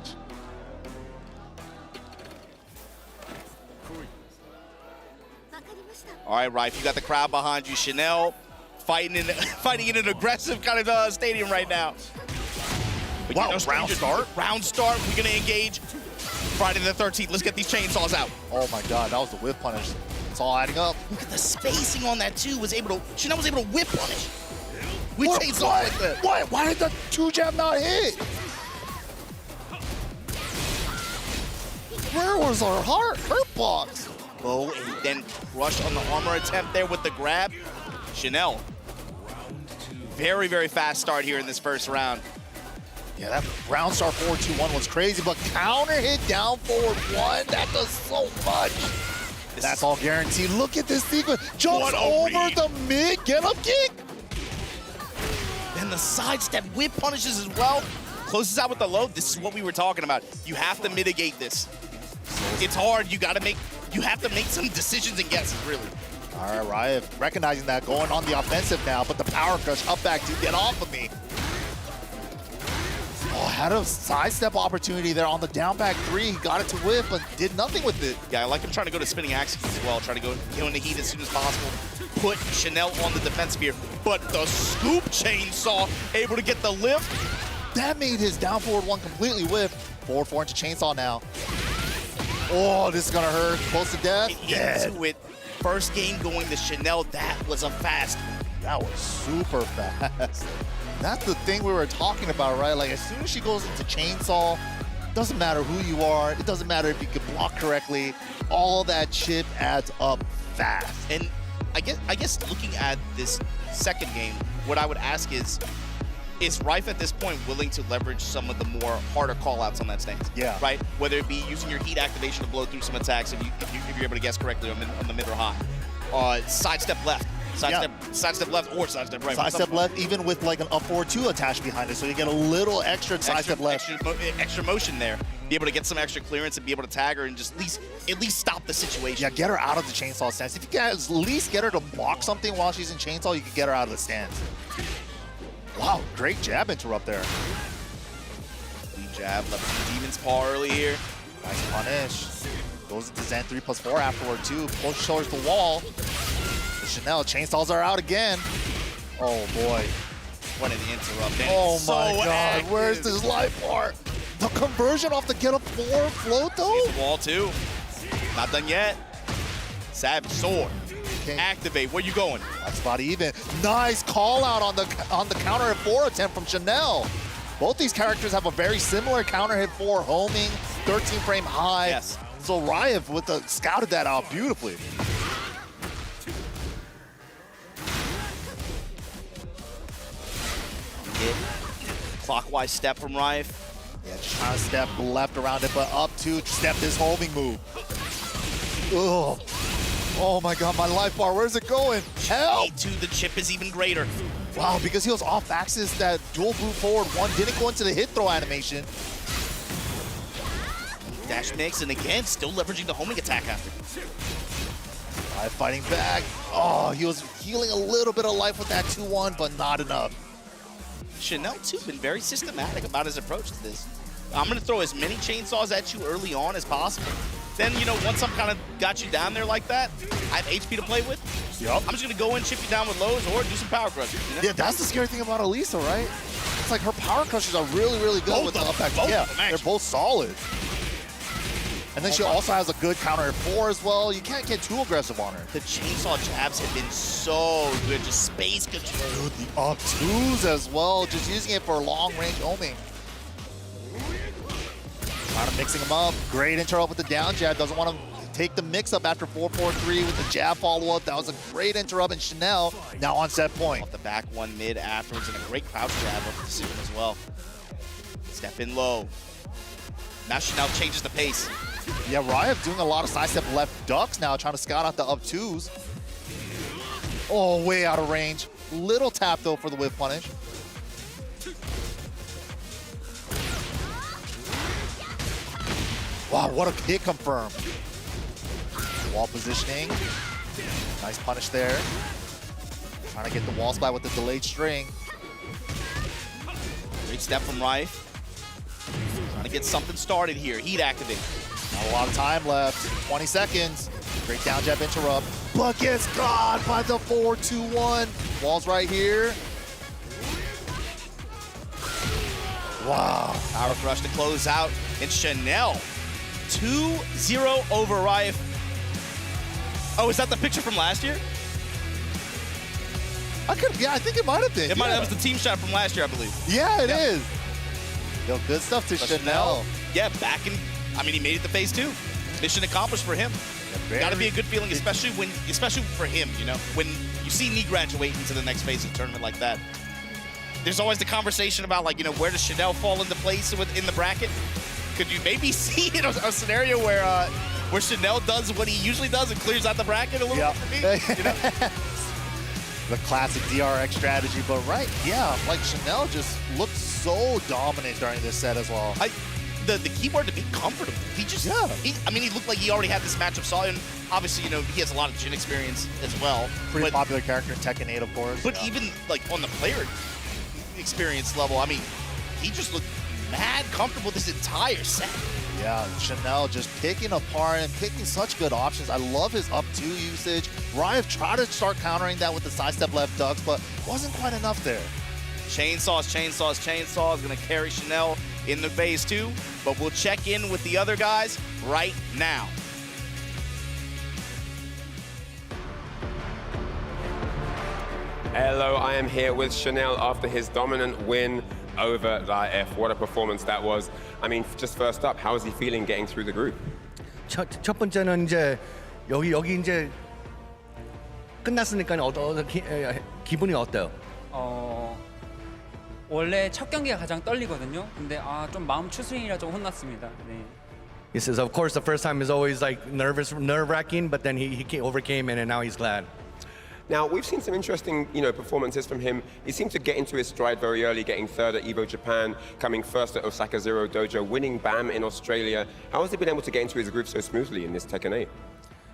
All right, Riif, you got the crowd behind you. Chanel fighting in an aggressive kind of stadium right now. But wow, you know, round start? Round start, we're going to engage. Friday the 13th, let's get these chainsaws out. Oh my God, that was the whip punish. It's all adding up. Look at the spacing on that too. Chanel was able to whip punish. We chainsaw like that. What? Why did the 2-jab not hit? Where was our hurt box? Oh, and then crush on the armor attempt there with the grab. Chanel. Very, very fast start here in this first round. Yeah, that round start 4-2-1 was crazy, but counter hit down forward 1, that does so much. That's all guaranteed. Look at this sequence. Jumps over the mid get-up kick. Then the sidestep whip punishes as well. Closes out with the low. This is what we were talking about. You have to mitigate this. It's hard. You have to make some decisions and guesses, really. All right, Riif recognizing that, going on the offensive now, but the power crush up back to get off of me. Oh, had a sidestep opportunity there on the down back 3. He got it to whip, but did nothing with it. Yeah, I like him trying to go to spinning axes as well, trying to go in the heat as soon as possible. Put Chanel on the defense here, but the scoop chainsaw able to get the lift. That made his down forward 1 completely whiff. Forward 4 into chainsaw now. Oh, this is gonna hurt. Close to death. Into it. First game going to Chanel. That was a fast. That was super fast. That's the thing we were talking about, right? Like, as soon as she goes into chainsaw, doesn't matter who you are, it doesn't matter if you can block correctly, all that chip adds up fast. And I guess looking at this second game, what I would ask is Riif at this point willing to leverage some of the more harder callouts on that stance? Yeah. Right? Whether it be using your heat activation to blow through some attacks if you're able to guess correctly on the mid or high. Sidestep left. Sidestep left or sidestep right. Sidestep left, even with like an up forward 2 attached behind it, so you get a little extra sidestep left. Extra motion there. Be able to get some extra clearance and be able to tag her and just at least stop the situation. Yeah, get her out of the chainsaw stance. If you can at least get her to block something while she's in chainsaw, you can get her out of the stance. Wow, great jab interrupt there. Lead jab, left some Demon's Paw early here. Nice punish. Goes into Zen 3+4 afterward too. Push towards the wall. Chanel, chainsaws are out again. Oh boy. What an interrupt. Oh my god, where's this life bar? The conversion off the get up 4 float though? Wall 2. Not done yet. Savage sword. Okay. Activate. Where you going? That's about even. Nice call out on the counter hit 4 attempt from Chanel. Both these characters have a very similar counter hit 4 homing, 13 frame high. Yes. So Riif scouted that out beautifully. Clockwise step from Riif. Yeah, just trying to step left around it, but up 2, step this homing move. Ugh. Oh my god, my life bar, where's it going? Help! A2, the chip is even greater. Wow, because he was off axis, that dual boot forward 1 didn't go into the hit throw animation. Dash mix, and again, still leveraging the homing attack after. Riif fighting back. Oh, he was healing a little bit of life with that 2-1, but not enough. Chanel, too, been very systematic about his approach to this. I'm going to throw as many chainsaws at you early on as possible. Then, you know, once I'm kind of got you down there like that, I have HP to play with. Yep. I'm just going to go in, chip you down with lows, or do some power crushes. You know? Yeah, that's the scary thing about Elisa, right? It's like her power crushes are really, really good with the up action. Yeah, they're both solid. And then she also has a good counter hit 4 as well. You can't get too aggressive on her. The chainsaw jabs have been so good, just space control. Dude, the up 2s as well, just using it for long range homing. Kind of mixing them up. Great interrupt with the down jab. Doesn't want to take the mix up after 4-4-3 with the jab follow up. That was a great interrupt, and Chanel now on set point. Off the back 1 mid afterwards, and a great crouch jab off the decision as well. Step in low. Now Chanel changes the pace. Yeah, Riif doing a lot of sidestep left ducks now, trying to scout out the up 2s. Oh, way out of range. Little tap though for the whip punish. Wow, what a hit confirm. Wall positioning. Nice punish there. Trying to get the wall splat with the delayed string. Great step from Riif. Trying to get something started here. Heat activate. Not a lot of time left. 20 seconds. Great down jab interrupt. But gets caught by the 4-2-1. Wall's right here. Wow. Power crush to close out. And Chanel 2-0 over Riif. Oh, is that the picture from last year? Yeah, I think it might have been. That was the team shot from last year, I believe. Yeah, it is. Yo, good stuff to Chanel. Yeah, back in, I mean, he made it to phase 2. Mission accomplished for him. Got to be a good feeling, especially for him, you know, when you see me graduate into the next phase of the tournament like that. There's always the conversation about, like, you know, where does Chanel fall into place in the bracket? Could you maybe see a scenario where Chanel does what he usually does and clears out the bracket a little bit for me? You know? The classic DRX strategy, but right, yeah, like Chanel just looked so dominant during this set as well. The key word to be comfortable. He just, I mean, he looked like he already had this matchup solid, and obviously, you know, he has a lot of Jin experience as well. Pretty popular character in Tekken 8, of course. But even, like, on the player experience level, I mean, he just looked mad comfortable this entire set. Yeah, Chanel just picking apart and picking such good options. I love his up 2 usage. Riif tried to start countering that with the sidestep left ducks, but wasn't quite enough there. Chainsaws, gonna carry Chanel in the phase 2, but we'll check in with the other guys right now. Hello, I am here with Chanel after his dominant win over Riif. What a performance that was. I mean, just first up, how is he feeling getting through the group? 첫 번째는 이제 여기 이제 끝났으니까 기분이 어때요? 원래 첫 경기가 가장 떨리거든요. 근데 좀 마음 추스리느라 좀 혼났습니다. 네. He says, of course, the first time is always like nerve-wracking, but then he overcame it, and now he's glad. Now, we've seen some interesting, performances from him. He seemed to get into his stride very early, getting third at Evo Japan, coming first at Osaka Zero Dojo, winning BAM in Australia. How has he been able to get into his groove so smoothly in this Tekken 8?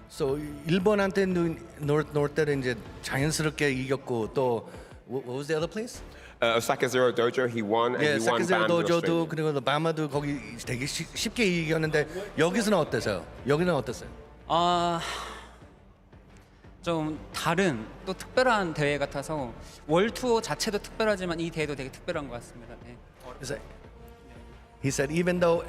So 일본한테는 놀 때는 이제 자연스럽게 이겼고 또 what was the other place? Osaka Zero Dojo, he won, and he won Osaka Zero BAM in Dojo도 Australia. 그리고 바마도 거기 되게 쉽게 이겼는데 여기서는 어땠어요? 여기는 어땠어요? 좀 다른 또 특별한 대회 같아서 월 투어 자체도 특별하지만 이 대회도 되게 특별한 것 같습니다. 네. He said even though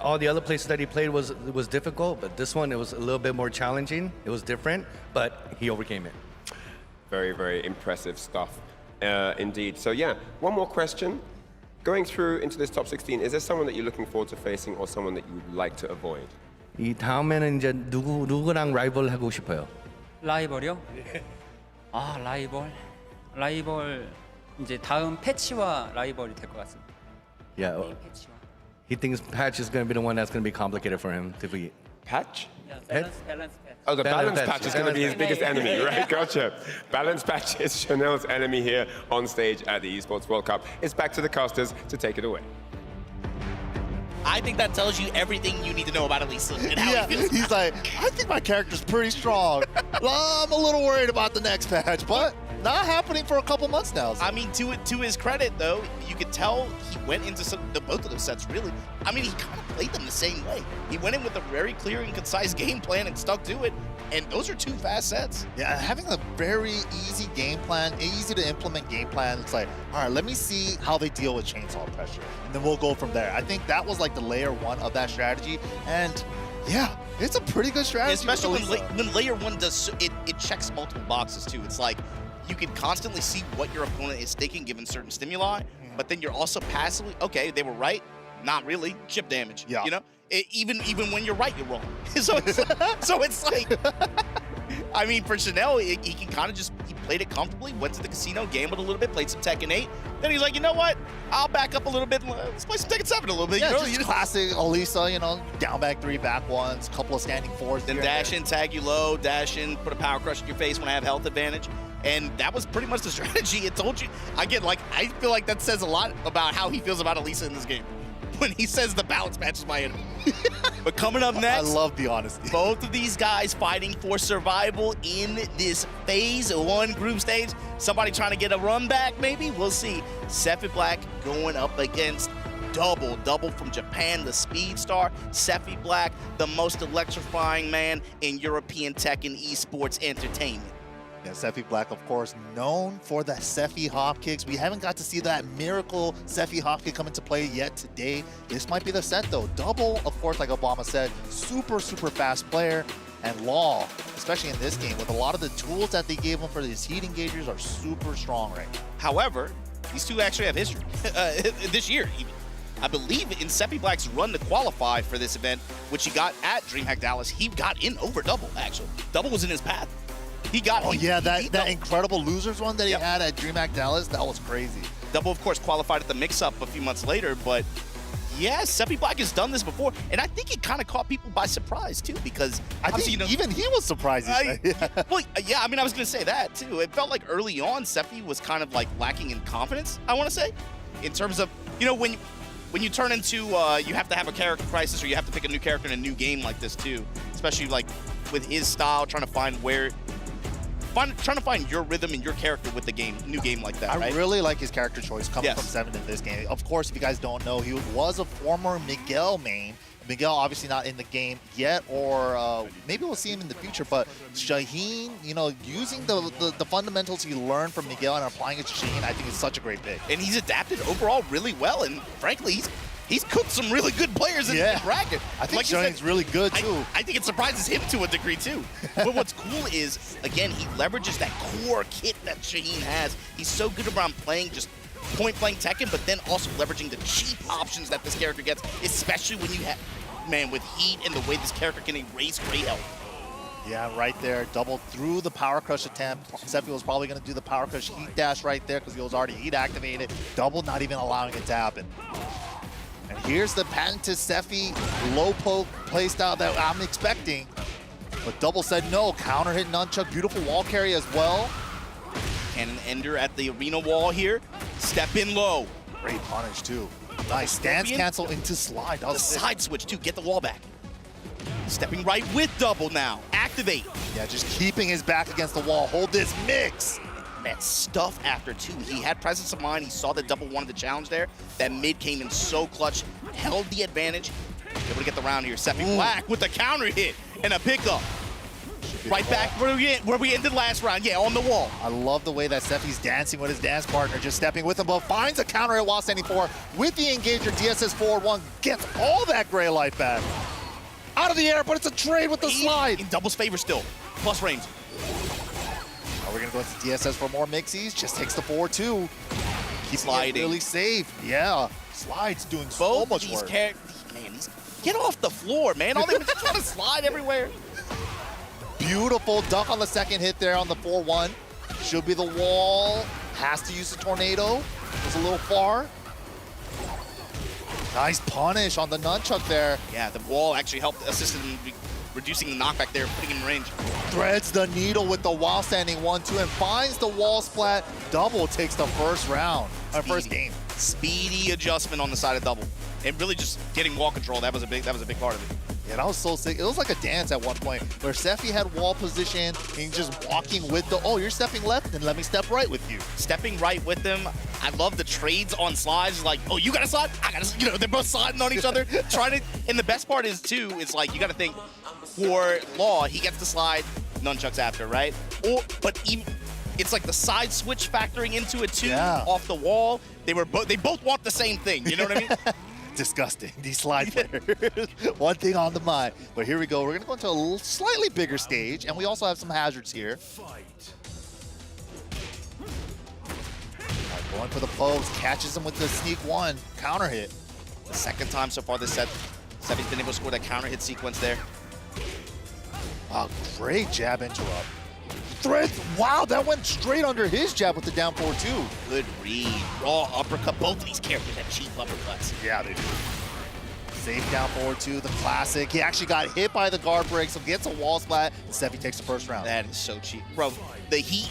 all the other places that he played was difficult, but this one it was a little bit more challenging. It was different, but he overcame it. Very, very impressive stuff, indeed. So yeah, one more question. Going through into this top 16, is there someone that you're looking forward to facing or someone that you'd like to avoid? 이 다음에는 이제 누구랑 라이벌 하고 싶어요? 라이벌이요? 라이벌 이제 다음 패치와 라이벌이 될 것 같습니다. Yeah. He thinks Patch is going to be the one that's going to be complicated for him to beat. Patch? Yeah, balance patch. Oh, the balance patch is going to be his biggest enemy, right? Gotcha. Balance patch is Chanel's enemy here on stage at the Esports World Cup. It's back to the casters to take it away. I think that tells you everything you need to know about Elisa and how he feels. He's like, I think my character's pretty strong. I'm a little worried about the next patch, but not happening for a couple months now. So. I mean, to his credit, though, you could tell he went into both of those sets, really. I mean, he kind of played them the same way. He went in with a very clear and concise game plan and stuck to it, and those are two fast sets. Yeah, having a very easy game plan, easy to implement game plan, it's like, all right, let me see how they deal with chainsaw pressure, and then we'll go from there. I think that was like the layer one of that strategy, and yeah, it's a pretty good strategy. Especially when layer one does, it checks multiple boxes, too. It's like, you can constantly see what your opponent is thinking given certain stimuli, but then you're also passively, okay, they were right, not really, chip damage. Yeah. You know, even when you're right, you're wrong. so it's like, I mean, for Chanel, he can kind of he played it comfortably, went to the casino, gambled a little bit, played some Tekken 8. Then he's like, you know what? I'll back up a little bit. Let's play some Tekken 7 a little bit. Yeah, you know? just classic Elisa, down back 3, back 1s, couple of standing 4s. Then dash in, tag you low, dash in, put a power crush in your face when I have health advantage. And that was pretty much the strategy. It told you, again, I feel like that says a lot about how he feels about Elisa in this game. When he says the balance match is my enemy. But coming up next, I love the honesty. Both of these guys fighting for survival in this phase 1 group stage. Somebody trying to get a run back, maybe? We'll see. Sephi Black going up against double from Japan, the speed star. Sephi Black, the most electrifying man in European Tekken esports entertainment. Yeah, Sephi Black, of course, known for the Sephi hop kicks. We haven't got to see that miracle Sephi hop kick come into play yet today. This might be the set, though. Double, of course, like Obama said, super fast player. And Law, especially in this game, with a lot of the tools that they gave him for these heat engagers are super strong right now. However, these two actually have history. This year, even. I believe in Sephi Black's run to qualify for this event, which he got at DreamHack Dallas, he got in over Double, actually. Double was in his path. He got. Oh yeah, that incredible losers one that he had at DreamHack Dallas, that was crazy. Double, of course, qualified at the mix-up a few months later, but yeah, Sephi Black has done this before, and I think it kind of caught people by surprise too, because I think even he was surprised. Well, yeah, I mean, I was gonna say that too. It felt like early on, Sephi was kind of like lacking in confidence. I want to say, in terms of when you turn into you have to have a character crisis, or you have to pick a new character in a new game like this too, especially like with his style, trying to find your rhythm and your character with the new game like that. I really like his character choice coming from 7 in this game. Of course, if you guys don't know, he was a former Miguel main. Miguel obviously not in the game yet, or maybe we'll see him in the future, but Shaheen, using the fundamentals he learned from Miguel and applying it to Shaheen, I think is such a great pick. And he's adapted overall really well, and frankly, he's cooked some really good players in the bracket. I think Shaheen's really good too. I think it surprises him to a degree too. But what's cool is, again, he leverages that core kit that Shaheen has. He's so good around playing just point-blank Tekken, but then also leveraging the cheap options that this character gets, especially when you have, man, with heat and the way this character can erase gray health. Yeah, right there. Double through the power crush attempt. Sephi was probably going to do the power crush heat dash right there because he was already heat activated. Double not even allowing it to happen. And here's the patented Sephi low poke playstyle that I'm expecting. But Double said no. Counter hit nunchuck. Beautiful wall carry as well. Cannon ender at the arena wall here. Step in low. Great punish too. Nice stance cancel into slide. The side switch too. Get the wall back. Stepping right with Double now. Activate. Yeah, just keeping his back against the wall. Hold this mix. That stuff after two. He had presence of mind. He saw that Double wanted the challenge there. That mid came in so clutch. Held the advantage. Able to get the round here. Sephi Black with the counter hit and a pickup. Right back where we ended last round. Yeah, on the wall. I love the way that Sephi's dancing with his dance partner, just stepping with him, but finds a counter hit while standing forward with the engager. DSS forward one gets all that gray life back. Out of the air, but it's a trade with the slide. In Double's favor still. Plus range. Are we going to go into DSS for more mixies? Just takes the 4-2. Keep sliding. Really safe. Yeah. Slide's doing so much work. Man, get off the floor, man. All they were just trying to slide everywhere. Beautiful dunk on the second hit there on the 4-1. Should be the wall. Has to use the tornado. It's a little far. Nice punish on the nunchuck there. Yeah, the wall actually helped assist in reducing the knockback there, putting him in range. Threads the needle with the while standing 1-2 and finds the wall splat. Double takes the first round, or first game. Speedy adjustment on the side of Double. And really just getting wall control, that was a big part of it. Yeah, that was so sick. It was like a dance at one point where Sephi had wall position and he's just walking with the, oh, you're stepping left, then let me step right with you. Stepping right with them. I love the trades on slides. Like, oh, you got to slide? I got to, you know, they're both sliding on each other. Trying to, and the best part is, too, is like, you got to think, for Law, he gets the slide, nunchucks after, right? But even, it's like the side switch factoring into it, too, off the wall. They both want the same thing, you know what I mean? Disgusting, these slide players. One thing on the mind. But here we go. We're going to go into a slightly bigger stage, and we also have some hazards here. Right, going for the pose, catches him with the sneak one, counter hit. The second time so far this set, Sephi's been able to score that counter hit sequence there. Oh, great jab interrupt. Threads, wow, that went straight under his jab with the down 4-2. Good read. Raw uppercut. Both of these characters have cheap uppercuts. Yeah, they do. Safe down 4-2, the classic. He actually got hit by the guard break, so gets a wall splat, and Sephi takes the first round. That is so cheap. Bro, the heat,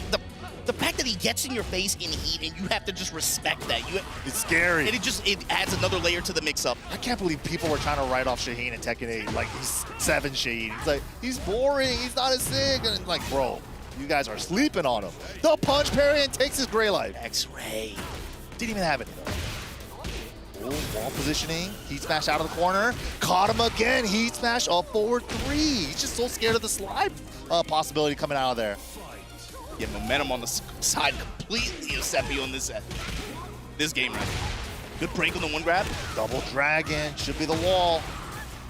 the fact that he gets in your face in heat, and you have to just respect that. It's scary. And it adds another layer to the mix-up. I can't believe people were trying to write off Shaheen in Tekken 8. Like, he's 7 Shaheen. He's like, he's boring, he's not as sick. And it's like, bro, you guys are sleeping on him. The punch parry and takes his gray life. X-ray. Didn't even have it. Oh, wall positioning. Heat smash out of the corner. Caught him again. Heat smash up forward 3. He's just so scared of the slide possibility coming out of there. Yeah, momentum on the side completely of Sephi on this game right now. Good break on the one grab. Double dragon. Should be the wall.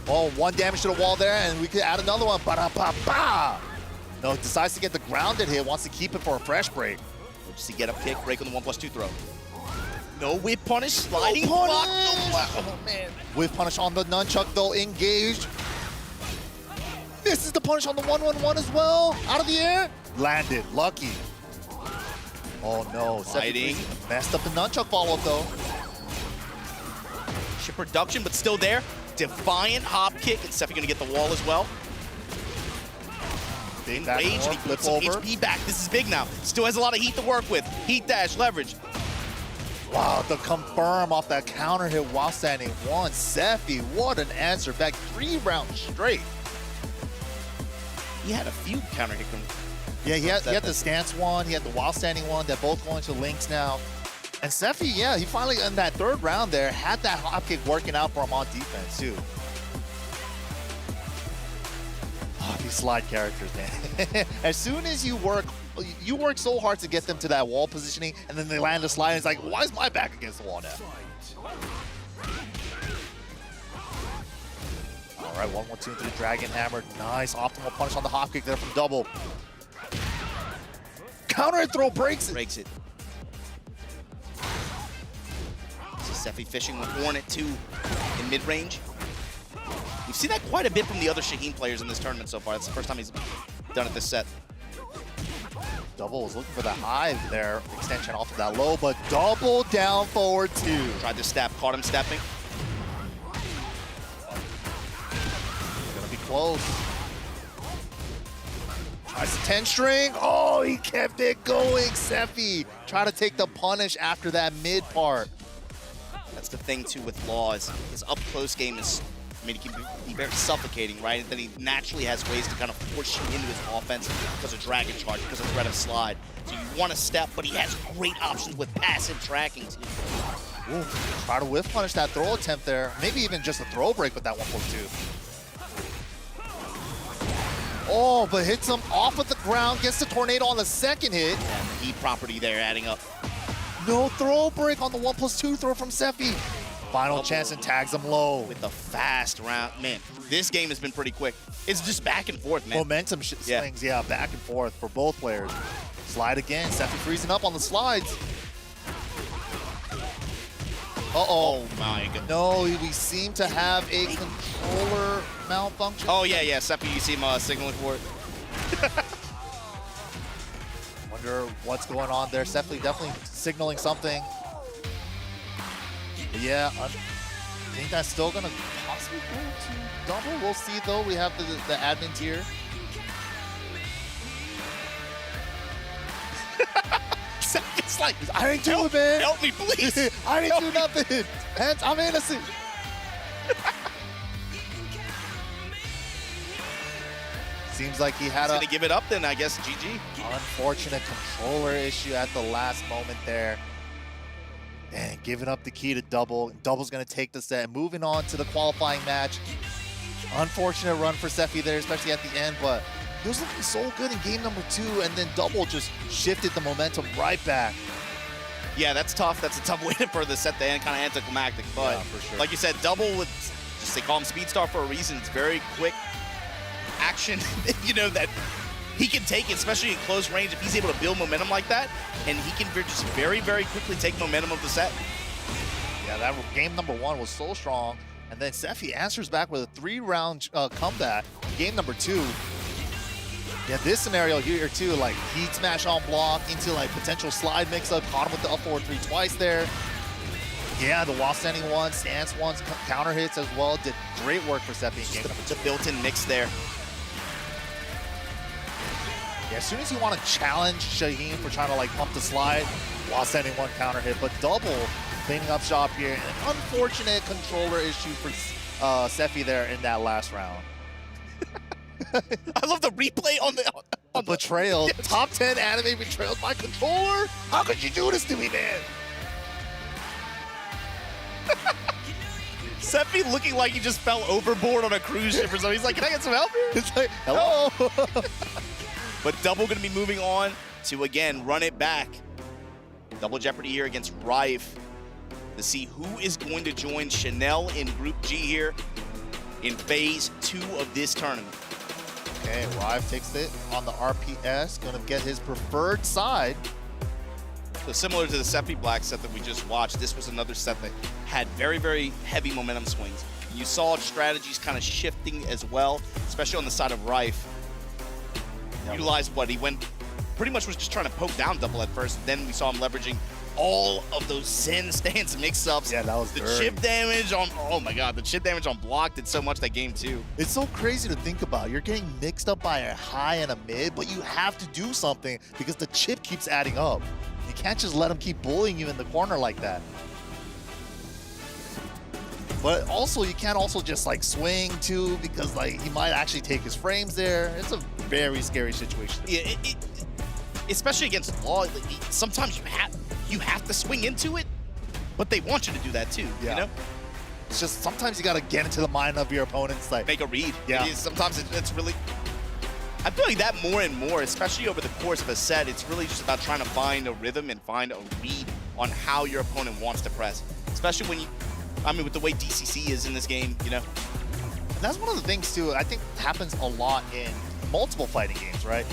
Oh, 1 damage to the wall there, and we could add another one. Ba-da-ba-ba! No, decides to get the grounded hit, wants to keep it for a fresh break. We'll see get up kick, break on the 1+2 throw. No whip punish, sliding block. Oh, man. Whip punish on the nunchuck, though, engaged. Misses the punish on the 1-1-1 as well. Out of the air. Landed, lucky. Oh, no. Sliding. Messed up the nunchuck follow-up, though. Ship reduction, but still there. Defiant hop kick, and Sephi gonna get the wall as well. Big Rage, and he puts some HP back. This is big now. Still has a lot of heat to work with. Heat dash, leverage. Wow, the confirm off that counter hit while standing 1. Sephi, what an answer back. 3 rounds straight. He had a few counter hit. Yeah, he had the stance one. He had the while standing one. They're both going to links now. And Sephi, yeah, he finally, in that 3rd round there, had that hop kick working out for him on defense, too. Oh, these slide characters, man. As soon as you work so hard to get them to that wall positioning, and then they land a slide, and it's like, why is my back against the wall now? All right, 1-1-2 into the Dragon Hammer. Nice optimal punish on the hop kick there from Double. Counter and throw breaks it. Breaks it. So Sephi fishing with Hornet too in mid-range. We've seen that quite a bit from the other Shaheen players in this tournament so far. That's the first time he's done at this set. Double was looking for the high there, extension off of that low, but double down forward 2. Tried to step, caught him stepping. Gonna be close. Tries the 10 string. Oh, he kept it going. Sephi try to take the punish after that mid part. That's the thing too with Law is his up close game is, I mean, he can be very suffocating, right? And then he naturally has ways to kind of force you into his offense because of Dragon Charge, because of threat of slide. So you want to step, but he has great options with passive tracking too. Ooh, try to whiff punish that throw attempt there. Maybe even just a throw break with that 1.2. Oh, but hits him off of the ground, gets the tornado on the second hit. And the heat property there adding up. No throw break on the 1+2 throw from Sephi. Final chance and tags him low. With the fast round. Man, this game has been pretty quick. It's just back and forth, man. Momentum swings, yeah, back and forth for both players. Slide again, Sephi freezing up on the slides. Uh-oh. Oh my god. No, we seem to have a controller malfunction. Oh yeah, yeah, Sephi, you see him signaling for it. Wonder what's going on there. Sephi definitely signaling something. But yeah, I think that's still gonna possibly go to double. We'll see though. We have the admins here. Sephi's like, I ain't do it, man. Help me, please. I didn't do nothing. And I'm innocent. Seems like he had He's gonna give it up then, I guess. GG. Unfortunate controller issue at the last moment there. And giving up the key to double. Double's gonna take the set. Moving on to the qualifying match. Unfortunate run for Sephi there, especially at the end, but he was looking so good in game number 2, and then double just shifted the momentum right back. Yeah, that's tough. That's a tough way for the set to end, kind of anticlimactic. But Yeah, for sure. like you said, double with, just they call him Speed Star for a reason. It's very quick action, you know, that he can take it, especially in close range, if he's able to build momentum like that, and he can just very, very quickly take momentum of the set. Yeah, that game number 1 was so strong. And then Sephi answers back with a 3-round comeback. Game number 2. Yeah, this scenario here too, like heat smash on block into like potential slide mix-up, caught him with the up forward 3 twice there. Yeah, the wall standing one, stance ones, counter hits as well. Did great work for Sephi in game number 2. The built-in mix there. Yeah, as soon as you want to challenge Shaheen for trying to like pump the slide, wall standing one counter hit, but double cleaning up shop here. And an unfortunate controller issue for Sephi there in that last round. I love the replay on the betrayal. Yes. Top 10 anime betrayals by controller. How could you do this to me, man? Sephi looking like he just fell overboard on a cruise ship or something. He's like, can I get some help here? It's like, hello. But double gonna be moving on to, again, run it back. Double jeopardy here against Riif to see who is going to join Chanel in Group G here in Phase 2 of this tournament. Okay, Riif takes it on the RPS, gonna get his preferred side. So similar to the Sephi Black set that we just watched, this was another set that had very, very heavy momentum swings. You saw strategies kind of shifting as well, especially on the side of Riif. Utilized what he went, pretty much was just trying to poke down double at first. Then we saw him leveraging all of those Sin stance mix-ups. Yeah, that was the dirty. chip damage on, oh my god, the chip damage on block did so much that game too. It's so crazy to think about. You're getting mixed up by a high and a mid, but you have to do something because the chip keeps adding up. You can't just let him keep bullying you in the corner like that. But also, you can't also just like swing too, because like he might actually take his frames there. It's a very scary situation. Yeah, especially against Law, sometimes you have to swing into it, but they want you to do that too, you know? It's just sometimes you got to get into the mind of your opponents. Like make a read. Yeah. Sometimes it's really, I'm feeling that more and more, especially over the course of a set. It's really just about trying to find a rhythm and find a read on how your opponent wants to press, especially when you, I mean, with the way DCC is in this game, you know? And that's one of the things too, I think happens a lot in multiple fighting games, right?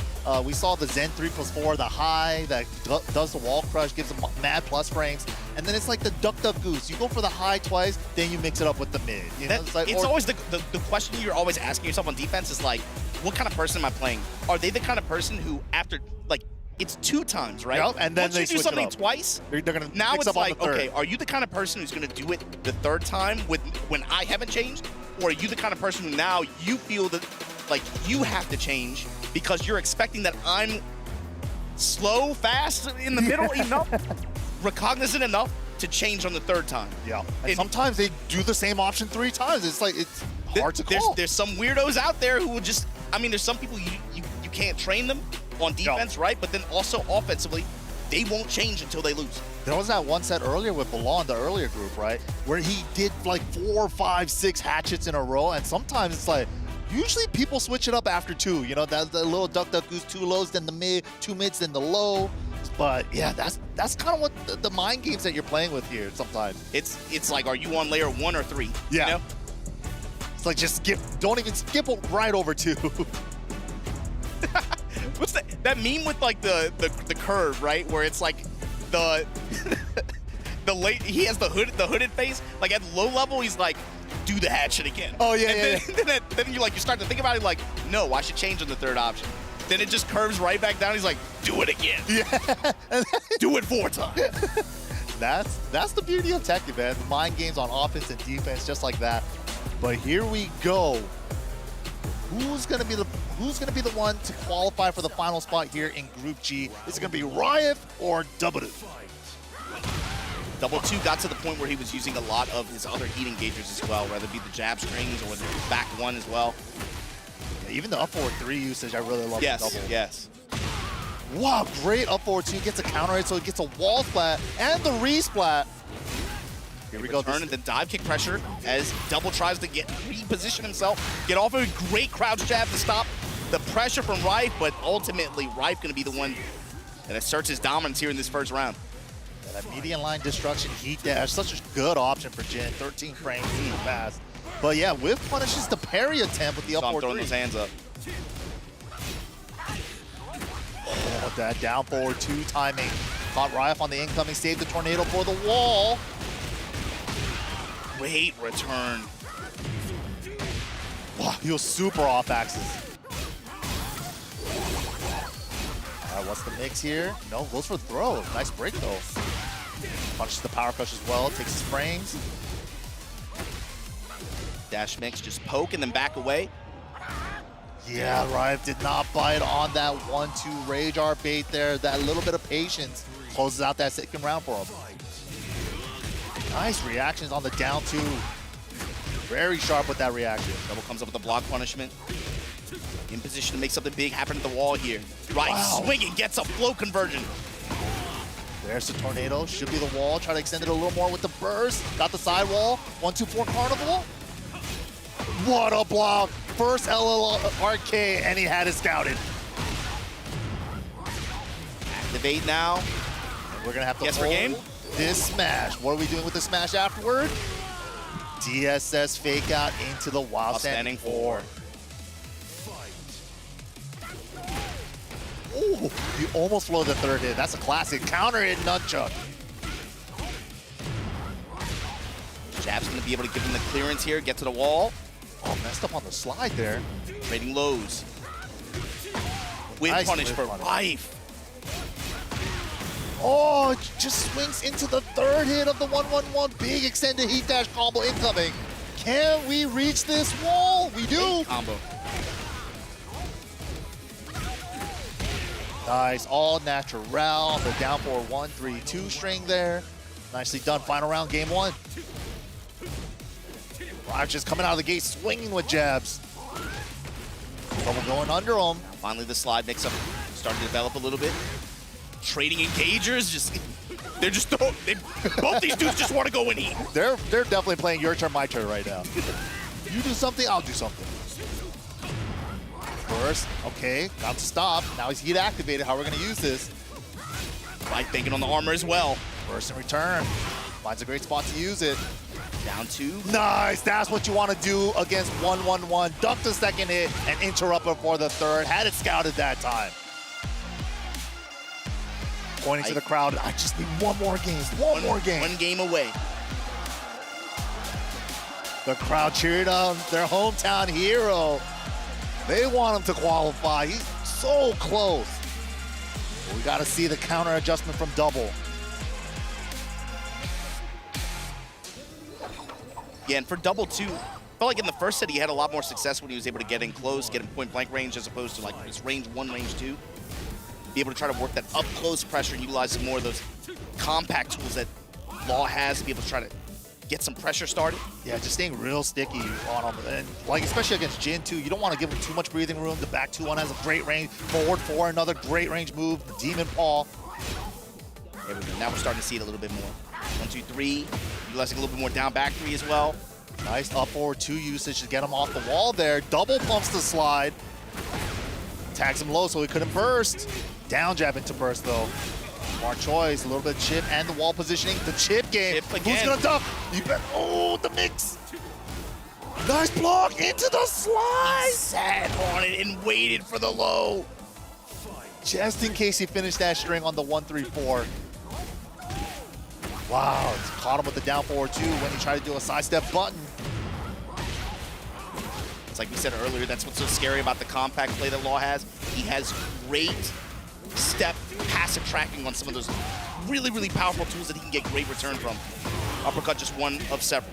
We saw the Zen 3+4, the high that does the wall crush, gives them mad plus frames. and then it's like the duck goose. You go for the high twice, then you mix it up with the mid. You know? It's always the question you're always asking yourself on defense is like, what kind of person am I playing? Are they the kind of person who after, like, it's 2 times, right? Yep, and then once they you do switch something it up. twice, They're gonna now mix it's up on like, the third. okay, are you the kind of person who's going to do it the 3rd time when I haven't changed? Or are you the kind of person who now you feel that like you have to change because you're expecting that I'm slow, fast, in the middle enough, recognizant enough to change on the 3rd time? Yeah, and sometimes they do the same option 3 times. It's like, it's hard to call. There's some weirdos out there who will just, I mean, there's some people you can't train them on defense, right? But then also offensively, they won't change until they lose. There was that one set earlier with Bilal in the earlier group, right? Where he did like 4, 5, 6 hatchets in a row. And sometimes it's like, usually people switch it up after 2. You know, that's the little duck goose, 2 lows, then the mid, 2 mids, then the low. But yeah, that's kind of what the mind games that you're playing with here sometimes. It's like, are you on layer 1 or 3? Yeah. You know? It's like, just don't even skip right over 2. What's that meme with like the curve, right? Where it's like the he has the hooded face. Like at low level, he's like, do the hatchet again. Oh yeah, then you start to think about it like, no, I should change on the 3rd option. Then it just curves right back down. He's like, do it again. Yeah. Do it 4 times. That's the beauty of Tekken, man. The mind games on offense and defense, just like that. But here we go. Who's gonna be the one to qualify for the final spot here in Group G? Is it gonna be Riif or Double? Double 2 got to the point where he was using a lot of his other heat engagers as well, whether it be the jab strings or the back 1 as well. Yeah, even the up forward 3 usage, I really love. Yes, the double. yes. Wow, great up forward 2. Gets a counter hit, so it gets a wall splat and the re-splat. Here we go. Turn and then dive kick pressure as Double tries to reposition himself, get off a great crouch jab to stop the pressure from Riif, but ultimately Riif going to be the one that asserts his dominance here in this 1st round. Yeah, that median line destruction heat dash, such a good option for Jin. 13 frames, heat fast. But yeah, Whip punishes the parry attempt with the up forward 3. Throwing those hands up. Oh, that down forward 2 timing. Caught Riif on the incoming, saved the tornado for the wall. Great return. Wow, he was super off axis. All right, what's the mix here? No, goes for the throw. Nice break though. Punches the power crush as well, takes his frames. Dash mix, just poke and then back away. Yeah, Riif did not bite on that 1-2 Rage Art bait there. That little bit of patience closes out that 2nd round for him. Nice reactions on the down 2. Very sharp with that reaction. Double comes up with a block punishment. In position to make something big happen at the wall here. Riif swinging, gets a flow conversion. There's the tornado, should be the wall. Try to extend it a little more with the burst. Got the side wall. 1-2-4 Carnival. What a block. First LLRK, and he had it scouted. Activate now. And we're gonna have to Yes for game. This smash. What are we doing with the smash afterward? DSS fake out into the Wild Standing 4. Ooh, you almost flow the 3rd hit. That's a classic counter hit nunchuck. Jab's going to be able to give him the clearance here, get to the wall. Oh, messed up on the slide there. Trading lows. Whip Nice punish whip for punish. Riif. Oh, it just swings into the 3rd hit of the 1-1-1. Big extended heat dash combo incoming. Can we reach this wall? We do. Combo. Nice, all natural. The down for 1-3-2 string there. Nicely done. Final round, game 1. Riif just coming out of the gate, swinging with jabs. Trouble going under him. Finally, the slide mix-up starting to develop a little bit. Trading engagers, both these dudes just want to go and eat. They're definitely playing your turn, my turn right now. You do something, I'll do something. First, okay, got to stop. Now he's heat activated. How are we gonna use this? Riif banking on the armor as well. First in return. Finds a great spot to use it. Down 2. Nice, that's what you want to do against 1-1-1. Duck the 2nd hit and interrupt before the 3rd. Had it scouted that time. Pointing to the crowd, I just need one more game, one more game. One game away. The crowd cheering on their hometown hero. They want him to qualify. He's so close. We got to see the counter adjustment from Double. Yeah, and for Double too, felt like in the first set he had a lot more success when he was able to get in close, get in point blank range as opposed to like his range 1, range 2. Be able to try to work that up close pressure and utilize some more of those compact tools that Law has to be able to try to get some pressure started. Yeah, just staying real sticky on him. And like, especially against Jin too, you don't want to give him too much breathing room. The back 2-1 has a great range. Forward 4, another great range move. The Demon Paw. There we go. Now we're starting to see it a little bit more. 1, 2, 3. Utilizing a little bit more down back 3 as well. Nice up forward 2 usage to get him off the wall there. Double pumps the slide. Tags him low so he couldn't burst. Down jab into burst though. Smart choice, a little bit of chip and the wall positioning. The chip game. Who's gonna duck? You bet. Oh, the mix. Nice block into the slide. He sat on it and waited for the low. Just in case he finished that string on the 1-3-4. Wow, it's caught him with the down forward 2 when he tried to do a sidestep button. It's like we said earlier, that's what's so scary about the compact play that Law has. He has great step passive tracking on some of those really, really powerful tools that he can get great return from. Uppercut just one of several.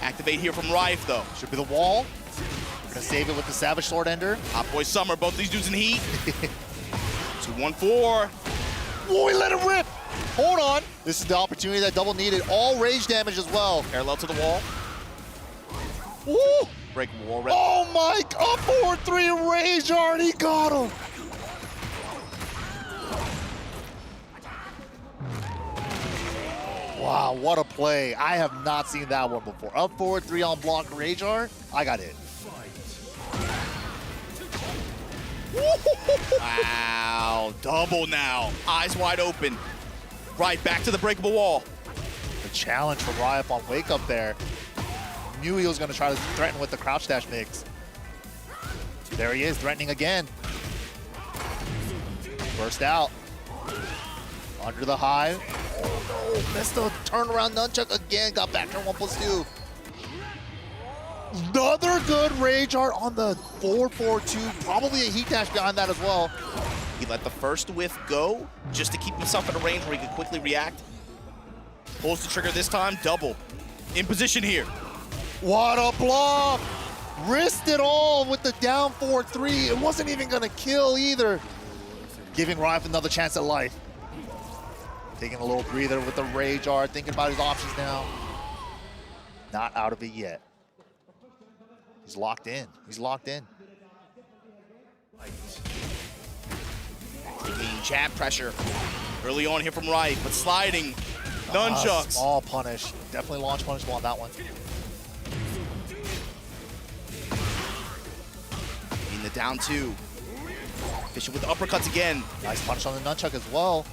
Activate here from Riif though. Should be the wall. We're gonna save it with the Savage Sword Ender. Hot Boy Summer, both these dudes in heat. 2-1-4. Oh, he let it rip. Hold on. This is the opportunity that Double needed. All rage damage as well. Parallel to the wall. Woo! Break wall rip. Oh my, up forward 3 rage already got him. Wow, what a play. I have not seen that one before. Up forward 3 on block rage art. I got it. Wow, Double now. Eyes wide open. Right back to the breakable wall. The challenge for Riif on wake up there. Knew he was going to try to threaten with the crouch dash mix. There he is, threatening again. Burst out. Under the high. Oh no, missed the turnaround nunchuck again. Got back to 1+2. Another good rage art on the 4-4-2. Probably a heat dash behind that as well. He let the first whiff go just to keep himself at a range where he could quickly react. Pulls the trigger this time, Double. In position here. What a block! Risked it all with the down 4-3. It wasn't even gonna kill either. Giving Riif another chance at life. Taking a little breather with the rage art, thinking about his options now. Not out of it yet. He's locked in. He's locked in. Taking jab pressure early on here from Riif, but sliding. Nunchucks. Small punish. Definitely launch punishable on that one. In the down 2. Fishing with the uppercuts again. Nice punish on the nunchuck as well.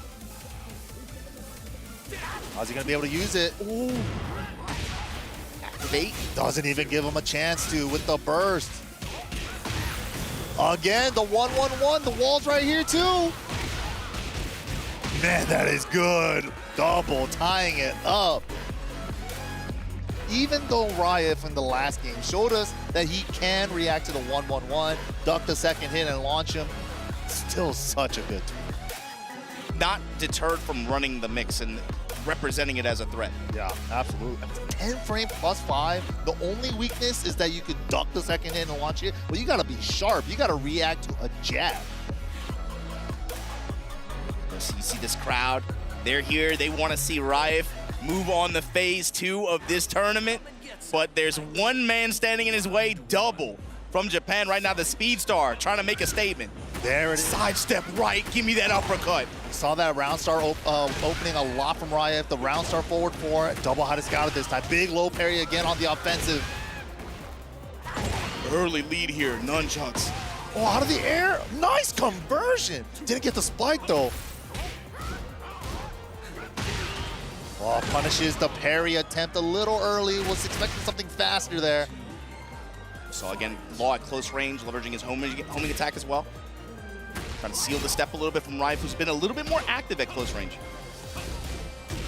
How's he gonna be able to use it? Ooh. Activate. Doesn't even give him a chance to with the burst. Again, the 1-1-1. The wall's right here too. Man, that is good. Double tying it up. Even though Riif in the last game showed us that he can react to the 1-1-1, duck the second hit and launch him, still such a good tool. Not deterred from running the mix and representing it as a threat. Yeah, absolutely. 10 frame +5. The only weakness is that you could duck the second hit and launch it, but you gotta be sharp. You gotta react to a jab. So you see this crowd. They're here. They want to see Riif move on to phase 2 of this tournament, but there's one man standing in his way, Double from Japan right now, the speed star, trying to make a statement. There it is. Sidestep right, give me that uppercut. We saw that round star opening a lot from Riif. The round star forward 4, Double had it scouted this time. Big low parry again on the offensive. Early lead here, nunchucks. Oh, out of the air, nice conversion. Didn't get the spike though. Oh, punishes the parry attempt a little early. Was expecting something faster there. So again, Law at close range, leveraging his homing attack as well. Trying to seal the step a little bit from Riif, who's been a little bit more active at close range.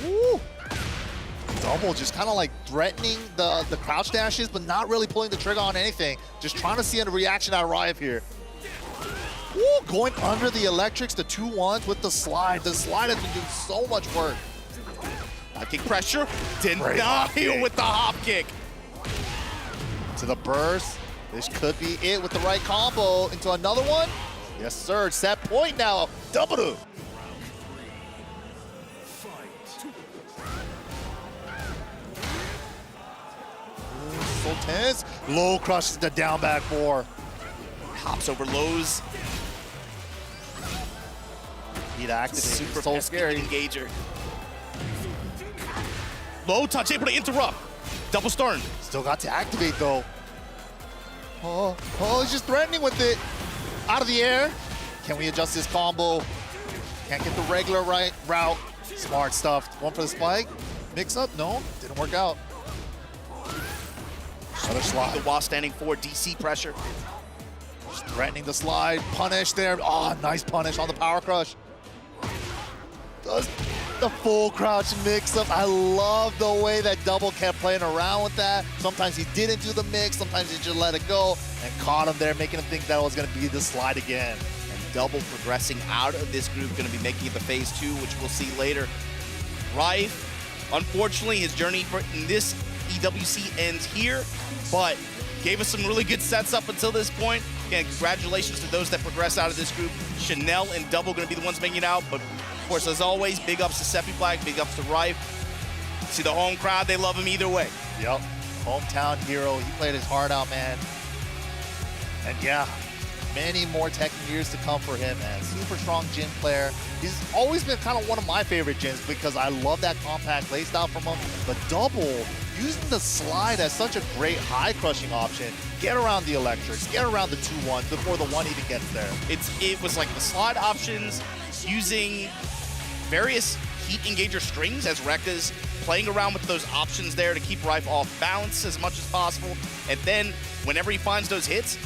Woo! Double just kind of like threatening the crouch dashes, but not really pulling the trigger on anything. Just trying to see a reaction out of Riif here. Woo! Going under the electrics, the 2-1s with the slide. The slide has been doing so much work. High kick pressure. Denial with the hop kick. To the burst. This could be it with the right combo. Into another one. Yes, sir. Set point now. Double. So tense. Low crushes the down back 4. Hops over lows. Need to activate. Super so scary. Engager. Low touch, able to interrupt. Double stern. Still got to activate though. Oh, he's just threatening with it. Out of the air. Can we adjust this combo? Can't get the regular route. Smart stuff. One for the spike. Mix up, no, didn't work out. Another slide. The wall standing for DC pressure. Just threatening the slide. Punish there. Oh, nice punish on the power crush. Does the full crouch mix up. I love the way that Double kept playing around with that. Sometimes he didn't do the mix, sometimes he just let it go and caught him there, making him think that was gonna be the slide again. And Double progressing out of this group, gonna be making it to phase 2, which we'll see later. Riif, unfortunately, his journey in this EWC ends here, but gave us some really good sets up until this point. Again, congratulations to those that progress out of this group. Chanel and Double gonna be the ones making it out, but of course, as always, big ups to Sephi Black, big ups to Riif. See the home crowd, they love him either way. Yep, hometown hero, he played his heart out, man. And yeah, many more Tekken years to come for him, man. Super strong Jin player. He's always been kind of one of my favorite Jins because I love that compact playstyle from him. But Double, using the slide as such a great high crushing option. Get around the electrics, get around the 2-1 before the 1 even gets there. It was like the slide options, using various heat engager strings as Rekka's playing around with those options there to keep Riif off balance as much as possible. And then whenever he finds those hits,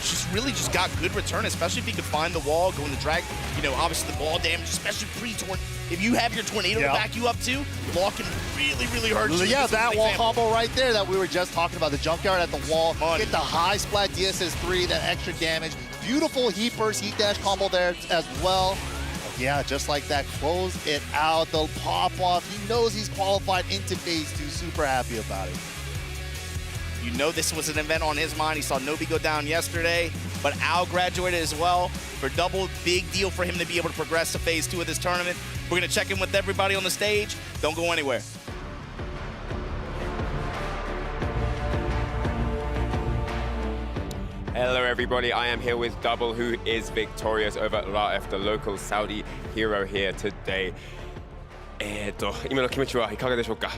just really just got good return, especially if he could find the wall, going to drag, you know, obviously the ball damage, especially pre-torn. If you have your tornado to back you up too, wall can really, really hurt you. Yeah, that wall combo right there that we were just talking about, the junkyard at the wall, get the high splat DSS3, that extra damage. Beautiful heat burst, heat dash combo there as well. Yeah, just like that, close it out, the pop off. He knows he's qualified into phase 2, super happy about it. You know this was an event on his mind. He saw Nobi go down yesterday, but Al graduated as well. For Double, big deal for him to be able to progress to phase 2 of this tournament. We're gonna check in with everybody on the stage. Don't go anywhere. Hello everybody, I am here with Double, who is victorious over Raif, the local Saudi hero here today. 今の気持ちはいかがでしょうか?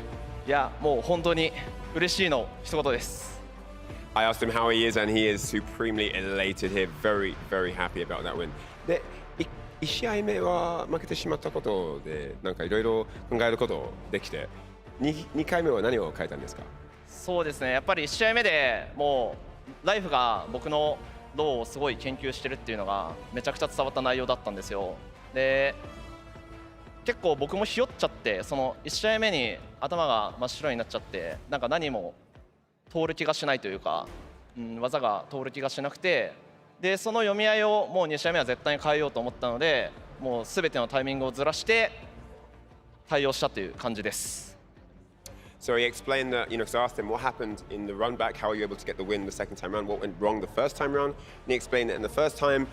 いや、もう本当に嬉しいの一言です。 I asked him how he is and he is supremely elated here, very, very happy about that win. で、1試合目は負けてしまったことで、なんかいろいろ考えることできて、2回目は何を変えたんですか? そうですね、やっぱり1試合目でもうライフが僕のローをすごい研究してるっていうのがめちゃくちゃ伝わった内容だったんですよ。で、結構僕もひよっちゃって、その1試合目に頭が真っ白になっちゃって、なんか何も通る気がしないというか、技が通る気がしなくて、でその読み合いをもう2試合目は絶対に変えようと思ったので、もう全てのタイミングをずらして対応したという感じです。 So he explained that, you know, because I asked him what happened in the run back, how were you able to get the win the second time round, what went wrong the first time round, and he explained that in the first time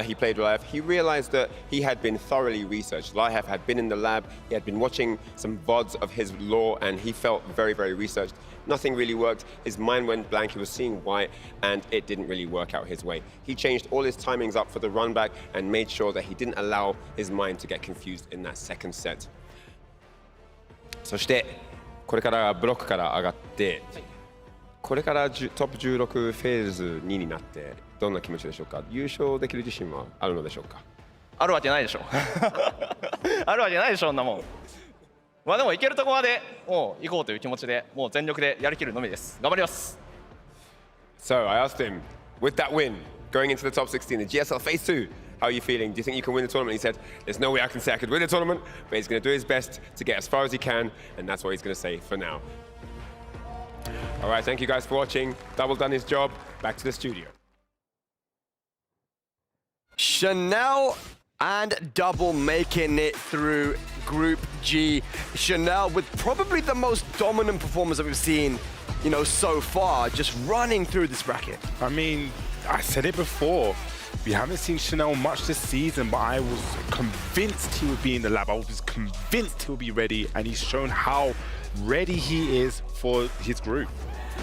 he played Raif, he realized that he had been thoroughly researched. Raif had been in the lab, he had been watching some VODs of his lore, and he felt very, very researched. Nothing really worked, his mind went blank, he was seeing white, and it didn't really work out his way. He changed all his timings up for the run back and made sure that he didn't allow his mind to get confused in that second set. そしてこれからブロックから上がって、これからトップ16フェーズ2になってどんな気持ちでしょうか? 優勝できる自信はあるのでしょうか? あるわけないでしょ。あるわけないでしょ、そんなもん。まあでもいけるところまでもう行こうという気持ちで、もう全力でやりきるのみです。頑張ります。 So I asked him, with that win, going into the top 16 in GSL Phase 2, How are you feeling? Do you think you can win the tournament? He said, there's no way I can say I could win the tournament, but he's going to do his best to get as far as he can, and that's what he's going to say for now. All right, thank you guys for watching. Double done his job. Back to the studio. Chanel and Double making it through Group G. Chanel with probably the most dominant performance that we've seen, you know, so far, just running through this bracket. I mean, I said it before. We haven't seen Chanel much this season, but I was convinced he would be in the lab. I was convinced he'll be ready, and he's shown how ready he is for his group.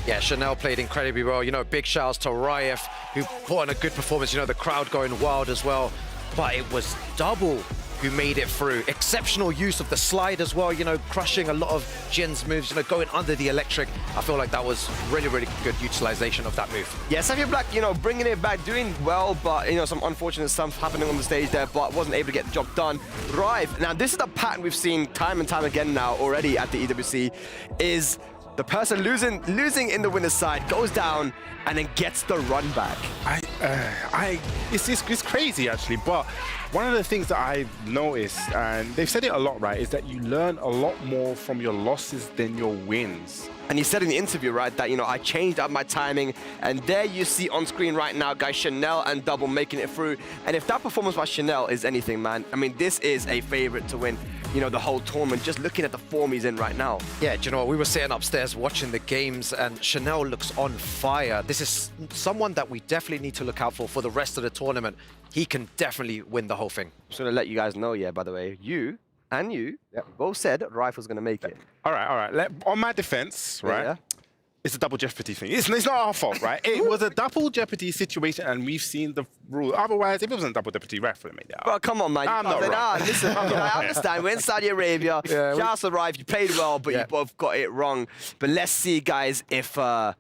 Yeah, Chanel played incredibly well. You know, big shouts to Riif, who put on a good performance. You know, the crowd going wild as well. But it was Double who made it through. Exceptional use of the slide as well, you know, crushing a lot of Jin's moves, you know, going under the electric. I feel like that was really, really good utilization of that move. Yeah, Sephi Black, you know, bringing it back, doing well, but, you know, some unfortunate stuff happening on the stage there, but wasn't able to get the job done. Riif, now this is the pattern we've seen time and time again now already at the EWC, is the person losing in the winner's side goes down and then gets the run back. It's crazy actually, but one of the things that I noticed, and they've said it a lot, right, is that you learn a lot more from your losses than your wins. And he said in the interview, right, that, you know, I changed up my timing, and there you see on screen right now, guys, Chanel and Double making it through. And if that performance by Chanel is anything, man, I mean, this is a favorite to win, you know, the whole tournament, just looking at the form he's in right now. Yeah, do you know what? We were sitting upstairs watching the games, and Chanel looks on fire. This is someone that we definitely need to look out for the rest of the tournament. He can definitely win the whole thing. Just want to let you guys know, yeah, by the way, you both said Riif was going to make it. All right. On my defense, right, yeah. It's a double jeopardy thing. It's not our fault, right? It was a double jeopardy situation, and we've seen the rule. Otherwise, if it wasn't double jeopardy, Riif would have made it out. Well, come on, man. I'm not wrong. Listen, I understand. We're in Saudi Arabia. Shouts to Riif. You played well, but you both got it wrong. But let's see, guys, if the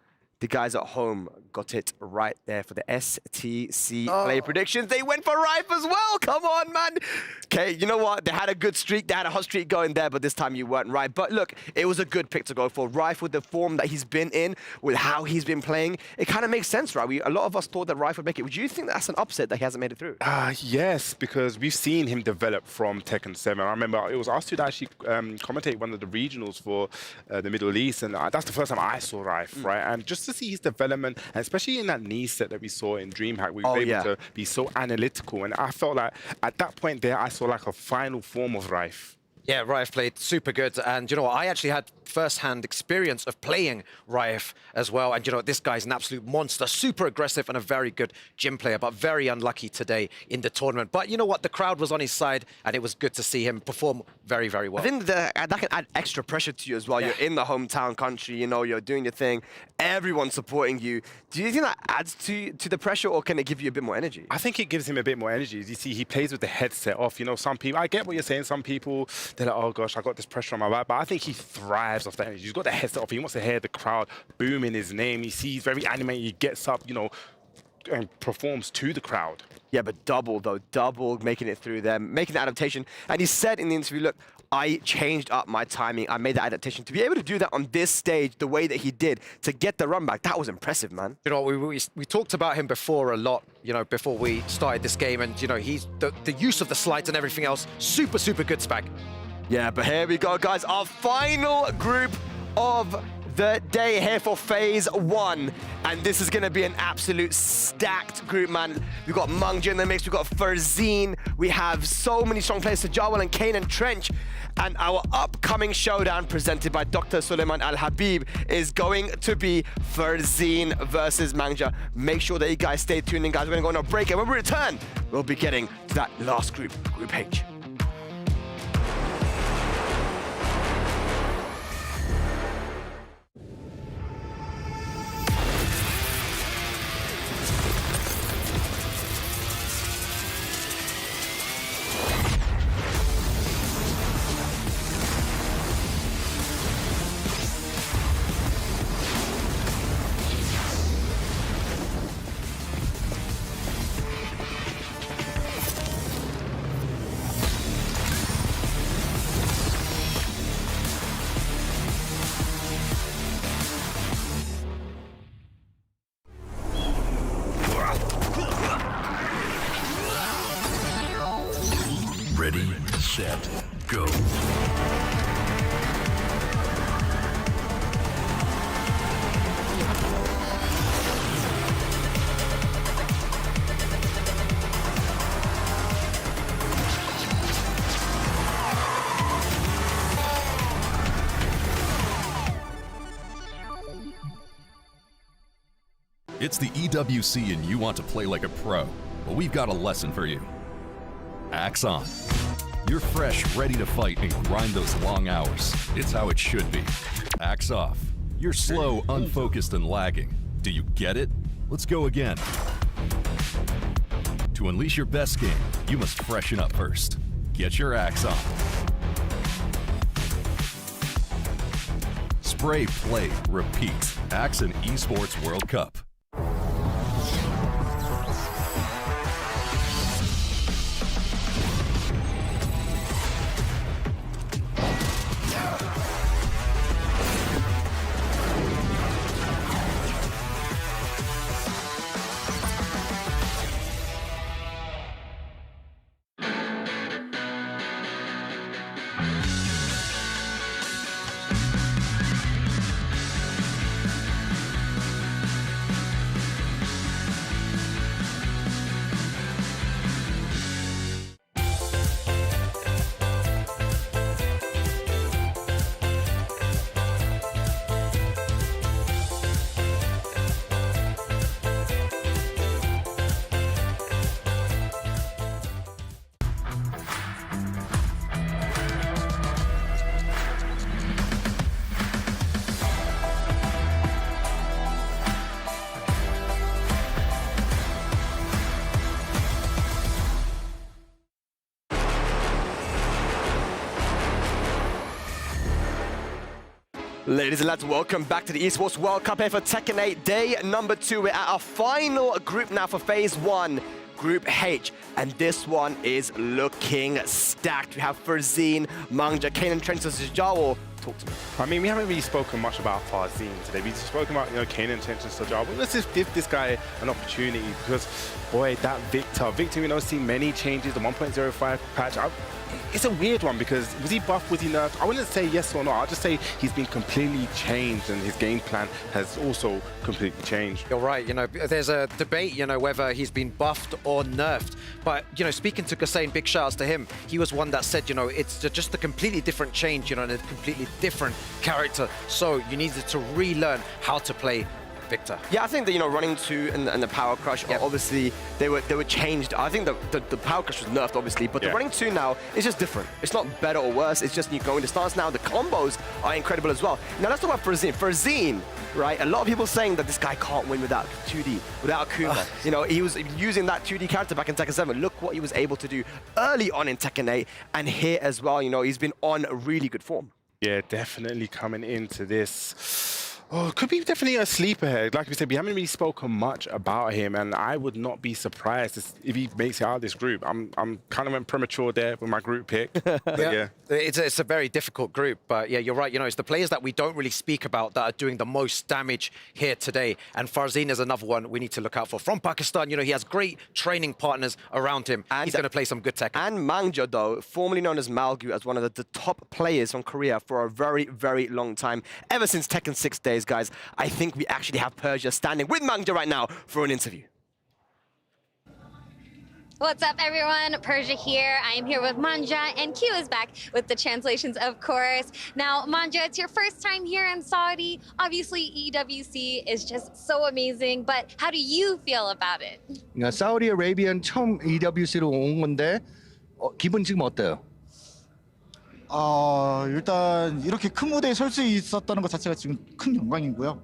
guys at home got it right there for the STC play predictions. They went for Riif as well. Come on, man. Okay, you know what? They had a good streak. They had a hot streak going there, but this time you weren't right. But look, it was a good pick to go for. Riif with the form that he's been in, with how he's been playing, it kind of makes sense, right? A lot of us thought that Riif would make it. Would you think that's an upset that he hasn't made it through? Yes, because we've seen him develop from Tekken 7. I remember it was us two that actually commentate one of the regionals for the Middle East, and that's the first time I saw Riif, right? And just to see his development, and especially in that knee set that we saw in DreamHack, we were able to be so analytical, and I felt like at that point there, I saw like a final form of Riif. Yeah, Riif played super good, and you know what? I actually had first-hand experience of playing Riif as well, and you know, this guy's an absolute monster, super aggressive and a very good gym player, but very unlucky today in the tournament. But you know what? The crowd was on his side, and it was good to see him perform very, very well. I think that can add extra pressure to you as well. Yeah. You're in the hometown country, you know, you're doing your thing, everyone's supporting you. Do you think that adds to the pressure, or can it give you a bit more energy? I think it gives him a bit more energy. You see, he plays with the headset off. You know, some people, I get what you're saying, some people, they're like, oh gosh, I got this pressure on my back, but I think he thrives off that energy. He's got the headset off. He wants to hear the crowd booming his name. He sees very animated. He gets up, you know, and performs to the crowd. Yeah, but Double making it through them, making the adaptation. And he said in the interview, look, I changed up my timing. I made the adaptation. To be able to do that on this stage the way that he did, to get the run back, that was impressive, man. You know, we talked about him before a lot, you know, before we started this game, and, you know, he's the use of the slides and everything else, super, super good spec. Yeah, but here we go, guys. Our final group of the day here for phase 1. And this is going to be an absolute stacked group, man. We've got Manga in the mix. We've got Farzeen. We have so many strong players, Sajawal and Kanan Trench. And our upcoming showdown presented by Dr. Suleiman Al-Habib is going to be Farzeen versus Manga. Make sure that you guys stay tuned in, guys. We're going to go on a break. And when we return, we'll be getting to that last group, Group H. Ready, set, go. It's the EWC and you want to play like a pro. Well, we've got a lesson for you. Axe on. You're fresh, ready to fight and grind those long hours. It's how it should be. Axe off. You're slow, unfocused, and lagging. Do you get it? Let's go again. To unleash your best game, you must freshen up first. Get your axe on. Spray, play, repeat. Axe and Esports World Cup. Ladies and lads, welcome back to the Esports World Cup here for Tekken 8, day number 2. We're at our final group now for phase 1, Group H. And this one is looking stacked. We have Farzeen, Manga, Kanan Trench, and Sajawal. Talk to me. I mean, we haven't really spoken much about Farzeen today. We've spoken about, Kanan Trench and Sajawal. But let's just give this guy an opportunity because, boy, that Victor, we don't see many changes. The 1.05 patch, it's a weird one because was he buffed, was he nerfed? I wouldn't say yes or no. I'll just say he's been completely changed and his game plan has also completely changed. You're right. There's a debate, whether he's been buffed or nerfed. But, speaking to Kassane, big shout outs to him. He was one that said, it's just a completely different change, and a completely different character. So you needed to relearn how to play Victor. Yeah, I think that, running 2 and the Power Crush, obviously, they were changed. I think the Power Crush was nerfed, obviously, but the running 2 now is just different. It's not better or worse, it's just you go into stance now. The combos are incredible as well. Now, let's talk about Farzeen. Farzeen, right? A lot of people saying that this guy can't win without 2D, without Akuma. He was using that 2D character back in Tekken 7. Look what he was able to do early on in Tekken 8, and here as well, he's been on a really good form. Yeah, definitely coming into this. Oh, could be definitely a sleeper here. Like we said, we haven't really spoken much about him, and I would not be surprised if he makes it out of this group. I'm kind of went premature there with my group pick. yeah. It's a very difficult group, but yeah, you're right. It's the players that we don't really speak about that are doing the most damage here today. And Farzeen is another one we need to look out for. From Pakistan, he has great training partners around him. And he's going to play some good Tekken. And Manga, though, formerly known as Malgu, as one of the top players from Korea for a very, very long time. Ever since Tekken 6 days, guys, I think we actually have Persia standing with Manga right now for an interview. What's up, everyone? Persia here. I am here with Manja, and Q is back with the translations, of course. Now, Manja, it's your first time here in Saudi. Obviously, EWC is just so amazing, but how do you feel about it? 사우디 아라비아는 처음 EWC로 온 건데 기분 지금 어때요? 일단 이렇게 큰 무대에 설 수 있었다는 것 자체가 지금 큰 영광이고요.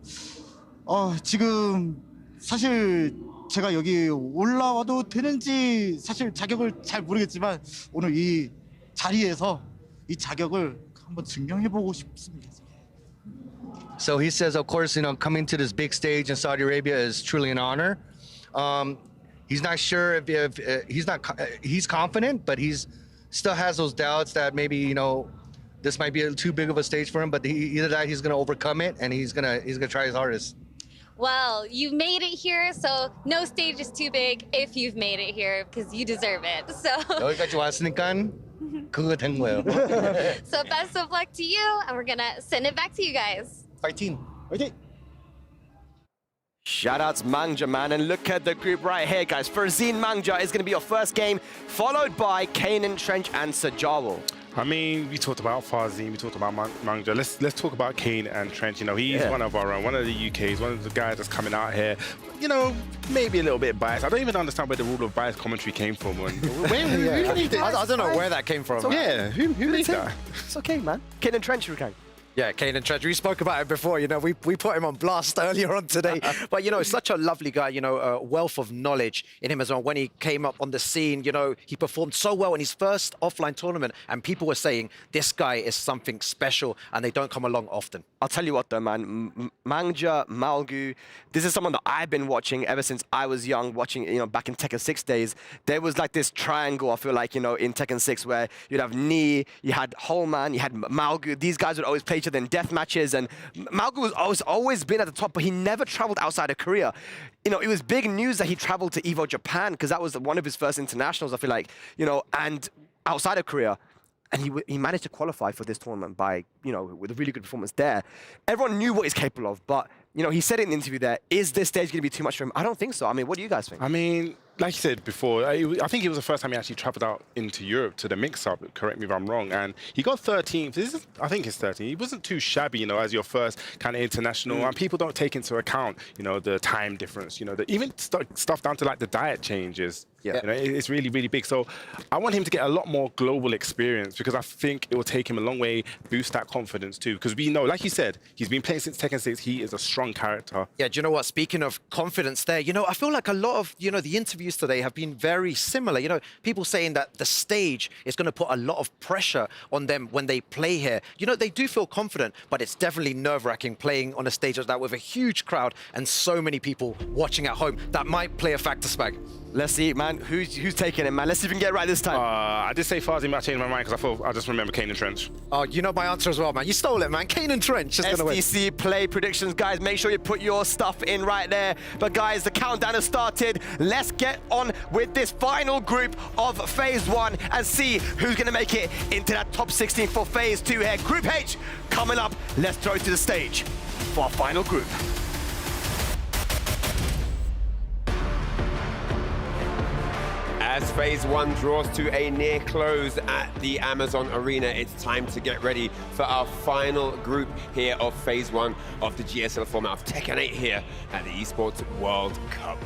지금 사실 제가 여기 올라와도 되는지 사실 자격을 잘 모르겠지만 오늘 이 자리에서 이 자격을 한번 증명해보고 싶습니다. So he says, of course, coming to this big stage in Saudi Arabia is truly an honor. He's not sure if he's confident, but he's still has those doubts that maybe this might be too big of a stage for him. But either that he's going to overcome it, and he's gonna try his hardest. Well, you've made it here, so no stage is too big if you've made it here, because you deserve it. So 여기까지 왔으니까 그거 된 거예요. So best of luck to you, and we're gonna send it back to you guys. 파이팅. 파이팅. Shoutouts Manga, man, and look at the group right here, guys. Farzeen Manga is going to be your first game, followed by Kanan Trench and Sajawal. I mean, we talked about Farzeen, we talked about Manga. Let's talk about Kane and Trench. You know, he's one of our own, one of the UK's, one of the guys that's coming out here. You know, maybe a little bit biased. I don't even understand where the rule of bias commentary came from. Who made it? I don't know where that came from. Yeah, who made that? It's okay, man. Kanan Trench, Rukang. Yeah, Kanan Trench. We spoke about it before. You know, we put him on blast earlier on today. But, you know, such a lovely guy, you know, a wealth of knowledge in him as well. When he came up on the scene, you know, he performed so well in his first offline tournament. And people were saying, this guy is something special and they don't come along often. I'll tell you what, though, man. Manga, Malgu, this is someone that I've been watching ever since I was young, watching, you know, back in Tekken 6 days. There was like this triangle, I feel like, you know, in Tekken 6 where you'd have Ni, you had Holman, you had Malgu. These guys would always play each other in death matches, and Malgu was always been at the top, but he never traveled outside of Korea. You know, it was big news that he traveled to EVO Japan because that was one of his first internationals, I feel like, you know, and outside of Korea. And he managed to qualify for this tournament by, you know, with a really good performance there. Everyone knew what he's capable of, but, you know, he said in the interview there, is this stage going to be too much for him? I don't think so. I mean, what do you guys think? I mean, like you said before, I think it was the first time he actually traveled out into Europe to the mix-up, correct me if I'm wrong, and he got 13th. I think it's 13th. He wasn't too shabby, you know, as your first kind of international, and people don't take into account, you know, the time difference, you know, even stuff down to like the diet changes. Yeah. You know, it's really, really big. So I want him to get a lot more global experience because I think it will take him a long way, boost that confidence too. Because we know, like you said, he's been playing since Tekken 6. He is a strong character. Yeah, do you know what? Speaking of confidence there, you know, I feel like a lot of, you know, the interviews today have been very similar. You know, people saying that the stage is going to put a lot of pressure on them when they play here. You know, they do feel confident, but it's definitely nerve-wracking playing on a stage like that with a huge crowd and so many people watching at home. That might play a factor, Spag. Let's see, man. Who's taking it, man? Let's see if we can get it right this time. I did say Farzeen, but I changed my mind because I just remember Kanan Trench. Oh, you know my answer as well, man. You stole it, man. Kanan Trench is going to win. SDC play predictions, guys. Make sure you put your stuff in right there. But, guys, the countdown has started. Let's get on with this final group of Phase 1 and see who's going to make it into that top 16 for Phase 2 here. Group H coming up. Let's throw it to the stage for our final group. As Phase 1 draws to a near close at the Amazon Arena, it's time to get ready for our final group here of Phase 1 of the GSL format of Tekken 8 here at the Esports World Cup.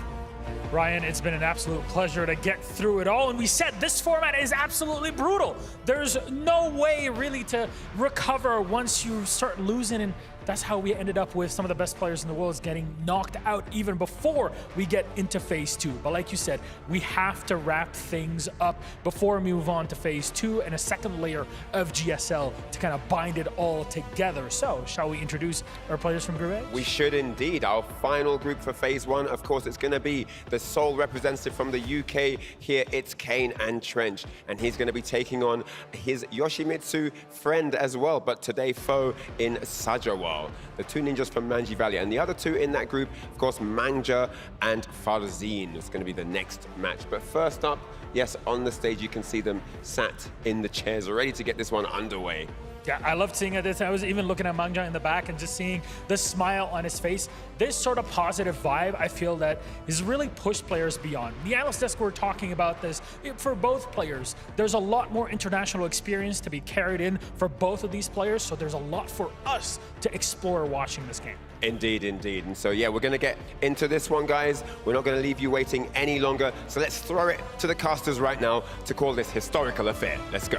Ryan, it's been an absolute pleasure to get through it all. And we said this format is absolutely brutal. There's no way really to recover once you start losing. And that's how we ended up with some of the best players in the world getting knocked out even before we get into Phase 2. But like you said, we have to wrap things up before we move on to Phase 2 and a second layer of GSL to kind of bind it all together. So shall we introduce our players from Group H? We should indeed. Our final group for Phase 1, of course, it's going to be the sole representative from the UK here. It's Kanan Trench, and he's going to be taking on his Yoshimitsu friend as well, but today foe in Sajawal. The two ninjas from Manji Valley, and the other two in that group, of course, Manga and Farzeen. It's going to be the next match. But first up, yes, on the stage, you can see them sat in the chairs, ready to get this one underway. Yeah, I loved seeing this. I was even looking at Manga in the back and just seeing the smile on his face. This sort of positive vibe, I feel that has really pushed players beyond. The analyst desk were talking about this for both players. There's a lot more international experience to be carried in for both of these players, so there's a lot for us to explore watching this game. Indeed, indeed. And so, yeah, we're going to get into this one, guys. We're not going to leave you waiting any longer. So let's throw it to the casters right now to call this historical affair. Let's go.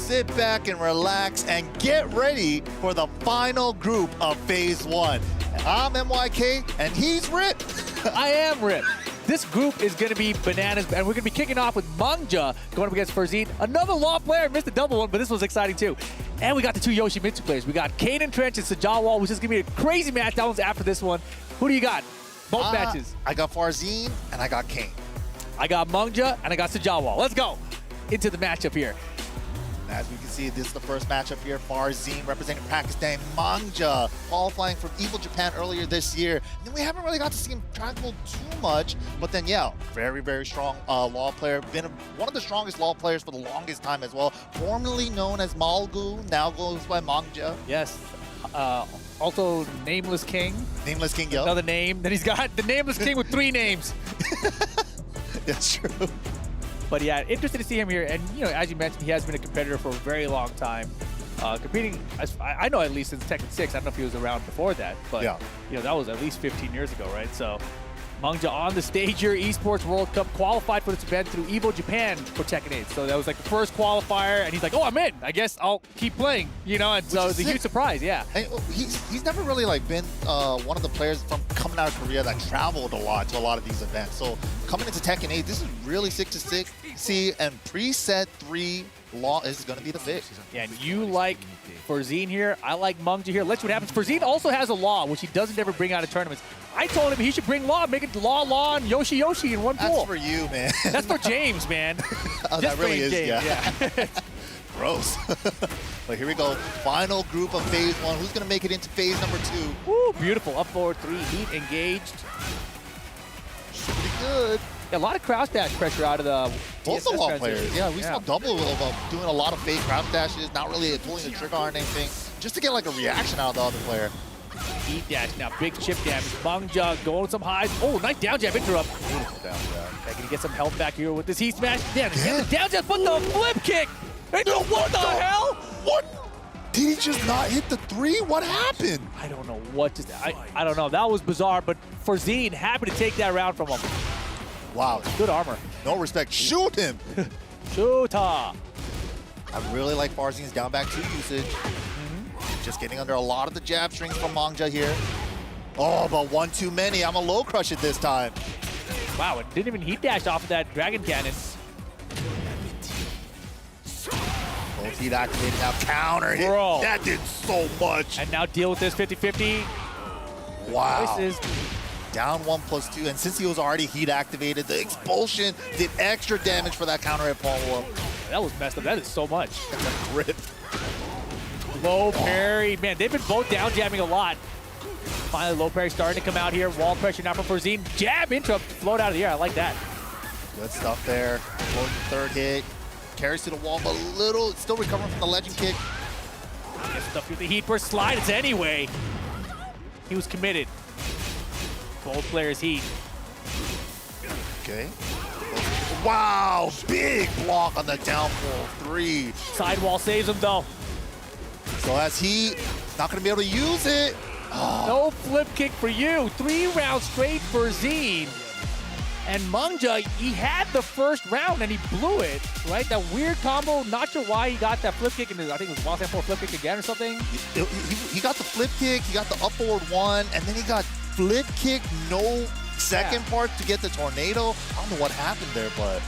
Sit back and relax and get ready for the final group of Phase 1. I'm MYK, and he's Rip. I am Rip. This group is going to be bananas, and we're going to be kicking off with Manga going up against Farzeen. Another Law player, missed a double one, but this was exciting too. And we got the two Yoshimitsu players. We got Kanan Trench and Sajawal, which is going to be a crazy match. That one's after this one. Who do you got? Both matches. I got Farzeen, and I got Kane. I got Manga, and I got Sajawal. Let's go into the matchup here. As we can see, this is the first matchup here. Farzeen representing Pakistan. Manga qualifying from Evil Japan earlier this year. And then we haven't really got to see him travel too much. But then, yeah, very, very strong Law player. Been one of the strongest Law players for the longest time as well. Formerly known as Malgu, now goes by Manga. Yes. Also, Nameless King. Nameless King, yo. Another name. Then he's got the Nameless King with 3 names. That's true. But yeah, interested to see him here. And, you know, as you mentioned, he has been a competitor for a very long time. Competing, I know at least since Tekken 6. I don't know if he was around before that. But, yeah, you know, that was at least 15 years ago, right? So, Manga on the stage here. Esports World Cup qualified for this event through Evo Japan for Tekken 8. So that was like the first qualifier. And he's like, oh, I'm in. I guess I'll keep playing, you know? And so it was a huge surprise, yeah. And he's never really like been one of the players from coming out of Korea that traveled a lot to a lot of these events. So coming into Tekken 8, this is really sick to see. And preset 3 Law is going to be the fix. Yeah, and you like Farzeen here. I like Manga here. Let's see what happens. Farzeen also has a Law, which he doesn't ever bring out of tournaments. I told him he should bring Law, make it Law, and Yoshi in one pool. That's for you, man. That's for James, man. Oh, that really is, James, yeah. Gross. But here we go. Final group of phase 1. Who's going to make it into phase number 2? Woo, beautiful. Up forward 3, heat engaged. Should be good. Yeah, a lot of crouch dash pressure out of the both the Law players. Yeah, we saw double of doing a lot of fake crouch dashes, not really pulling the trigger on anything, just to get like a reaction out of the other player. Heat dash now, big chip damage. Manga going some highs. Oh, nice down jab interrupt. Beautiful down jab. Can he get some health back here with this heat smash? Yeah, the down jab, but the flip kick. What the hell? What? Did he just not hit the 3? What happened? I don't know what just. I don't know. That was bizarre, but Farzeen happy to take that round from him. Wow. Good armor. No respect. Shoot him. Shoot-a. I really like Farzeen's down back 2 usage. Just getting under a lot of the jab strings from Manga here. Oh, but one too many. I'm a low crush it this time. Wow, it didn't even heat dash off of that Dragon Cannon. Both heat activated now. Counter hit. Bro. That did so much. And now deal with this 50-50. Wow. This is down 1+2. And since he was already heat activated, the expulsion did extra damage for that counter hit follow-up. That was messed up. That is so much. That's a grip. Low parry. Man, they've been both down jamming a lot. Finally, low parry starting to come out here. Wall pressure now from Farzeen. Jab interrupt float out of the air. I like that. Good stuff there. Floating third hit. Carries to the wall, but a little. Still recovering from the legend kick. Gets stuff with the heat burst. Slides anyway. He was committed. Both players heat. Okay. Wow. Big block on the downfall 3. Sidewall saves him, though. So as he not going to be able to use it. Oh. No flip kick for you. 3 rounds straight for Zine. And Manga, he had the first round and he blew it, right? That weird combo. Not sure why he got that flip kick. I think it was Los Angeles flip kick again or something. He got the flip kick. He got the up forward 1. And then he got flip kick, no second part to get the tornado. I don't know what happened there, but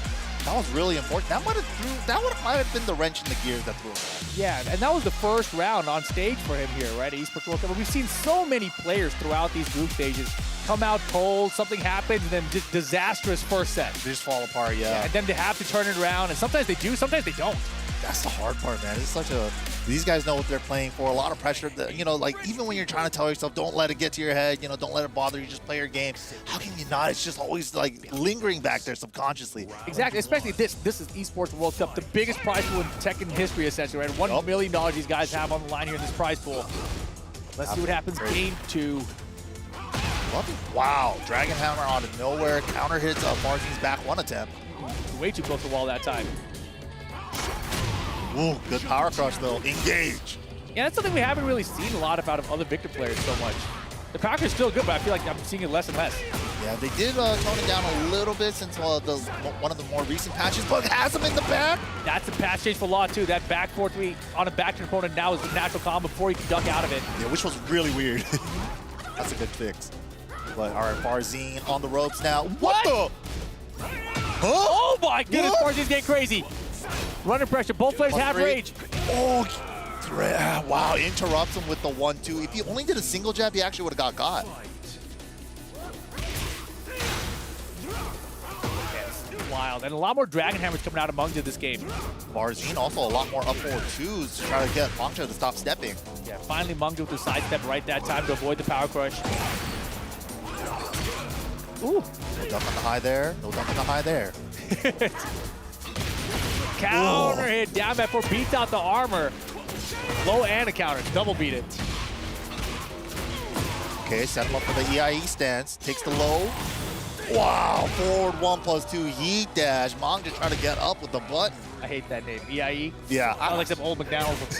that was really important. That might have been the wrench in the gears that threw him off. Yeah, and that was the first round on stage for him here, right? Esports World Cup. We've seen so many players throughout these group stages come out cold, something happens, and then just disastrous first set. They just fall apart, yeah. And then they have to turn it around, and sometimes they do, sometimes they don't. That's the hard part, man. It's such a. These guys know what they're playing for. A lot of pressure. You know, like even when you're trying to tell yourself, don't let it get to your head. You know, don't let it bother you. Just play your game. How can you not? It's just always like lingering back there subconsciously. Exactly. Especially this. This is Esports World Cup, the biggest prize pool in Tekken history, essentially, right? $1 million these guys have on the line here in this prize pool. Let's see what happens. Game 2. Wow, Dragon Hammer out of nowhere. Counter hits Farzeen's back 1 attempt. Way too close to the wall that time. Ooh, good power crush though. Engage. Yeah, that's something we haven't really seen a lot of out of other Victor players so much. The power crush is still good, but I feel like I'm seeing it less and less. Yeah, they did tone it down a little bit since one of the more recent patches, but has him in the back. That's a patch change for Law too. That back 4-3 on a back to opponent now is the natural combo before he can duck out of it. Yeah, which was really weird. That's a good fix. But all right, Farzeen on the ropes now. What the? Huh? Oh my goodness, Farzine's getting crazy. Running pressure, both players have rage. Oh, wow, interrupts him with the 1-2. If he only did a single jab, he actually would have got. Wild, and a lot more Dragon Hammers coming out of Manga this game. Farzeen also a lot more up forward twos to try to get Manga to stop stepping. Yeah, finally Manga with the sidestep right that time to avoid the power crush. Ooh. No dump on the high there. No dump on the high there. Counter hit down back 4, beats out the armor. Low and a counter, double beat it. Okay, set him up for the EIE stance. Takes the low. Wow, forward 1+2 yeet dash. Manga trying to get up with the button. I hate that name, EIE. Yeah. I like some old McDonald's.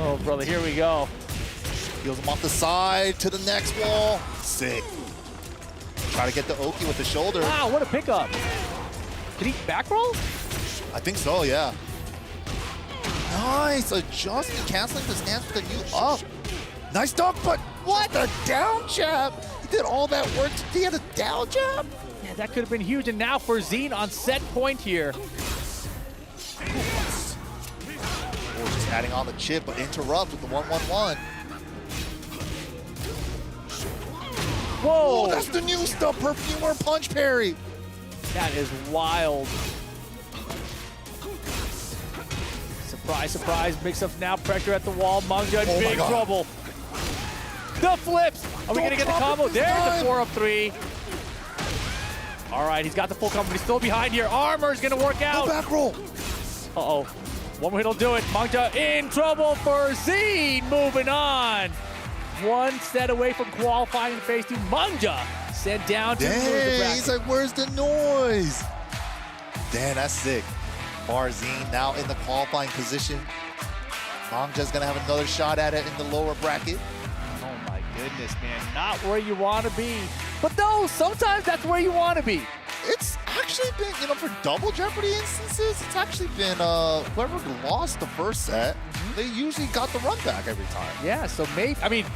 Oh, brother, here we go. Heals him off the side to the next wall. Sick. Try to get the Oki with the shoulder. Wow, what a pickup. Did he back roll? I think so, yeah. Nice, adjusting, canceling the stance with a new up. Nice dunk, but what a down jab. He did all that work to get a down jab. Yeah, that could have been huge. And now Farzeen on set point here. Oh, just adding on the chip, but interrupt with the 1-1-1. Whoa! Oh, that's the new stuff, Perfumer Punch Parry. That is wild. Surprise, surprise, mix up now, pressure at the wall. Manga in big trouble. The flips! Are we gonna get the combo? There's the 4-up-3. All right, he's got the full combo, but he's still behind here. Armor's gonna work out. No back roll. Uh-oh. One more hit will do it. Manga in trouble for Z. Moving on. One set away from qualifying in phase 2. Manga sent down to the bracket. He's like, where's the noise? Damn, that's sick. Farzeen now in the qualifying position. Manga's gonna have another shot at it in the lower bracket. Oh my goodness, man. Not where you want to be. But no, sometimes that's where you want to be. It's actually been, you know, for double Jeopardy instances, it's actually been whoever lost the first set, they usually got the run back every time. Yeah, so maybe, I mean,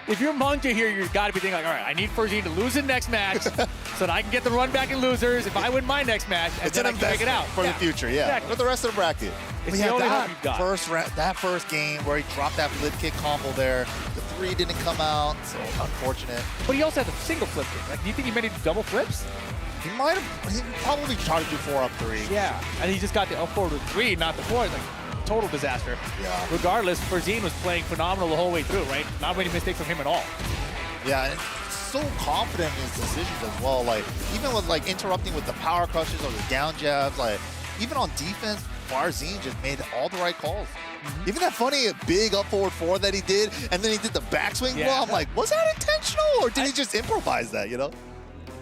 if you're Manga here, you've got to be thinking like, all right, I need Farzeen to lose the next match so that I can get the run back in losers if I win my next match, and then I can make it out. For the future, yeah. Exactly. For the rest of the bracket. It's the only hope you've got. That first game where he dropped that flip kick combo there, the 3 didn't come out, so unfortunate. But he also had the single flip kick. Like, do you think he made any double flips? He might have, he probably tried to do 4-up-3. Yeah, and he just got the up forward with 3, not the 4. Like, total disaster. Yeah. Regardless, Farzeen was playing phenomenal the whole way through, right? Not many mistakes from him at all. Yeah, and so confident in his decisions as well. Like, even with like interrupting with the power crushes or the down jabs, like even on defense, Farzeen just made all the right calls. Even that funny big up forward 4 that he did, and then he did the backswing. Yeah. Well, I'm like, was that intentional or did he just improvise that, you know?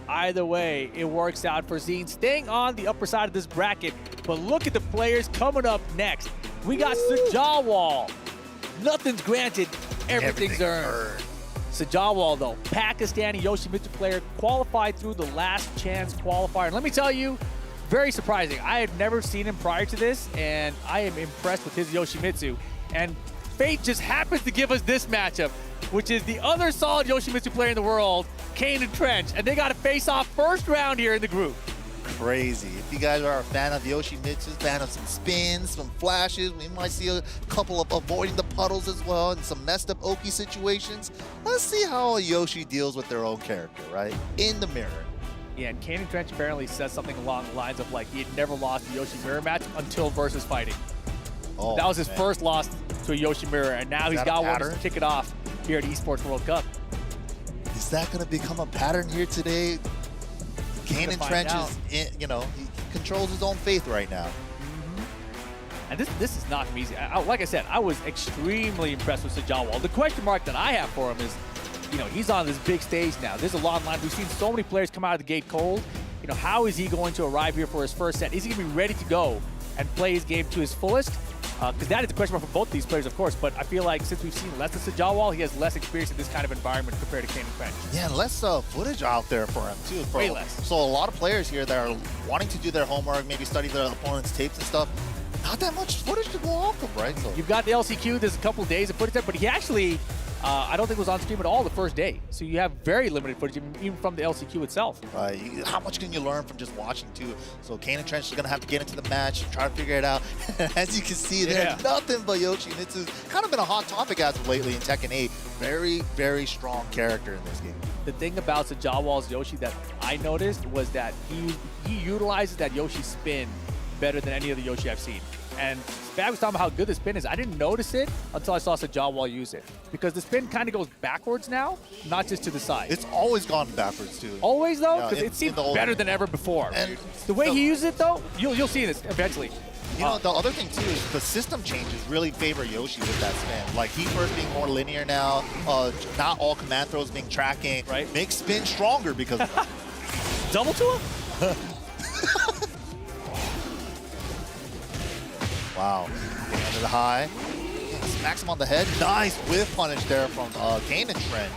Either way, it works out for Zine staying on the upper side of this bracket. But look at the players coming up next. We got Sajawal. Nothing's granted, everything's earned. Sajawal, though, Pakistani Yoshimitsu player, qualified through the last chance qualifier. And let me tell you, very surprising. I had never seen him prior to this, and I am impressed with his Yoshimitsu. And fate just happens to give us this matchup, which is the other solid Yoshimitsu player in the world, Kanan Trench. And they got to face off first round here in the group. Crazy. If you guys are a fan of Yoshimitsu, fan of some spins, some flashes, we might see a couple of avoiding the puddles as well and some messed up Oki situations. Let's see how a Yoshi deals with their own character, right? In the mirror. Yeah, and Kanan Trench apparently says something along the lines of like he had never lost a Yoshi mirror match until versus fighting. Oh, that was his first loss to a Yoshi mirror, and now he's got one to kick it off here at Esports World Cup. Is that going to become a pattern here today? Kanan Trench is, you know, he controls his own faith right now. And this is not easy. Like I said, I was extremely impressed with Sajawal. The question mark that I have for him is, you know, he's on this big stage now. There's a long line. We've seen so many players come out of the gate cold. You know, how is he going to arrive here for his first set? Is he going to be ready to go and play his game to his fullest? Because that is the question mark for both these players, of course. But I feel like since we've seen less of Sajawal, he has less experience in this kind of environment compared to Kanan Trench. Yeah, less footage out there for him, too. Way less. So a lot of players here that are wanting to do their homework, maybe study their opponent's tapes and stuff, not that much footage to go off of, right? So You've got the LCQ, there's a couple days of footage there, but he actually, I don't think was on stream at all the first day. So you have very limited footage, even from the LCQ itself. Right. How much can you learn from just watching, too? So Kanan Trench is going to have to get into the match, try to figure it out. As you can see, there's nothing but Yoshimitsu's kind of been a hot topic as of lately in Tekken 8. Very, very strong character in this game. The thing about Sajawal's Yoshi that I noticed was that he utilizes that Yoshi spin better than any other Yoshi I've seen. And Fab was talking about how good the spin is. I didn't notice it until I saw Sajawal use it. Because the spin kind of goes backwards now, not just to the side. It's always gone backwards, too. Always, though? Because Yeah, it seems old better than ever before. And the way he uses it, though, you'll see this eventually. You know, the other thing, too, is the system changes really favor Yoshi with that spin. Like, he first being more linear now, not all command throws being tracking, makes spin stronger because of that. Double to him? Wow. Getting under the high. Smacks him on the head. Nice whiff punish there from Kanan Trench.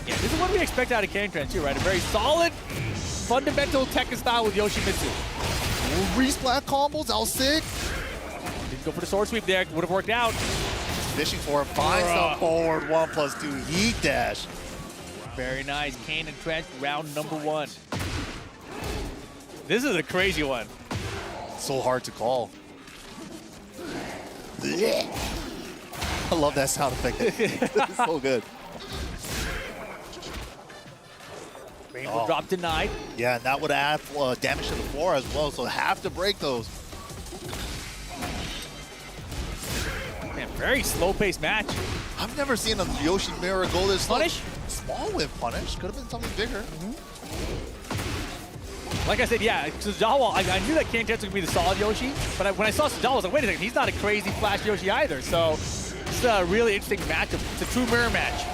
Yeah, this is what we expect out of Kanan Trench, too, right? A very solid, fundamental Tekken style with Yoshimitsu. Resplat combos, that was sick. Didn't go for the sword sweep there. Would have worked out. Fishing for it. Finds the forward 1+2 heat dash. Very nice. Kanan Trench, round number 1. This is a crazy one. So hard to call. I love that sound effect. It's so good. Rainbow drop denied. Yeah, and that would add damage to the floor as well, so have to break those. Man, very slow-paced match. I've never seen a Yoshi mirror go this slow. Punish? Small whip punish. Could have been something bigger. Like I said, yeah, Sajawal, I knew that Kanan Trench was going to be the solid Yoshi, but when I saw Sajawal, I was like, wait a second, he's not a crazy flash Yoshi either. So this is a really interesting matchup. It's a true mirror match.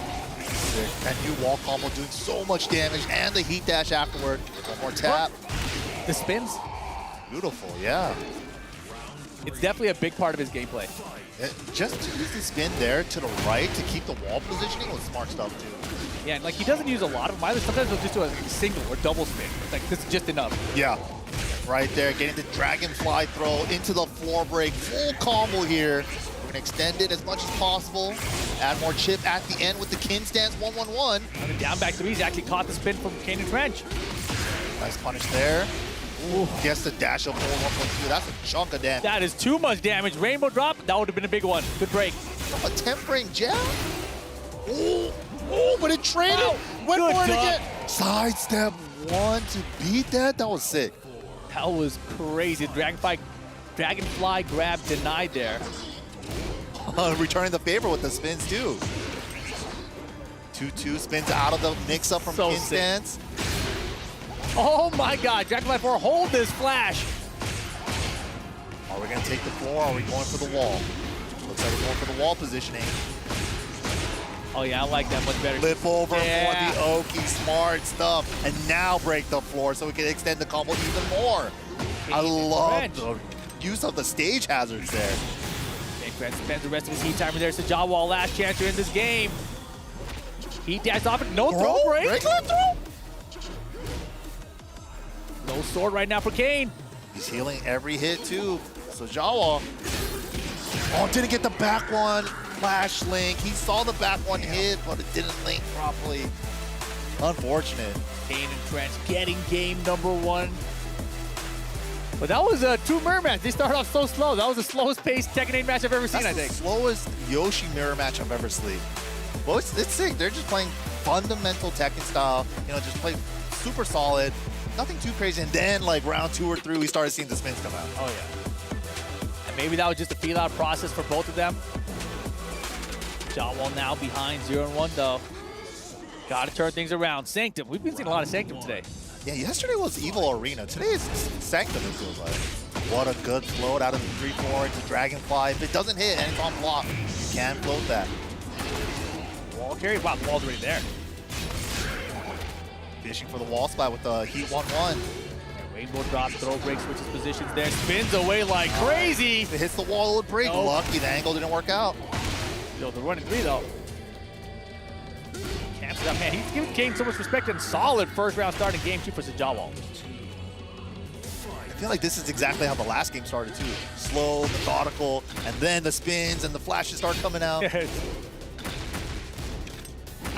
That new wall combo doing so much damage, and the heat dash afterward. One more tap. The spins. Beautiful, yeah. It's definitely a big part of his gameplay. Just to use the spin there to the right to keep the wall positioning was smart stuff too. Yeah, and like he doesn't use a lot of them either. Sometimes he'll just do a single or double spin. It's like, this is just enough. Yeah, right there, getting the dragonfly throw into the floor break. Full combo here. We're gonna extend it as much as possible. Add more chip at the end with the kin stance 1-1-1. And the down back threes actually caught the spin from Kanan Trench. Nice punish there. Ooh, gets the dash up forward 1+2. That's a chunk of damage. That is too much damage. Rainbow drop, that would have been a big one. Good break. A tempering jab. Ooh, ooh, but it traded. Wow. Went Good for it job. again. Sidestep 1 to beat that. That was sick. That was crazy. Dragonfly grab denied there. Returning the favor with the spins too. 2-2 spins out of the mix-up from kin stance. Oh my god, Dragonfly 4, hold this flash. Are we gonna take the floor or are we going for the wall? Looks like we're going for the wall positioning. Oh yeah, I like that much better. Flip over for the Oki, smart stuff. And now break the floor so we can extend the combo even more. I love the use of the stage hazards there. Grant spends the rest of his heat timer there. Sajawal, last chance to end this game. Heat dash off it, no throw break. Regular throw? No sword right now for Kane. He's healing every hit too. Sajawal. Oh, didn't get the back one. Flash link. He saw the back one hit, but it didn't link properly. Unfortunate. Kanan Trench getting game number 1. But that was a true mirror match. They started off so slow. That was the slowest paced Tekken 8 match I've ever seen, I think. That's the slowest Yoshi mirror match I've ever seen. Well, it's sick. They're just playing fundamental Tekken style. You know, just play super solid. Nothing too crazy. And then, like, round 2 or 3, we started seeing the spins come out. Oh, yeah. And maybe that was just a feel-out process for both of them. Sajawal now behind 0-1, though. Got to turn things around. Sanctum. We've been seeing a lot of Sanctum today. Yeah, yesterday was Evil Arena. Today is Sanctum, it feels like. What a good float out of the 3-4 into Dragonfly. If it doesn't hit and it's on block, you can float that. Wall carry? Wow, the wall's already there. Fishing for the wall spot with the Heat 1-1. Rainbow drop, throw break, switches positions there. Spins away like crazy. If it hits the wall, it would break. Nope. Lucky the angle didn't work out. Yo, the running 3, though. Camps it up. Man, he's giving Kane so much respect and solid first round start in game 2 for Sajawal. I feel like this is exactly how the last game started too. Slow, methodical, and then the spins and the flashes start coming out. I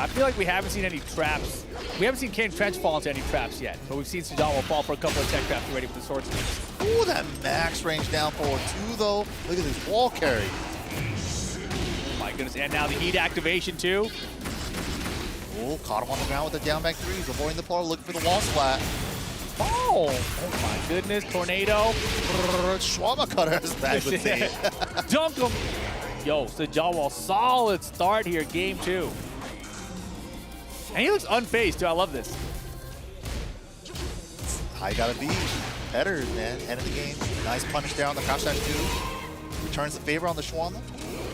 feel like we haven't seen any traps. We haven't seen Kanan Trench fall into any traps yet, but we've seen Sajawal fall for a couple of tech traps already with the sword spins. Ooh, that max range down forward two though. Look at this wall carry. Oh my goodness, and now the heat activation too. Oh, caught him on the ground with the down back threes, avoiding the floor, looking for the wall splat. Oh my goodness, tornado. Shawarma cutter as bad would say. Dunk him. Yo, Sajawal, solid start here, game 2. And he looks unfazed too, I love this. I gotta be. Headers, man, end of the game. Nice punish there on the crouch dash 2. Returns the favor on the shawarma.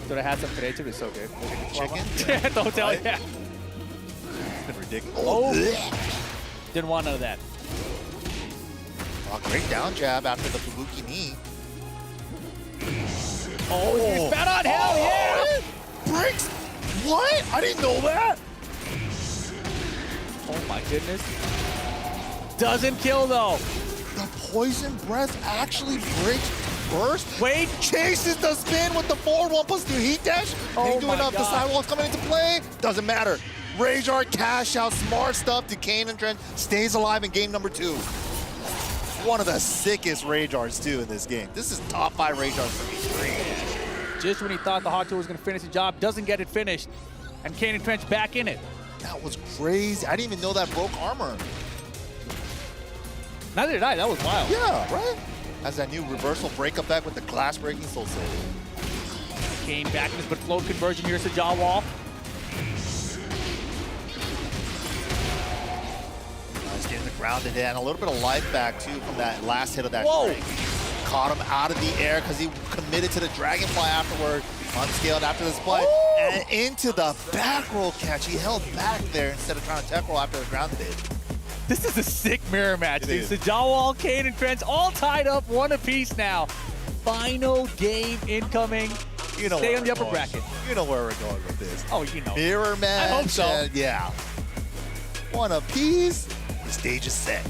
Should have had some creative, it's so good. Chicken? Yeah, at the hotel, Right? yeah. Ridiculous. Oh, didn't want none of that. Oh, great down jab after the Fubuki knee. Oh, he's spat on, hell yeah! Breaks? What? I didn't know that. Oh my goodness. Doesn't kill though. The poison breath actually breaks first. Wait. Chases the spin with the forward 1+2 heat dash. Ain't doing enough. The sidewall's coming into play. Doesn't matter. Rage Art cash out. Smart stuff to Kanan Trench. Stays alive in game number 2. One of the sickest Rage Arts too in this game. This is top 5 Rage Arts for me. Just when he thought the Hawk Tool was going to finish the job, doesn't get it finished. And Kanan Trench back in it. That was crazy. I didn't even know that broke armor. Neither did I. That was wild. Yeah, right? Has that new reversal breakup back with the glass breaking soul save. Came back in this, but float conversion here, Sajawal. Nice getting the grounded hit and a little bit of life back too from that last hit of that Whoa. string. Caught him out of the air because he committed to the Dragonfly afterward. Unscaled after the split. And into the back roll catch. He held back there instead of trying to tech roll after the grounded hit. This is a sick mirror match, dude. is. Sajawal, Kanan Trench, all tied up, one apiece now. Final game incoming. You know Stay where on the we're upper going. bracket. You know where we're going with this. Oh, you know. Mirror match. I hope so. And yeah. One apiece. The stage is set.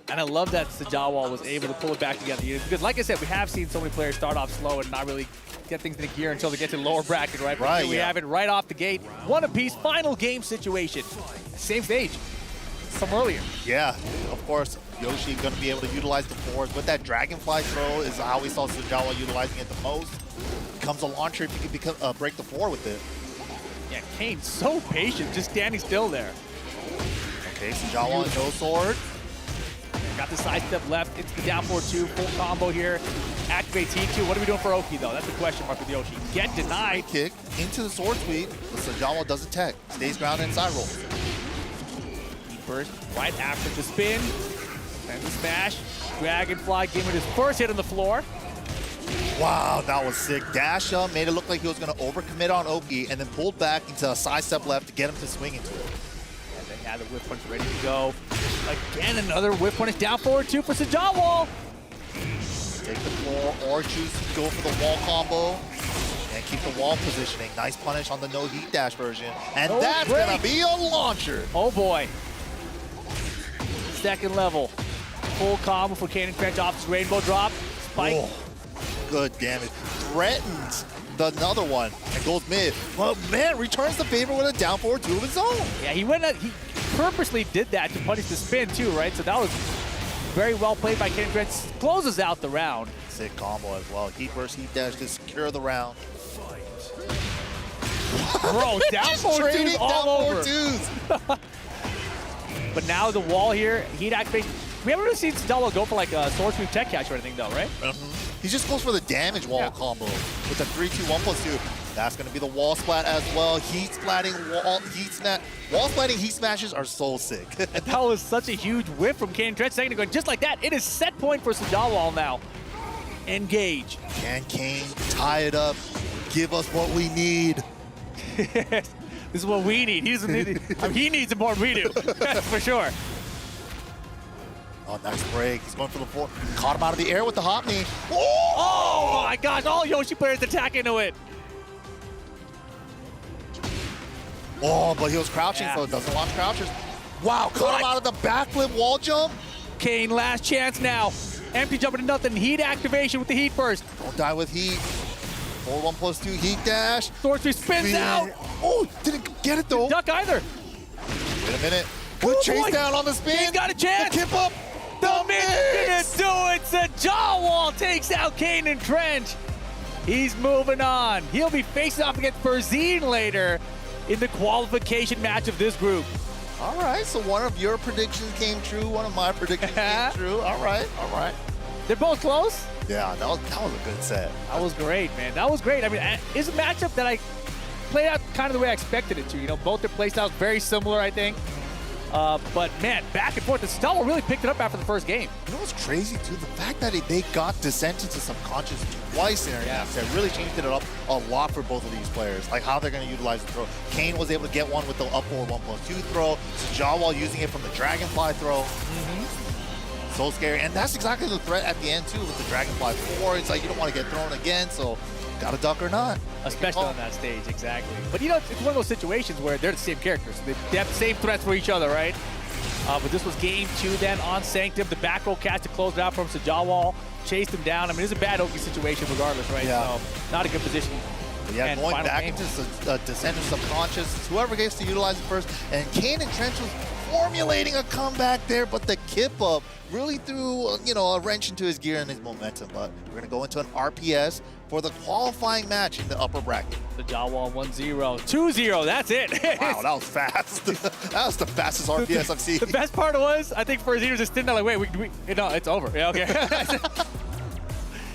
And I love that Sajawal was able to pull it back together. Because like I said, we have seen so many players start off slow and not really get things into gear until they get to the lower bracket, right? But Right, here we have it right off the gate. One apiece, final game situation. Same stage. Some earlier. Yeah, of course, Yoshi going to be able to utilize the fours, but that Dragonfly throw is how we saw Sajawal utilizing it the most. Becomes a launcher if you can break the 4 with it. Yeah, Kane's so patient, just standing still there. Okay, Sajawal and no sword. Got the side step left. It's the down 4-2, full combo here. Activate T2. What are we doing for Oki, though? That's the question mark with Yoshi. Get denied. Kick into the sword sweep, but Sajawal doesn't tech. Stays grounded and side roll. Burst right after the spin. And the smash. Dragonfly giving his first hit on the floor. Wow, that was sick. Dash up, made it look like he was going to overcommit on Oki, and then pulled back into a side step left to get him to swing into it. And they had the whip punch ready to go. Again, another whip punish down 4-2 for Sajawal. Take the floor or choose to go for the wall combo and keep the wall positioning. Nice punish on the no heat dash version. And that's going to be a launcher. Oh boy. Second level. Full combo for Kanan Trench off his rainbow drop. Spike. Oh, good damage. Threatens another one and goes mid. Well, man, returns the favor with a down 4-2 of his own. Yeah, he purposely did that to punish the spin too, right? So that was very well played by Kanan Trench. Closes out the round. Sick combo as well. Heat burst, heat dash to secure the round. Bro, down 4-2s all over. 4-2s. But now the wall here, heat activation. We haven't really seen Sajawal go for like a sword sweep tech catch or anything though, right? He just goes for the damage wall combo with the 3-2, 1+2. That's going to be the wall splat as well. Heat splatting, wall splatting heat smashes are so sick. And that was such a huge whip from Kanan Trench. Second ago, just like that, it is set point for Sajawal now. Engage. Can Kane tie it up? Give us what we need. This is what we need. He doesn't need it. I mean, he needs it more than we do. That's for sure. Oh, nice break. He's going for the 4. Caught him out of the air with the hop knee. Oh my gosh, all Yoshi players attack into it. Oh, but he was crouching, so it doesn't launch crouchers. Wow, caught him out of the backflip wall jump. Kane, last chance now. Empty jumping to nothing. Heat activation with the heat first. Don't die with heat. 4-1+2 heat dash. Sword spins out. Oh, didn't get it though. Duck either. Wait a minute. Good chase down on the spin. He's got a chance. The kip up. The mix do it. Sajawal takes out Kanan Trench. He's moving on. He'll be facing off against Farzeen later in the qualification match of this group. All right, so one of your predictions came true. One of my predictions came true. All right, all right. They're both close. Yeah, that was a good set. That was great, man. That was great. I mean, it's a matchup that I played out kind of the way I expected it to. You know, both their playstyles very similar, I think. But man, back and forth. The Sajawal really picked it up after the first game. You know what's crazy too? The fact that they got descent into subconscious twice in their games that really changed it up a lot for both of these players. Like how they're going to utilize the throw. Kane was able to get one with the up forward 1+2 throw. Sajawal using it from the Dragonfly throw. So scary. And that's exactly the threat at the end too with the Dragonfly 4. It's like you don't want to get thrown again, so got to duck or not. Especially on that stage, exactly. But you know, it's one of those situations where they're the same characters. They have the same threats for each other, right? But this was game 2 then on Sanctum. The back row catch to close it out from Sajawal. Chased him down. I mean, it's a bad Oki situation regardless, right? Yeah. So, not a good position. But yeah, going back into descent of subconscious, whoever gets to utilize it first. And Kanan Trench was formulating a comeback there, but the kip up really threw, you know, a wrench into his gear and his momentum. But we're going to go into an RPS for the qualifying match in the upper bracket. Sajawal 1-0, 2-0, that's it. Wow, that was fast. That was the fastest RPS I've seen. The best part was, I think Farzeen was just sitting there like, wait, no, it's over. Yeah, okay.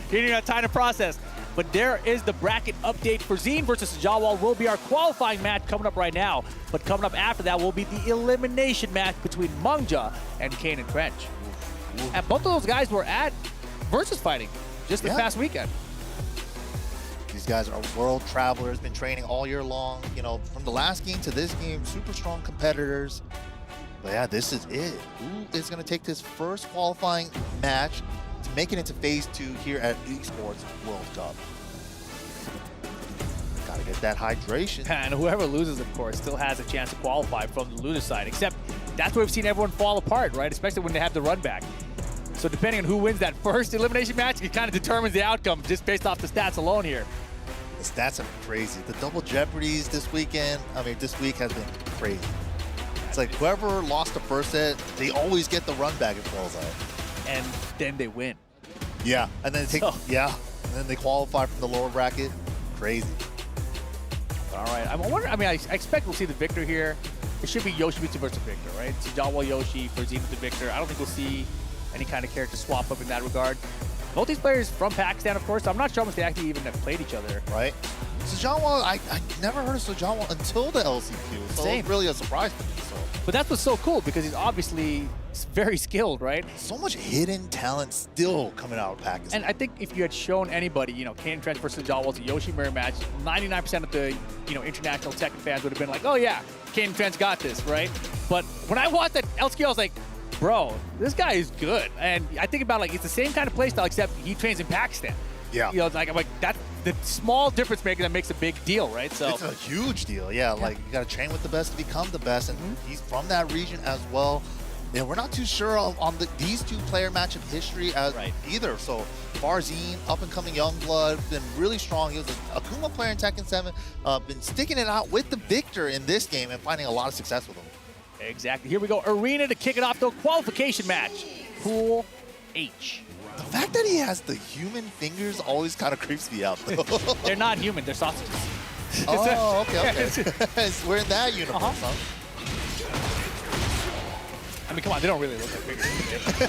He didn't have time to process. But there is the bracket update. Farzeen versus Sajawal will be our qualifying match coming up right now. But coming up after that will be the elimination match between Manga and Kanan Trench. And both of those guys were at Versus fighting just this past weekend. These guys are world travelers, been training all year long. You know, from the last game to this game, super strong competitors. But yeah, this is it. Who is going to take this first qualifying match to make it into phase 2 here at Esports World Cup? Gotta get that hydration. And whoever loses, of course, still has a chance to qualify from the loser side. Except that's where we've seen everyone fall apart, right? Especially when they have the run back. So depending on who wins that first elimination match, it kind of determines the outcome just based off the stats alone here. The stats are crazy. The double jeopardies this weekend, this week has been crazy. It's like whoever lost the first set, they always get the run back, it falls out. And then they win. Yeah, and then they take, and then they qualify from the lower bracket. Crazy. All right, I expect we'll see the victor here. It should be Yoshimitsu versus Victor, right? Sajawal Yoshi, Farzeen with the Victor. I don't think we'll see any kind of character swap up in that regard. Both these players from Pakistan, of course, so I'm not sure how much they actually even have played each other. Right. Sajawal, I never heard of Sajawal until the LCQ, so it's really a surprise to me. So. But that's what's so cool, because he's obviously very skilled, right? So much hidden talent still coming out of Pakistan. And I think if you had shown anybody, you know, Kanan Trench versus Sajawal was a Yoshi mirror match, 99% of the, you know, international Tekken fans would have been like, oh yeah, Kanan Trench got this, right? But when I watched that LCQ, I was like, bro, this guy is good. And I think about, like, it's the same kind of playstyle, except he trains in Pakistan. Yeah. You know, like, I'm like, that's the small difference maker that makes a big deal, right? So it's a huge deal, yeah. Like, you got to train with the best to become the best, and he's from that region as well. Yeah, we're not too sure on these two player matchup history either. So Farzeen, up-and-coming young blood, been really strong. He was a Akuma player in Tekken 7, been sticking it out with the Victor in this game and finding a lot of success with him. Exactly. Here we go. Arena to kick it off, though. Qualification match. Pool H. The fact that he has the human fingers always kind of creeps me out, though. They're not human. They're sausages. Oh, okay. We're in that universe, huh? I mean, come on. They don't really look like fingers.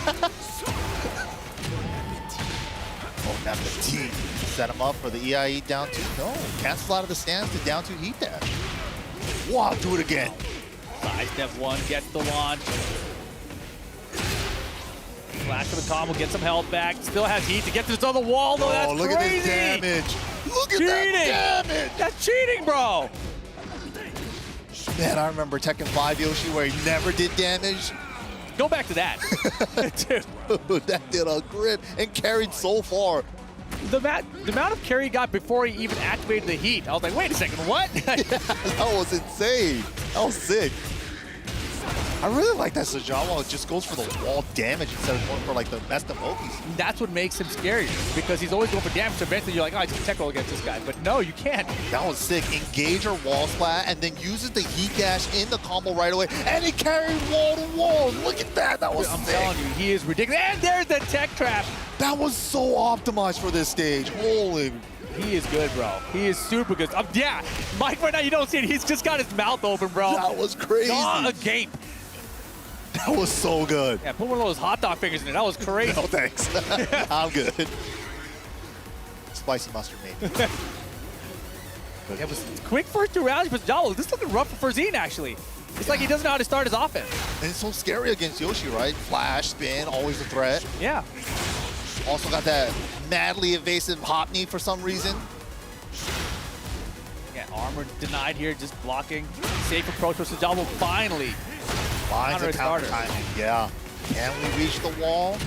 Oh, now the T. Set him up for the EIE down 2. No. Cancel out of the stands to down 2 heat dash. Wow, do it again. Side step 1, gets the launch. Flash to the combo, get some health back. Still has heat to get to this other wall, though. That's look crazy. At this damage. Look at cheating. that damage. That's cheating, bro. Man, I remember Tekken 5 Yoshi where he never did damage. Go back to that. Dude, that did a grip and carried so far. The amount of carry he got before he even activated the heat, I was like, wait a second, what? That was insane. That was sick. I really like that Sajawal just goes for the wall damage instead of going for like the best of Mokies. That's what makes him scary, because he's always going for damage. So eventually you're like, oh, I can tech roll against this guy. But no, you can't. That was sick. Engage or wall splat, and then uses the heat dash in the combo right away, and he carried wall to wall. Look at that. That was I'm sick. telling you, he is ridiculous. And there's the tech trap. That was so optimized for this stage. Holy. He is good, bro. He is super good. Yeah, Mike, right now you don't see it. He's just got his mouth open, bro. That was crazy. Jaw agape. That was so good. Yeah, put one of those hot dog fingers in there. That was crazy. No, thanks. I'm good. Spicy mustard, maybe. It was quick first 2 rounds, but Sajawal, this is looking rough for Farzeen, actually. It's like he doesn't know how to start his offense. And it's so scary against Yoshi, right? Flash, spin, always a threat. Yeah. Also got that madly evasive hop knee for some reason. Yeah, armor denied here, just blocking. Safe approach for Sajawal finally. Finds a counter timing, yeah. Can we reach the wall?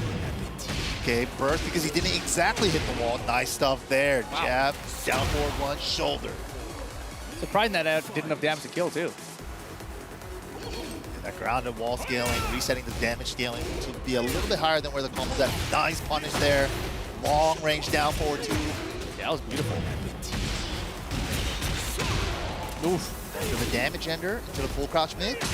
Okay, burst because he didn't exactly hit the wall. Nice stuff there. Wow. Jab, down forward one, shoulder. Surprising that did enough damage to kill, too. That grounded wall scaling, resetting the damage scaling to be a little bit higher than where the combo's at. Nice punish there. Long range down forward too. Yeah, that was beautiful. Oof. To the damage ender, into the full crouch mix.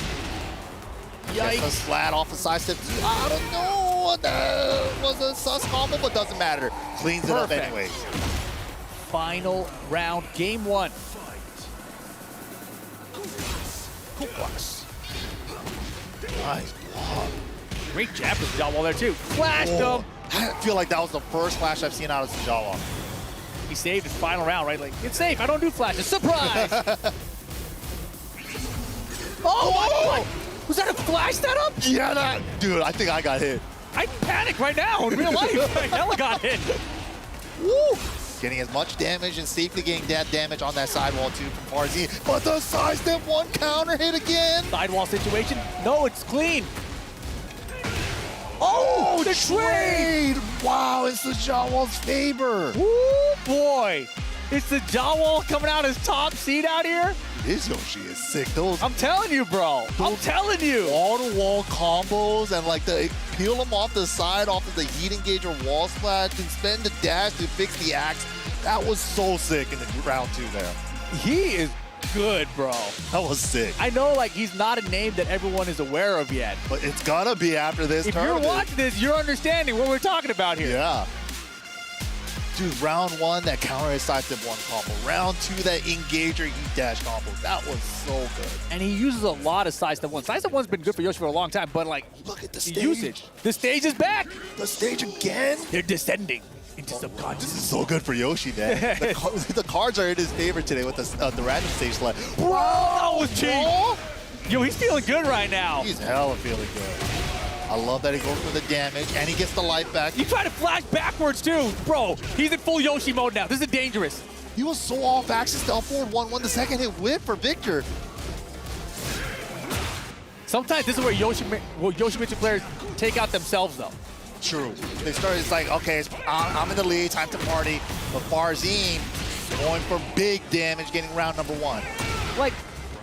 Yikes. Gets a slat off the side step. I don't know what that was a sus combo, but doesn't matter. Cleans it up anyways. Final round, game 1. Nice block. Great jab for Sajawal there, too. Flashed him. I feel like that was the first flash I've seen out of Sajawal. He saved his final round, right? Like, it's safe. I don't do flashes. Surprise! Oh, my God! Was that a flash setup? Yeah, that. Dude, I think I got hit. I panic right now in real life. I hella got hit. Woo! Getting as much damage and safely getting that damage on that sidewall too from Farzeen. But the sidestep one counter hit again. Sidewall situation. No, it's clean. Oh, the trade! Wow, it's the Sajawal's favor. Woo, boy. It's the Sajawal coming out as top seed out here. This Yoshi is sick. Those, I'm telling you, bro. I'm telling you. Wall-to-wall combos and like the peel them off the side, off of the heat engage or wall splash, and spend the dash to fix the axe. That was so sick in the round 2 there. He is good, bro. That was sick. I know, like, he's not a name that everyone is aware of yet. But it's gonna be after this tournament. If you're watching this, you're understanding what we're talking about here. Yeah. Dude, round 1, that counter hit sidestep 1 combo. Round 2, that engager heat dash combo. That was so good. And he uses a lot of sidestep 1. Sidestep 1's been good for Yoshi for a long time, but like, look at the stage. Usage. The stage is back. The stage again. They're descending into subconscious. This is so good for Yoshi, man. the cards are in his favor today with the random stage select. Bro, that was cheap. Yo, he's feeling good right now. He's hella feeling good. I love that he goes for the damage, and he gets the life back. You try to flash backwards, too. Bro, he's in full Yoshi mode now. This is dangerous. He was so off axis to up forward 1-1. The second hit whip for Victor. Sometimes this is where Yoshimitsu players take out themselves, though. True. They started, it's like, okay, I'm in the lead, time to party. But Farzeen going for big damage, getting round number 1. Like,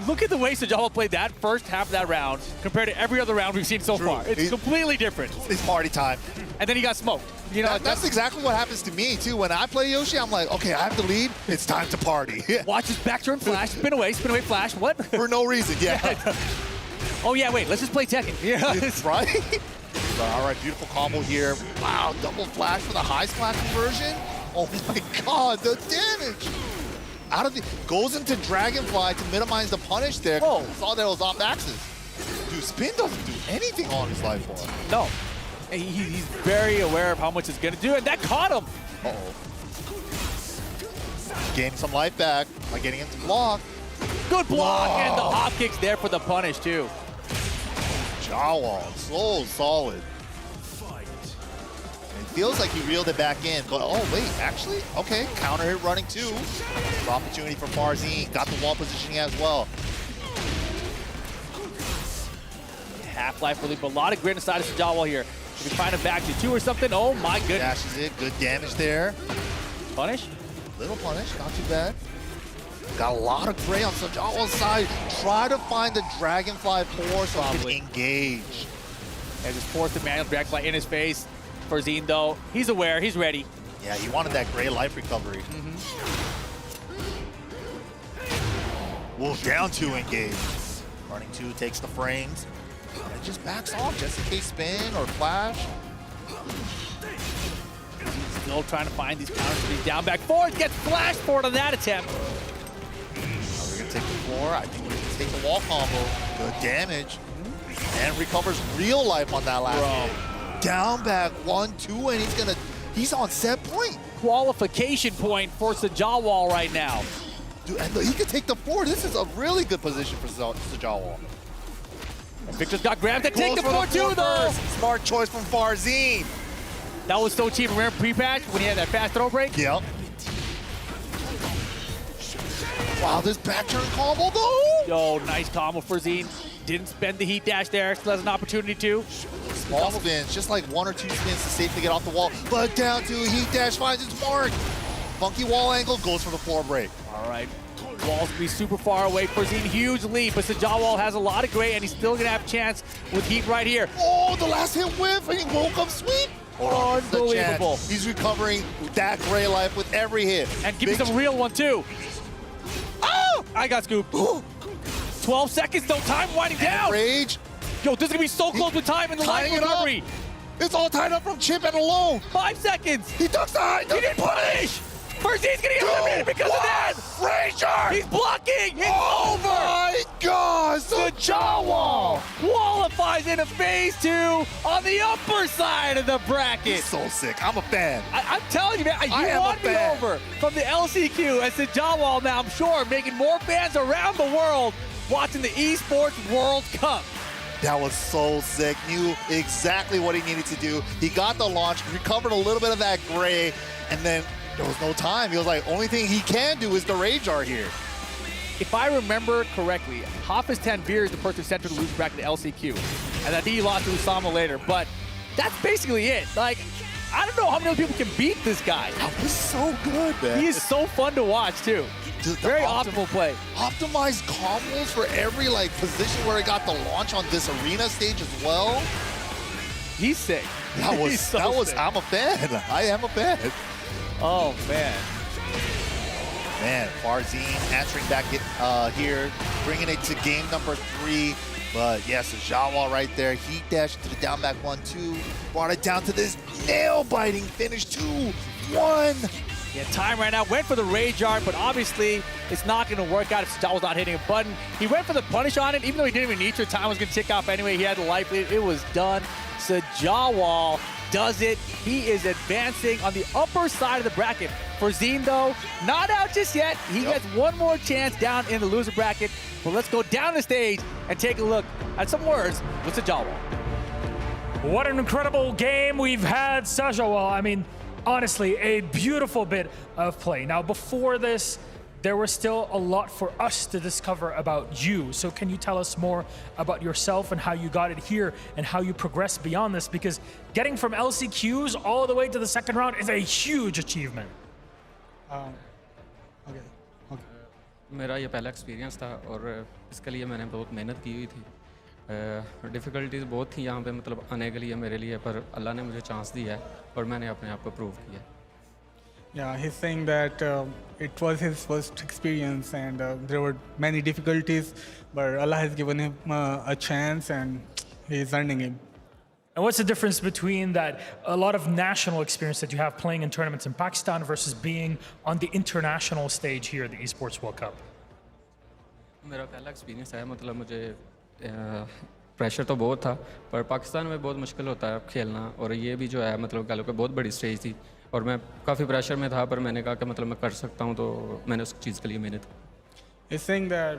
look at the way Sajawal played that first half of that round compared to every other round we've seen so far. It's completely different. It's party time. And then he got smoked. You know, that's exactly what happens to me, too. When I play Yoshi, I'm like, okay, I have the lead. It's time to party. Watch his back turn flash, spin away, flash. What? For no reason, yeah. Oh, yeah, wait, let's just play Tekken. Yeah. Right? All right, beautiful combo here. Wow, double flash for the high splash conversion. Oh my God, the damage. Out of the, goes into Dragonfly to minimize the punish there. Oh, saw that it was off axis. Dude, spin doesn't do anything on his life form. No. He's very aware of how much it's going to do, and that caught him. Uh-oh. Gaining some life back by getting him to block. Good block, and the hop kick's there for the punish, too. Sajawal, so solid. It feels like he reeled it back in. But, oh, wait, actually? Okay, counter hit running too. Good opportunity for Farzeen. Got the wall positioning as well. Half-life relief, a lot of grit inside of Sajawal here. Should we find him back to 2 or something? Oh, my goodness. Dashes it, good damage there. Punish? Little punish, not too bad. Got a lot of gray on Sajawal's side. Try to find the Dragonfly 4 so he can engage. And just forced the manual Dragonfly in his face. Farzeen, though, he's aware, he's ready. Yeah, he wanted that gray life recovery. Wolf down 2 engages. Running 2 takes the frames. And just backs off just in case spin or flash. He's still trying to find these counters. He's down back forward, gets flashed forward on that attempt. We're gonna take the floor. I think we're gonna take the wall combo. Good damage. And recovers real life on that last hit. Down back 1-2, and he's on set point. Qualification point for Sajawal right now. Dude, and he could take the 4. This is a really good position for Sajawal. And Victor's got grabbed to take the 4-2 though. Smart choice from Farzeen. That was so cheap. Remember pre-patch when he had that fast throw break? Yep. Wow, this back turn combo though. Yo, nice combo for Farzeen. Didn't spend the heat dash there, still has an opportunity to. Small spins, just like 1 or 2 spins to safely get off the wall. But down to heat dash, finds its mark. Funky wall angle, goes for the floor break. All right, wall's gonna be super far away. Farzeen, huge lead, but Sajawal has a lot of gray, and he's still gonna have a chance with heat right here. Oh, the last hit whiff, and he woke up sweep. Unbelievable. He's recovering that gray life with every hit. And give me some real one too. Oh! I got scooped. 12 seconds, no time winding down. Rage. Yo, this is gonna be so close with time in the life recovery. It's all tied up from Chip and alone. 5 seconds. He ducks the high. He didn't punish. Farzeen's gonna get eliminated because of that. Rager. He's blocking. It's over. My God, Sajawal qualifies into phase 2 on the upper side of the bracket. He's so sick. I'm a fan. I'm telling you, man, you want me over from the LCQ as Sajawal now, I'm sure, making more fans around the world watching the Esports World Cup. That was so sick. Knew exactly what he needed to do. He got the launch, recovered a little bit of that gray, and then there was no time. He was like, only thing he can do is the Rage Art here. If I remember correctly, Hafiz Tanvir is the person sent to the loser bracket at LCQ. And I think he lost to Usama later, but that's basically it. Like, I don't know how many people can beat this guy. That was so good, man. He is so fun to watch, too. Very optimal play. Optimized combos for every position where he got the launch on this arena stage as well. He's sick. That was sick. I'm a fan. I am a fan. Oh, man. Man, Farzeen answering back here, bringing it to game number 3. But yes, Sajawal right there. Heat dash to the down back 1-2. Brought it down to this nail-biting finish 2-1. Yeah, time right now. Went for the Rage Art, but obviously it's not going to work out if Sajawal's not hitting a button. He went for the punish on it, even though he didn't even need to. Time was going to tick off anyway. He had the life lead. It was done. Sajawal does it. He is advancing on the upper side of the bracket. Farzeen, though, not out just yet. He gets one more chance down in the loser bracket. But let's go down the stage and take a look at some words with Sajawal. What an incredible game we've had, Sajawal. I mean, honestly, a beautiful bit of play. Now, before this, there was still a lot for us to discover about you. So can you tell us more about yourself and how you got it here and how you progressed beyond this? Because getting from LCQs all the way to the second round is a huge achievement. मेरा ये पहला experience था और इसके लिए मैंने बहुत मेहनत की हुई थी डिफ़िकल्टीज़ बहुत थी यहाँ पे मतलब आने के लिए मेरे लिए पर अल्लाह ने मुझे चांस दिया है और मैंने अपने आप को प्रूव किया Yeah, he's saying that it was his first experience and there were many difficulties, but Allah has given him a chance and he's earning it. And what's the difference between that, a lot of national experience that you have playing in tournaments in Pakistan versus being on the international stage here at the Esports World Cup? मेरा पहला experience है मतलब मुझे pressure तो बहुत था पर पाकिस्तान में बहुत मुश्किल होता है खेलना और ये भी जो है मतलब कह लो कि बहुत बड़ी स्टेज थी और मैं काफ़ी प्रेशर में था पर मैंने कहा कि मतलब मैं कर सकता हूँ तो मैंने उस चीज़ के लिए मेहनत की He's saying that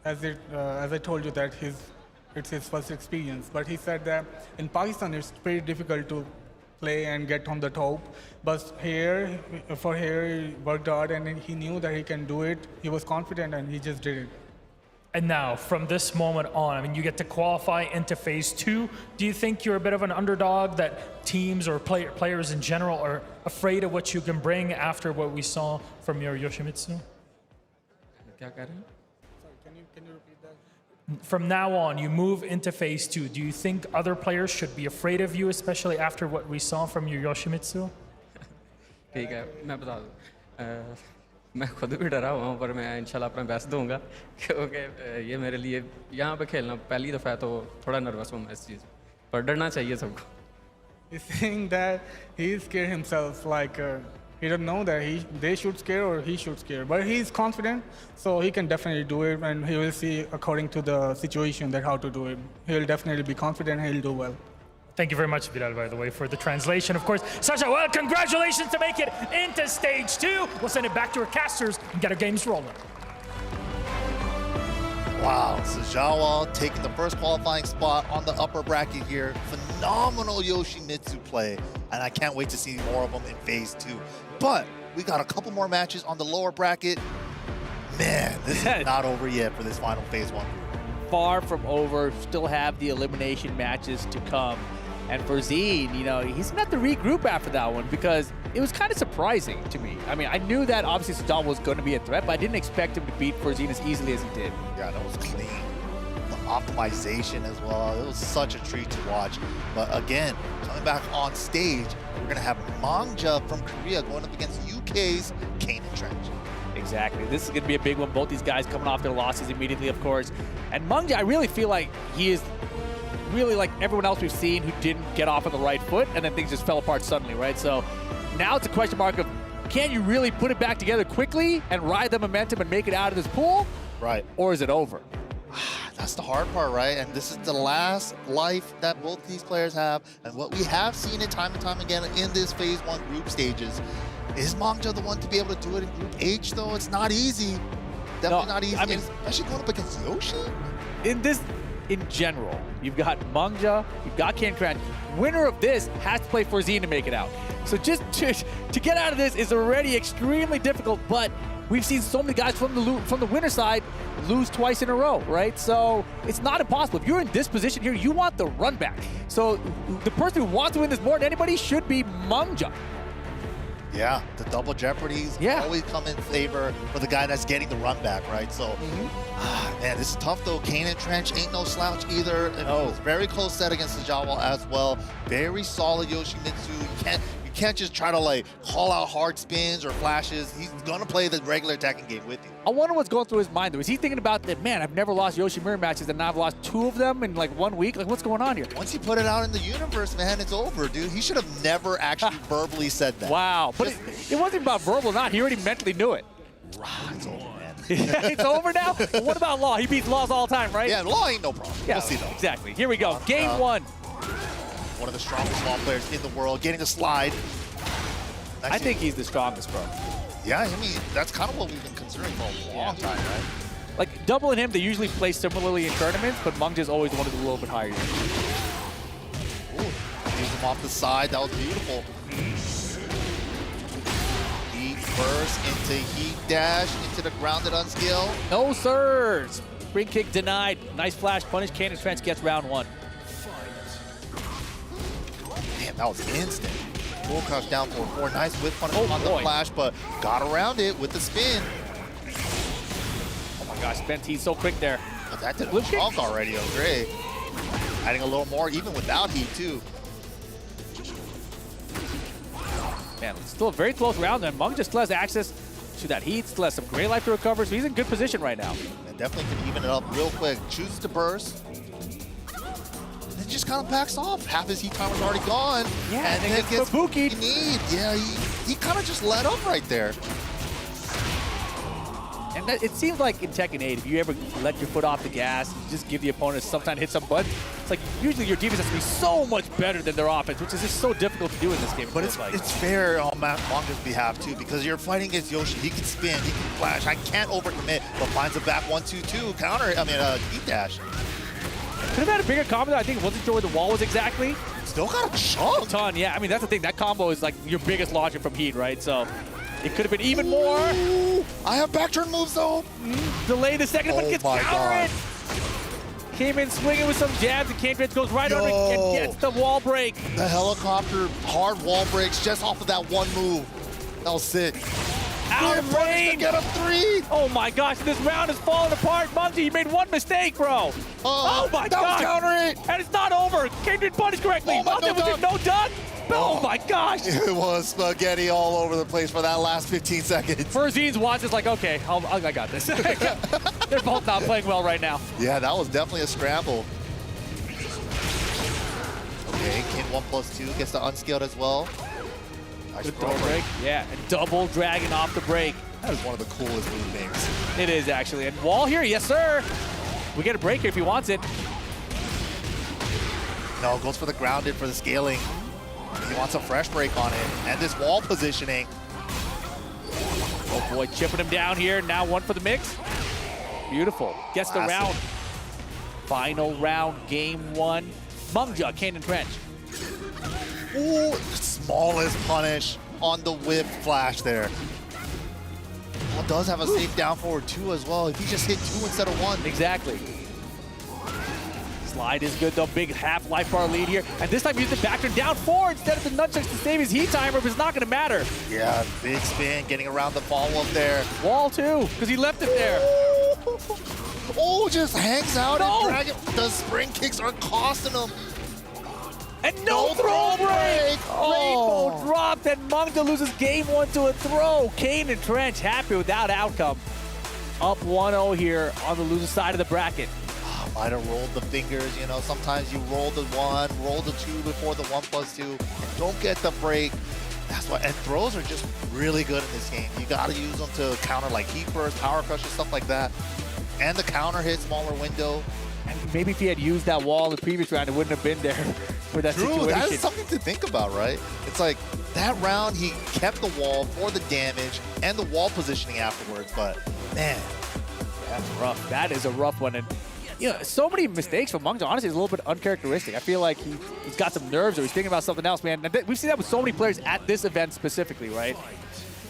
as I told you that it's his first experience, but he said that in Pakistan it's pretty difficult to play and get on the top, but here he worked hard and he knew that he can do it. He was confident and he just did it. And now, from this moment on, I mean, you get to qualify into phase 2. Do you think you're a bit of an underdog that teams or players in general are afraid of what you can bring after what we saw from your Yoshimitsu? क्या कह रहे हैं? Can you repeat that? From now on, you move into phase 2. Do you think other players should be afraid of you, especially after what we saw from your Yoshimitsu? ठीक है, मैं बता दूँ। मैं खुद भी डरा हुआ हूँ, पर मैं इंशाल्लाह अपना बेस्ट दूंगा, क्योंकि ये मेरे लिए यहाँ पे खेलना पहली दफ़ा है, तो थोड़ा नर्वस हूँ मैं इस चीज़, पर डरना चाहिए सबको। He's saying that he scared himself, like he don't know that they should scare or he should scare, but he's confident, so he can definitely do it, and he will see according to the situation that how to do it. He'll definitely be confident. He'll do well. Thank you very much, Bilal, by the way, for the translation. Of course, Sajawal, congratulations to make it into stage 2. We'll send it back to our casters and get our games rolling. Wow, Sajawal taking the first qualifying spot on the upper bracket here. Phenomenal Yoshimitsu play, and I can't wait to see more of them in phase 2. But we got a couple more matches on the lower bracket. Man, this is not over yet for this final phase 1 group. Far from over, still have the elimination matches to come. And Farzeen, you know, he's gonna have to regroup after that one because it was kind of surprising to me. I mean, I knew that obviously Sajawal was going to be a threat, but I didn't expect him to beat Farzeen as easily as he did. Yeah, that was clean. The optimization as well. It was such a treat to watch. But again, coming back on stage, we're gonna have Manga from Korea going up against UK's Kanan Trench. Exactly. This is going to be a big one. Both these guys coming off their losses immediately, of course. And Manga, I really feel like he is really like everyone else we've seen who didn't get off on the right foot, and then things just fell apart suddenly, right? So now it's a question mark of, can you really put it back together quickly and ride the momentum and make it out of this pool? Right. Or is it over? That's the hard part, right? And this is the last life that both these players have. And what we have seen it time and time again in this phase 1 group stages. Is Manga the one to be able to do it in Group H, though? It's not easy. Definitely not easy. I mean, especially going up against Yoshi. In general, you've got Manga, you've got Kanan Trench. Winner of this has to play Farzeen to make it out. So just to get out of this is already extremely difficult, but we've seen so many guys from the winner side lose twice in a row, right? So it's not impossible. If you're in this position here, you want the run back. So the person who wants to win this more than anybody should be Manga. Yeah, the double jeopardies always come in favor for the guy that's getting the run back, right? So, man, this is tough though. Kanan Trench ain't no slouch either. And it was very close set against Sajawal as well. Very solid Yoshimitsu. You can't just try to like call out hard spins or flashes. He's gonna play the regular Tekken game with you. I wonder what's going through his mind though. Is he thinking about that, man, I've never lost Yoshi Mirror matches and now I've lost 2 of them in like 1 week? Like, what's going on here? Once he put it out in the universe, man, it's over, dude. He should have never actually verbally said that. Wow, but it wasn't about verbal or not. He already mentally knew it. It's over, man. It's over now? Well, what about Law? He beats Laws all the time, right? Yeah, Law ain't no problem. Yeah, we'll see though. Exactly. Here we go. Game 1. One of the strongest Law players in the world, getting a slide. I think he's the strongest, bro. Yeah, I mean, that's kind of what we've been considering for a long time, right? Like, Double and him, they usually play similarly in tournaments, but Manga's always one who's a little bit higher. Ooh, use him off the side. That was beautiful. Heat burst into heat dash, into the grounded unskill. No, sirs. Spring kick denied. Nice flash punish. Kanan Trench gets round 1. Damn, that was instant. Full crouch down for 4. Nice whip punish on the flash, but got around it with the spin. Oh my gosh, spent heat so quick there. But that did a chunk already. It was great. Adding a little more, even without heat, too. Man, still a very close round, and Manga still has access to that heat, still has some great life to recover, so he's in good position right now. And definitely can even it up real quick. Chooses to burst. It just kind of backs off. Half his heat time was already gone. Yeah, and then gets Kabuki. Yeah, he kind of just let up right there. And it seems like in Tekken 8, if you ever let your foot off the gas, you just give the opponent sometimes hit some buttons, it's like usually your defense has to be so much better than their offense, which is just so difficult to do in this game. But it's fair on Manga's behalf too, because you're fighting against Yoshi. He can spin, he can flash. I can't overcommit, but finds a back 1-2-2 counter. I mean, heat dash. Could have had a bigger combo. I think wasn't sure where the wall was exactly. Still got a chunk. A ton, yeah. I mean, that's the thing. That combo is like your biggest launcher from heat, right? So it could have been even more. I have back turn moves though. Delay the second, but gets countered. Came in swinging with some jabs, and Kanan Trench goes right over and gets the wall break. The helicopter hard wall breaks just off of that one move. That was sick. Out of range. Get up 3. Oh my gosh, this round is falling apart. Manga, you made one mistake, bro. Oh my gosh. Counter it. And it's not over. Kane didn't punish correctly. Manga was it no done? Oh my gosh. It was spaghetti all over the place for that last 15 seconds. Farzeen's watch is like, okay, I got this. They're both not playing well right now. Yeah, that was definitely a scramble. Okay, King 1+2 gets the unskilled as well. Nice Good throw break. Yeah, and double dragon off the break. That is one of the coolest move names. It is actually. And wall here, yes sir. We get a break here if he wants it. No, goes for the grounded for the scaling. He wants a fresh break on it. And this wall positioning. Oh boy, chipping him down here. Now one for the mix. Beautiful. Gets the round. Final round, game 1. Manga, Kanan Trench. Ooh, smallest punish on the whip flash there. Well, does have a safe down forward 2 as well. If he just hit 2 instead of 1. Exactly. Slide is good though, big half life bar lead here. And this time he used the back turn down 4 instead of the nunchucks to save his heat timer, but it's not gonna matter. Yeah, big spin, getting around the follow-up there. Wall too, because he left it there. Oh, just hangs out and dragon. The spring kicks are costing him. And no throw break! Rainbow dropped and Manga loses game 1 to a throw. Kanan Trench happy with that outcome. Up 1-0 here on the loser side of the bracket. Might have rolled the fingers, you know, sometimes you roll the 1, roll the 2 before the 1+2, and don't get the break. That's why, and throws are just really good in this game. You gotta use them to counter like heat burst, power crusher, stuff like that. And the counter hit, smaller window. And maybe if he had used that wall in the previous round, it wouldn't have been there for that situation. That is something to think about, right? It's like, that round he kept the wall for the damage and the wall positioning afterwards, but man. That's rough. That is a rough one. And you know, so many mistakes from Manga, honestly, is a little bit uncharacteristic. I feel like he's got some nerves or he's thinking about something else, man. And we've seen that with so many players at this event specifically, right?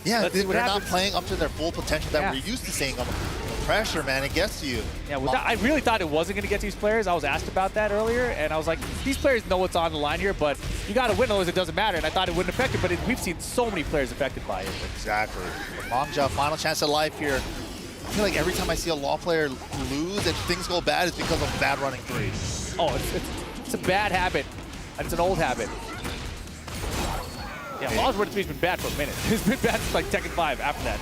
Yeah, they're not playing up to their full potential that we're used to seeing them. The pressure, man, it gets to you. Yeah, I really thought it wasn't going to get to these players. I was asked about that earlier, and I was like, these players know what's on the line here, but you got to win, otherwise it doesn't matter. And I thought it wouldn't affect it, but we've seen so many players affected by it. Exactly. Manga, final chance at life here. I feel like every time I see a Law player lose and things go bad, it's because of bad running 3. Oh, it's a bad habit, and it's an old habit. Yeah, Law's running 3's been bad for a minute. It's been bad since like Tekken 5 after that.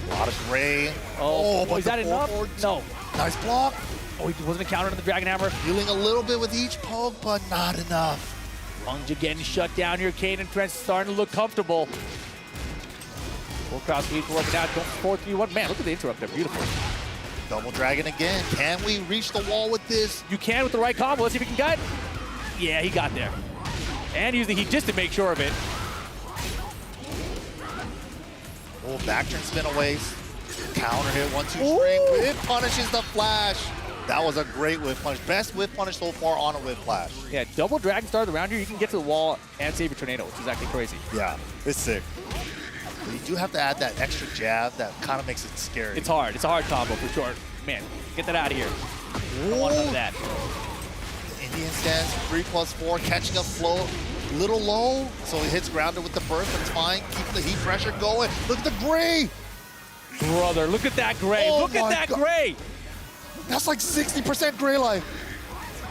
A lot of gray. Oh, but is that enough? No. Nice block. Oh, he wasn't countered on the Dragon Hammer. Healing a little bit with each poke, but not enough. Manga getting shut down here. Kanan Trench starting to look comfortable. Full cross speed working out. 4-3-1. Man, look at the interrupt there. Beautiful. Double dragon again. Can we reach the wall with this? You can with the right combo. Let's see if he can gut. Yeah, he got there. And use the heat just to make sure of it. Oh, back turn spin away. Counter hit, 1-2 string. Whip punishes the flash. That was a great whip punish. Best whip punish so far on a whip flash. Yeah, double dragon star around here. You can get to the wall and save your tornado, which is actually crazy. Yeah, it's sick. But you do have to add that extra jab that kind of makes it scary. It's hard. It's a hard combo for sure. Man, get that out of here. I don't want none of that. Indian stance, 3+4, catching up flow. Little low, so he hits grounded with the burst, but it's fine. Keep the heat pressure going. Look at the gray. Brother, look at that gray. Oh, look at that gray. That's like 60% gray life.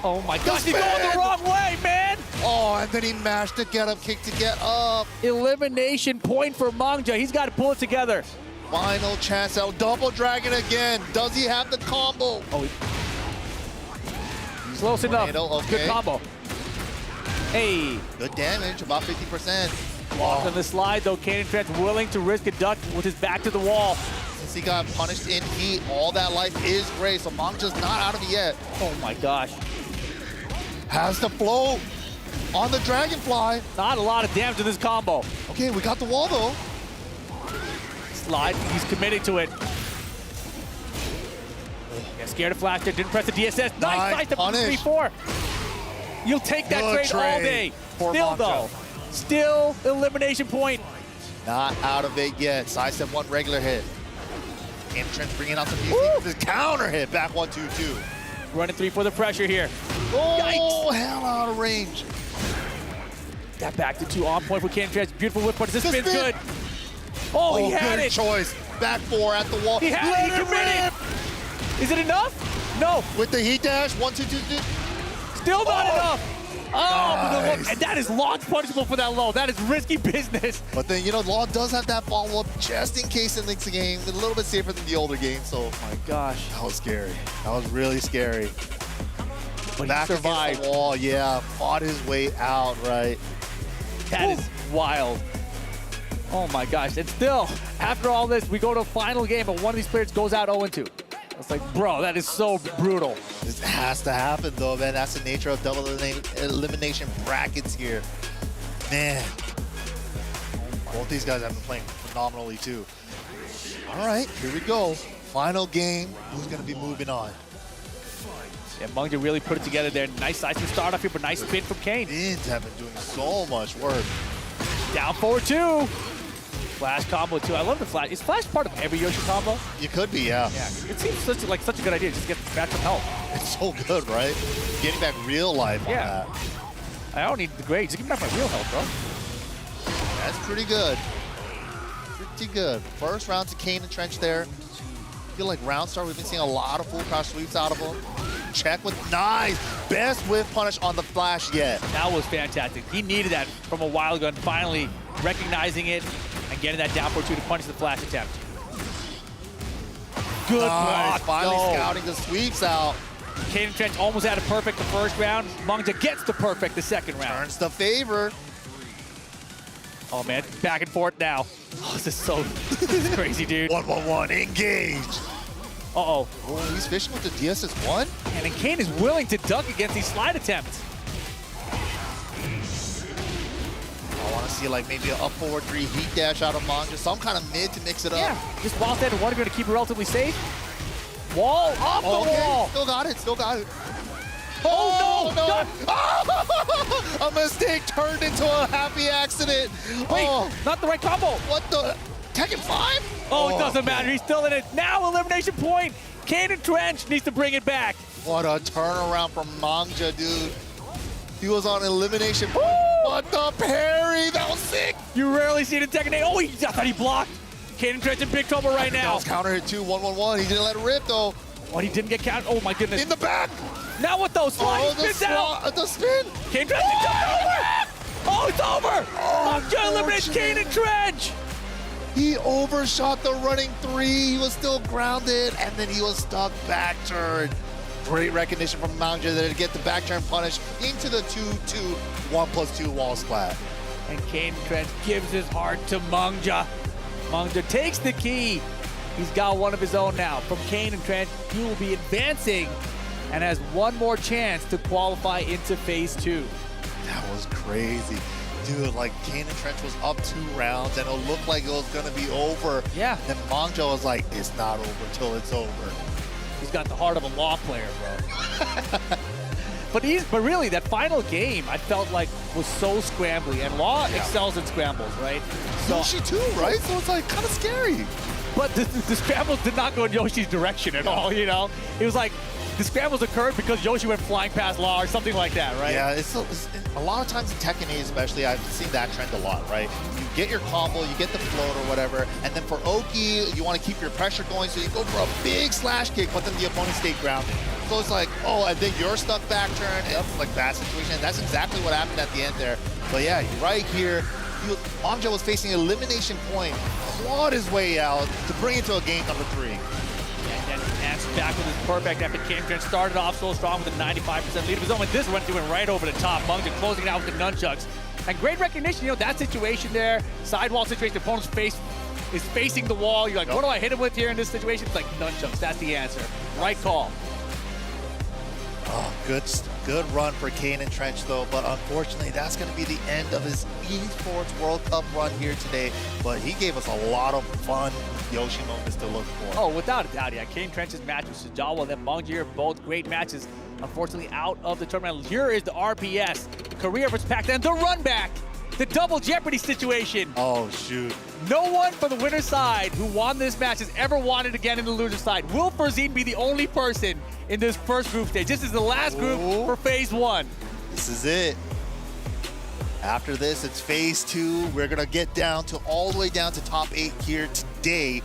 Oh my gosh, he's going the wrong way, man. Oh, and then he mashed the get up kick to get up. Elimination point for Manga. He's got to pull it together. Final chance out. Double dragon again. Does he have the combo? Oh, close enough. Okay. Good combo. Hey. Good damage, about 50%. Blocked on the slide, though. Kanan Trench willing to risk a duck with his back to the wall. Since he got punished in heat, all that life is gray, so Manga's not out of it yet. Oh my gosh. Has the flow on the Dragonfly. Not a lot of damage to this combo. Okay, we got the wall, though. Slide, he's committing to it. Yeah, scared of flash there, didn't press the DSS. Nice punish. 3-4. You'll take that Good trade all day. Poor Still, Manga. though, still elimination point. Not out of it yet. Sidestep 1 regular hit. Kanan Trench bringing out some music. This counter hit, back 1-2-2. Running 3 for the pressure here. Oh, yikes. hell out of range. That back to 2 on point for Kanan Trench. Beautiful whip punch. This spin's good. Oh, he had good it. choice. Back 4 at the wall. He had it. He committed. Is it enough? No. With the heat dash, 1, 2, 2, 2. Still not enough. Oh, Nice. and that is launch punishable for that low. That is risky business. But then, Law does have that follow-up just in case it links the game. A little bit safer than the older game, so. Oh my gosh. That was scary. That was really scary. But Back he survived. against the wall, yeah. Fought his way out, right? That is wild. Oh my gosh. And still, after all this, we go to a final game, but one of these players goes out 0-2. It's like, bro, that is so brutal. This has to happen, though, man. That's the nature of double elimination brackets here. Man. Both these guys have been playing phenomenally, too. All right, here we go. Final game. Who's going to be moving on? Yeah, Manga really put it together there. Nice size to start off here, but nice spin from Kane. Spins have been doing so much work. Down 4-2. Flash combo too. I love the flash. Is flash part of every Yoshi combo? You could be, yeah. Yeah. It seems such a good idea. Just get back some help. It's so good, right? Getting back real life on that. I don't need the grades. Just give me back my real health, bro. That's pretty good. Pretty good. First round to Kanan Trench there. I feel like round start, we've been seeing a lot of full crouch sweeps out of him. Check with nice. Best whiff punish on the flash yet. That was fantastic. He needed that from a while ago and finally recognizing it and getting that down 4-2 to punish the flash attempt. Good block. Finally scouting the sweeps out. Kanan Trench almost had a perfect the first round. Manga gets the perfect the second round. Turns the favor. Oh man, back and forth now. Oh, this is crazy, dude. 1-1-1, engage. Uh-oh. Oh, he's fishing with the DSS1? And then Kane is willing to duck against these slide attempts. I want to see like maybe an up forward 3 heat dash out of Manga, some kind of mid to mix it up. Yeah, just while standing one, going to keep it relatively safe. Wall, off the wall. Still got it, still got it. Oh, no! A mistake turned into a happy accident. Wait, not the right combo. What the? Tekken 5? Oh, it doesn't matter. He's still in it. Now elimination point. Kanan Trench needs to bring it back. What a turnaround from Manga, dude. He was on elimination point. What the parry? That was sick. You rarely see it in Tekken 8. Oh, I thought he blocked. Kanan Trench in big trouble right now. That was counter hit too, 1-1-1. He didn't let it rip though. Oh, he didn't get counted. Oh my goodness. In the back. Now what those sliding spins out. The spin. Kanan Trench jumped over. Oh, it's over. Manga eliminates Kanan Trench. He overshot the running 3. He was still grounded, and then he was stuck back turn. Great recognition from Manga there to get the back turn punish into the 2-2, 1+2 wall splat. And Kanan Trench gives his heart to Manga. Manga takes the key. He's got one of his own now. From Kanan Trench, he will be advancing and has one more chance to qualify into phase 2. That was crazy. Dude, like Kanan Trench was up 2 rounds and it looked like it was gonna be over. Yeah. Then Manga was like, it's not over till it's over. He's got the heart of a law player, bro. But really, that final game, I felt like was so scrambly, and Law excels in scrambles, right? So, Yoshi too, right? So it's like kind of scary. But the scrambles did not go in Yoshi's direction at all, you know? It was like, the scrambles occurred because Yoshi went flying past Law or something like that, right? Yeah, it's a lot of times in Tekken 8 especially, I've seen that trend a lot, right? You get your combo, you get the float or whatever, and then for Oki, you want to keep your pressure going, so you go for a big slash kick, but then the opponent stayed grounded. So it's like, oh, and then you're stuck back turn, and it's like that situation. And that's exactly what happened at the end there. But yeah, right here, Manga was facing elimination point, clawed his way out to bring it to a game number 3. And answered back with his perfect after Kanan Trench started off so strong with a 95% lead of his own, and this went right over the top. Manga closing it out with the nunchucks. And great recognition, you know, that situation there, sidewall situation, the opponent's face is facing the wall. You're like, what do I hit him with here in this situation? It's like nunchucks, that's the answer. Right call. Oh, good run for Kanan Trench though, but unfortunately that's going to be the end of his Esports World Cup run here today. But he gave us a lot of fun Yoshi moments to look for. Oh, without a doubt, yeah. Kanan Trench's match with Sajawal and then Manga here, both great matches. Unfortunately, out of the tournament. Here is the RPS, Korea versus Pakistan, the run back, the double jeopardy situation. Oh, shoot. No one from the winner's side who won this match has ever won it again in the loser's side. Will Farzeen be the only person in this first group stage? This is the last group for phase 1. This is it. After this, it's phase 2. We're gonna get down to all the way down to top 8 here today.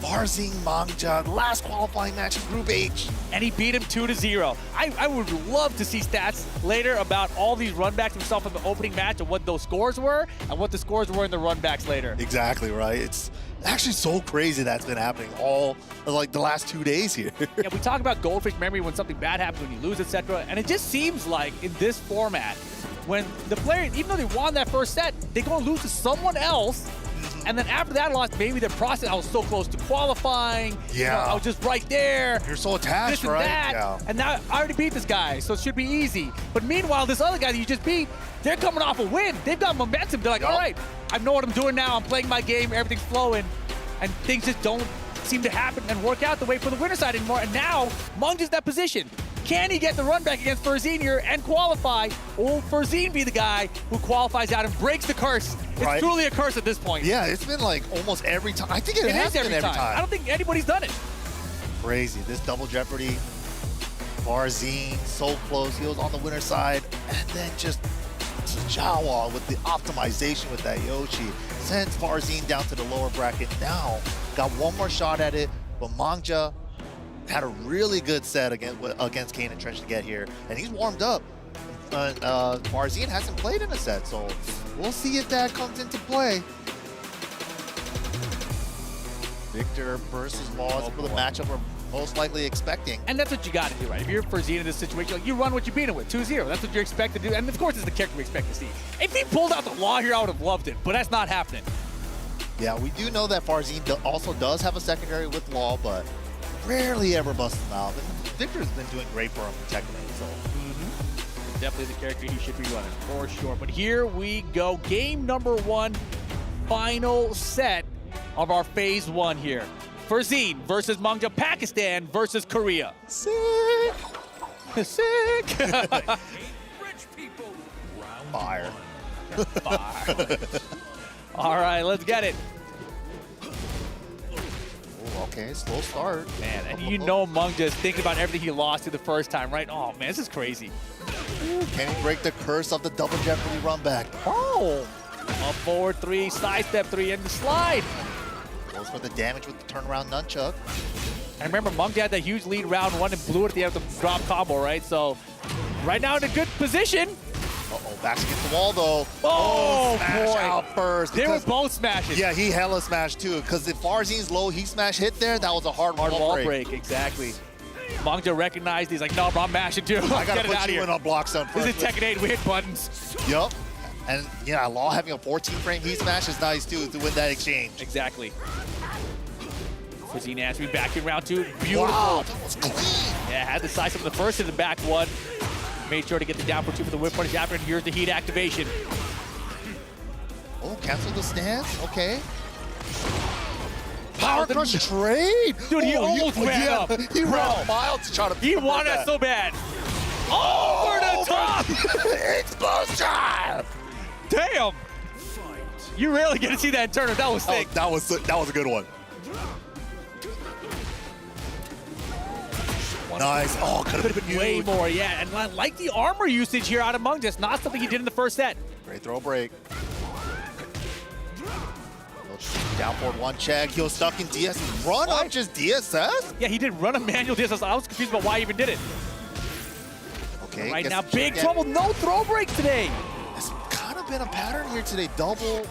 Farzeen Manga, last qualifying match in Group H. And he beat him 2-0. I would love to see stats later about all these runbacks himself in the opening match and what those scores were and what the scores were in the runbacks later. Exactly right. It's actually so crazy that's been happening all like the last 2 days here. Yeah, we talk about goldfish memory when something bad happens, when you lose, etc. And it just seems like in this format, when the player, even though they won that first set, they go and lose to someone else. And then after that loss, maybe the process, I was so close to qualifying. Yeah. You know, I was just right there. You're so attached, this and right? That. Yeah. And now I already beat this guy, so it should be easy. But meanwhile, this other guy that you just beat, they're coming off a win. They've got momentum. They're like, all right, I know what I'm doing now. I'm playing my game. Everything's flowing. And things just don't seem to happen and work out the way for the winner side anymore. And now, Munga's in that position. Can he get the run back against Farzeen here and qualify? Or will Farzeen be the guy who qualifies out and breaks the curse? It's truly a curse at this point. Yeah, it's been like almost every time. I think it has been every time. I don't think anybody's done it. Crazy. This double jeopardy. Farzeen, so close. He was on the winner's side. And then just Sajawal with the optimization with that Yoshi. Sends Farzeen down to the lower bracket. Now, got one more shot at it. But Manga had a really good set against Kanan Trench to get here, and he's warmed up. Farzeen hasn't played in a set, so we'll see if that comes into play. Victor versus Law is the matchup we're most likely expecting. And that's what you got to do, right? If you're Farzeen in this situation, like, you run what you beat him with, 2-0. That's what you expect to do, and of course it's the character we expect to see. If he pulled out the Law here, I would have loved it, but that's not happening. Yeah, we do know that Farzeen also does have a secondary with Law, but rarely ever busts him out. And Victor's been doing great for him in Tekken, so. Definitely the character he should be running, for sure. But here we go. Game number 1, final set of our phase 1 here. Farzeen versus Manga, Pakistan versus Korea. Sick! Sick! Fire. Fire. All right, let's get it. Okay, slow start. Man, and you know Manga is thinking about everything he lost to the first time, right? Oh, man, this is crazy. Can he break the curse of the double jeopardy run back? Oh! Up forward 3, sidestep 3, and the slide. Goes for the damage with the turnaround nunchuck. And remember, Manga had that huge lead round 1 and blew it at the end of the drop combo, right? So, right now in a good position. Uh-oh, backs against the wall, though. Oh, smash boy. out first. They were both smashing. Yeah, he hella smashed, too, because if Farzeen's low, he smash hit there, that was a hard wall break. Exactly. Manga recognized, he's like, no, bro, I'm mashing too. I gotta Get it put out you here. in on block zone first. This is Tekken 8, we hit buttons. Yup. And yeah, Law having a 14-frame heat smash is nice too to win that exchange. Exactly. Farzeen has me back in round 2. Beautiful. Wow, that was clean. Yeah, had the size up the first and the back 1. Made sure to get the down for 2 for the whip punish after, and here's the heat activation. Oh, cancel the stance. Okay. Power crush trade. Dude, he almost ran up. He ran a mile to try to. He wanted it so bad. Over the top. Explosion. Damn. You rarely get to see that in tournament. That was sick. That was a good one. Nice. Oh, could have been way more, yeah. And I like the armor usage here out of Manga. Just not something he did in the first set. Great throw break. Down forward 1 check. He was stuck in DS. Run up just DSS? Yeah, he did run a manual DSS. I was confused about why he even did it. Okay. Right now, big trouble. No throw break today. It's kind of been a pattern here today. Double,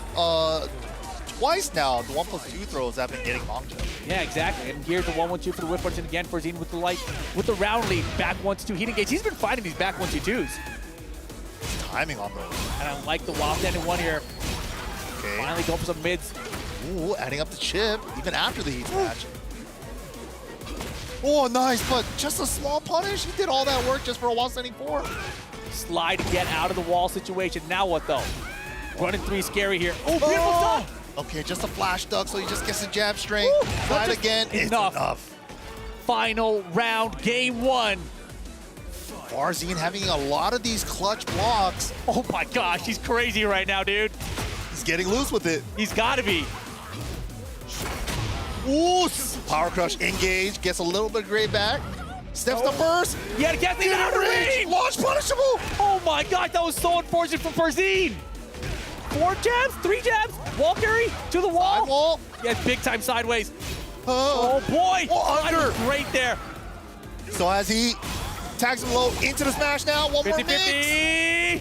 twice now. The 1+2 throws have been getting Manga. Yeah, exactly. And here's the 1-1-2 for the whip punch. And again, Farzeen with the round lead. Back 1-2 heat engage. He's been fighting these back 1-2-2s. Timing on those. And I like the wild standing 1 here. Okay. Finally going for some mids. Ooh, adding up the chip, even after the heat smash. Oh, nice, but just a small punish? He did all that work just for a while standing 4. Slide to get out of the wall situation. Now what, though? Running 3 scary here. Oh, beautiful duck! Okay, just a flash duck, so he just gets a jab straight. Try it again. It's enough. Final round, game 1. Farzeen having a lot of these clutch blocks. Oh my gosh, he's crazy right now, dude. He's getting loose with it. He's got to be. Ooh, power crush engage, gets a little bit of gray back. Steps the burst. He had a gas lead out of range. Launch punishable. Oh my God, that was so unfortunate for Farzeen. 4 jabs, 3 jabs, wall carry to the wall. Side wall. Yeah, big time sideways. Oh boy, under. Right there. So as he tags him low into the smash now, one more 50-50.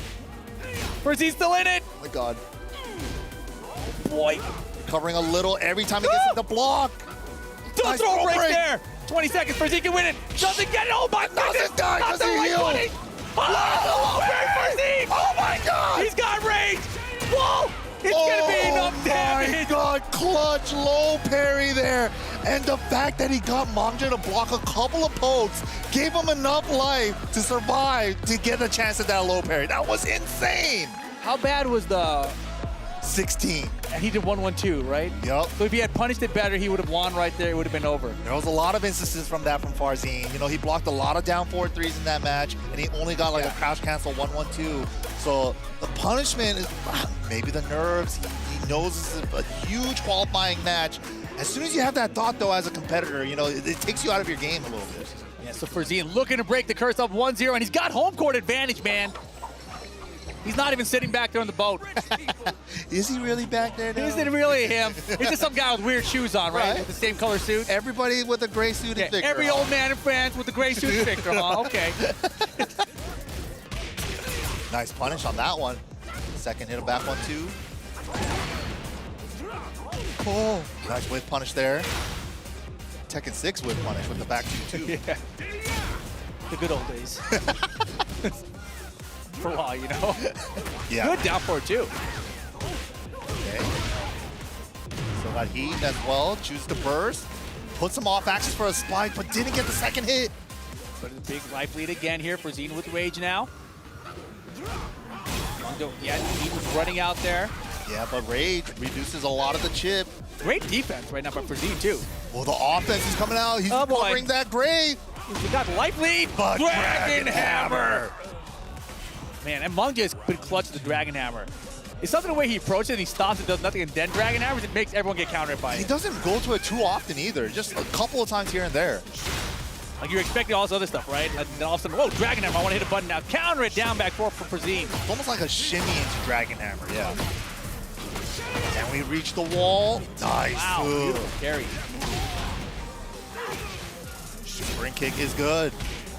Farzeen's still in it. Oh my God. Boy. Covering a little every time he gets the block. Don't Nice throw a break break. there. 20 seconds, Farzeen can win it. Doesn't get it. Oh my goodness. Does he heal? Oh, Farzeen. Oh my God. He's got range. Whoa. It's gonna be enough damage. Oh my God, clutch low parry there. And the fact that he got Manga to block a couple of pokes gave him enough life to survive to get a chance at that low parry. That was insane. How bad was the 16? And he did 1-1-2, right? Yep. So if he had punished it better, he would have won right there. It would have been over. There was a lot of instances from that from Farzeen. You know, he blocked a lot of down forward threes in that match, and he only got like a crouch cancel 1-1-2. So the punishment is maybe the nerves. He knows this is a huge qualifying match. As soon as you have that thought, though, as a competitor, you know, it takes you out of your game a little bit. Yeah, so Farzeen looking to break the curse up 1-0, and he's got home court advantage, man. He's not even sitting back there on the boat. Is he really back there now? Is it really him? It's just some guy with weird shoes on, right? With the same color suit. Everybody with a gray suit and Victor. Every old man in France with the gray suit and Victor, huh? Okay. Nice punish on that one. Second hit, a back 1-2. Oh, nice whip punish there. Tekken 6 whip punish with the back 2-2. Yeah. The good old days. For a while, you know? Yeah. Good down forward, too. Okay. So got heat as well. Chooses to burst. Puts him off axis for a spike, but didn't get the second hit. But a big life lead again here for Farzeen with rage now. Yeah, he was running out there. Yeah, but rage reduces a lot of the chip. Great defense right now by Farzeen, too. Well, the offense is coming out. He's covering that grave. We got life lead. But Dragon Hammer. Man, and Manga has been clutch with the Dragon Hammer. It's something the way he approaches it, and he stops and does nothing, and then Dragon Hammers, it makes everyone get countered by it. He doesn't go to it too often either, just a couple of times here and there. Like you're expecting all this other stuff, right? And then all of a sudden, whoa, Dragon Hammer, I want to hit a button now. Counter it down back four for Farzeen. It's almost like a shimmy into Dragon Hammer, yeah. Can we reach the wall? Nice. Wow, beautiful carry. Spring kick is good.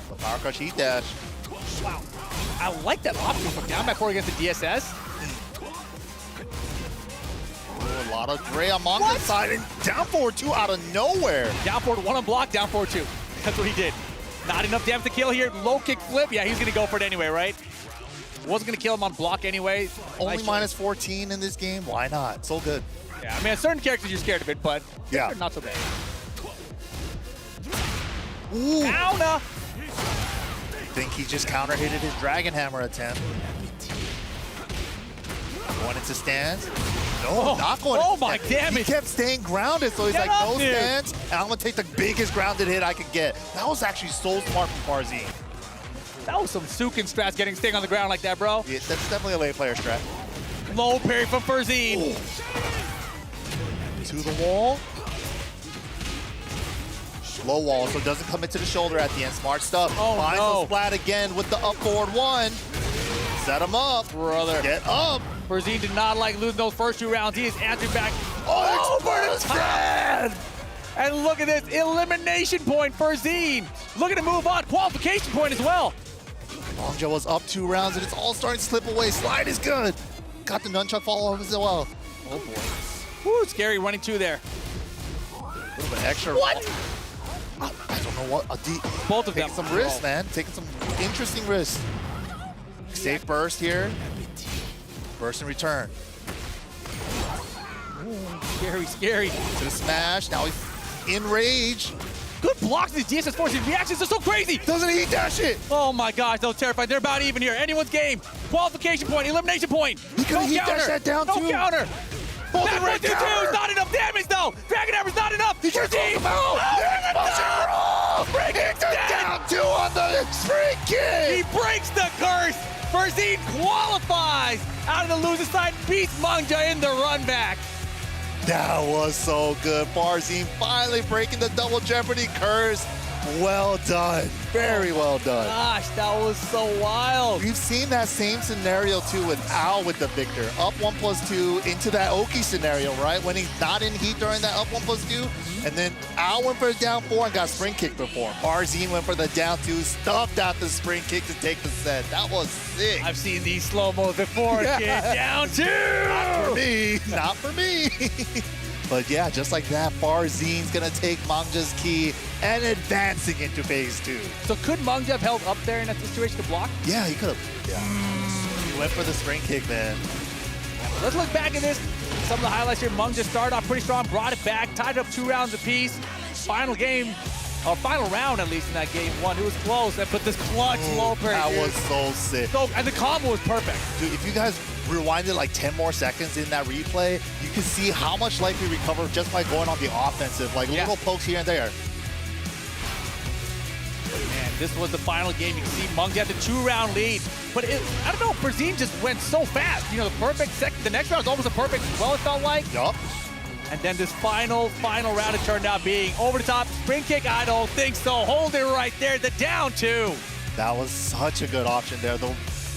The power crush heat dash. Wow. I like that option from down back four against the DSS. A lot of Dre on Manga's side and down forward two out of nowhere. Down forward one on block, down forward two. That's what he did. Not enough damage to kill here. Low kick flip. Yeah, he's going to go for it anyway, right? Wasn't going to kill him on block anyway. Only nice minus 14 in this game. Why not? So good. Yeah, I mean, certain characters you're scared of it, but yeah, not so bad. Ooh. Counter. I think he just counter-hitted his Dragon Hammer attempt. Going into stance. No, not going into my damage. He kept staying grounded, so he's Get like, up, no dude. stance, and I'm going to take the biggest grounded hit I can get. That was actually so smart from Farzeen. That was some Sukin strats getting Sting on the ground like that, bro. Yeah, that's definitely a late player strat. Low parry from Farzeen. To the wall. Low wall, so doesn't come into the shoulder at the end. Smart stuff. Oh, Finds no. the splat again with the up forward one. Set him up. Brother. Get up. Farzeen did not like losing those first 2 rounds. He is answering back over the top. And look at this elimination point, Farzeen. Looking to move on. Qualification point as well. Manga was up 2 rounds, and it's all starting to slip away. Slide is good. Got the nunchuck follow-up as well. Oh, boy. Woo, scary running 2 there. A little bit extra. What? I don't know what. Both of them. Taking some risks, man. Taking some interesting risks. Safe burst here. Burst and return. Ooh, scary, scary. To the smash. Now he's in rage. Good blocks. These DSS forces reactions are so crazy. Doesn't he dash it? Oh my gosh, that was terrifying. They're about even here. Anyone's game. Qualification point, elimination point. He could have dashed that down no too. No counter. Back right two, not enough damage though. Dragon Hammer's not enough. He just throws him out. Break it down 2 on the spring kick. He breaks the curse. Farzeen qualifies out of the loser side, beats Manga in the run back. That was so good. Farzeen finally breaking the double jeopardy curse. Well done. Very well done. Gosh, that was so wild. We've seen that same scenario too with Al with the Victor. Up 1+2 into that Oki scenario, right? When he's not in heat during that up 1+2. And then Al went for the down 4 and got spring kick before. Farzeen went for the down 2, stuffed out the spring kick to take the set. That was sick. I've seen these slow-mos before, kid. Down 2! Not for me. Not for me. But yeah, just like that, Farzeen's gonna take Manga's key and advancing into phase 2. So could Manga have held up there in that situation to block? Yeah, he could have. Yeah. He went for the spring kick, man. Let's look back at this. Some of the highlights here. Manga started off pretty strong, brought it back, tied it up 2 rounds apiece. Final game, or final round at least in that game 1. It was close, but this clutch low per. That was so sick. So, and the combo was perfect. Dude, if you guys rewinded like 10 more seconds in that replay, you can see how much life we recovered just by going on the offensive, like little pokes here and there. Man, this was the final game. You can see Manga had the 2-round lead. But I don't know, Farzeen just went so fast. You know, the perfect second, the next round was almost a perfect as well, it felt like. Yup. And then this final round, it turned out being over the top. Spring kick, I don't think so. Hold it right there, the down 2. That was such a good option there, though.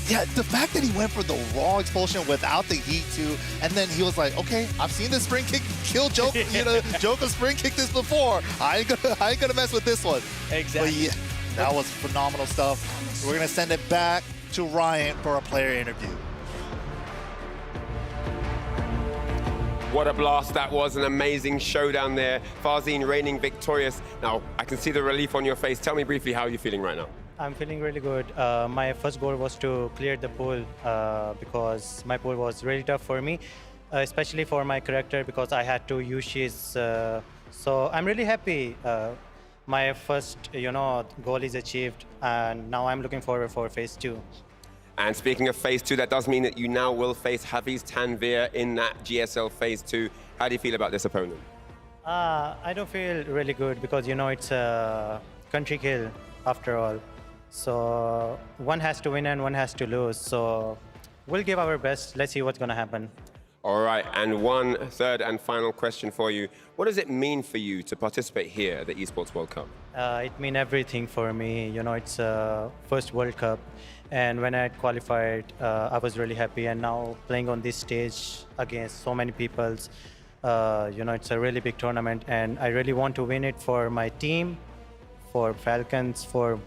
Yeah, the fact that he went for the raw expulsion without the heat too, and then he was like, okay, I've seen this spring kick kill Joker, you know, Joker spring kick this before. I ain't gonna mess with this one. Exactly. But yeah, that was phenomenal stuff. We're gonna send it back to Ryan for a player interview. What a blast that was, an amazing showdown there. Farzeen reigning victorious. Now, I can see the relief on your face. Tell me briefly how you're feeling right now. I'm feeling really good. My first goal was to clear the pool because my pool was really tough for me, especially for my character because I had 2 Yushis. So I'm really happy. My first, goal is achieved, and now I'm looking forward for phase 2. And speaking of phase 2, that does mean that you now will face Hafiz Tanvir in that GSL phase 2. How do you feel about this opponent? I don't feel really good because, it's a country kill after all. So one has to win and one has to lose. So we'll give our best. Let's see what's going to happen. All right, and one third and final question for you. What does it mean for you to participate here at the Esports World Cup? It means everything for me. It's first World Cup. And when I qualified, I was really happy. And now playing on this stage against so many people, it's a really big tournament. And I really want to win it for my team, for Falcons, for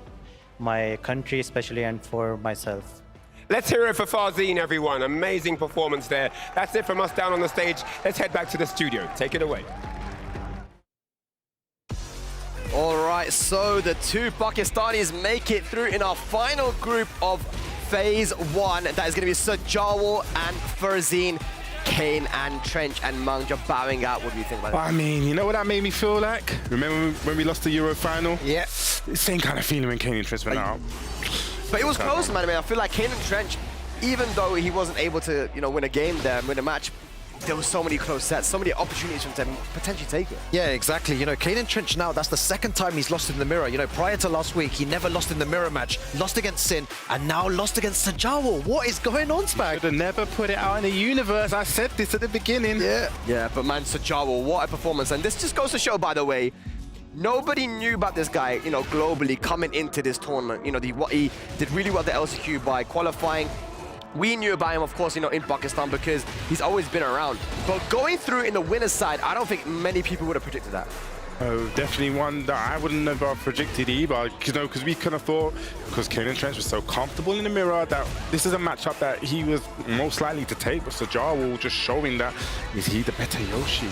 my country especially, and for myself. Let's hear it for Farzeen, everyone. Amazing performance there. That's it from us down on the stage. Let's head back to the studio. Take it away. All right, so the 2 Pakistanis make it through in our final group of phase 1. That is going to be Sajawal and Farzeen. Kanan Trench and Manga bowing out. What do you think about that? I mean, you know what that made me feel like? Remember when we lost the Euro final? Yeah. Same kind of feeling when Kanan Trench went out. But it was close, man. I feel like Kanan Trench, even though he wasn't able to, win a game there, win a match, there were so many close sets, so many opportunities for him to potentially take it. Yeah, exactly. Kanan Trench now, that's the 2nd time he's lost in the mirror. Prior to last week, he never lost in the mirror match, lost against Sin, and now lost against Sajawal. What is going on, Spag? Should have never put it out in the universe. I said this at the beginning. Yeah, but man, Sajawal, what a performance. And this just goes to show, by the way, nobody knew about this guy, globally coming into this tournament. He did really well at the LCQ by qualifying. We knew about him, of course, in Pakistan because he's always been around. But going through in the winner's side, I don't think many people would have predicted that. Oh, definitely one that I wouldn't have predicted either. Because we kind of thought, because Kanan Trench was so comfortable in the mirror, that this is a matchup that he was most likely to take. But Sajawal just showing that is he the better Yoshi.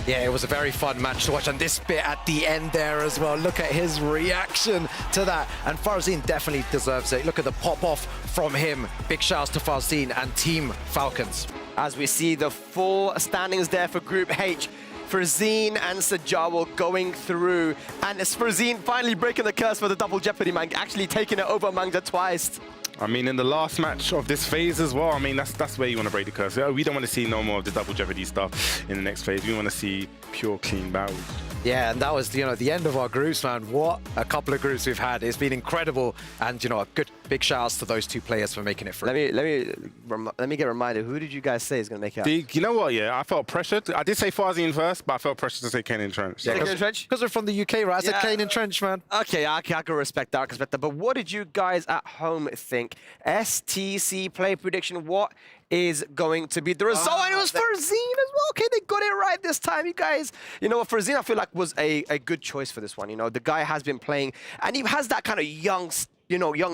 Yeah, it was a very fun match to watch, and this bit at the end there as well. Look at his reaction to that, and Farzeen definitely deserves it. Look at the pop-off from him. Big shouts to Farzeen and Team Falcons. As we see the full standings there for Group H, Farzeen and Sajawal going through, and it's Farzeen finally breaking the curse for the double jeopardy, man, actually taking it over Manga twice. I mean, in the last match of this phase as well, I mean, that's where you want to break the curse. We don't want to see no more of the double jeopardy stuff in the next phase. We want to see pure clean battles. Yeah, and that was, the end of our groups, man. What a couple of groups we've had. It's been incredible. And, a good big shout-outs to those two players for making it through. Let me get reminded. Who did you guys say is going to make it out? You know what, yeah? I felt pressured. I did say Farzeen first, but I felt pressured to say Kanan Trench. Yeah, Kanan Trench? Because we're from the UK, right? I said Kanan Trench, man. Okay, I can respect that. But what did you guys at home think? STC play prediction, what is going to be the result? And it was Farzeen as well. Okay, they got it right this time, you guys. You know what, Farzeen, I feel like was a good choice for this one. The guy has been playing, and he has that kind of young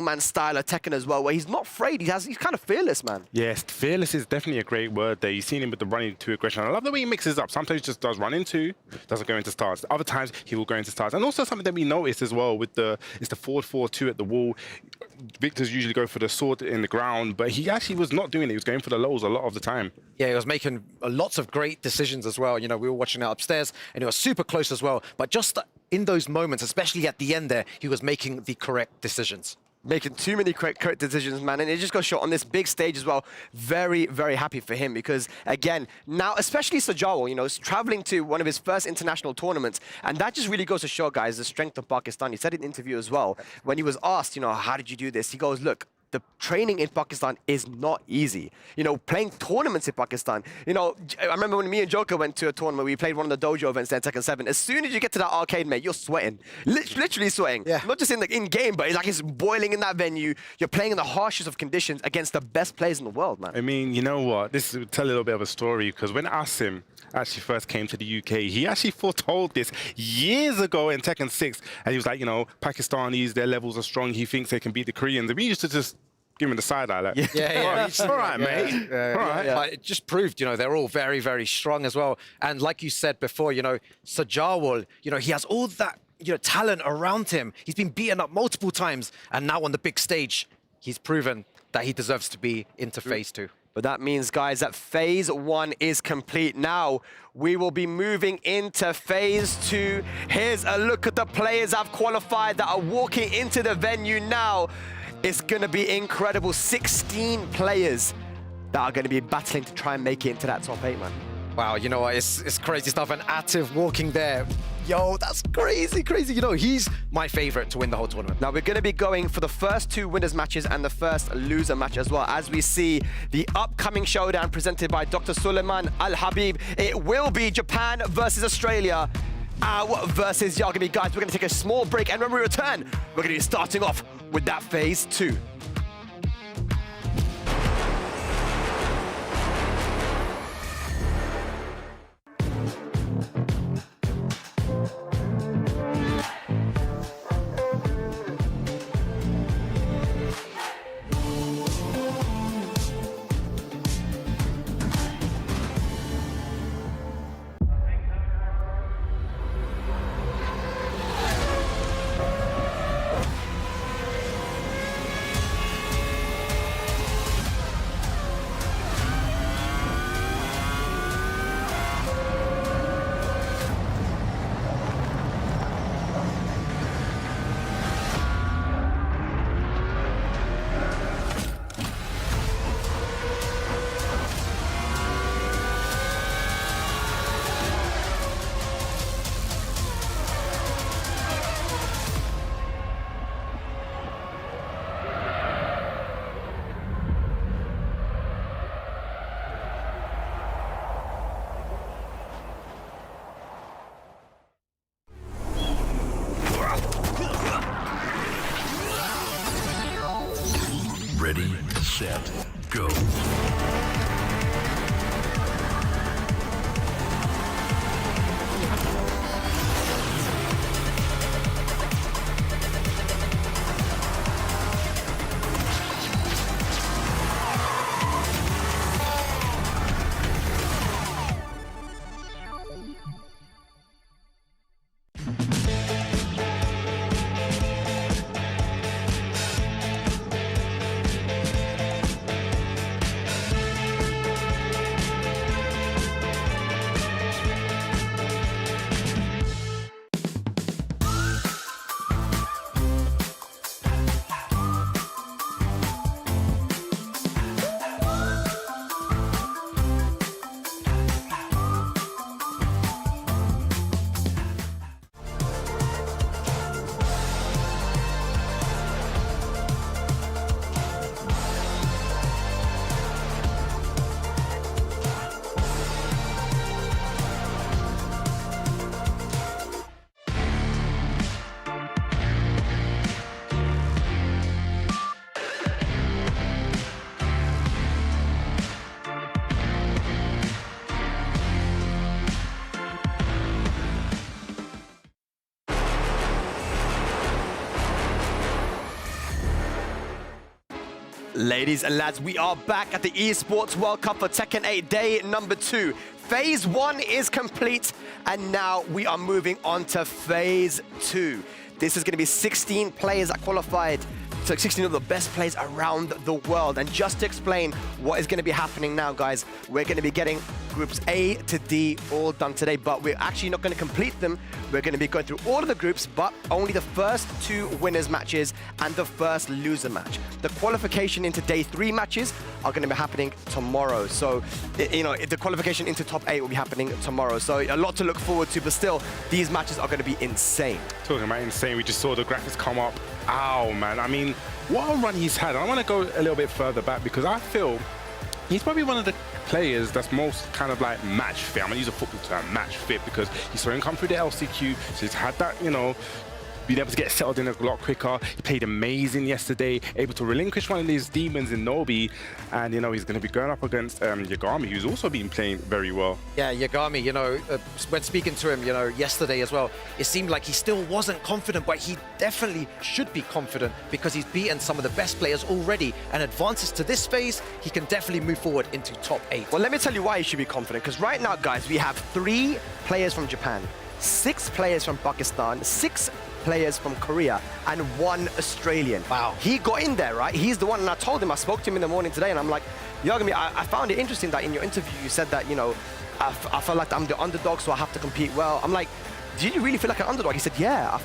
man style of Tekken as well, where he's not afraid. He's kind of fearless, man. Yes, fearless is definitely a great word there. You've seen him with the running to aggression. I love the way he mixes up. Sometimes he just does run into, doesn't go into starts. Other times he will go into starts. And also something that we noticed as well with the forward 4-2 at the wall. Victors usually go for the sword in the ground, but he actually was not doing it. He was going for the lows a lot of the time. Yeah, he was making lots of great decisions as well. We were watching it upstairs, and it was super close as well. But just in those moments, especially at the end there, he was making the correct decisions. Making too many correct decisions, man. And it just got shot on this big stage as well. Very, very happy for him because, again, now, especially Sajawal, is traveling to one of his first international tournaments. And that just really goes to show, guys, the strength of Pakistan. He said in an interview as well, when he was asked, how did you do this? He goes, look, the training in Pakistan is not easy. Playing tournaments in Pakistan. I remember when me and Joker went to a tournament, we played one of the dojo events there in Tekken 7. As soon as you get to that arcade, mate, you're sweating. Literally sweating. Yeah. Not just in game, but it's boiling in that venue. You're playing in the harshest of conditions against the best players in the world, man. I mean, you know what? This will tell a little bit of a story, because when Asim actually first came to the UK, he actually foretold this years ago in Tekken 6. And he was like, Pakistanis, their levels are strong. He thinks they can beat the Koreans. And we used to just give him the side eye. Like, all right, mate. All right. But it just proved, they're all very, very strong as well. And like you said before, Sajawal, he has all that, talent around him. He's been beaten up multiple times. And now on the big stage, he's proven that he deserves to be into phase 2. But that means, guys, that phase 1 is complete. Now, we will be moving into phase 2. Here's a look at the players that have qualified that are walking into the venue now. It's going to be incredible. 16 players that are going to be battling to try and make it into that top 8, man. Wow, you know what? It's crazy stuff. And Atif walking there. Yo, that's crazy, crazy. He's my favorite to win the whole tournament. Now, we're going to be going for the first 2 winners matches and the first loser match as well, as we see the upcoming showdown presented by Dr. Suleiman Al-Habib. It will be Japan versus Australia. Versus Yagami. Guys, we're going to take a small break, and when we return, we're going to be starting off with that phase 2. Ladies and lads, we are back at the Esports World Cup for Tekken 8, day number 2. Phase 1 is complete, and now we are moving on to Phase 2. This is going to be 16 players that qualified, so 16 of the best players around the world. And just to explain what is going to be happening now, guys, we're going to be getting groups A to D all done today, but we're actually not going to complete them. We're going to be going through all of the groups, but only the first 2 winners matches and the first loser match. The qualification into day 3 matches are going to be happening tomorrow. So, you know, the qualification into top 8 will be happening tomorrow. So a lot to look forward to, but still, these matches are going to be insane. Talking about insane, we just saw the graphics come up. Ow, man. I mean, what a run he's had. I want to go a little bit further back because I feel he's probably one of the players that's most kind of like match fit. I'm going to use a football term, match fit, because he saw him come through the LCQ, so he's had that, you know, been able to get settled in a lot quicker. He played amazing yesterday, able to relinquish one of these demons in Nobi, and, you know, he's going to be going up against Yagami, who's also been playing very well. Yeah, Yagami, you know, when speaking to him, you know, yesterday as well, it seemed like he still wasn't confident, but he definitely should be confident because he's beaten some of the best players already and advances to this phase. He can definitely move forward into top 8. Well, let me tell you why he should be confident, because right now, guys, we have 3 players from Japan, 6 players from Pakistan, 6 players from Korea, and 1 Australian. Wow. He got in there, right? He's the one, and I told him, I spoke to him in the morning today, and I'm like, Yagami, I found it interesting that in your interview you said that, you know, I felt like I'm the underdog, so I have to compete well. I'm like, did you really feel like an underdog? He said, yeah, I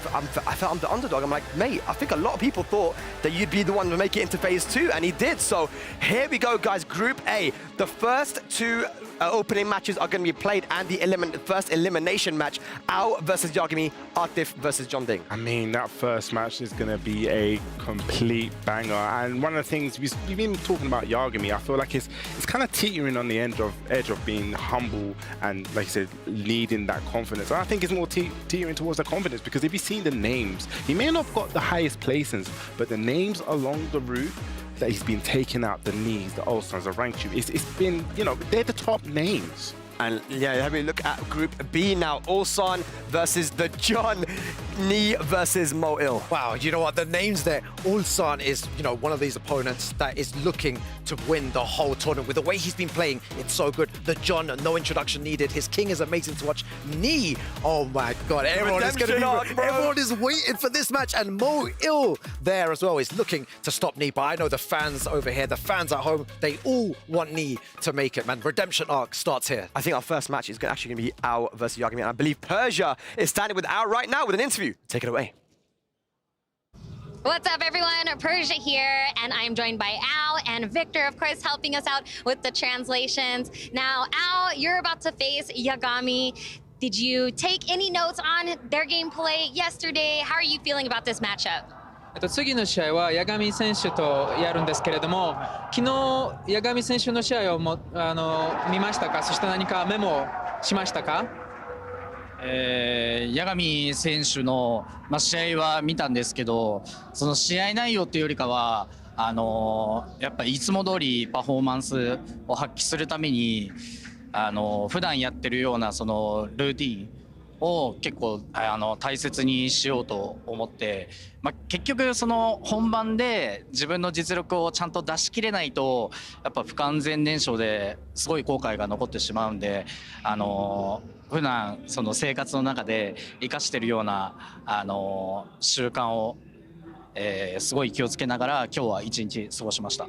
felt I'm the underdog. I'm like, mate, I think a lot of people thought that you'd be the one to make it into phase 2, and he did. So here we go, guys. Group A. The first 2 opening matches are going to be played, and the first elimination match, Ao versus Yagami, Atif versus Jeondding. I mean, that first match is going to be a complete banger. And one of the things we've been talking about Yagami, I feel like it's kind of teetering on the edge of being humble and, like I said, leading that confidence. And I think it's more teetering towards the confidence, because if you've seen the names, he may not have got the highest placings, but the names along the route that he's been taking out, the Knees, the Ulsans, the Ranked, it's been, you know, they're the top names. And yeah, have a look at Group B now. Ulsan versus the John, Knee versus Moil. Wow, you know what? The names there. Ulsan is, you know, one of these opponents that is looking to win the whole tournament. With the way he's been playing, it's so good. The John, no introduction needed. His king is amazing to watch. Knee, oh my God, everyone is waiting for this match. And Moil there as well is looking to stop Knee. But I know the fans over here, the fans at home, they all want Knee to make it, man. Redemption arc starts here. I think our first match is actually going to be Ao versus Yagami, and I believe Persia is standing with Ao right now with an interview. Take it away. What's up, everyone? Persia here, and I'm joined by Ao and Victor, of course, helping us out with the translations. Now, Ao, you're about to face Yagami. Did you take any notes on their gameplay yesterday? How are you feeling about this matchup? 次の試合は八神選手とやるんですけれども、昨日八神選手の試合を見ましたか？そして何かメモしましたか？八神選手の、試合は見たんですけど、その試合内容というよりかはやっぱりいつも通りパフォーマンスを発揮するために普段やってるようなそのルーティンを結構大切にしようと思って、結局その本番で自分の実力をちゃんと出し切れないとやっぱ不完全燃焼ですごい後悔が残ってしまうんで、普段その生活の中で生かしてるような習慣をすごい気をつけながら今日は一日過ごしました。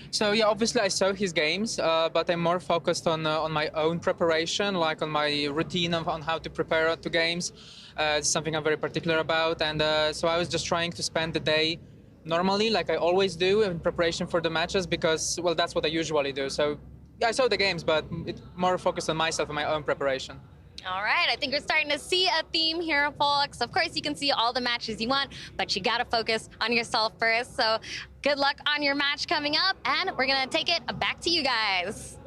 So yeah, obviously I saw his games, but I'm more focused on my own preparation, like on my routine on how to prepare to games. It's something I'm very particular about, and so I was just trying to spend the day normally, like I always do, in preparation for the matches, because well, that's what I usually do. So yeah, I saw the games, but it's more focused on myself and my own preparation. All right, I think we're starting to see a theme here, folks. Of course, you can see all the matches you want, but you gotta focus on yourself first. So good luck on your match coming up, and we're gonna take it back to you guys.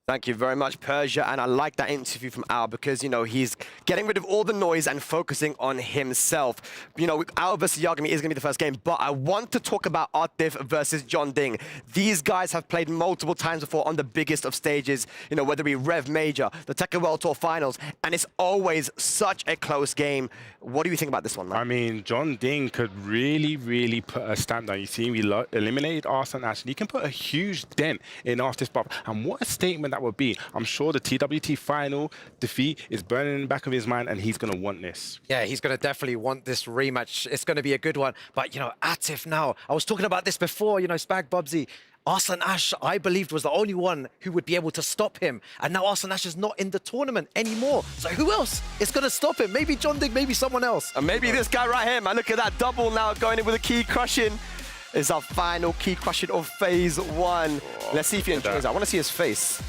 Thank you very much, Persia. And I like that interview from Al because, you know, he's getting rid of all the noise and focusing on himself. You know, Al versus Yagami is going to be the first game, but I want to talk about Atif versus Jeondding. These guys have played multiple times before on the biggest of stages, you know, whether it be Rev Major, the Tekken World Tour Finals, and it's always such a close game. What do you think about this one, man? I mean, Jeondding could really put a stamp down. You see, we eliminated Arslan Ash, and he can put a huge dent in Atif's buff. And what a statement that would be. I'm sure the TWT final defeat is burning in the back of his mind, and he's going to want this. Yeah, he's going to definitely want this rematch. It's going to be a good one. But, you know, Atif now, I was talking about this before, you know, Spag Bubsy. Arslan Ash, I believed, was the only one who would be able to stop him. And now Arslan Ash is not in the tournament anymore. So who else is going to stop him? Maybe Jeondding, maybe someone else. And maybe this guy right here, man. Look at that double now going in with a key crushing. Is our final key crushing of phase 1. Let's see if he enjoys that. I want to see his face.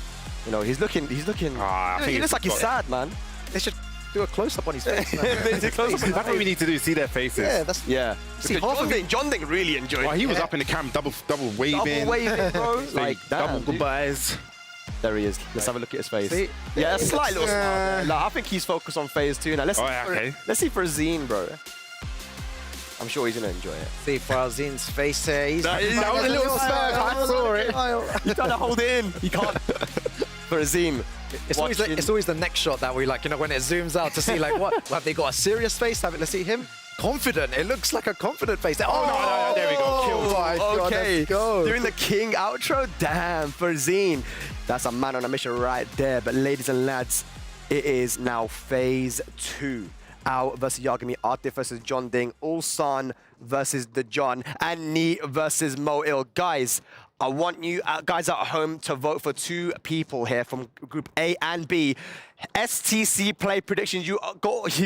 You know, he's looking. He looks like he's sad, man. They should do a close-up on his face. That's what we need to do, see their faces. Yeah. See, Jeondding really enjoyed it. Well, he was up in the cam, double waving. Double waving, bro. Like that. Double goodbyes. There he is. Let's have a look at his face. See? Yeah, a slight little smile. Like, I think he's focused on phase 2 now. Let's see Farzeen, bro. I'm sure he's going to enjoy it. See Farzeen's face here. He's that was a little smirk. I saw it. He's trying to hold it in. He can't. Farzeen. It's always the next shot that we like, you know, when it zooms out to see like what have they got a serious face? Let's see him. Confident. It looks like a confident face. Oh no, there we go. Killed. Okay. God, let's go. Doing the king outro. Damn, Farzeen. That's a man on a mission right there. But ladies and lads, it is now phase 2. Al versus Yagami, Atif versus Jeondding, Ulsan versus the John, and Ni versus Moil. Guys, I want you guys at home to vote for 2 people here from Group A and B. STC Play predictions. You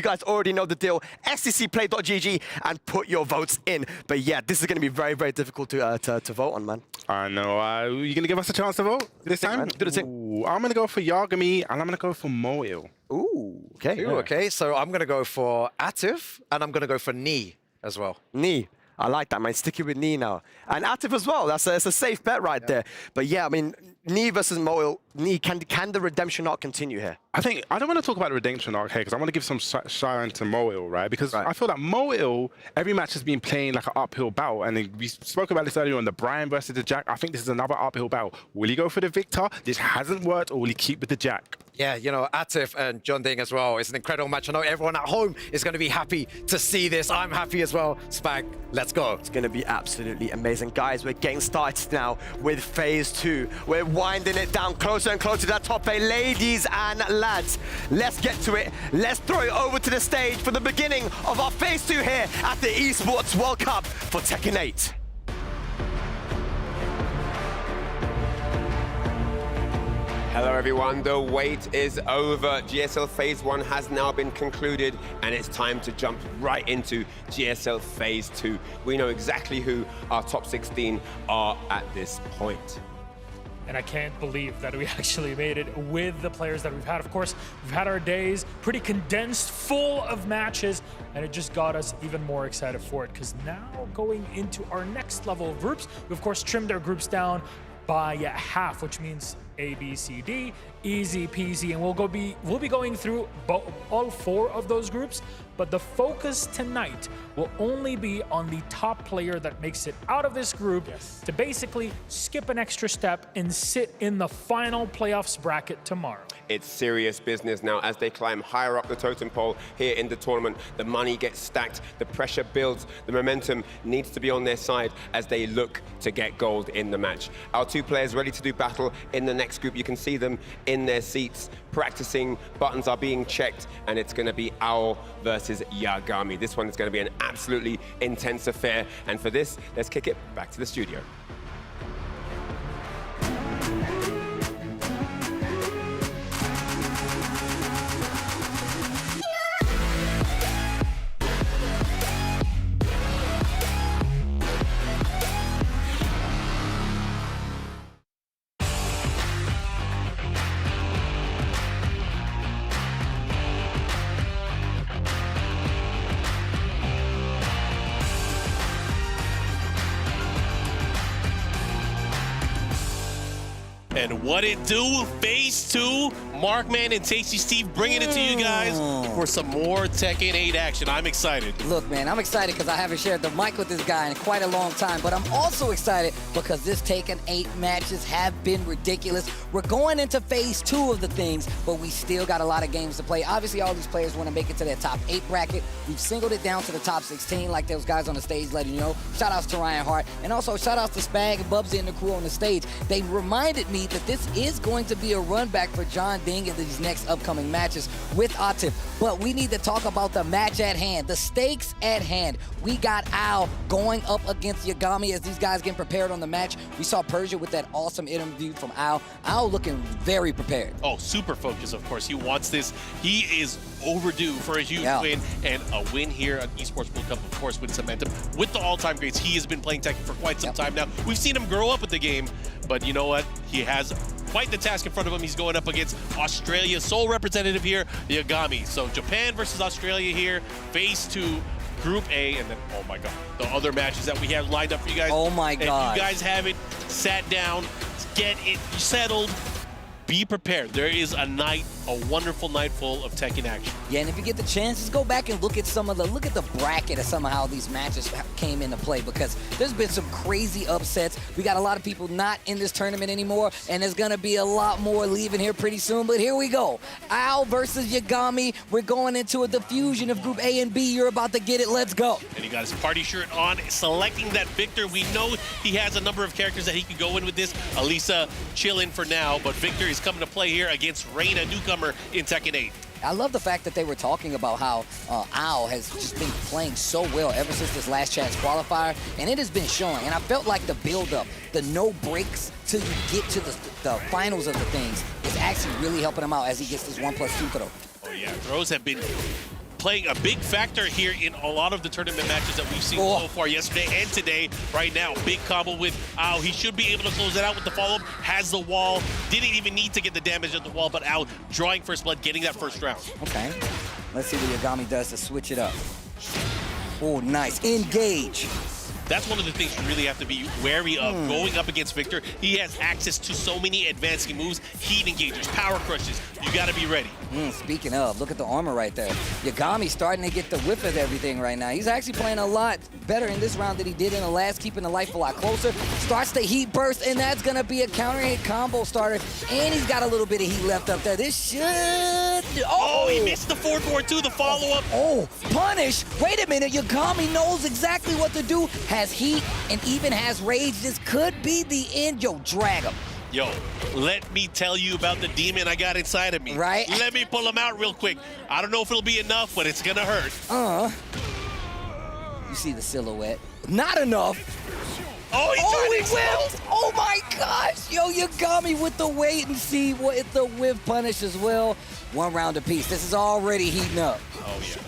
guys already know the deal. STCplay.gg and put your votes in. But yeah, this is going to be very difficult to vote on, man. I know. Are you going to give us a chance to vote this time? Do the thing. Ooh, I'm going to go for Yagami, and I'm going to go for Moil. Ooh, okay. Ooh, okay. So I'm going to go for Atif, and I'm going to go for Ni as well. Ni. I like that, man. Sticking with Ni now. And Atif as well. That's a safe bet right there. But yeah, I mean, Ni versus Moil. Ni, can the redemption arc continue here? I don't want to talk about the redemption arc here because I want to give some shine to Moil, right? Because I feel that Moil, every match has been playing like an uphill battle. And we spoke about this earlier on the Brian versus the Jack. I think this is another uphill battle. Will he go for the victor? This hasn't worked, or will he keep with the Jack? Yeah, you know, Atif and Jeondding as well. It's an incredible match. I know everyone at home is going to be happy to see this. I'm happy as well. Spag, let's go. It's going to be absolutely amazing. Guys, we're getting started now with phase 2. We're winding it down closer and closer to that top 8. Ladies and lads, let's get to it. Let's throw it over to the stage for the beginning of our phase 2 here at the Esports World Cup for Tekken 8. Hello everyone, the wait is over. GSL Phase 1 has now been concluded and it's time to jump right into GSL Phase 2. We know exactly who our top 16 are at this point. And I can't believe that we actually made it with the players that we've had. Of course, we've had our days pretty condensed, full of matches, and it just got us even more excited for it because now going into our next level of groups, we of course trimmed our groups down by half, which means A, B, C, D, easy peasy, and we'll be going through all 4 of those groups. But the focus tonight will only be on the top player that makes it out of this group to basically skip an extra step and sit in the final playoffs bracket tomorrow. It's serious business now as they climb higher up the totem pole here in the tournament. The money gets stacked, the pressure builds, the momentum needs to be on their side as they look to get gold in the match. Our 2 players ready to do battle in the next group. You can see them in their seats practicing, buttons are being checked, and it's going to be Owl versus Yagami. This one is going to be an absolutely intense affair, and for this, let's kick it back to the studio. And what it do? Phase 2, Markman and Tasty Steve bringing it to you guys for some more Tekken 8 action. I'm excited. Look, man, I'm excited because I haven't shared the mic with this guy in quite a long time, but I'm also excited because this Tekken 8 matches have been ridiculous. We're going into phase 2 of the things, but we still got a lot of games to play. Obviously, all these players want to make it to their top 8 bracket. We've singled it down to the top 16 like those guys on the stage letting you know. Shout outs to Ryan Hart, and also shout outs to Spag and Bubsy and the crew on the stage. They reminded me that this is going to be a run back for Jeondding in these next upcoming matches with Atif. But we need to talk about the match at hand, the stakes at hand. We got Al going up against Yagami as these guys getting prepared on the match. We saw Persia with that awesome interview from Al. Al looking very prepared. Oh, super focused, of course. He wants this. He is overdue for a huge win, and a win here at Esports World Cup, of course, would cement him with the all-time greats. He has been playing Tekken for quite some time now. We've seen him grow up with the game, but you know what? He has quite the task in front of him. He's going up against Australia's sole representative here, Yagami. So Japan versus Australia here, phase 2. Group A, and then, oh my God, the other matches that we have lined up for you guys. Oh my God. If you guys haven't sat down, get it settled, be prepared. There is a night, a wonderful night full of Tekken action. Yeah, and if you get the chance, just go back and look at the bracket of some of how these matches came into play, because there's been some crazy upsets. We got a lot of people not in this tournament anymore, and there's gonna be a lot more leaving here pretty soon, but here we go. Al versus Yagami. We're going into a diffusion of Group A and B. You're about to get it. Let's go. And he got his party shirt on, selecting that Victor. We know he has a number of characters that he can go in with this. Elisa chilling for now, but Victor is coming to play here against Reina, newcomer in Tekken 8. I love the fact that they were talking about how Al has just been playing so well ever since this last chance qualifier, and it has been showing. And I felt like the build-up, the no breaks till you get to the finals of the things is actually really helping him out as he gets this 1+2 throw. Oh yeah, throws have been playing a big factor here in a lot of the tournament matches that we've seen so far yesterday and today. Right now, big combo with Ao. He should be able to close it out with the follow-up. Has the wall. Didn't even need to get the damage at the wall, but Ao drawing first blood, getting that first round. Okay. Let's see what Yagami does to switch it up. Oh, nice. Engage. That's one of the things you really have to be wary of. Going up against Victor, he has access to so many advancing moves, heat engagers, power crushes. You got to be ready. Speaking of, look at the armor right there. Yagami starting to get the whip of everything right now. He's actually playing a lot better in this round than he did in the last, keeping the life a lot closer. Starts the heat burst, and that's going to be a counter hit combo starter. And he's got a little bit of heat left up there. This should... Oh, he missed the forward forward too, the follow-up. Oh, punish. Wait a minute. Yagami knows exactly what to do. Has heat and even has rage. This could be the end. Yo, drag him. Yo, let me tell you about the demon I got inside of me. Right? Let me pull him out real quick. I don't know if it'll be enough, but it's gonna hurt. You see the silhouette. Not enough. Oh, he whipped! Oh my gosh! Yo, Yagami with the wait and see with the whip punish as well. 1 round apiece. This is already heating up. Oh yeah.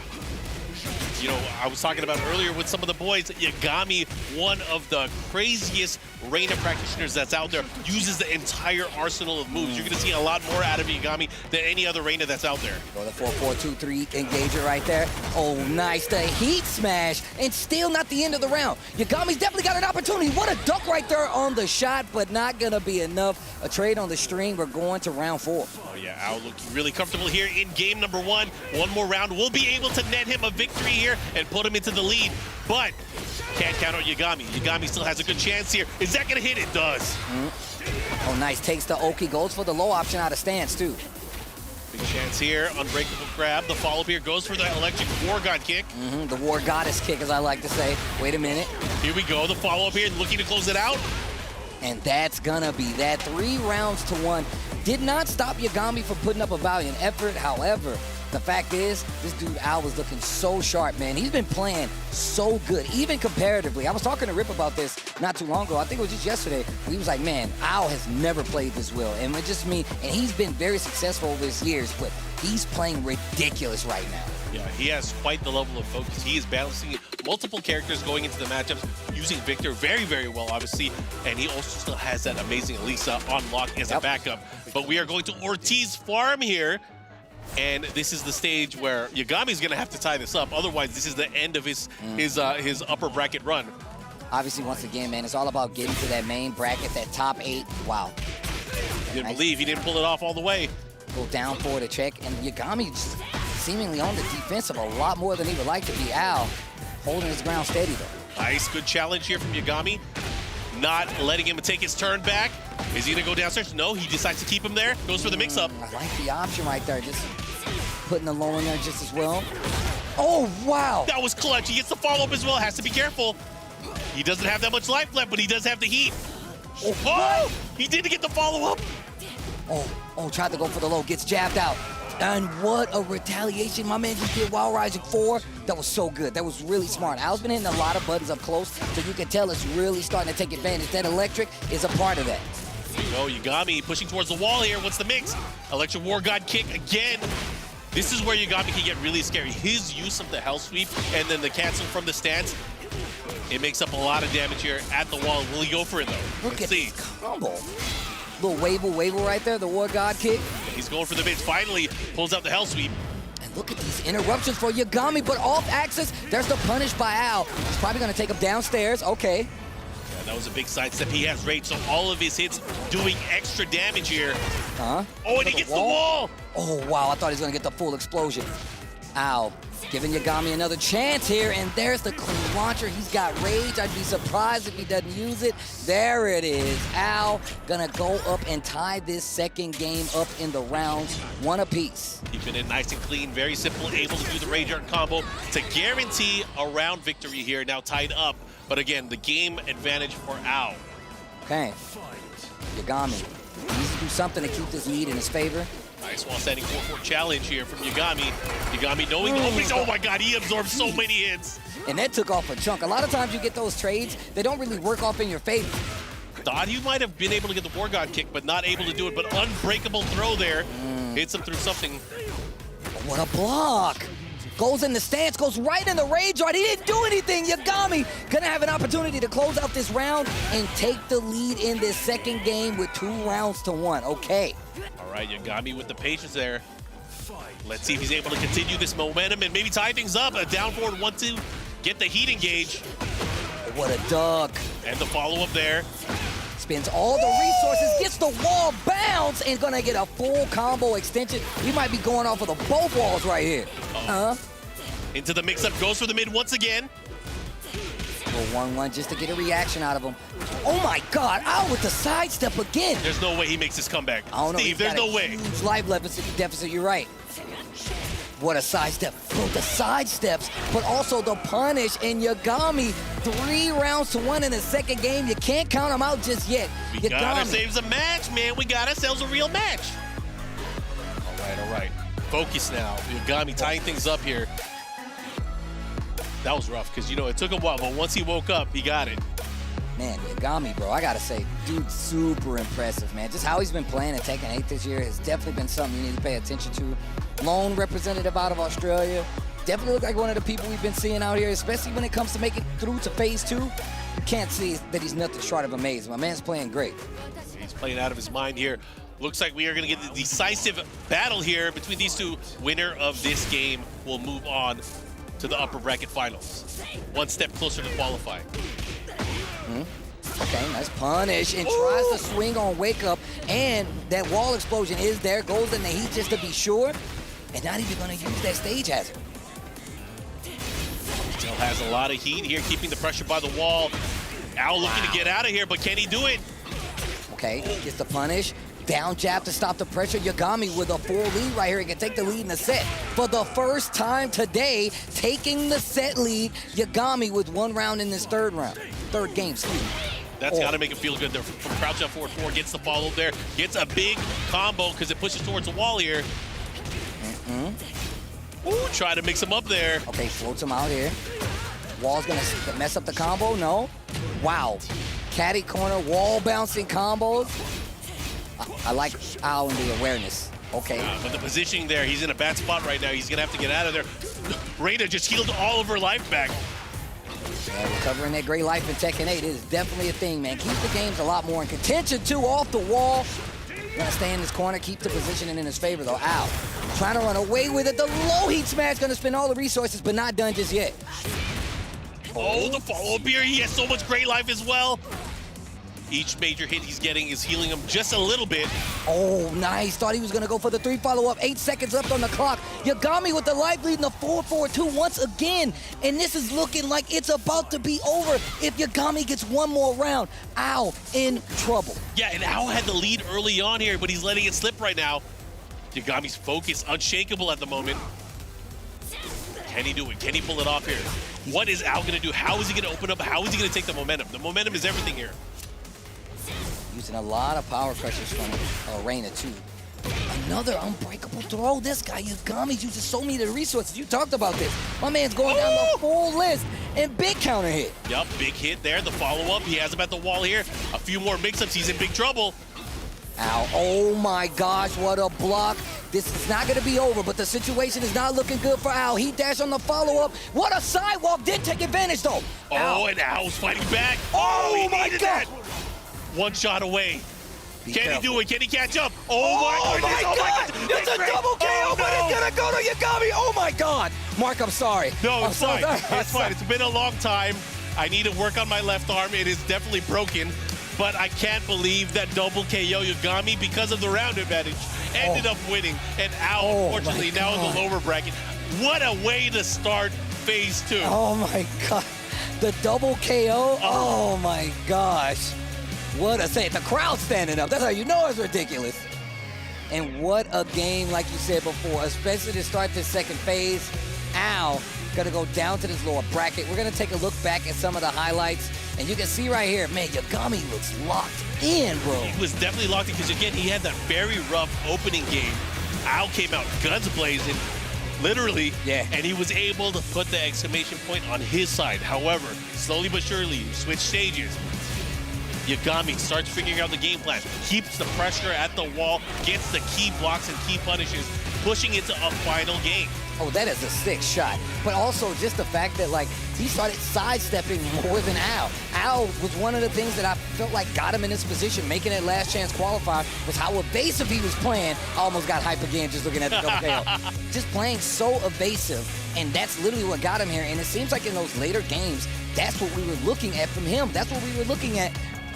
You know, I was talking about earlier with some of the boys, Yagami, one of the craziest Reina practitioners that's out there, uses the entire arsenal of moves. You're going to see a lot more out of Yagami than any other Reina that's out there. Oh, the 4-4-2-3 engager right there. Oh, nice. The heat smash, and still not the end of the round. Yagami's definitely got an opportunity. What a duck right there on the shot, but not going to be enough. A trade on the string. We're going to round 4. Oh, yeah. Al looking really comfortable here in game number 1. One more round. We'll be able to net him a victory here and put him into the lead, but can't count on Yagami. Yagami still has a good chance here. Is that going to hit? It does. Oh, nice. Takes the Oki. Goes for the low option out of stance, too. Big chance here. Unbreakable grab. The follow-up here goes for the electric War God kick. The War Goddess kick, as I like to say. Wait a minute. Here we go. The follow-up here, looking to close it out. And that's gonna be that. 3 rounds to 1. Did not stop Yagami from putting up a valiant effort. However, the fact is, this dude Al was looking so sharp, man. He's been playing so good, even comparatively. I was talking to Rip about this not too long ago. I think it was just yesterday. He was like, man, Al has never played this well. And it just me, and he's been very successful over his years, but he's playing ridiculous right now. Yeah, he has quite the level of focus. He is balancing multiple characters going into the matchups, using Victor very, very well, obviously. And he also still has that amazing Elisa on lock as a backup. But we are going to Ortiz Farm here. And this is the stage where Yagami's going to have to tie this up. Otherwise, this is the end of his upper bracket run. Obviously, once again, man, it's all about getting to that main bracket, that top 8. Wow. Didn't believe he didn't pull it off all the way. Go down for the check, and Yagami just seemingly on the defensive a lot more than he would like to be. Al holding his ground steady though. Nice, good challenge here from Yagami. Not letting him take his turn back. Is he gonna go downstairs? No, he decides to keep him there. Goes for the mix-up. I like the option right there, just putting the low in there just as well. Oh, wow. That was clutch. He gets the follow-up as well. Has to be careful. He doesn't have that much life left, but he does have the heat. Oh, he didn't get the follow-up. Oh, tried to go for the low, gets jabbed out. And what a retaliation. My man just did while rising 4. That was so good. That was really smart. Al's been hitting a lot of buttons up close, so you can tell it's really starting to take advantage. That electric is a part of that. There you go, Yagami pushing towards the wall here. What's the mix? Electric War God kick again. This is where Yagami can get really scary. His use of the Hell Sweep and then the cancel from the stance, it makes up a lot of damage here at the wall. Will he go for it though? Look at this combo. Little wave right there, the War God kick. Yeah, he's going for the mids. Finally pulls out the Hell Sweep. And look at these interruptions for Yagami, but off axis, there's the punish by Al. He's probably gonna take him downstairs, okay. Yeah, that was a big sidestep. He has rage, so all of his hits doing extra damage here. Oh, and he gets the wall. Oh, wow, I thought he was gonna get the full explosion. Al giving Yagami another chance here, and there's the clean launcher. He's got rage. I'd be surprised if he doesn't use it. There it is. Al gonna go up and tie this second game up in the rounds, 1 apiece. Keeping it nice and clean, very simple, able to do the rage art combo to guarantee a round victory here, now tied up. But again, the game advantage for Al. Okay, Yagami needs to do something to keep this lead in his favor. Nice while standing 4-4 challenge here from Yagami. Yagami knowing the openings. Oh my god, he absorbed so many hits. And that took off a chunk. A lot of times you get those trades, they don't really work off in your favor. Thought he might have been able to get the War God kick, but not able to do it. But unbreakable throw there. Hits him through something. What a block. Goes in the stance, goes right in the rage art. He didn't do anything. Yagami gonna have an opportunity to close out this round and take the lead in this second game with 2 rounds to 1. Okay. All right, Yagami with the patience there. Let's see if he's able to continue this momentum and maybe tie things up. A down forward 1-2, get the heat engage. What a duck. And the follow-up there. Spends all the resources, gets the wall bounce, and gonna get a full combo extension. He might be going off of the both walls right here. Into the mix-up, goes for the mid once again. Go 1-1 just to get a reaction out of him. Oh my god, out with the sidestep again. There's no way he makes this comeback. I don't know, Steve, there's no way. Huge life deficit, you're right. What a sidestep. Bro, the sidesteps, but also the punish, and Yagami 3 rounds to 1 in the second game. You can't count him out just yet. We got ourselves a match, man. We got ourselves a real match. All right. Focus now. Yagami tying things up here. That was rough, because, it took a while, but once he woke up, he got it. Man, Yagami, bro, I gotta say, dude, super impressive, man. Just how he's been playing at Tekken 8 this year has definitely been something you need to pay attention to. Lone representative out of Australia. Definitely look like one of the people we've been seeing out here, especially when it comes to making through to phase 2. You can't see that he's nothing short of amazing. My man's playing great. He's playing out of his mind here. Looks like we are going to get the decisive battle here between these two. Winner of this game will move on to the upper bracket finals. 1 step closer to qualifying. Okay, nice punish, and tries to swing on wake up, and that wall explosion is there, goes in the heat just to be sure, and not even gonna use that stage hazard. Still has a lot of heat here, keeping the pressure by the wall. Al looking to get out of here, but can he do it? Okay, gets the punish. Down jab to stop the pressure. Yagami with a full lead right here. He can take the lead in the set. For the first time today, taking the set lead, Yagami with 1 round in this third game, excuse me. That's got to make him feel good there. From crouch up forward 4, gets the follow there. Gets a big combo because it pushes towards the wall here. Ooh, try to mix him up there. Okay, floats him out here. Wall's gonna mess up the combo, no? Wow. Caddy corner, wall bouncing combos. I like Al in the awareness. Okay. But the positioning there, he's in a bad spot right now. He's gonna have to get out of there. Reina just healed all of her life back. Yeah, recovering that great life in Tekken 8 is definitely a thing, man. Keep the games a lot more in contention, too, off the wall. Gonna stay in this corner, keep the positioning in his favor, though. Al trying to run away with it. The low heat smash gonna spend all the resources, but not done just yet. Oh, the follow-up here. He has so much great life as well. Each major hit he's getting is healing him just a little bit. Oh, nice. Thought he was going to go for the 3 follow-up. 8 seconds left on the clock. Yagami with the life lead in the 4-4-2 once again. And this is looking like it's about to be over if Yagami gets one more round. Ow, in trouble. Yeah, and Al had the lead early on here, but he's letting it slip right now. Yagami's focus unshakable at the moment. Can he do it? Can he pull it off here? What is Al going to do? How is he going to open up? How is he going to take the momentum? The momentum is everything here. Using a lot of power pressures from Reina, too. Another unbreakable throw. This guy, Yagami's using so many of the resources. You talked about this. My man's going down the full list and big counter hit. Yup, big hit there. The follow-up. He has him at the wall here. A few more mix-ups. He's in big trouble. Ow, oh my gosh, what a block. This is not gonna be over, but the situation is not looking good for Al. He dashed on the follow-up. What a sidewalk, did take advantage though. Oh, Al. and Al's fighting back. Oh he my needed God. that. One shot away. Can he do it? Can he catch up? Oh my God! It's a double KO, oh, but it's gonna go to Yagami. Oh my God! Mark, I'm sorry. No, it's fine. sorry. It's fine. It's been a long time. I need to work on my left arm. It is definitely broken. But I can't believe that double KO Yagami, because of the round advantage, ended up winning. And Al, unfortunately, now in the lower bracket. What a way to start phase 2. Oh my God. The double KO? Oh my gosh. What a say. The crowd standing up. That's how you know it's ridiculous. And what a game, like you said before, especially to start this second phase. Al gonna go down to this lower bracket. We're gonna take a look back at some of the highlights. And you can see right here, man, Yagami looks locked in, bro. He was definitely locked in because, again, he had that very rough opening game. Al came out guns blazing, literally, and he was able to put the exclamation point on his side. However, slowly but surely, you switch stages. Yagami starts figuring out the game plan, keeps the pressure at the wall, gets the key blocks and key punishes, pushing it to a final game. Oh, that is a sick shot. But also just the fact that, like, he started sidestepping more than Al. Al was one of the things that I felt like got him in this position, making that last chance qualifier, was how evasive he was playing. I almost got hype again just looking at the double KO. Just playing so evasive, and that's literally what got him here. And it seems like in those later games, that's what we were looking at from him. That's what we were looking at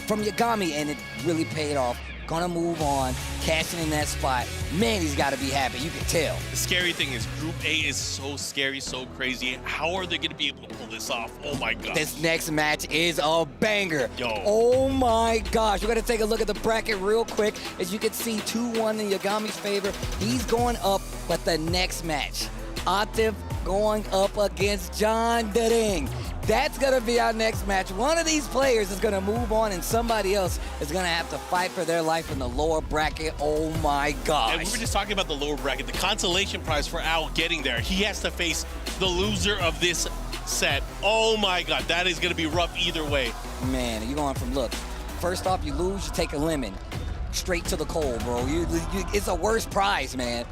from Yagami, and it really paid off. Gonna move on, cashing in that spot. Man, he's gotta be happy, you can tell. The scary thing is Group A is so scary, so crazy. How are they gonna be able to pull this off? Oh my God. This next match is a banger. Yo. Oh my gosh. We're gonna take a look at the bracket real quick. As you can see, 2-1 in Yagami's favor. He's going up, but the next match, Atif going up against Jeondding. That's going to be our next match. One of these players is going to move on, and somebody else is going to have to fight for their life in the lower bracket. Oh, my gosh. And we were just talking about the lower bracket. The consolation prize for Al getting there. He has to face the loser of this set. Oh, my God. That is going to be rough either way. Man, you're going from, look, first off, you lose, you take a lemon. Straight to the coal, bro. It's a worse prize, man.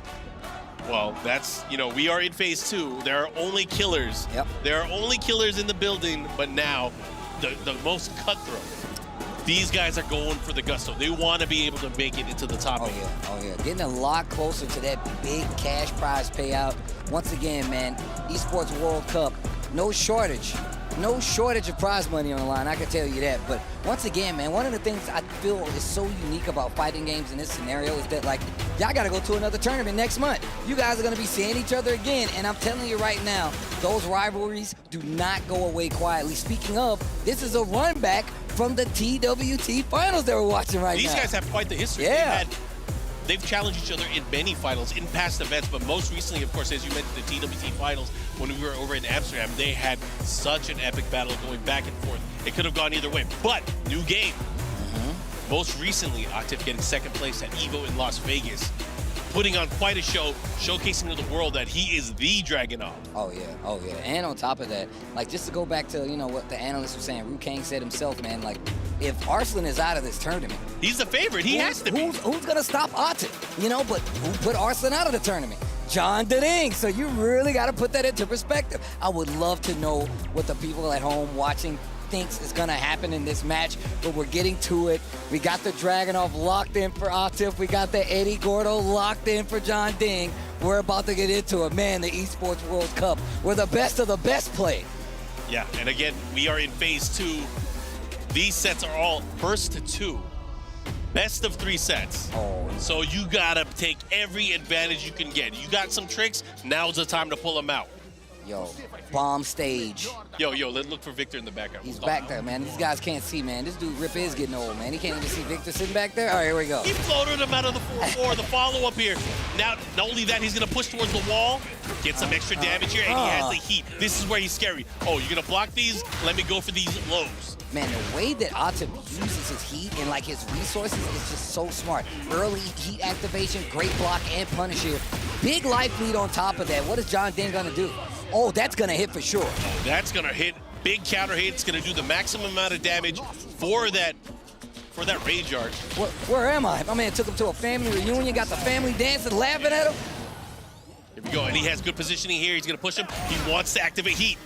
Well, that's, you know, we are in phase 2. There are only killers. Yep. There are only killers in the building, but now the most cutthroat. These guys are going for the gusto. They want to be able to make it into the top 8. Oh, yeah. Getting a lot closer to that big cash prize payout. Once again, man, Esports World Cup, no shortage. No shortage of prize money on the line, I can tell you that. But once again, man, one of the things I feel is so unique about fighting games in this scenario is that, like, y'all got to go to another tournament next month. You guys are going to be seeing each other again. And I'm telling you right now, those rivalries do not go away quietly. Speaking of, this is a run back from the TWT finals that we're watching right now. These guys have quite the history. Yeah. They've challenged each other in many finals, in past events, but most recently, of course, as you mentioned, the TWT finals, when we were over in Amsterdam, they had such an epic battle going back and forth. It could have gone either way, but new game. Most recently, Atif getting second place at EVO in Las Vegas, putting on quite a show, showcasing to the world that he is the Dragunov. Oh, yeah. And on top of that, like, just to go back to, you know, what the analyst was saying, Rukang said himself, man, like, if Arslan is out of this tournament, he's the favorite. He has to be. Who's going to stop Atif? You know, but who put Arslan out of the tournament? Jeondding. So you really got to put that into perspective. I would love to know what the people at home watching thinks is going to happen in this match, but we're getting to it. We got the Dragunov locked in for Atif. We got the Eddie Gordo locked in for Jeondding. We're about to get into it. Man, the Esports World Cup, where the best of the best play. Yeah, and again, we are in phase 2. These sets are all first to 2. Best of 3 sets. So you gotta take every advantage you can get. You got some tricks, now's the time to pull them out. Yo, bomb stage. Yo, let's look for Victor in the background. He's back there, man. These guys can't see, man. This dude Rip is getting old, man. He can't even see Victor sitting back there. All right, here we go. He floated him out of the 4-4, the follow-up here. Now, not only that, he's gonna push towards the wall, get some extra damage here, and he has the heat. This is where he's scary. Oh, you're gonna block these? Let me go for these lows. Man, the way that Atif uses his heat and like his resources is just so smart. Early heat activation, great block and punish here. Big life lead on top of that. What is Jeondding gonna do? Oh, that's gonna hit for sure. That's gonna hit. Big counter hit. It's gonna do the maximum amount of damage for that rage art. Where am I? My man took him to a family reunion, got the family dancing, laughing at him. Here we go, and he has good positioning here. He's gonna push him. He wants to activate heat.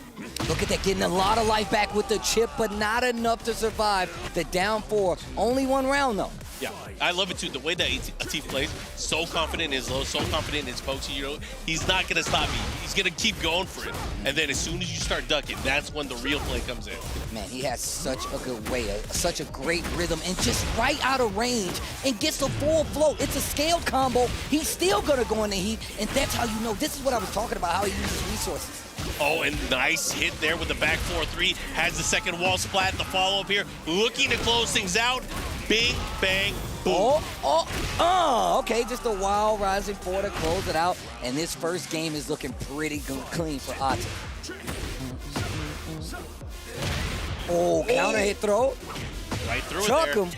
Look at that, getting a lot of life back with the chip, but not enough to survive the down 4. Only 1 round though. Yeah, I love it too. The way that Atif plays, so confident in his low, so confident in his pokes. You know, he's not gonna stop you. He's gonna keep going for it. And then as soon as you start ducking, that's when the real play comes in. Man, he has such a good way, such a great rhythm, and just right out of range, and gets a full float. It's a scaled combo. He's still gonna go in the heat, and that's how you know. This is what I was talking about, how he uses resources. Oh, and nice hit there with the back 4-3. Has the second wall splat, the follow-up here. Looking to close things out. Bing, bang, boom. Okay, just a wild rising 4 to close it out. And this first game is looking pretty clean for Atif. Oh, counter hit throw. Right through Chuck it there. him.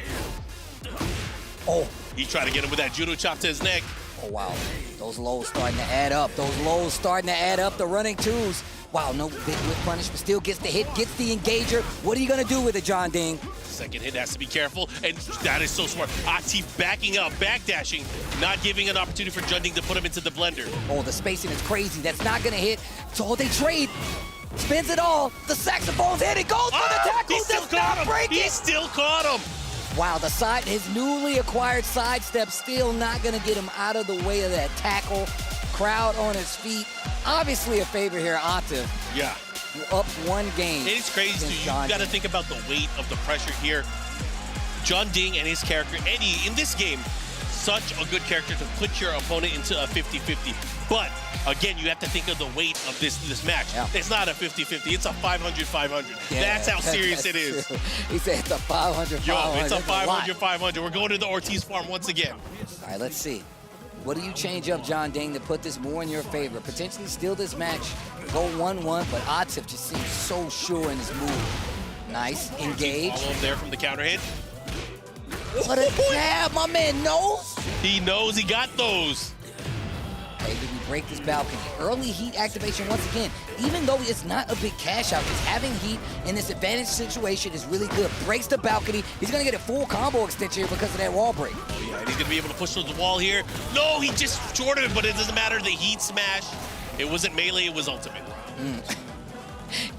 Oh. He tried to get him with that judo chop to his neck. Oh, wow. Those lows starting to add up. Those lows starting to add up. The running 2s. Wow, no big whip punish, but still gets the hit, gets the engager. What are you going to do with it, Jeondding? Second hit has to be careful, and that is so smart. Atif backing up, backdashing, not giving an opportunity for Jeondding to put him into the blender. Oh, the spacing is crazy. That's not going to hit. So they trade. Spins it all. The saxophone's hit. It goes for the tackle. He still caught him. He still caught him. Wow, his newly acquired sidestep still not going to get him out of the way of that tackle. Crowd on his feet. Obviously a favor here, Atif. Yeah. Up 1 game. It is crazy, too. You got to think about the weight of the pressure here. Jeondding and his character, Eddie, in this game, such a good character to put your opponent into a 50-50. But, again, you have to think of the weight of this match. Yeah. It's not a 50-50. It's a 500-500. Yeah, that's how serious it is. True. He said it's a 500-500. Yo, it's a 500-500. We're going to the Ortiz farm once again. All right, let's see. What do you change up, Jeondding, to put this more in your favor? Potentially steal this match, go 1-1, but Atif just seems so sure in his move. Nice, engage. Follow him there from the counter hit. What a jab, my man knows. He knows he got those. Hey, did we break this balcony? Early heat activation once again. Even though it's not a big cash out, just having heat in this advantage situation is really good. Breaks the balcony. He's going to get a full combo extension here because of that wall break. Oh, yeah, and he's going to be able to push towards the wall here. No, he just shorted it, but it doesn't matter. The heat smash. It wasn't melee, it was ultimate.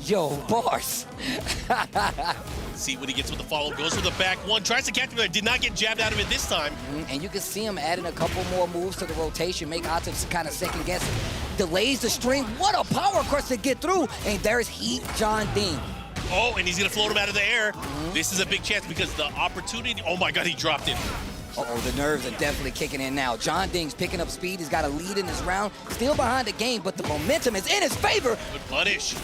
Yo, bars. See what he gets with the follow. Goes for the back 1. Tries to catch him there. Did not get jabbed out of it this time. And you can see him adding a couple more moves to the rotation. Make Atif kind of second guess. Delays the string. What a power crush to get through. And there's heat Jeondding. Oh, and he's going to float him out of the air. This is a big chance because the opportunity. Oh my God, he dropped it. Uh-oh, the nerves are definitely kicking in now. Jeondding's picking up speed. He's got a lead in this round. Still behind the game, but the momentum is in his favor. Good punish.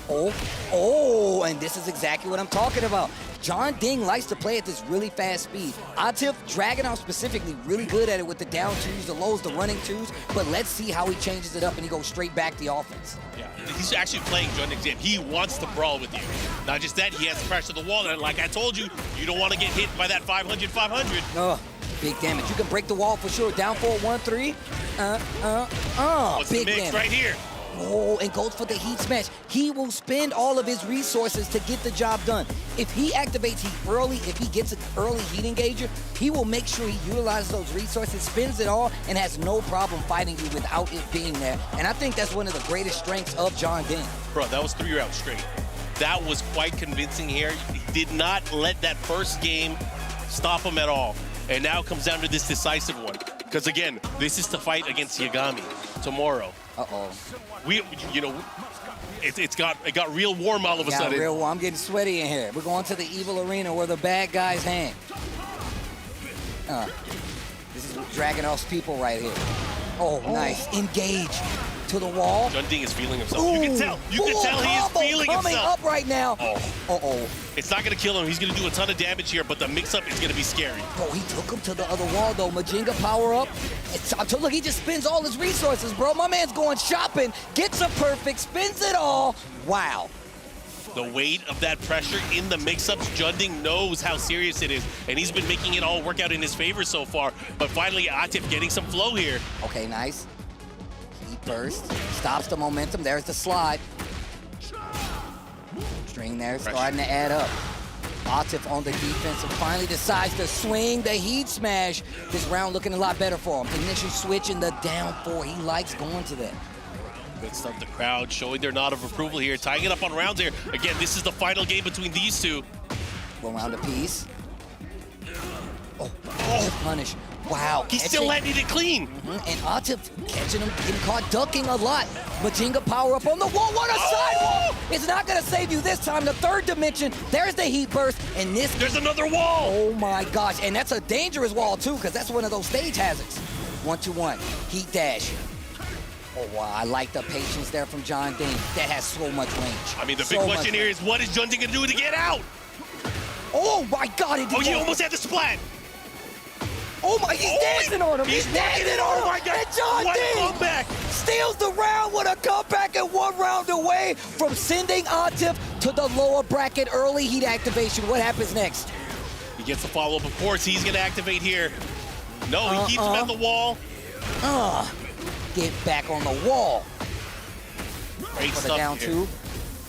Oh, and this is exactly what I'm talking about. Jeondding likes to play at this really fast speed. Atif, Dragon Out specifically, really good at it with the down 2s, the lows, the running 2s, but let's see how he changes it up and he goes straight back the offense. Yeah, he's actually playing Jeondding's game. He wants to brawl with you. Not just that, he has to crash to the wall, and like I told you, you don't want to get hit by that 500-500. Oh, big damage. You can break the wall for sure. Down 4-1-3. What's big the mix damage. right here? Oh, and goes for the heat smash. He will spend all of his resources to get the job done. If he activates heat early, if he gets an early heat engager, he will make sure he utilizes those resources, spends it all, and has no problem fighting you without it being there. And I think that's one of the greatest strengths of Jeondding. Bro, that was 3 rounds straight. That was quite convincing here. He did not let that first game stop him at all. And now it comes down to this decisive one. Because again, this is to fight against Yagami tomorrow. Uh-oh. it got real warm all of a sudden. Real warm. I'm getting sweaty in here. We're going to the evil arena where the bad guys hang. This is Dragunov's people right here. Oh, nice. Engage to the wall. Jeondding is feeling himself. You can tell. You can tell he is feeling himself. Coming up right now. Oh. It's not going to kill him. He's going to do a ton of damage here, but the mix-up is going to be scary. Bro, he took him to the other wall, though. Majinga power up. Look, he just spends all his resources, bro. My man's going shopping, gets a perfect, spends it all. Wow. The weight of that pressure in the mix-ups, Jeondding knows how serious it is, and he's been making it all work out in his favor so far. But finally, Atif getting some flow here. Okay, nice. Heat burst, stops the momentum. There's the slide. String there, starting to add up. Atif on the defense and finally decides to swing the heat smash. This round looking a lot better for him. Initial switch in the down 4. He likes going to that. Good stuff. The crowd showing their nod of approval here, tying it up on rounds here. Again, this is the final game between these two. 1 round apiece. Oh, punish. Wow. He's still letting it clean. And Atif catching him, getting caught ducking a lot. Majinga power up on the wall. What a sidewall! It's not going to save you this time. The third dimension. There's the heat burst. And there's another wall. Oh my gosh. And that's a dangerous wall too, because that's one of those stage hazards. 1-2-1. Heat dash. Oh, wow. I like the patience there from Jeondding. That has so much range. I mean, the big question here is, what is Jeondding going to do to get out? Oh, my God. He almost had the splat. Oh, my, he's dancing on him. He's dancing on him. Oh, my God. And Jeondding steals the round with a comeback and 1 round away from sending Atif to the lower bracket. Early heat activation. What happens next? He gets the follow-up. Of course, he's going to activate here. No, he keeps him at the wall. Get back on the wall. Great for the stuff down here. 2.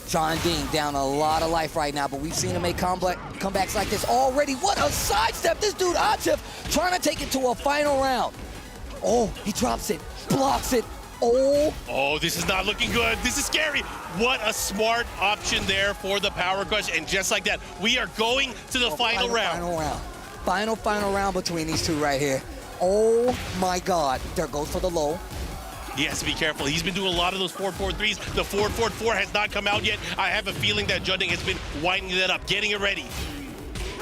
Jeondding down a lot of life right now, but we've seen him make comebacks like this already. What a sidestep. This dude, Atif, trying to take it to a final round. Oh, he drops it, blocks it. Oh, this is not looking good. This is scary. What a smart option there for the power crush. And just like that, we are going to the final round. Final round between these two right here. Oh my God. There goes for the low. He has to be careful. He's been doing a lot of those 4-4-3s. The 4-4-4 has not come out yet. I have a feeling that Jeondding has been winding that up, getting it ready.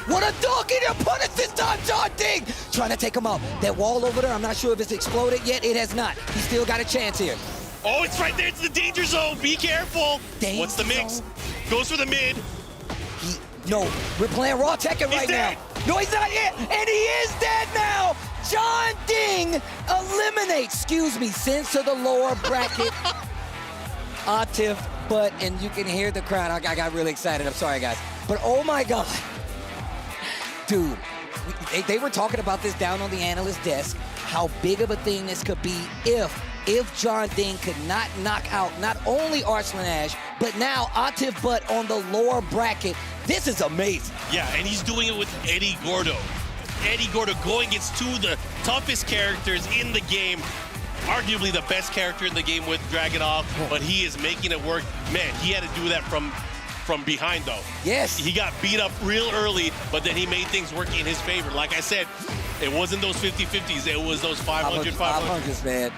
What a dunk in your punish this time, Jeondding! Trying to take him out. That wall over there, I'm not sure if it's exploded yet. It has not. He's still got a chance here. Oh, it's right there. It's the danger zone. Be careful. What's the mix? Goes for the mid. No, we're playing raw Tekken right now. No, he's not yet. And he is dead now. Jeondding eliminates, sends to the lower bracket. Atif, and you can hear the crowd. I got really excited. I'm sorry, guys. But oh my God. Dude, they were talking about this down on the analyst desk, how big of a thing this could be if Jeondding could not knock out not only Arslan Ash, but now Atif Butt on the lower bracket. This is amazing. Yeah, and he's doing it with Eddie Gordo. Eddie Gordo going against 2 of the toughest characters in the game. Arguably the best character in the game with Dragunov, but he is making it work. Man, he had to do that from behind, though. Yes. He got beat up real early, but then he made things work in his favor. Like I said, it wasn't those 50-50s. It was those 500s, man.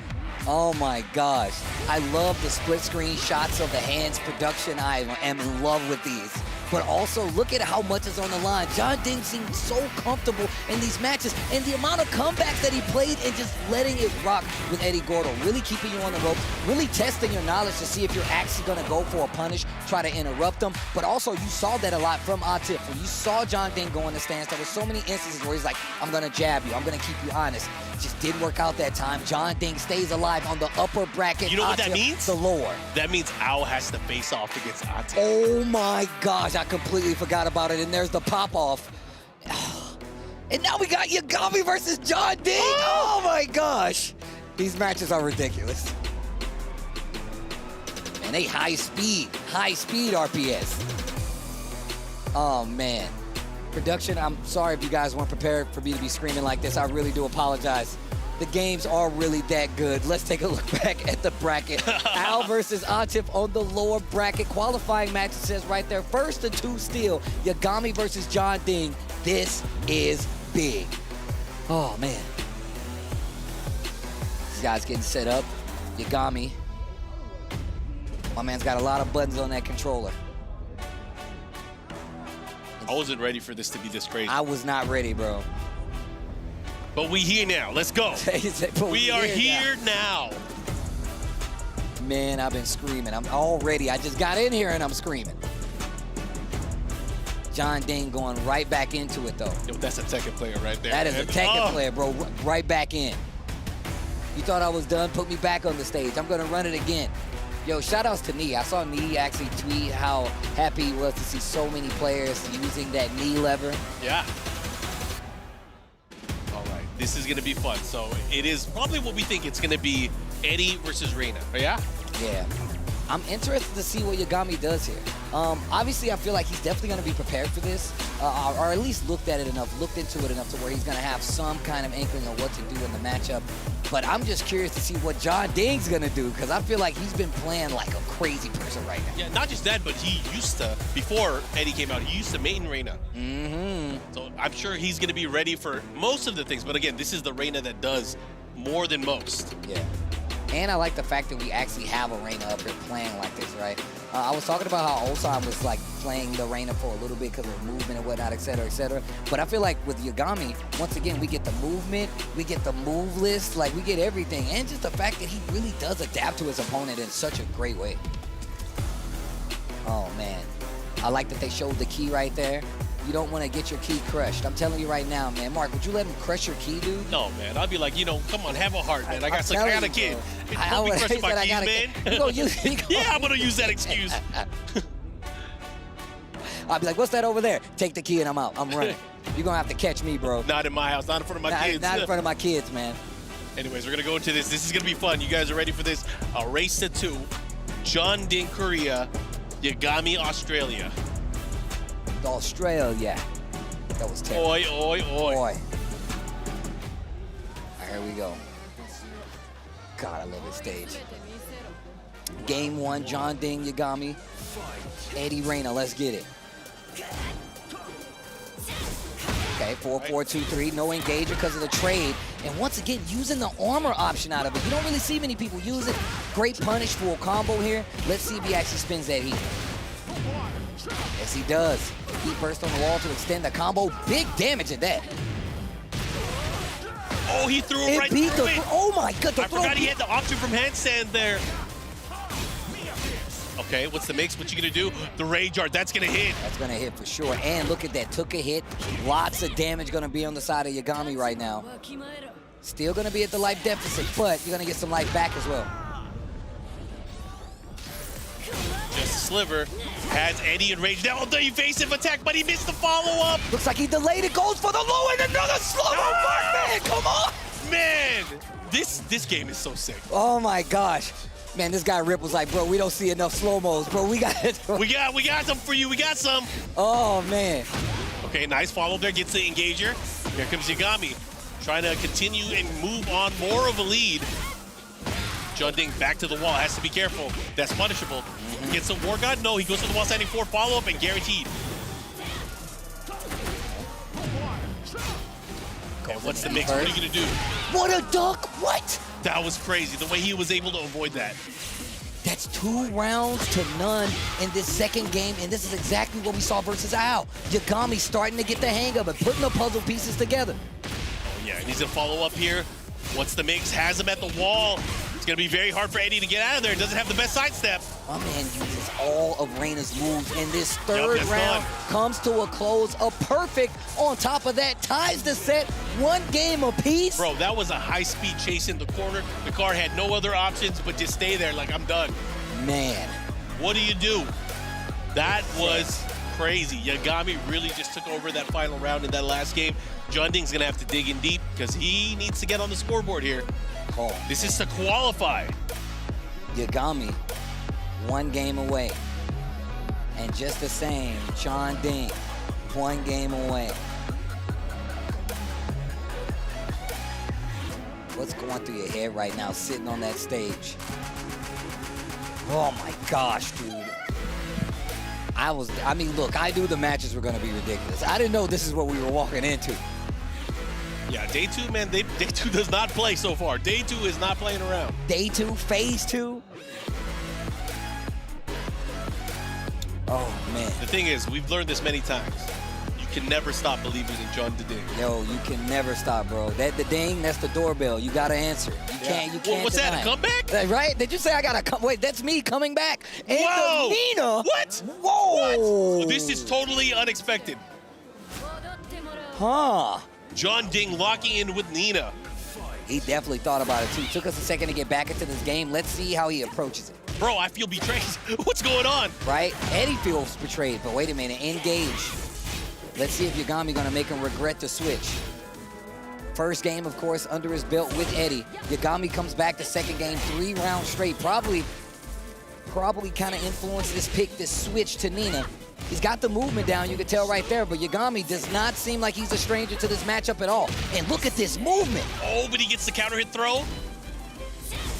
Oh my gosh. I love the split screen shots of the hands production. I am in love with these. But also, look at how much is on the line. Jeondding seems so comfortable in these matches. And the amount of comebacks that he played and just letting it rock with Eddie Gordo. Really keeping you on the ropes. Really testing your knowledge to see if you're actually going to go for a punish, try to interrupt them. But also, you saw that a lot from Atif. When you saw Jeondding go in the stance, there were so many instances where he's like, I'm going to jab you. I'm going to keep you honest. It just didn't work out that time. Jeondding stays alive on the upper bracket. You know what Atif, that means? The lower. That means Ao has to face off against Atif. Oh my gosh, I completely forgot about it. And there's the pop-off. And now we got Yagami versus Jeondding. Oh my gosh. These matches are ridiculous. And they high speed RPS. Oh man. Production, I'm sorry if you guys weren't prepared for me to be screaming like this. I really do apologize. The games are really that good. Let's take a look back at the bracket. Al versus Atif on the lower bracket. Qualifying match, it says right there. 1st to 2 still. Yagami versus Jeondding. This is big. Oh, man. These guys getting set up. Yagami. My man's got a lot of buttons on that controller. I wasn't ready for this to be this crazy. I was not ready, bro. But we here now. Let's go. We are here now. Man, I've been screaming. I just got in here and I'm screaming. Jeondding going right back into it, though. Yo, that's a Tekken player right there. That is a Tekken player, bro. Right back in. You thought I was done? Put me back on the stage. I'm going to run it again. Yo, shout-outs to Knee. I saw Knee actually tweet how happy he was to see so many players using that knee lever. Yeah. All right. This is going to be fun. So it is probably what we think it's going to be, Eddie versus Reina. Yeah? Yeah. I'm interested to see what Yagami does here. Obviously, I feel like he's definitely going to be prepared for this, or at least looked into it enough to where he's going to have some kind of inkling of what to do in the matchup. But I'm just curious to see what Jeondding's going to do, because I feel like he's been playing like a crazy person right now. Yeah, not just that, but he used to, before Eddie came out, he used to main Reina. So I'm sure he's going to be ready for most of the things. But again, this is the Reina that does more than most. Yeah. And I like the fact that we actually have a Reina up here playing like this, right? I was talking about how Ulsan was like playing the Reina for a little bit because of movement and whatnot, et cetera, et cetera. But I feel like with Yagami, once again, we get the movement, we get the move list, like we get everything. And just the fact that he really does adapt to his opponent in such a great way. Oh, man. I like that they showed the key right there. You don't want to get your key crushed. I'm telling you right now, man. Mark, would you let him crush your key, dude? No, man. I'd be like, come on, have a heart, man. I got a kid. Don't be crushing my keys, man. Yeah, I'm going to use that excuse. I'll be like, what's that over there? Take the key and I'm out. I'm running. You're going to have to catch me, bro. Not in my house. Not in front of my kids. Not in front of my kids, man. Anyways, we're going to go into this. This is going to be fun. You guys are ready for this? A race to 2. Jeondding, Korea. Yagami, Australia. Australia. That was terrible. Oi, oi, oi. All right, here we go. God, I love this stage. Game 1, Jeondding, Yagami. Eddie Reina, let's get it. Okay, 4-4-2-3, no engager because of the trade. And once again, using the armor option out of it. You don't really see many people use it. Great punish for a combo here. Let's see if he actually spins that heat. Yes, he does. Heat burst on the wall to extend the combo. Big damage at that. Oh, he threw it right through it. Oh my god, I forgot he had the option from handstand there. Okay, what's the mix? What you gonna do? The Rage Art, that's gonna hit. That's gonna hit for sure. And look at that, took a hit. Lots of damage gonna be on the side of Yagami right now. Still gonna be at the life deficit, but you're gonna get some life back as well. Just a sliver. Has Eddie enraged. Now the evasive attack, but he missed the follow-up. Looks like he delayed it, goes for the low and another slow-mo man, come on! Man, this game is so sick. Oh my gosh. Man, this guy Rip was like, bro, we don't see enough slow-mos, bro. We got some for you, we got some. Oh man. Okay, nice follow there, gets the engager. Here comes Yagami, trying to continue and move on more of a lead. Jeondding back to the wall, has to be careful. That's punishable. Gets a War God? No, he goes to the wall standing 4, follow-up and guaranteed. And what's the mix? What are you gonna do? What a duck, what? That was crazy, the way he was able to avoid that. That's 2 rounds to none in this second game, and this is exactly what we saw versus Al. Yagami starting to get the hang of it, putting the puzzle pieces together. Oh yeah, and he's gonna follow up here. What's the mix? Has him at the wall. It's gonna be very hard for Eddie to get out of there. Doesn't have the best sidestep. My man uses all of Reina's moves, and this third round comes to a close. A perfect on top of that, ties the set, 1 game apiece. Bro, that was a high-speed chase in the corner. The car had no other options but just stay there like I'm done. Man. What do you do? That was crazy. Yagami really just took over that final round in that last game. Jeondding's gonna have to dig in deep because he needs to get on the scoreboard here. Oh, this is to qualify. Yagami, 1 game away. And just the same, Jeondding, 1 game away. What's going through your head right now, sitting on that stage? Oh my gosh, dude. I mean, look, I knew the matches were gonna be ridiculous. I didn't know this is what we were walking into. Yeah, day 2, man, day 2 does not play so far. Day 2 is not playing around. Day 2, phase 2. Oh, man. The thing is, we've learned this many times. You can never stop believing in Jeondding. Yo, you can never stop, bro. That the ding, that's the doorbell. You gotta answer. You can't. You can't. What's deny that? A comeback? Right? Did you say I gotta come? Wait, that's me coming back. And Whoa! Nina. What? Whoa! What? Well, this is totally unexpected. Huh? Jeondding locking in with Nina. He definitely thought about it too. Took us a second to get back into this game. Let's see how he approaches it. Bro, I feel betrayed. What's going on? Right? Eddie feels betrayed, but wait a minute. Engage. Let's see if Yagami gonna make him regret the switch. First game, of course, under his belt with Eddie. Yagami comes back the second game, 3 rounds straight. Probably kind of influenced this pick, this switch to Nina. He's got the movement down, you can tell right there, but Yagami does not seem like he's a stranger to this matchup at all. And look at this movement. Oh, but he gets the counter hit throw.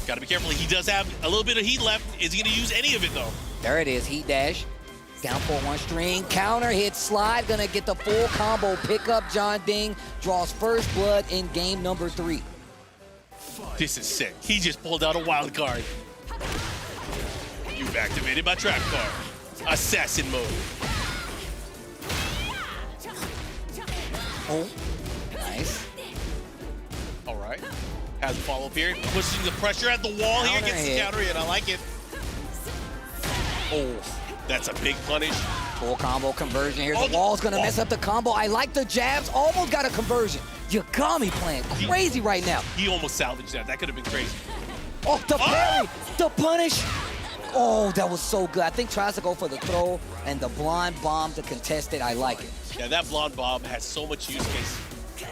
Gotta be careful. He does have a little bit of heat left. Is he gonna use any of it though? There it is, heat dash. Down for 1 string, counter hit slide, gonna get the full combo pick up. Jeondding draws first blood in game number 3. This is sick. He just pulled out a wild card. You've activated my trap card. Assassin mode. Oh, nice. All right. Has a follow-up here. Pushing the pressure at the wall here. Gets the counter hit. I like it. Oh. That's a big punish. Full combo conversion here. The wall's gonna mess up the combo. I like the jabs. Almost got a conversion. Yagami playing crazy right now. He almost salvaged that. That could have been crazy. Oh, the parry, the punish. Oh, that was so good. I think tries to go for the throw and the blind bomb to contest it. I like it. Yeah, that blonde bomb has so much use case.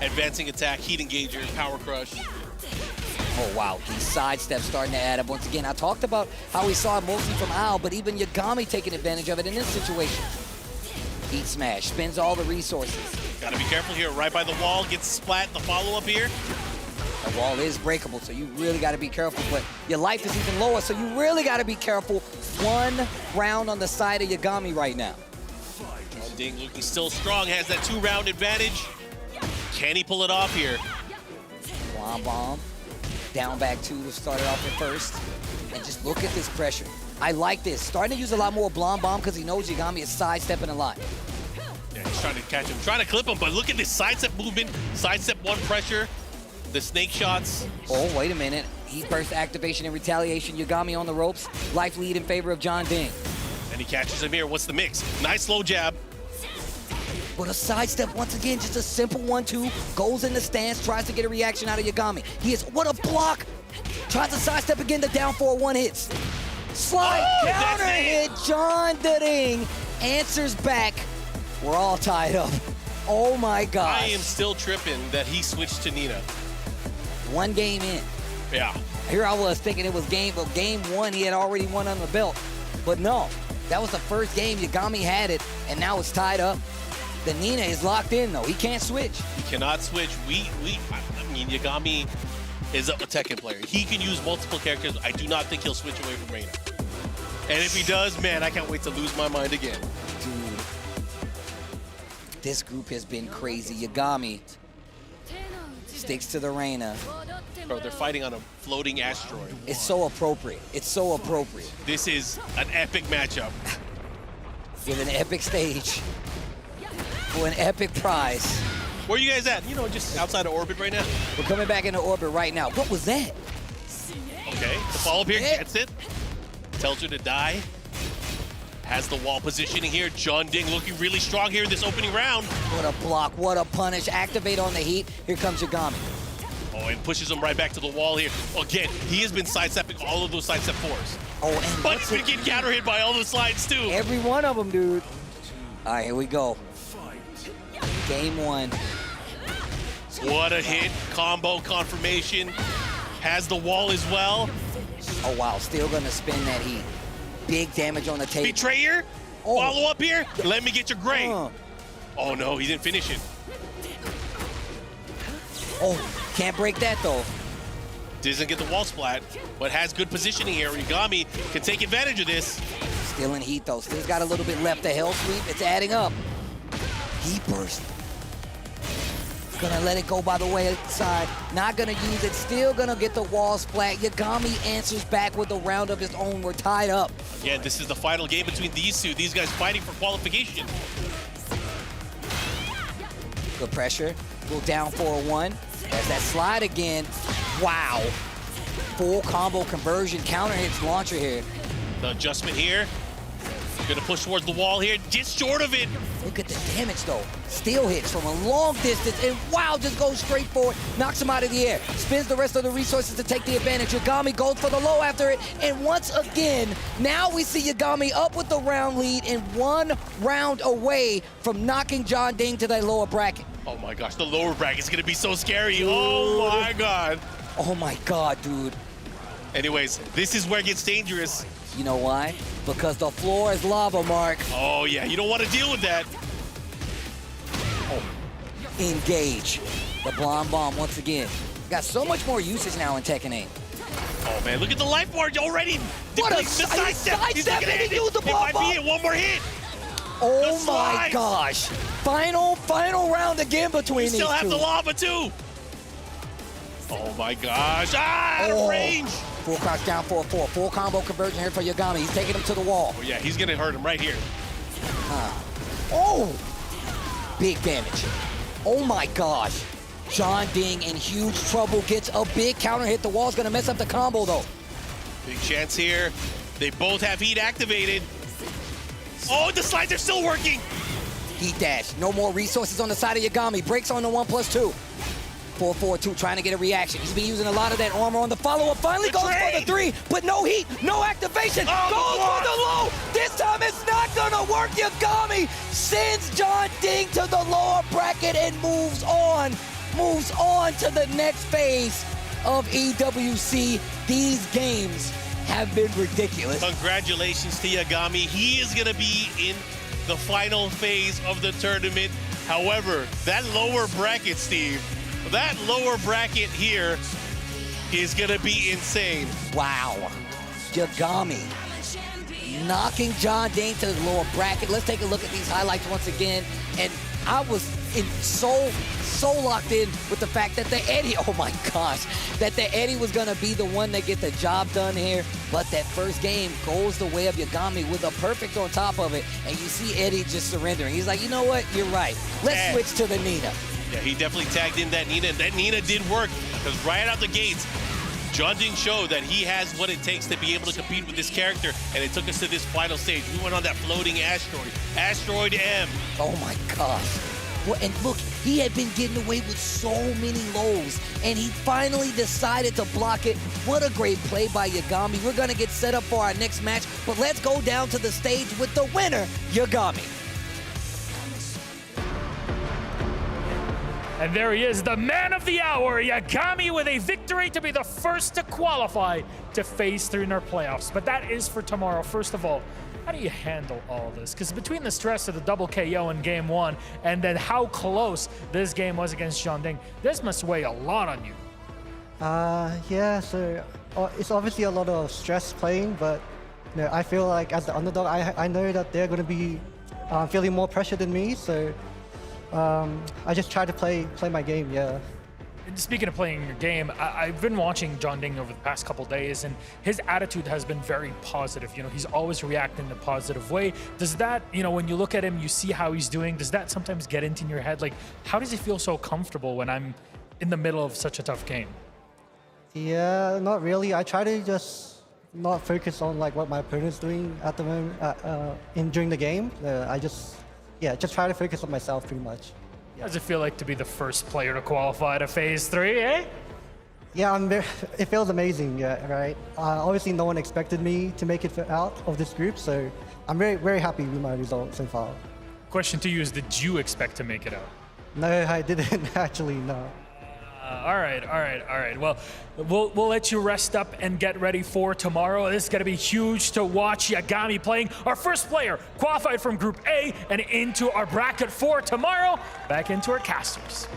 Advancing attack, heat engager, power crush. Oh, wow. These sidesteps starting to add up. Once again, I talked about how we saw it mostly from Al, but even Yagami taking advantage of it in this situation. Heat smash, spends all the resources. Gotta be careful here. Right by the wall, gets splat. The follow-up here. The wall is breakable, so you really got to be careful, but your life is even lower, so you really got to be careful. 1 round on the side of Yagami right now. Jeondding looking still strong, has that 2-round advantage. Can he pull it off here? Blonde bomb. Down back 2 to start it off at first. And just look at this pressure. I like this. Starting to use a lot more blonde bomb because he knows Yagami is sidestepping a lot. Yeah, he's trying to catch him, trying to clip him, but look at this sidestep movement. Sidestep 1 pressure. The snake shots. Oh, wait a minute. Heat burst activation and retaliation. Yagami on the ropes. Life lead in favor of Jeondding. And he catches him here. What's the mix? Nice slow jab. But a sidestep, once again, just a simple 1-2. Goes in the stance, tries to get a reaction out of Yagami. He is, what a block! Tries to sidestep again, the down 4-1 hits. Slide, counter hit, Jeondding answers back. We're all tied up. Oh my gosh. I am still tripping that he switched to Nina. 1 game in. Yeah. Here I was thinking it was game 1, he had already won on the belt. But no, that was the first game, Yagami had it, and now it's tied up. The Nina is locked in though, he can't switch. He cannot switch. I mean, Yagami is a Tekken player. He can use multiple characters. I do not think he'll switch away from Reina. And if he does, man, I can't wait to lose my mind again. Dude, this group has been crazy. Yagami sticks to the Reina. Bro, they're fighting on a floating asteroid. It's so appropriate. It's so appropriate. This is an epic matchup. With an epic stage. For an epic prize. Where are you guys at? You know, just outside of orbit right now? We're coming back into orbit right now. What was that? Okay, the follow-up here gets it. Tells her to die. Has the wall positioning here. Jeondding looking really strong here in this opening round. What a block, what a punish. Activate on the heat. Here comes Yagami. Oh, and pushes him right back to the wall here. Again, he has been sidestepping all of those sidestep 4s. Oh, and but he's been getting counter hit by all the slides too. Every one of them, dude. All right, here we go. Game 1. What a hit. Combo confirmation. Has the wall as well. Oh, wow. Still going to spin that heat. Big damage on the table. Betrayer. Oh. Follow up here. Let me get your grade. Oh, no. He didn't finish it. Oh, can't break that, though. Doesn't get the wall splat, but has good positioning here. Yagami can take advantage of this. Still in heat, though. Still's got a little bit left. The hell sweep. It's adding up. Heat burst. Gonna let it go by the wayside. Not gonna use it. Still gonna get the wall splat. Yagami answers back with a round of his own. We're tied up. Again, this is the final game between these two. These guys fighting for qualification. Good pressure. Go down 4-1. There's that slide again. Wow. Full combo conversion. Counter hits launcher here. The adjustment here. Gonna push towards the wall here, just short of it. Look at the damage though. Still hits from a long distance, and wow, just goes straight forward, knocks him out of the air, spins the rest of the resources to take the advantage. Yagami goes for the low after it, and once again, now we see Yagami up with the round lead and 1 round away from knocking Jeondding to that lower bracket. Oh my gosh, the lower bracket is gonna be so scary. Dude. Oh my god. Oh my god, dude. Anyways, this is where it gets dangerous. You know why? Because the floor is lava, Mark. Oh yeah, you don't want to deal with that. Oh. Engage. The blonde bomb once again. Got so much more usage now in Tekken 8. Oh man, look at the life bar already. What a sidestep. He's sidestep, and he used the blonde bomb. It might be it, one more hit. Oh my gosh. Final round again between these two. You still have the lava too. Oh my gosh, out of range. Full crouch down 4-4. Full combo conversion here for Yagami. He's taking him to the wall. Oh yeah, he's gonna hurt him right here. Oh! Big damage. Oh my gosh. Jeondding in huge trouble. Gets a big counter hit. The wall's gonna mess up the combo though. Big chance here. They both have heat activated. Oh, the slides are still working. Heat dash. No more resources on the side of Yagami. Breaks on the 1+2. 4-4-2, trying to get a reaction. He's been using a lot of that armor on the follow-up. Finally goes for the 3, but no heat, no activation. Goes for the low. This time it's not gonna work. Yagami sends Jeondding to the lower bracket and moves on to the next phase of EWC. These games have been ridiculous. Congratulations to Yagami. He is gonna be in the final phase of the tournament. However, that lower bracket, Steve, that lower bracket here is gonna be insane. Wow. Yagami knocking Jeondding to the lower bracket. Let's take a look at these highlights once again. And I was so locked in with the fact that the Eddie, oh my gosh, that the Eddie was gonna be the one that get the job done here. But that first game goes the way of Yagami with a perfect on top of it. And you see Eddie just surrendering. He's like, you know what, you're right. Let's switch to the Nina. Yeah, he definitely tagged in that Nina, and that Nina did work, because right out the gates, Jeondding showed that he has what it takes to be able to compete with this character, and it took us to this final stage. We went on that floating asteroid, Asteroid M. Oh my gosh. Well, and look, he had been getting away with so many lows, and he finally decided to block it. What a great play by Yagami. We're gonna get set up for our next match, but let's go down to the stage with the winner, Yagami. And there he is, the man of the hour, Yagami, with a victory to be the first to qualify to phase 3 in our playoffs. But that is for tomorrow. First of all, how do you handle all this? Because between the stress of the double KO in game 1 and then how close this game was against Jeondding, this must weigh a lot on you. Yeah, so it's obviously a lot of stress playing, but you know, I feel like as the underdog, I know that they're going to be feeling more pressure than me, so I just try to play my game, yeah. And speaking of playing your game, I've been watching Jeondding over the past couple days, and his attitude has been very positive. You know, he's always reacting in a positive way. Does that, you know, when you look at him, you see how he's doing, does that sometimes get into your head? Like, how does he feel so comfortable when I'm in the middle of such a tough game? Yeah, not really. I try to just not focus on like what my opponent's doing at the moment during the game. I just try to focus on myself pretty much. Yeah. How does it feel like to be the first player to qualify to phase 3, eh? Yeah, it feels amazing, yeah, right? Obviously, no one expected me to make it out of this group, so I'm very, very happy with my results so far. Question to you is, did you expect to make it out? No, I didn't actually, no. All right. Well, we'll let you rest up and get ready for tomorrow. This is going to be huge to watch Yagami playing. Our first player qualified from Group A and into our bracket for tomorrow. Back into our casters.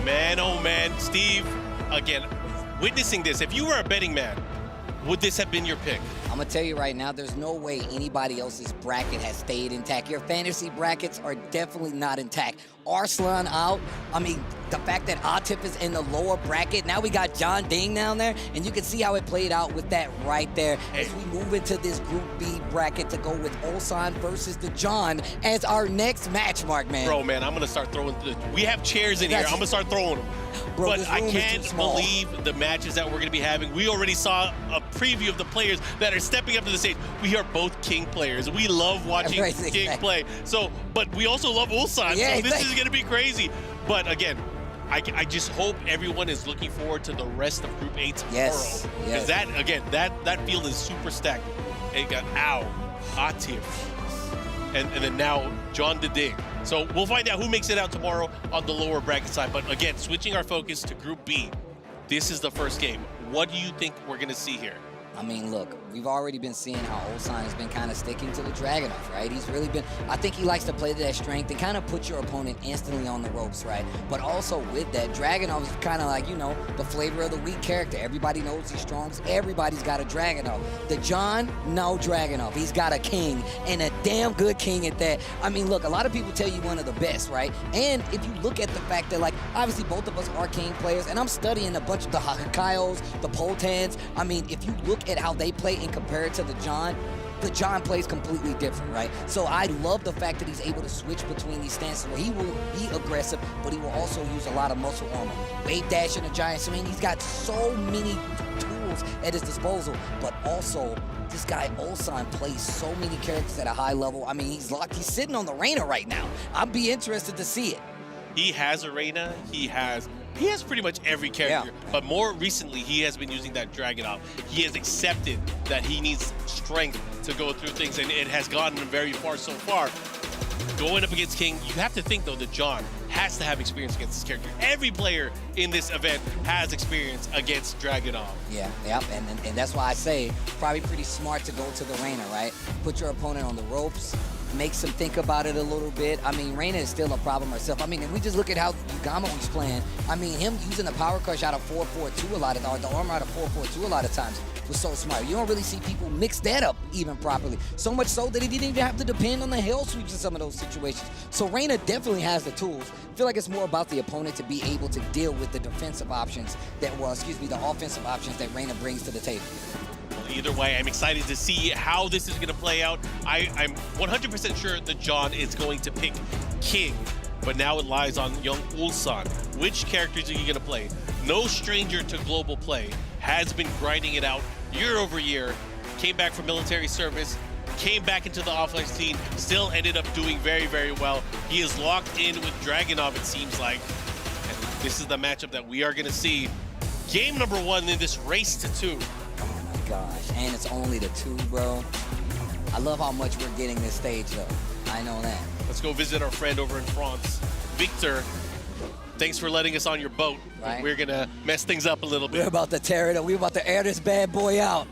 Man, oh man, Steve, again, witnessing this, if you were a betting man, would this have been your pick? I'm gonna tell you right now, there's no way anybody else's bracket has stayed intact. Your fantasy brackets are definitely not intact. Arslan out. I mean, the fact that Atif is in the lower bracket. Now we got Jeondding down there, and you can see how it played out with that right there. As we move into this Group B bracket to go with Ulsan versus the John as our next match, Mark, man. Bro, man, I'm gonna start throwing. We have chairs in here. I'm gonna start throwing them. Bro, but I can't believe the matches that we're gonna be having. We already saw a preview of the players that are stepping up to the stage. We are both King players. We love watching King play. So, but we also love Ulsan. Yeah, so this is gonna be crazy. But again, I just hope everyone is looking forward to the rest of Group 8 tomorrow. Yes. Because that, again, that field is super stacked. And you got Atif, and then now Jeondding. So we'll find out who makes it out tomorrow on the lower bracket side. But again, switching our focus to Group B, this is the first game. What do you think we're going to see here? I mean, look, we've already been seeing how Ulsan has been kind of sticking to the Dragunov, right? He's really been, I think he likes to play to that strength and kind of put your opponent instantly on the ropes, right? But also with that, Dragunov is kind of like, you know, the flavor of the week character. Everybody knows he's strong. Everybody's got a Dragunov. The John, no Dragunov. He's got a king, and a damn good king at that. I mean, look, a lot of people tell you one of the best, right? And if you look at the fact that, like, obviously both of us are king players, and I'm studying a bunch of the Hakayos, the Poltans. I mean, if you look at how they play and compare it to the John plays completely different, right? So I love the fact that he's able to switch between these stances where he will be aggressive, but he will also use a lot of muscle armor. Wave dash in a giant swing. He's got so many tools at his disposal, but also this guy Ulsan plays so many characters at a high level. I mean, he's locked. He's sitting on the Reina right now. I'd be interested to see it. He has a Reina. He has pretty much every character, but more recently he has been using that Dragunov. He has accepted that he needs strength to go through things, and it has gotten him very far so far. Going up against King, you have to think though that John has to have experience against this character. Every player in this event has experience against Dragunov. Yeah, and that's why I say probably pretty smart to go to the Reina, right? Put your opponent on the ropes, makes him think about it a little bit. I mean, Reina is still a problem herself. I mean, if we just look at how Yagami was playing, I mean, him using the power crush out of 4-4-2 a lot of, or the armor out of 4-4-2 a lot of times was so smart. You don't really see people mix that up even properly. So much so that he didn't even have to depend on the hell sweeps in some of those situations. So Reina definitely has the tools. I feel like it's more about the opponent to be able to deal with the defensive options that, well, excuse me, the offensive options that Reina brings to the table. Either way, I'm excited to see how this is going to play out. I'm 100% sure that John is going to pick King, but now it lies on young Ulsan. Which characters are you going to play? No stranger to global play, has been grinding it out year over year, came back from military service, came back into the offline scene, still ended up doing very, very well. He is locked in with Dragunov, it seems like. And this is the matchup that we are going to see. Game number 1 in this race to 2. Gosh, and it's only the 2, bro. I love how much we're getting this stage, though. I know that. Let's go visit our friend over in France. Victor, thanks for letting us on your boat. Right. We're going to mess things up a little bit. We're about to tear it up. We're about to air this bad boy out.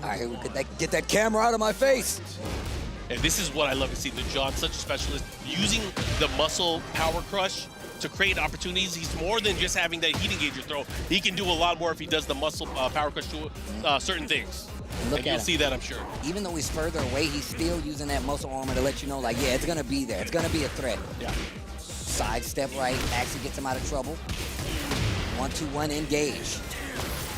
All right, we get that camera out of my face. And this is what I love to see. The John, such a specialist, using the muscle power crush to create opportunities. He's more than just having that heat engager throw. He can do a lot more if he does the muscle power crush to certain things. And you'll see that, I'm sure. Even though he's further away, he's still using that muscle armor to let you know, like, yeah, it's going to be there. It's going to be a threat. Yeah. Sidestep right, actually gets him out of trouble. 1-2-1 engage.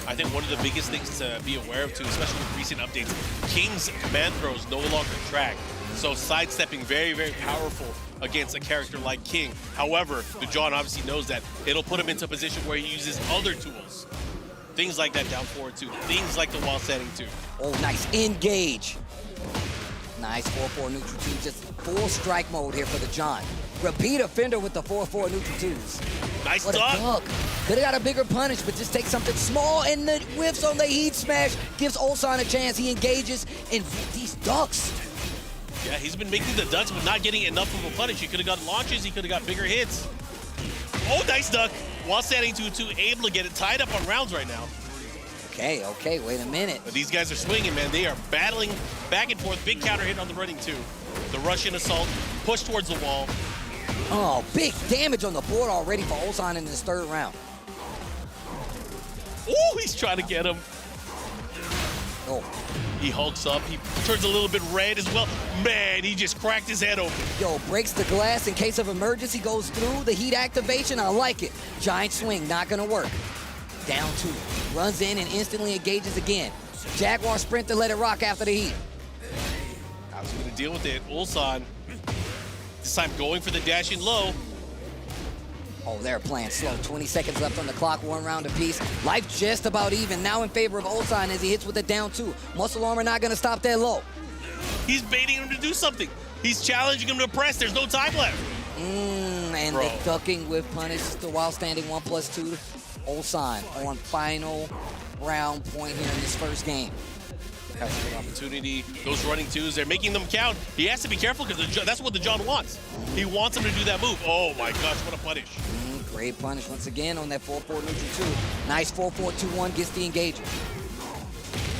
I think one of the biggest things to be aware of, too, especially with recent updates, King's command throws no longer track. So sidestepping very, very powerful against a character like King. However, the John obviously knows that it'll put him into a position where he uses other tools. Things like that down forward too. Things like the wall setting too. Oh, nice. Engage. Nice 4-4 neutral two. Just full strike mode here for the John. Repeat offender with the 4-4 neutral twos. Nice what duck. A duck. Could have got a bigger punish, but just take something small, and the whiffs on the heat smash gives Ulsan a chance. He engages, and these ducks. Yeah, he's been making the ducks, but not getting enough of a punish. He could have got launches. He could have got bigger hits. Oh, nice duck. While standing 2-2, able to get it tied up on rounds right now. Okay, wait a minute. But these guys are swinging, man. They are battling back and forth. Big counter hit on the running, too. The Russian assault, push towards the wall. Oh, big damage on the board already for Ulsan in this 3rd round. Oh, he's trying to get him. Oh. He hulks up. He turns a little bit red as well. Man, he just cracked his head open. Yo, breaks the glass in case of emergency, goes through the heat activation. I like it. Giant swing, not gonna work. Down 2. Runs in and instantly engages again. Jaguar sprint to let it rock after the heat. How's he gonna deal with it? Ulsan, this time going for the dash in low. Oh, they're playing slow. 20 seconds left on the clock, 1 round apiece. Life just about even. Now in favor of Ulsan as he hits with the down 2. Muscle Armor not gonna stop that low. He's baiting him to do something. He's challenging him to press. There's no time left. And the ducking with punish while standing 1+2. Ulsan on final round point here in this first game. Has a good opportunity. Those running 2s, they're making them count. He has to be careful because that's what the John wants. He wants him to do that move. Oh my gosh, what a punish. Great punish once again on that 4-4 neutral 2. Nice 4-4-2-1, gets the engagement.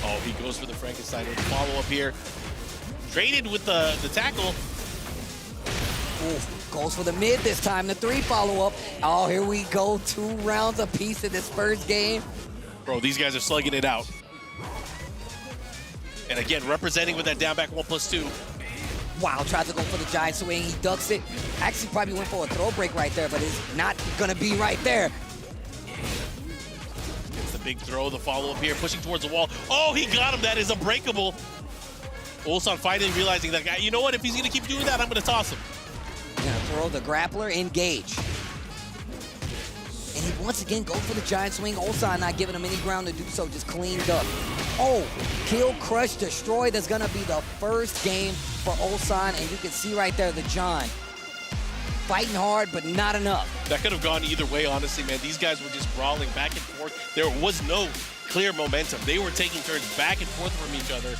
Oh, he goes for the Frankenstein with the follow-up here. Traded with the tackle. Ooh, goes for the mid this time, the 3 follow-up. Oh, here we go, 2 rounds apiece in this first game. Bro, these guys are slugging it out. And again, representing with that down back 1+2. Wow, tries to go for the giant swing, he ducks it. Actually probably went for a throw break right there, but it's not gonna be right there. It's the big throw, the follow-up here, pushing towards the wall. Oh, he got him, that is unbreakable. Ulsan finally realizing that, you know what, if he's gonna keep doing that, I'm gonna toss him. Gonna throw the grappler, engage. And he once again goes for the giant swing. Ulsan not giving him any ground to do so, just cleaned up. Oh, kill, crush, destroy. That's gonna be the first game for Ulsan, and you can see right there the John fighting hard, but not enough. That could have gone either way, honestly, man. These guys were just brawling back and forth. There was no clear momentum. They were taking turns back and forth from each other,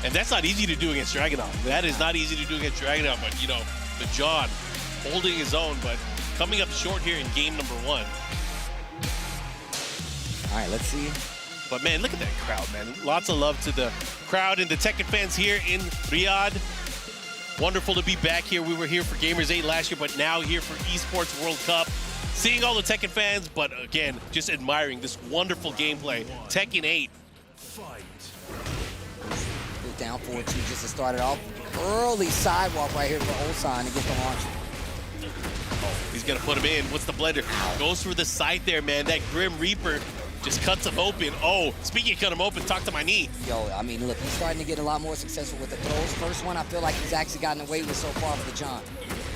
and that's not easy to do against Dragunov. That is not easy to do against Dragunov, but, you know, the John holding his own, but coming up short here in game number 1. All right, let's see. But man, look at that crowd, man. Lots of love to the crowd and the Tekken fans here in Riyadh. Wonderful to be back here. We were here for Gamers 8 last year, but now here for Esports World Cup. Seeing all the Tekken fans, but again, just admiring this wonderful gameplay. Tekken 8. Down 4-2 just to start it off. Early sidewalk right here for Ulsan to get the launch. Oh, he's gonna put him in. What's the blender? Goes for the side there, man. That Grim Reaper just cuts him open. Oh, speaking of cut him open, talk to my knee. Yo, I mean, look, he's starting to get a lot more successful with the throws. First one, I feel like he's actually gotten away with so far for the John.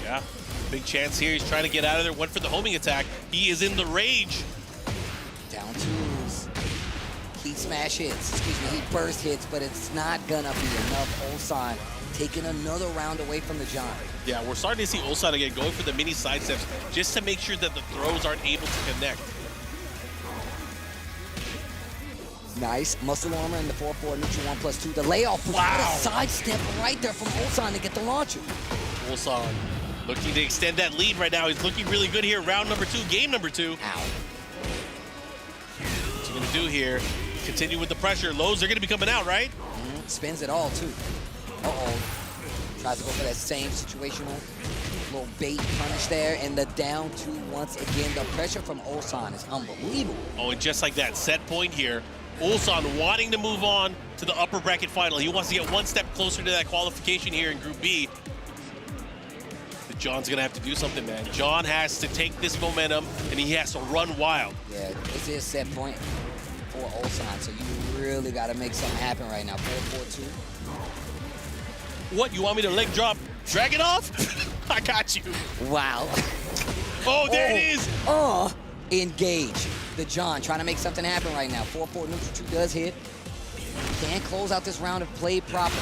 Yeah, big chance here. He's trying to get out of there. Went for the homing attack. He is in the rage. Down 2s. Heat smash hits, excuse me, heat burst hits, but it's not gonna be enough. Ulsan taking another round away from the John. Yeah, we're starting to see Ulsan again going for the mini side steps just to make sure that the throws aren't able to connect. Nice. Muscle armor in the 4-4 neutral 1+2. The layoff. Wow. A side step right there from Ulsan to get the launcher. Ulsan looking to extend that lead right now. He's looking really good here. Round number 2, game number 2. Ow. What's he going to do here? Continue with the pressure. Lows are going to be coming out, right? Spins it all, too. Uh-oh. Tries to go for that same situational little bait punish there, and the down 2 once again. The pressure from Ulsan is unbelievable. Oh, and just like that, set point here. Ulsan wanting to move on to the upper bracket final. He wants to get one step closer to that qualification here in Group B. But John's going to have to do something, man. John has to take this momentum, and he has to run wild. Yeah, this is set point for Ulsan, so you really got to make something happen right now. 4-4-2. What, you want me to leg drop Dragunov? I got you. Wow. Oh, there it is. Engage. The John trying to make something happen right now. 4-4 neutral 2 does hit. Can close out this round if played proper.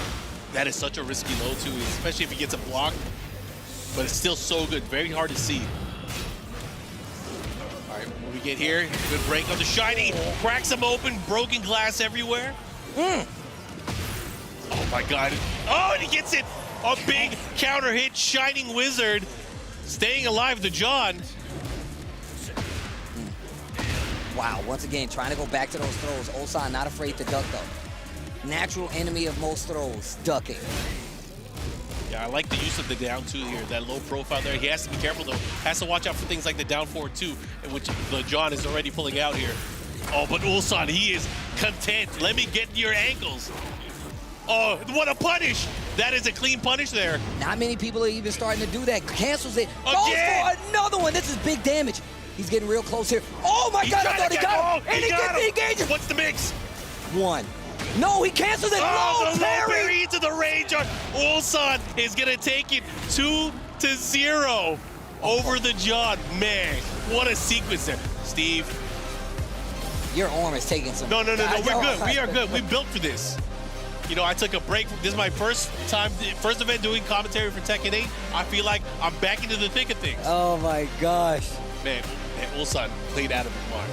That is such a risky low, too, especially if he gets a block. But it's still so good. Very hard to see. All right, what we get here? Good break on the Shiny. Cracks him open. Broken glass everywhere. Oh, my God. Oh, and he gets it. A big counter hit. Shining Wizard. Staying alive, the John. Wow, once again, trying to go back to those throws. Ulsan not afraid to duck, though. Natural enemy of most throws, ducking. Yeah, I like the use of the down 2 here. That low profile there. He has to be careful, though. Has to watch out for things like the down 4-2, which the John is already pulling out here. Oh, but Ulsan, he is content. Let me get your ankles. Oh, what a punish. That is a clean punish there. Not many people are even starting to do that. Cancels it. Again. Goes for another one. This is big damage. He's getting real close here. Oh my God, I thought he got him. And he gets the engager. What's the mix? One. No, he cancels it. Oh, Low the low parry. parry into the range. Ulsan is going to take it 2-0 over the John. Man, what a sequence there. Steve. Your arm is taking some. No, we're good. We are good. We built for this. You know, I took a break. This is my first event doing commentary for Tekken 8. I feel like I'm back into the thick of things. Oh my gosh. Man, Ulsan played out of his mind.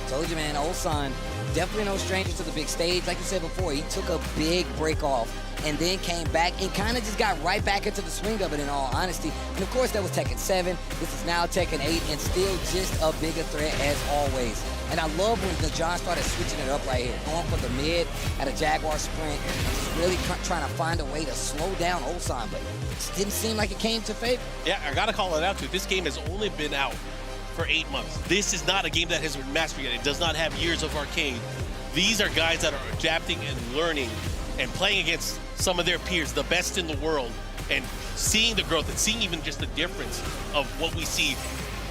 Told you, man, Ulsan, definitely no stranger to the big stage. Like you said before, he took a big break off and then came back and kind of just got right back into the swing of it, in all honesty. And of course, that was Tekken 7. This is now Tekken 8, and still just a bigger threat as always. And I love when the John started switching it up right here, going for the mid at a Jaguar sprint, and just really trying to find a way to slow down Ulsan, but it didn't seem like it came to favor. Yeah, I got to call it out too. This game has only been out for 8 months. This is not a game that has been mastered yet. It does not have years of arcade. These are guys that are adapting and learning and playing against some of their peers, the best in the world, and seeing the growth and seeing even just the difference of what we see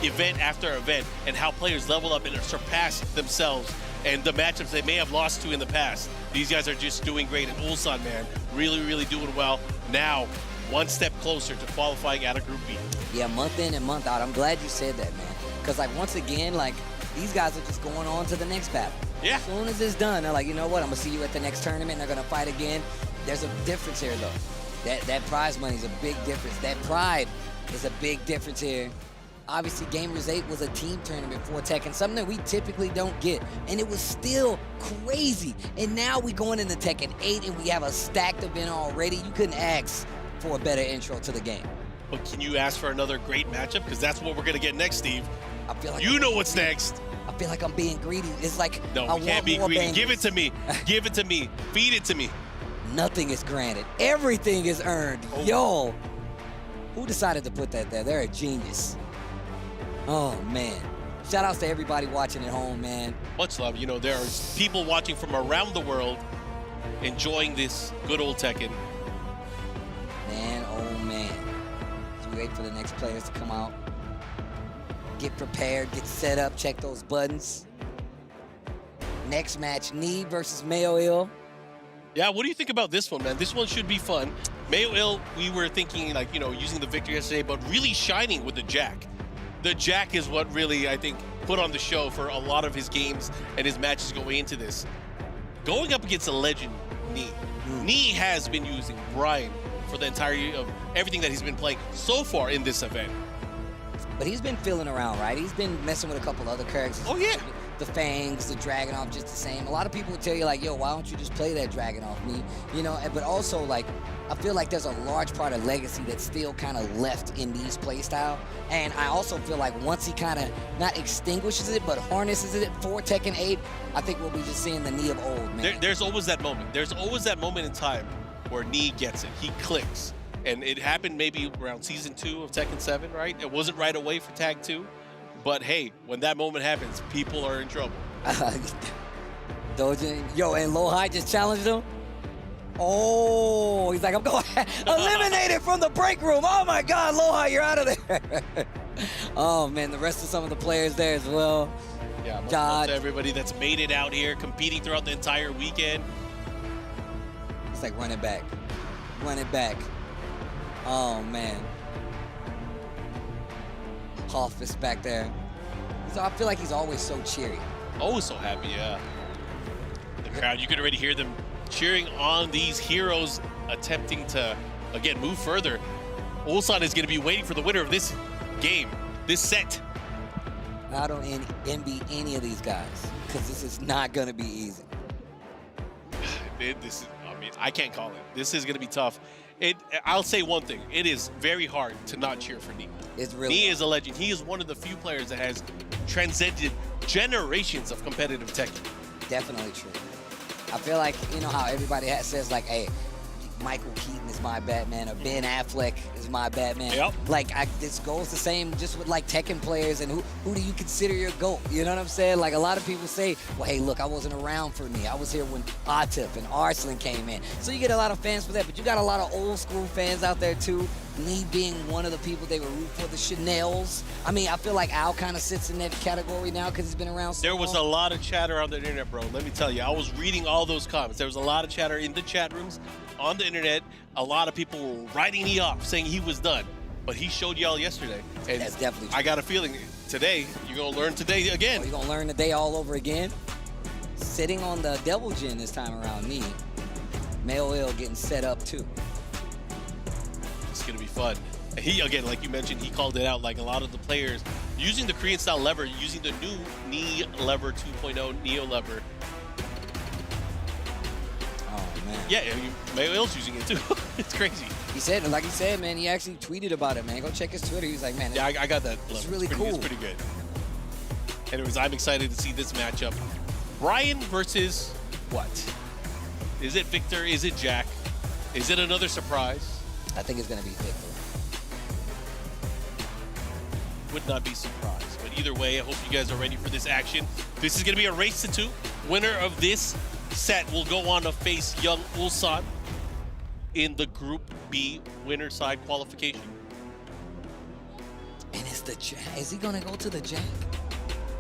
event after event and how players level up and surpass themselves and the matchups they may have lost to in the past. These guys are just doing great, and Ulsan, man, really doing well. Now, one step closer to qualifying out of Group B. Yeah, month in and month out. I'm glad you said that, man. Because, like, once again, like, these guys are just going on to the next battle. Yeah. As soon as it's done, they're like, you know what, I'm going to see you at the next tournament. They're going to fight again. There's a difference here, though. That prize money is a big difference. That pride is a big difference here. Obviously, Gamers 8 was a team tournament for Tekken, something that we typically don't get. And it was still crazy. And now we're going into Tekken 8, and we have a stacked event already. You couldn't ask for a better intro to the game. But can you ask for another great matchup? Because that's what we're going to get next, Steve. I feel like you know what's next. I feel like I'm being greedy. It's like, no, I we can't be want more greedy. bangers. Give it to me. Give it to me. Feed it to me. Nothing is granted. Everything is earned. Oh. Yo, who decided to put that there? They're a genius. Oh, man. Shout outs to everybody watching at home, man. Much love. You know, there are people watching from around the world enjoying this good old Tekken. Man, oh, man. As we wait for the next players to come out. Get prepared, get set up, check those buttons. Next match, Knee versus meo-il. Yeah, what do you think about this one, man? This one should be fun. meo-il, we were thinking, like, you know, using the victory yesterday, but really shining with the Jack. The Jack is what really, I think, put on the show for a lot of his games and his matches going into this. Going up against a legend, Knee. Knee has been using Brian for the entirety of everything that he's been playing so far in this event. But he's been feeling around, right? He's been messing with a couple other characters. Oh, yeah. The Fangs, the Dragunov, just the same. A lot of people would tell you, like, yo, why don't you just play that Dragunov, me? You know, but also, like, I feel like there's a large part of legacy that's still kind of left in these playstyle. And I also feel like once he kind of not extinguishes it, but harnesses it for Tekken 8, I think we'll be just seeing the Knee of old, man. There's always that moment. There's always that moment in time where Knee gets it. He clicks. And it happened maybe around Season 2 of Tekken 7, right? It wasn't right away for Tag 2. But hey, when that moment happens, people are in trouble. Yo, and LowHigh just challenged him. Oh, he's like, I'm going eliminated from the break room. Oh my God, LowHigh, you're out of there. Oh man, the rest of some of the players there as well. Yeah, much love to everybody that's made it out here, competing throughout the entire weekend. It's like run it back. Run it back. Oh man. Hoff is back there. So I feel like he's always so cheery. Always so happy, yeah. The crowd, you could already hear them cheering on these heroes attempting to, again, move further. Ulsan is going to be waiting for the winner of this game, this set. I don't envy any of these guys because this is not going to be easy. I can't call it. This is going to be tough. I'll say one thing. It is very hard to not cheer for Knee. It's really Knee is a legend. He is one of the few players that has transcended generations of competitive Tekken. Definitely true. I feel like, you know how everybody says, like, hey, Michael Keaton is my Batman or Ben Affleck is my Batman. Yep. Like, this goes the same just with like Tekken players and who do you consider your GOAT? You know what I'm saying? Like, a lot of people say, well, hey, look, I wasn't around for me. I was here when Atif and Arslan came in. So you get a lot of fans for that, but you got a lot of old school fans out there too. Me being one of the people they were root for, the Chanels. I mean, I feel like Al kind of sits in that category now because he's been around so There was a lot of chatter on the internet, bro. Let me tell you, I was reading all those comments. There was a lot of chatter in the chat rooms, on the internet. A lot of people were writing me off, saying he was done. But he showed y'all yesterday. And that's definitely true. I got a feeling today, you're going to learn today again. You're going to learn today all over again. Sitting on the Devil Gin this time around, me. meo-il getting set up too. It's going to be fun. And he, again, like you mentioned, he called it out, like a lot of the players using the Korean style lever, using the new knee lever 2.0 Neo lever. Oh, man. Yeah, I mean, meo-il's using it too. It's crazy. He said, like he said, man, he actually tweeted about it, man. Go check his Twitter. He was like, man, Yeah, I got that. It's lever. really cool. It's pretty good. Anyways, I'm excited to see this matchup. Brian versus what? Is it Victor? Is it Jack? Is it another surprise? I think it's going to be Victor. Would not be surprised. But either way, I hope you guys are ready for this action. This is going to be a race to 2. Winner of this set will go on to face young Ulsan in the Group B winner side qualification. And it's the Jack. Is he going to go to the Jack?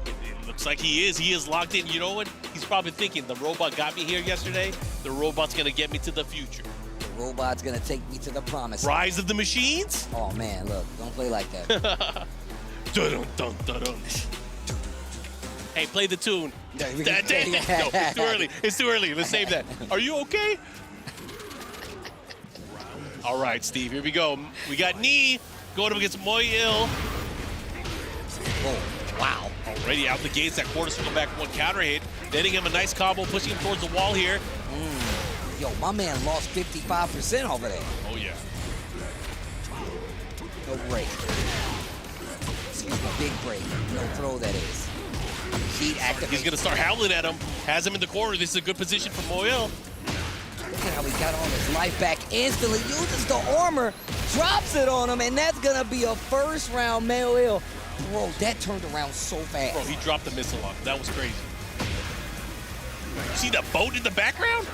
It looks like he is. He is locked in. You know what? He's probably thinking, the robot got me here yesterday. The robot's going to get me to the future. The robot's going to take me to the promise. Rise of the Machines? Oh, man, look. Don't play like that. Dun, dun, dun, dun. Hey, play the tune. No, it's too early. It's too early. Let's save that. Are you okay? All right, Steve, here we go. We got Knee going up against Moil. Oh, wow. Already out the gates, that quarter circle back, one counter hit. Netting him a nice combo, pushing him towards the wall here. Yo, my man lost 55% over there. Oh, yeah. No break. Excuse me, big break. No throw, that is. Heat activation. He's going to start howling at him. Has him in the corner. This is a good position for Moil. Look at how he got all his life back instantly. Uses the armor, drops it on him, and that's going to be a first round meo-il. Bro, that turned around so fast. Bro, he dropped the missile on him. That was crazy. You see the boat in the background?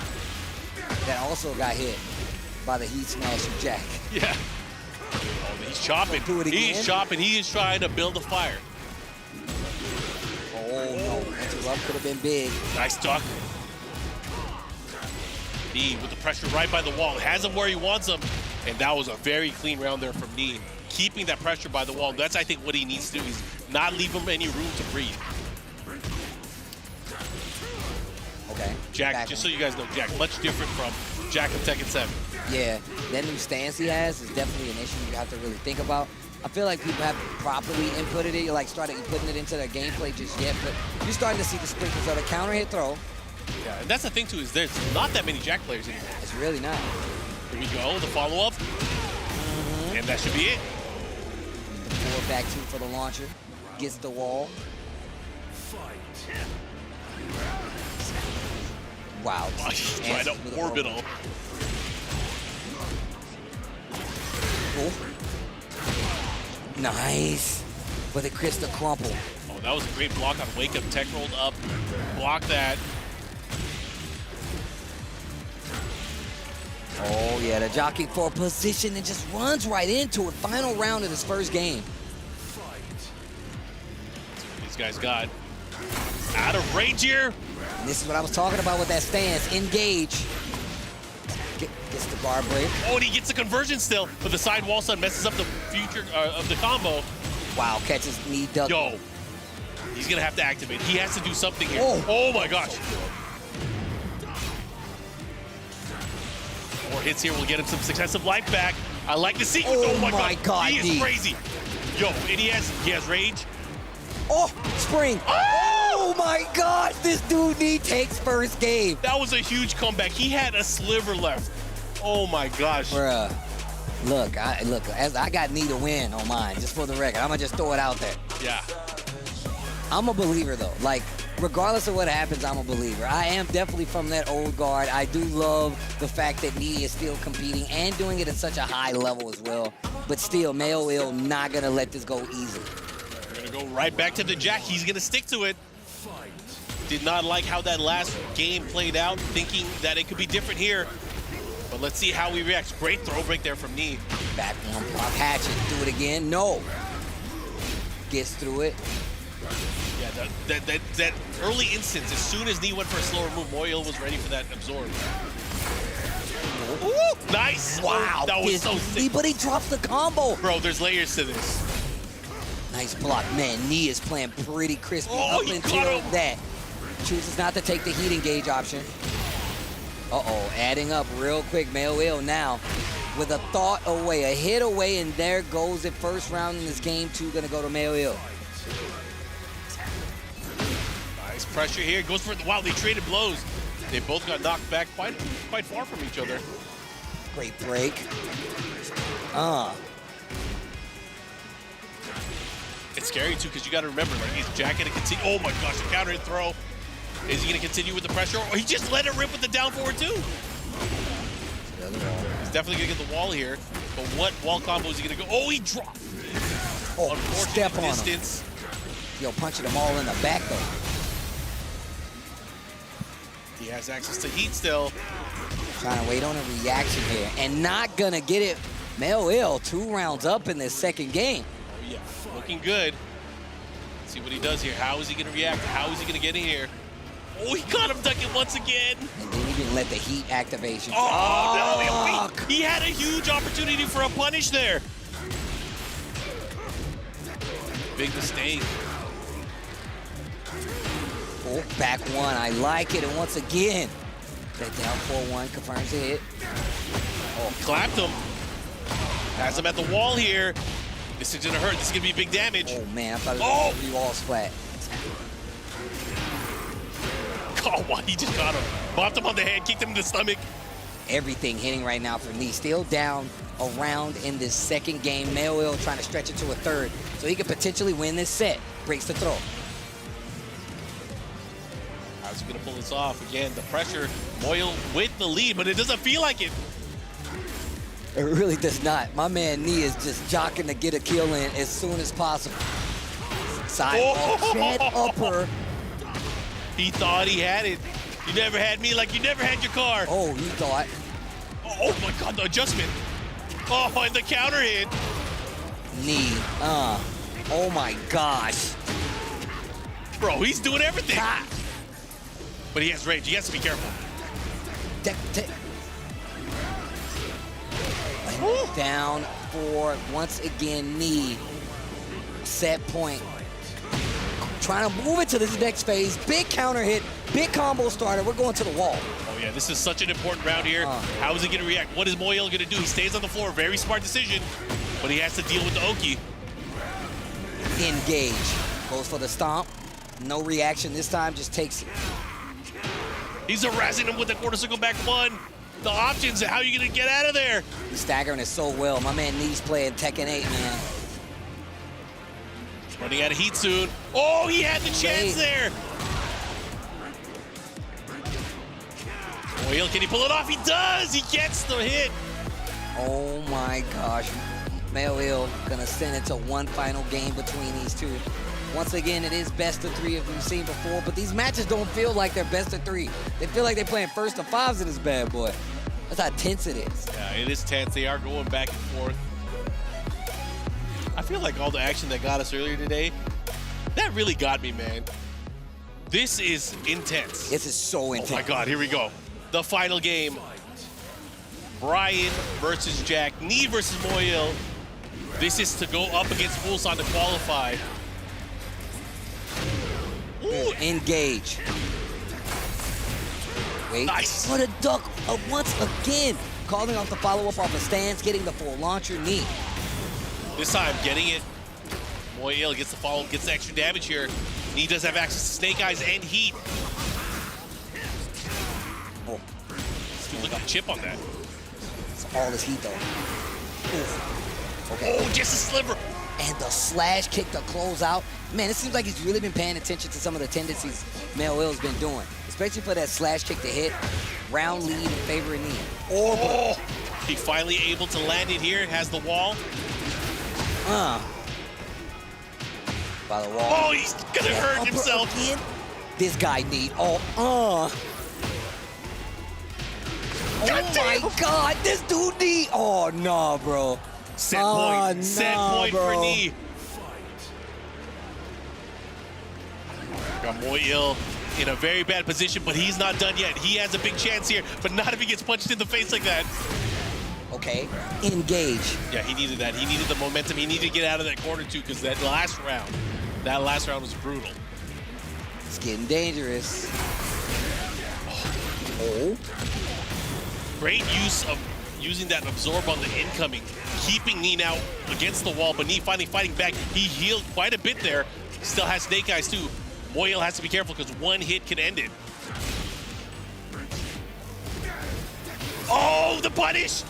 That also got hit by the Heat Smasher Jack. Yeah. Oh, he's chopping. Do it again? He's chopping. He is trying to build a fire. Oh, no. Interrupt could have been big. Nice duck. Knee with the pressure right by the wall. Has him where he wants him. And that was a very clean round there from Knee. Keeping that pressure by the wall. That's, I think, what he needs to do is not leave him any room to breathe. Okay. Jack, just so you guys know, Jack, much different from Jack of Tekken 7. Yeah, that new stance he has is definitely an issue you have to really think about. I feel like people haven't properly inputted it. You're like starting putting it into their gameplay just yet, but you're starting to see the sprinkles of the counter hit throw. Yeah, and that's the thing, too, is there's not that many Jack players anymore. It's really not. Here we go, the follow-up. And that should be it. The forward back two for the launcher. Gets the wall. Wow. He's trying to orbital. Oh. Nice. For the crystal crumple. Oh, that was a great block on Wake Up. Tech rolled up. Block that. Oh, yeah, the jockeying for position and just runs right into it. Final round of his first game. These guys got out of range here. And this is what I was talking about with that stance. Engage. Gets the guard break. Oh, and he gets the conversion still, but the side wall stun messes up the future of the combo. Wow, catches knee duck. Yo, he's going to have to activate. He has to do something here. Oh my gosh. 4 hits here will get him some successive life back. I like to see. Oh my God, he is crazy. Yo, and he has rage. Oh, spring. Oh my God, this dude takes first game. That was a huge comeback. He had a sliver left. Oh my gosh. Bruh. Look, I got knee to win on mine, just for the record. I'm gonna just throw it out there. Yeah. I'm a believer though. Like, regardless of what happens, I'm a believer. I am definitely from that old guard. I do love the fact that Knee is still competing and doing it at such a high level as well. But still, meo-il not going to let this go easily. We're going to go right back to the Jack. He's going to stick to it. Did not like how that last game played out, thinking that it could be different here. But let's see how he reacts. Great throw break there from Knee. Back one block, Hatchet, do it again. No. Gets through it. Yeah, that early instance, as soon as Knee went for a slower move, Moil was ready for that absorb. Ooh, nice! Wow, that was so sick. But he drops the combo. Bro, there's layers to this. Nice block. Man, Knee is playing pretty crispy Oh, up he until caught him. that. Chooses not to take the heat engage option. Uh-oh, adding up real quick. meo-il now with a thought away, a hit away, and there goes the first round in this game. 2 gonna go to meo-il. Nice pressure here. Goes for the wow. They traded blows. They both got knocked back quite far from each other. Great break. It's scary too because you got to remember, like, is Jack gonna continue? Oh my gosh, the counter hit throw. Is he gonna continue with the pressure, or he just let it rip with the down forward too? He's definitely gonna get the wall here. But what wall combo is he gonna go? Oh, he dropped. Oh, step on distance. Him. Yo, punching them all in the back though. He has access to heat still. Trying to wait on a reaction here and not gonna get it. meo-il 2 rounds up in this second game. Oh yeah, looking good. Let's see what he does here. How is he gonna react? How is he gonna get in here? Oh, he caught him ducking once again. And then he didn't let the heat activation. Oh, no, he had a huge opportunity for a punish there. Big mistake. Oh, back one, I like it. And once again, that down 4-1 confirms the hit. Oh, clapped him. Has him at the wall here. This is gonna hurt. This is gonna be big damage. Oh man, I thought it was gonna be wall splat. Oh, wow, he just got him. Bopped him on the head, kicked him in the stomach. Everything hitting right now for Knee. Still down a round in this second game. meo-il trying to stretch it to a third so he could potentially win this set. Breaks the throw. How's he gonna pull this off? Again, the pressure. Moil with the lead, but it doesn't feel like it. It really does not. My man Knee is just jockeying to get a kill in as soon as possible. Sidewalk, jet upper. He thought he had it. You never had me like you never had your car. Oh, he thought. Oh my God, the adjustment. Oh, and the counter hit. Knee, oh my gosh. Bro, he's doing everything. But he has rage, he has to be careful. Down 4, once again, Knee. Set point. Trying to move it to this next phase. Big counter hit, big combo starter. We're going to the wall. Oh yeah, this is such an important round here. How is he gonna react? What is Moil gonna do? He stays on the floor, very smart decision, but he has to deal with the Oki. Engage. Goes for the stomp. No reaction this time, just takes it. He's harassing him with the quarter circle back 1. The options, how are you gonna get out of there? He's staggering it so well. My man Knee's playing Tekken 8, man. Running out of heat soon. Oh, he had the chance there. Moil, can he pull it off? He does. He gets the hit. Oh my gosh. meo-il gonna send it to one final game between these two. Once again, it is best of 3 as we've seen before, but these matches don't feel like they're best of 3. They feel like they're playing first of 5s in this bad boy. That's how tense it is. Yeah, it is tense. They are going back and forth. I feel like all the action that got us earlier today, that really got me, man. This is intense. This is so intense. Oh my God, here we go. The final game. Brian versus Jack, Knee versus Moil. This is to go up against Ulsan to qualify. Ooh. Engage. Wait. Nice. For the duck once again. Calling off the follow-up off the stance, getting the full launcher Knee. This time, getting it. Moil gets the follow, gets the extra damage here. Knee does have access to Snake Eyes and Heat. Oh. Dude, look at the chip on that. It's all this heat, though. Oof. Okay. Oh, just a sliver. and the slash kick to close out. Man, it seems like he's really been paying attention to some of the tendencies meo-il's been doing, especially for that slash kick to hit. Round lead in favor of Knee. Oh! He finally able to land it here. It has the wall. By the wall. Oh, he's gonna hurt himself. Again. This guy Knee. Oh my God, this dude Knee. Oh no, bro. Set point. Set point bro. for Knee. Got Moil in a very bad position, but he's not done yet. He has a big chance here, but not if he gets punched in the face like that. Okay, engage. Yeah, he needed that. He needed the momentum. He needed to get out of that corner too, because that last round was brutal. It's getting dangerous. Oh. Great use of using that absorb on the incoming, keeping Knee now against the wall, but Knee finally fighting back. He healed quite a bit there. Still has Snake Eyes too. Moil has to be careful because one hit can end it. Oh, the punish!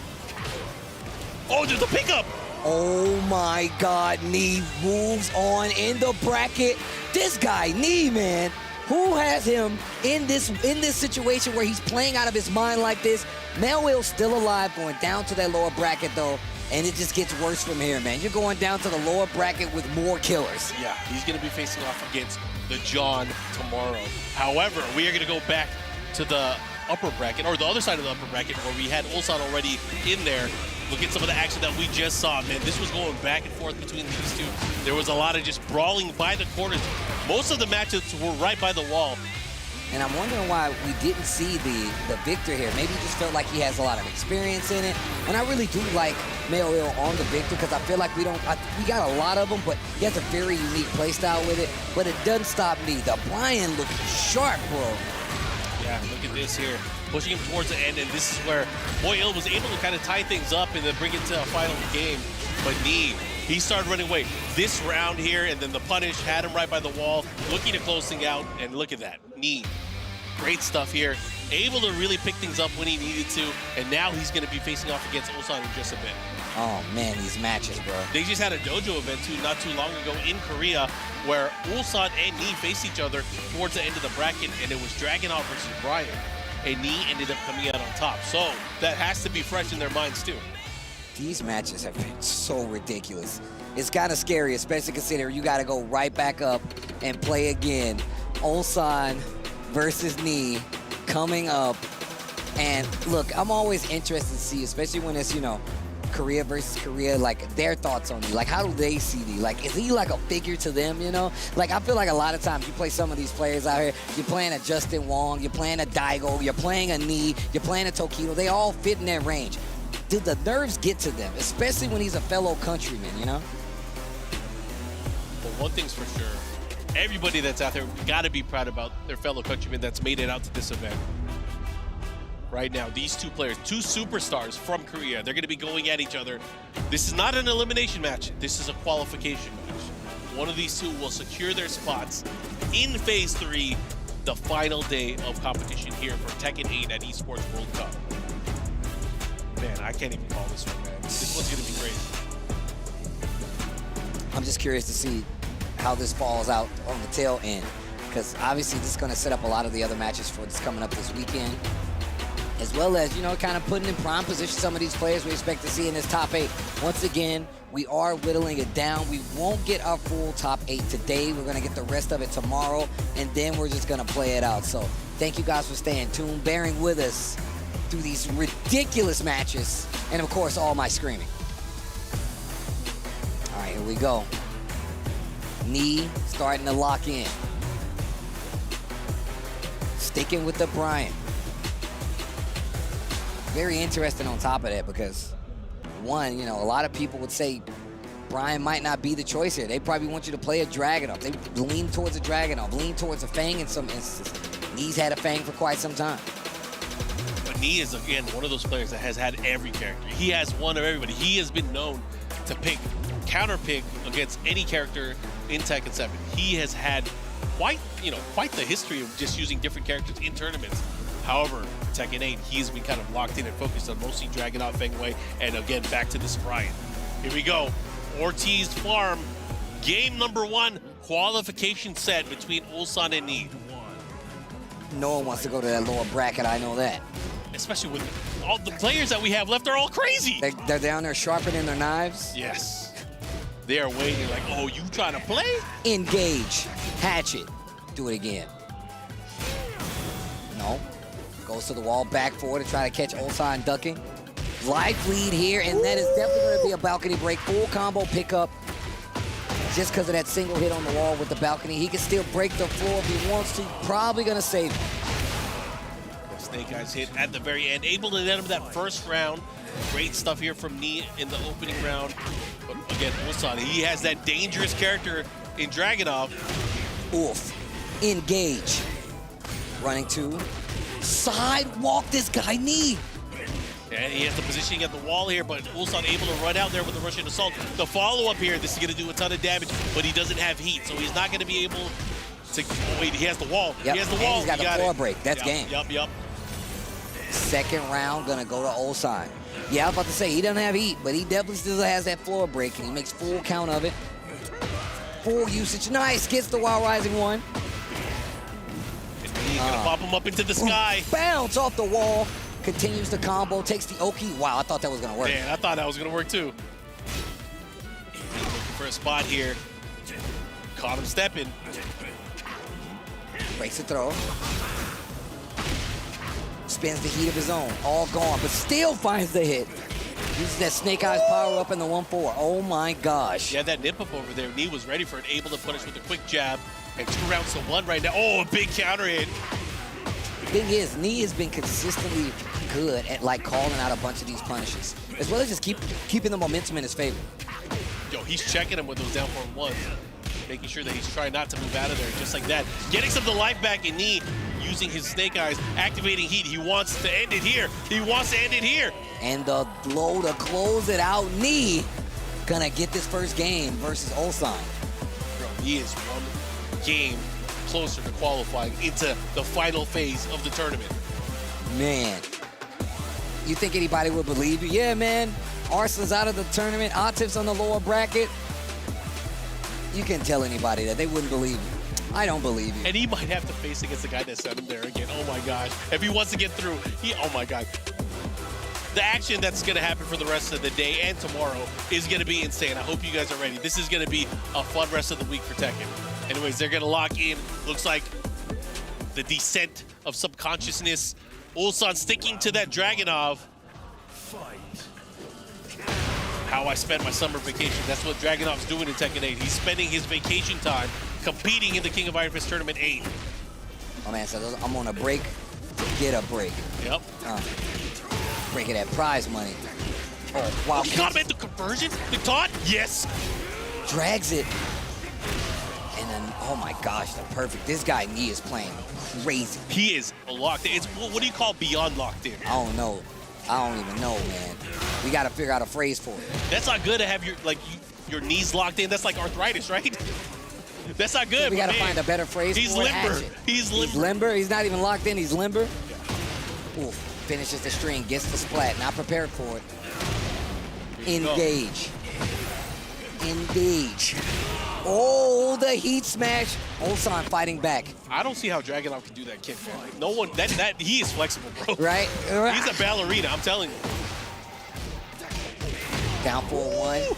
Oh, there's a pickup! Oh my God, Knee moves on in the bracket. This guy, Knee, man, who has him in this situation where he's playing out of his mind like this? meo-il still alive, going down to that lower bracket though, and it just gets worse from here, man. You're going down to the lower bracket with more killers. Yeah, he's gonna be facing off against the John tomorrow. However, we are gonna go back to the upper bracket, or the other side of the upper bracket, where we had Ulsan already in there. Look at some of the action that we just saw, man. This was going back and forth between these two. There was a lot of just brawling by the corners. Most of the matches were right by the wall. And I'm wondering why we didn't see the victor here. Maybe he just felt like he has a lot of experience in it. And I really do like meo-il on the victor because I feel like we got a lot of them, but he has a very unique play style with it. But it doesn't stop me. The Brian looking sharp, bro. Yeah, look at this here. Pushing him towards the end, and this is where Moil was able to kind of tie things up and then bring it to a final game. But Knee, he started running away. This round here, and then the punish had him right by the wall, looking to close things out, and look at that. Knee, great stuff here. Able to really pick things up when he needed to, and now he's going to be facing off against Ulsan in just a bit. Oh man, these matches, bro. They just had a dojo event too, not too long ago in Korea, where Ulsan and Knee faced each other towards the end of the bracket, and it was Dragunov versus Brian, and Knee ended up coming out on top. So that has to be fresh in their minds too. These matches have been so ridiculous. It's kind of scary, especially considering you got to go right back up and play again. Ulsan versus Knee coming up. And look, I'm always interested to see, especially when it's, you know, Korea versus Korea, like their thoughts on Knee. Like, how do they see Knee? Like, is he like a figure to them, you know? Like, I feel like a lot of times you play some of these players out here, you're playing a Justin Wong, you're playing a Daigo, you're playing a Knee, you're playing a Tokido. They all fit in their range. Did the nerves get to them, especially when he's a fellow countryman, you know? Well, one thing's for sure, everybody that's out there got to be proud about their fellow countrymen that's made it out to this event. Right now, these two players, two superstars from Korea, they're going to be going at each other. This is not an elimination match. This is a qualification match. One of these two will secure their spots in Phase 3, the final day of competition here for Tekken 8 at Esports World Cup. Man, I can't even call this one, man. This one's going to be great. I'm just curious to see how this falls out on the tail end, because obviously this is going to set up a lot of the other matches for this coming up this weekend, as well as, you know, kind of putting in prime position some of these players we expect to see in this top 8. Once again, we are whittling it down. We won't get our full top 8 today. We're going to get the rest of it tomorrow, and then we're just going to play it out. So thank you guys for staying tuned, bearing with us through these ridiculous matches, and of course, all my screaming. All right, here we go. Knee starting to lock in. Sticking with the Brian. Very interesting on top of that because, one, you know, a lot of people would say Brian might not be the choice here. They probably want you to play a Dragunov. They lean towards a Dragunov, lean towards a Fang in some instances. Knee's had a Fang for quite some time. But Knee is, again, one of those players that has had every character. He has one of everybody. He has been known to counter pick against any character in Tekken 7. He has had quite the history of just using different characters in tournaments. However, Tekken 8, he's been kind of locked in and focused on mostly Dragunov, Feng Wei, and again, back to this Brian. Here we go. Ortiz Farm. Game number 1, qualification set between Ulsan and Knee. No one wants to go to that lower bracket, I know that. Especially with all the players that we have left are all crazy. They're down there sharpening their knives. Yes. They are waiting like, oh, you trying to play? Engage. Hatchet. Do it again. No. Goes to the wall, back forward to try to catch Ulsan ducking. Life lead here, and that is definitely going to be a balcony break. Full combo pickup. Just because of that single hit on the wall with the balcony. He can still break the floor if he wants to. Probably going to save it. Snake Eyes hit at the very end. Able to end up that first round. Great stuff here from Knee in the opening round. But again, Ulsan, he has that dangerous character in Dragunov. Oof. Engage. Running to sidewalk this guy, Knee. And he has the positioning at the wall here, but Ulsan able to run out there with the Russian assault. The follow-up here, this is going to do a ton of damage, but he doesn't have heat, so he's not going to be able to... Oh, wait, he has the wall. Yep. He has the And wall. he's got the floor break. That's game. Yep. Second round gonna go to Ulsan. Yeah, I was about to say, he doesn't have heat, but he definitely still has that floor break, and he makes full count of it. Full usage. Nice. Gets the Wild Rising one. He's gonna pop him up into the sky. Bounce off the wall. Continues the combo. Takes the Oki. Wow, I thought that was gonna work. Man, I thought that was gonna work too. Looking for a spot here. Caught him stepping. Breaks the throw. Spins the heat of his own. All gone, but still finds the hit. Uses that Snake Eyes power up in the 1-4. Oh my gosh. Yeah, that nip up over there. Knee was ready for it, able to punish with a quick jab. And 2 rounds to 1 right now. Oh, a big counter hit. The thing is, Knee has been consistently good at like calling out a bunch of these punishes, as well as just keeping the momentum in his favor. Yo, he's checking him with those down forward ones, making sure that he's trying not to move out of there, just like that. Getting some of the life back in Knee, using his Snake Eyes, activating heat. He wants to end it here. He wants to end it here. And the blow to close it out. Knee gonna get this first game versus Ulsan. Bro, he is one game closer to qualifying into the final phase of the tournament. Man, you think anybody would believe you? Yeah, man. Arsenal's out of the tournament. Atif's on the lower bracket. You can tell anybody that. They wouldn't believe you. I don't believe you. And he might have to face against the guy that sent him there again. Oh my gosh. If he wants to get through, oh my God. The action that's going to happen for the rest of the day and tomorrow is going to be insane. I hope you guys are ready. This is going to be a fun rest of the week for Tekken. Anyways, they're going to lock in. Looks like the descent of subconsciousness. Ulsan sticking to that Dragunov. How I spent my summer vacation. That's what Dragunov's doing in Tekken 8. He's spending his vacation time competing in the King of Iron Fist Tournament 8. Oh man, so I'm on a break to get a break. Yep. Breaking that prize money. Oh, wow. He got him at the conversion? The taunt? Yes. Drags it. And then, oh my gosh, the perfect. This guy, Knee, is playing crazy. He is locked in. It's, what do you call beyond locked in? I don't know. I don't even know, man. We got to figure out a phrase for it. That's not good to have your knees locked in. That's like arthritis, right? That's not good. So we got to find a better phrase He's for limber. it. He's limber. He's limber. He's not even locked in. He's limber. Yeah. Ooh, finishes the string, gets the splat. Not prepared for it. Engage. Engage. Oh, the heat smash. Ulsan fighting back. I don't see how Dragunov can do that kick, man. Like, no one, that he is flexible, bro. Right? He's a ballerina, I'm telling you. Down 4-1.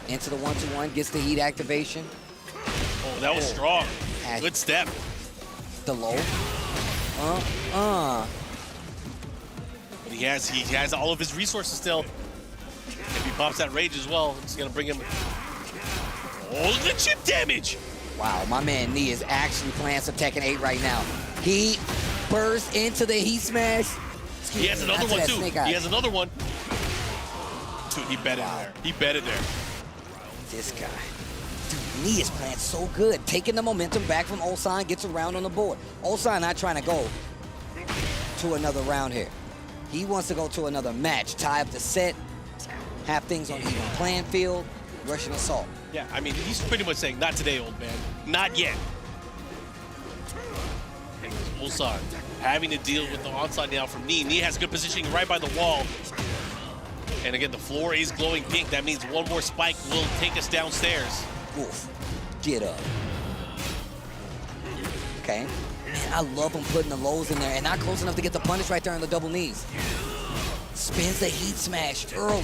Into the 1-2-1. Gets the heat activation. Oh, that was strong. Good step. The low. But he has all of his resources still. If he pops that rage as well, it's gonna bring him. Oh, the chip damage! Wow, my man Knee is actually playing some Tekken 8 right now. He bursts into the heat smash. He has another one too. He has another one. Dude, he bet it there. He bet it there. This guy. Dude, Knee is playing so good. Taking the momentum back from Ulsan, gets a round on the board. Ulsan not trying to go to another round here. He wants to go to another match, tie up the set, have things on even playing field, Russian assault. Yeah, I mean, he's pretty much saying, not today, old man. Not yet. And Ulsan having to deal with the onslaught now from Knee. Knee has good positioning right by the wall. And again, the floor is glowing pink. That means one more spike will take us downstairs. Oof. Get up. Okay. Man, I love him putting the lows in there and not close enough to get the punish right there on the double knees. Spins the heat smash early.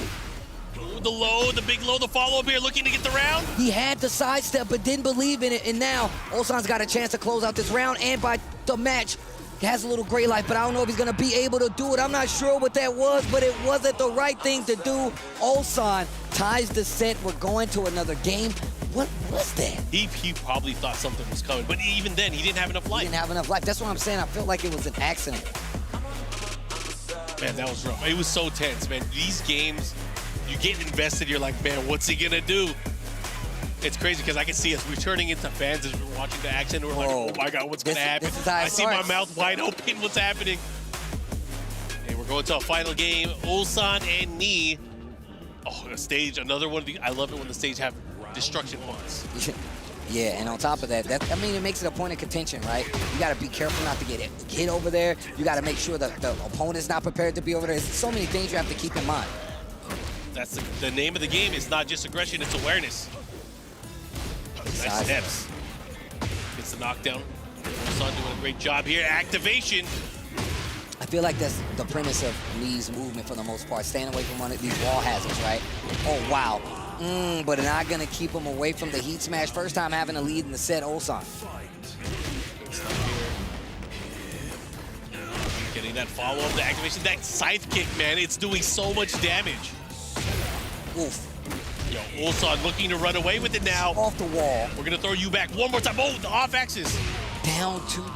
Ooh, the low, the big low, the follow-up here, looking to get the round. He had to sidestep but didn't believe in it, and now Ulsan's got a chance to close out this round and by the match. He has a little gray life, but I don't know if he's gonna be able to do it. I'm not sure what that was, but it wasn't the right thing to do. Ulsan ties the set. We're going to another game. What was that? He probably thought something was coming, but even then, he didn't have enough life. He didn't have enough life. That's what I'm saying. I feel like it was an accident. Man, that was rough. It was so tense, man. These games, you get invested, you're like, man, what's he gonna do? It's crazy because I can see us, we're turning into fans as we're watching the action. We're like, oh my God, what's gonna happen? I see my mouth wide open, what's happening? And we're going to a final game, Ulsan and Knee. Oh, a stage, another one of the, I love it when the stage have destruction points. Yeah, and on top of that, I mean, it makes it a point of contention, right? You got to be careful not to get hit over there. You got to make sure that the opponent's not prepared to be over there. There's so many things you have to keep in mind. That's the name of the game. It's not just aggression, it's awareness. Nice steps. Gets the knockdown. Ulsan doing a great job here. Activation. I feel like that's the premise of Lee's movement for the most part. Staying away from one of these wall hazards, right? Oh, wow. But not going to keep him away from the heat smash. First time having a lead in the set, Ulsan. Getting that follow-up, the activation, that scythe kick, man. It's doing so much damage. Oof. Yo, Ulsan looking to run away with it now. Off the wall. We're going to throw you back one more time. Oh, the off axis.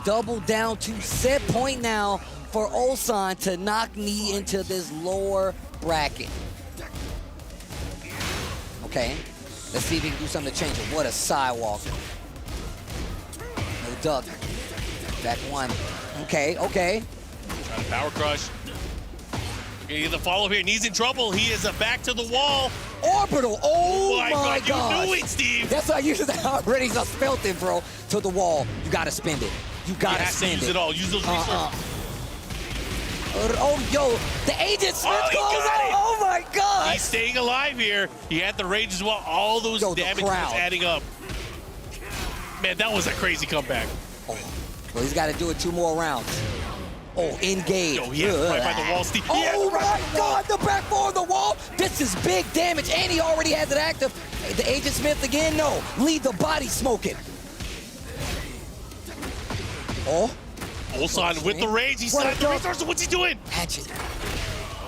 Double down to set point now for Ulsan to knock Knee into this lower bracket. Okay, let's see if he can do something to change it. What a sidewalk. No duck. Back one. Okay. Trying to power crush. We're gonna get the follow here. Knee's in trouble. He is back to the wall. Orbital. Oh my God. You knew it, Steve. That's how you already just felt it, bro. To the wall. You gotta spend it. You gotta spend it. Use it all. Use those resources. Oh, yo, the Agent Smith goes out. Oh my God. He's staying alive here. He had the rage as well. All those damage was adding up. Man, that was a crazy comeback. Oh, well, he's got to do it 2 more rounds. Oh, engage. Yo, he has right by the wall, Steve. Oh my God, the back 4 on the wall. This is big damage, and he already has it active. The Agent Smith again, no. Leave the body smoking. Oh. Ulsan with the rage. He's not the resources. What's he doing? Hatchet.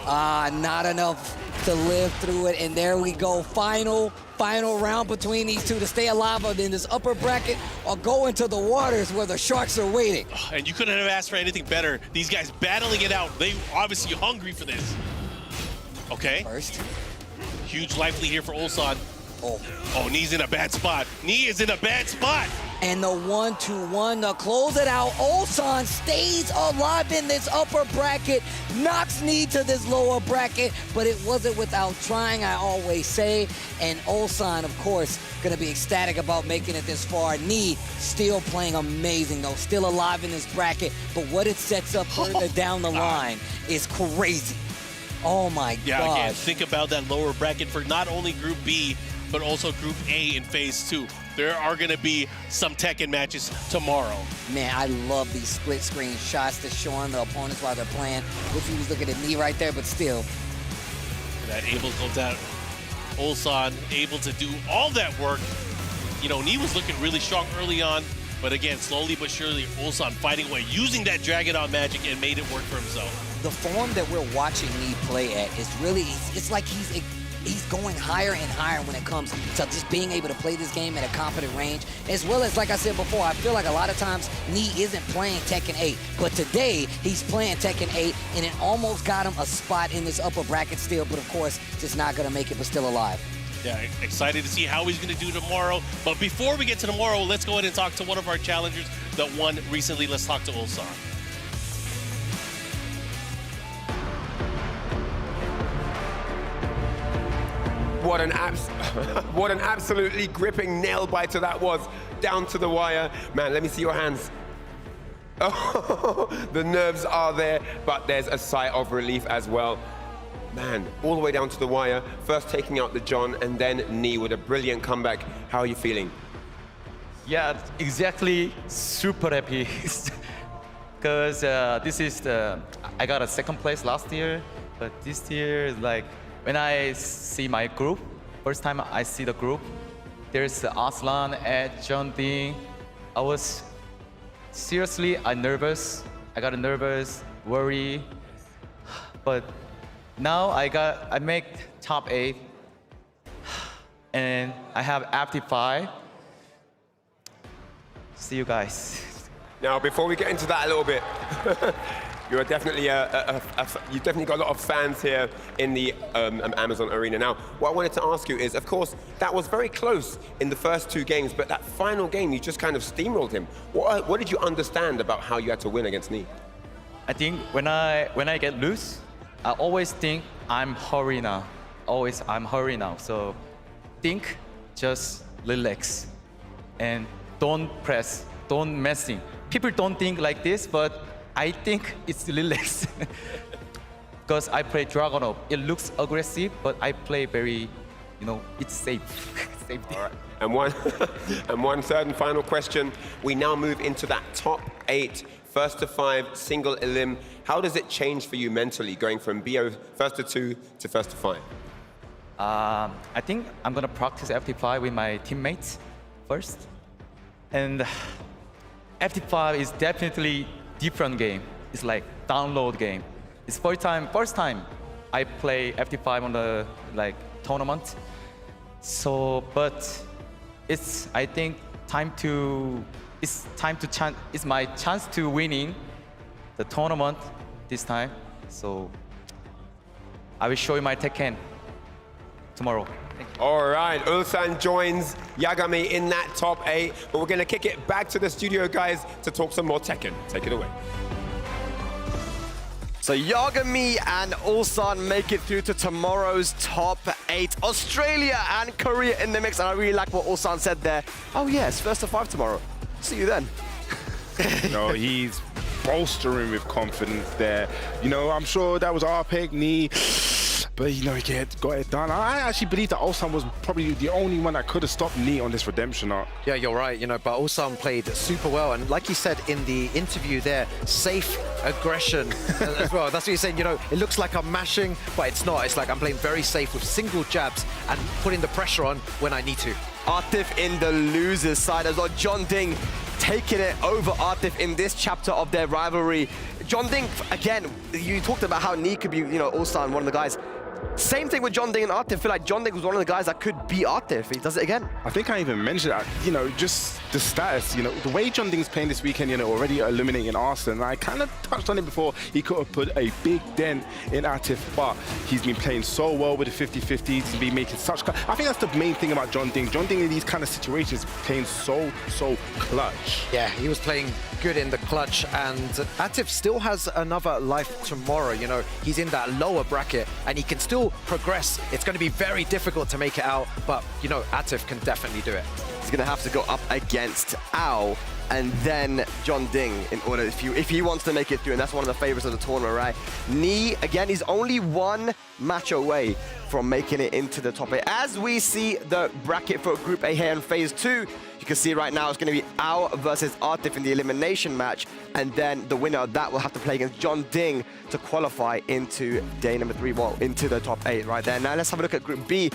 Not enough to live through it. And there we go. Final round between these two to stay alive in this upper bracket or go into the waters where the sharks are waiting. And you couldn't have asked for anything better. These guys battling it out. They obviously hungry for this. Okay. First. Huge life lead here for Ulsan. Oh, Knee's in a bad spot. Knee is in a bad spot. And the 1-2-1 to close it out. Ulsan stays alive in this upper bracket, knocks Knee to this lower bracket, but it wasn't without trying, I always say. And Ulsan, of course, gonna be ecstatic about making it this far. Knee still playing amazing though, still alive in this bracket, but what it sets up further down the line is crazy. Oh my gosh. Yeah, again, think about that lower bracket for not only Group B, but also Group A in Phase 2. There are going to be some Tekken matches tomorrow. Man, I love these split screen shots to showing the opponents while they're playing. Wish he was looking at me right there, but still. That able to go down. Ulsan able to do all that work. You know, Knee was looking really strong early on, but again, slowly but surely, Ulsan fighting away, using that Dragon Out magic and made it work for himself. The form that we're watching Knee play at is really, it's like he's going higher and higher when it comes to just being able to play this game at a competent range. As well as, like I said before, I feel like a lot of times Knee isn't playing Tekken 8, but today he's playing Tekken 8, and it almost got him a spot in this upper bracket still, but of course, just not gonna make it, but still alive. Yeah, excited to see how he's gonna do tomorrow. But before we get to tomorrow, let's go ahead and talk to one of our challengers that won recently. Let's talk to Ulsan. What an absolutely gripping nail biter that was, down to the wire. Man, let me see your hands. Oh, the nerves are there, but there's a sigh of relief as well. Man, all the way down to the wire, first taking out the John and then Knee with a brilliant comeback. How are you feeling? Yeah, exactly. Super happy. Because this is I got a second place last year, but this year is like, when I see my group, first time I see the group, there's Aslan, Ed, Jeondding. I was seriously nervous. I got nervous, worry, but now I make top 8, and I have Aptify. See you guys. Now, before we get into that a little bit, you're definitely you've definitely got a lot of fans here in the Amazon Arena. Now, what I wanted to ask you is, of course, that was very close in the first 2 games, but that final game, you just kind of steamrolled him. What did you understand about how you had to win against Knee? I think when I get loose, I always think I'm hurry now. Always I'm hurry now. So think, just relax, and don't press, don't messing. People don't think like this, but I think it's relaxed. Because I play Dragunov. It looks aggressive, but I play very, it's safe. Safety. All right. And one third and final question. We now move into that top 8, first to 5, single elim. How does it change for you mentally, going from BO first to 2 to first to 5? I think I'm gonna practice FT5 with my teammates first. And FT5 is definitely different game. It's like download game. It's first time I play FT5 on the tournament. So, but it's my chance to winning the tournament this time. So I will show you my Tekken tomorrow. All right, Ulsan joins Yagami in that top 8, but we're gonna kick it back to the studio, guys, to talk some more Tekken. Take it away. So Yagami and Ulsan make it through to tomorrow's top 8. Australia and Korea in the mix, and I really like what Ulsan said there. Oh yes, first to 5 tomorrow. See you then. He's bolstering with confidence there. I'm sure that was our pick, Knee. But he got it done. I actually believe that Ulsan was probably the only one that could have stopped Knee on this redemption arc. Yeah, you're right, but Ulsan played super well. And like you said in the interview there, safe aggression as well. That's what you're saying, it looks like I'm mashing, but it's not. It's like I'm playing very safe with single jabs and putting the pressure on when I need to. Atif in the loser's side as well. Jeondding taking it over Atif in this chapter of their rivalry. Jeondding, again, you talked about how Knee could be, Ulsan, one of the guys. Same thing with Jeondding and Atif. I feel like Jeondding was one of the guys that could beat Atif. He does it again. I think I even mentioned that, just the status, the way Jeondding's playing this weekend, already eliminating Arsenal. I kind of touched on it before. He could have put a big dent in Atif, but he's been playing so well with the 50-50s. He's been making such... I think that's the main thing about Jeondding. Jeondding in these kind of situations playing so clutch. Yeah, he was playing good in the clutch, and Atif still has another life tomorrow. He's in that lower bracket, and he can still progress. It's going to be very difficult to make it out, but Atif can definitely do it. He's going to have to go up against Ao and then Jeondding in order if he wants to make it through, and that's one of the favorites of the tournament, right? Knee, again, he's only one match away from making it into the top 8. As we see the bracket for Group A here in Phase 2, you can see right now it's going to be Ao versus Atif in the elimination match, and then the winner of that will have to play against Jeondding to qualify into day number 3, into the top 8 right there. Now let's have a look at Group B.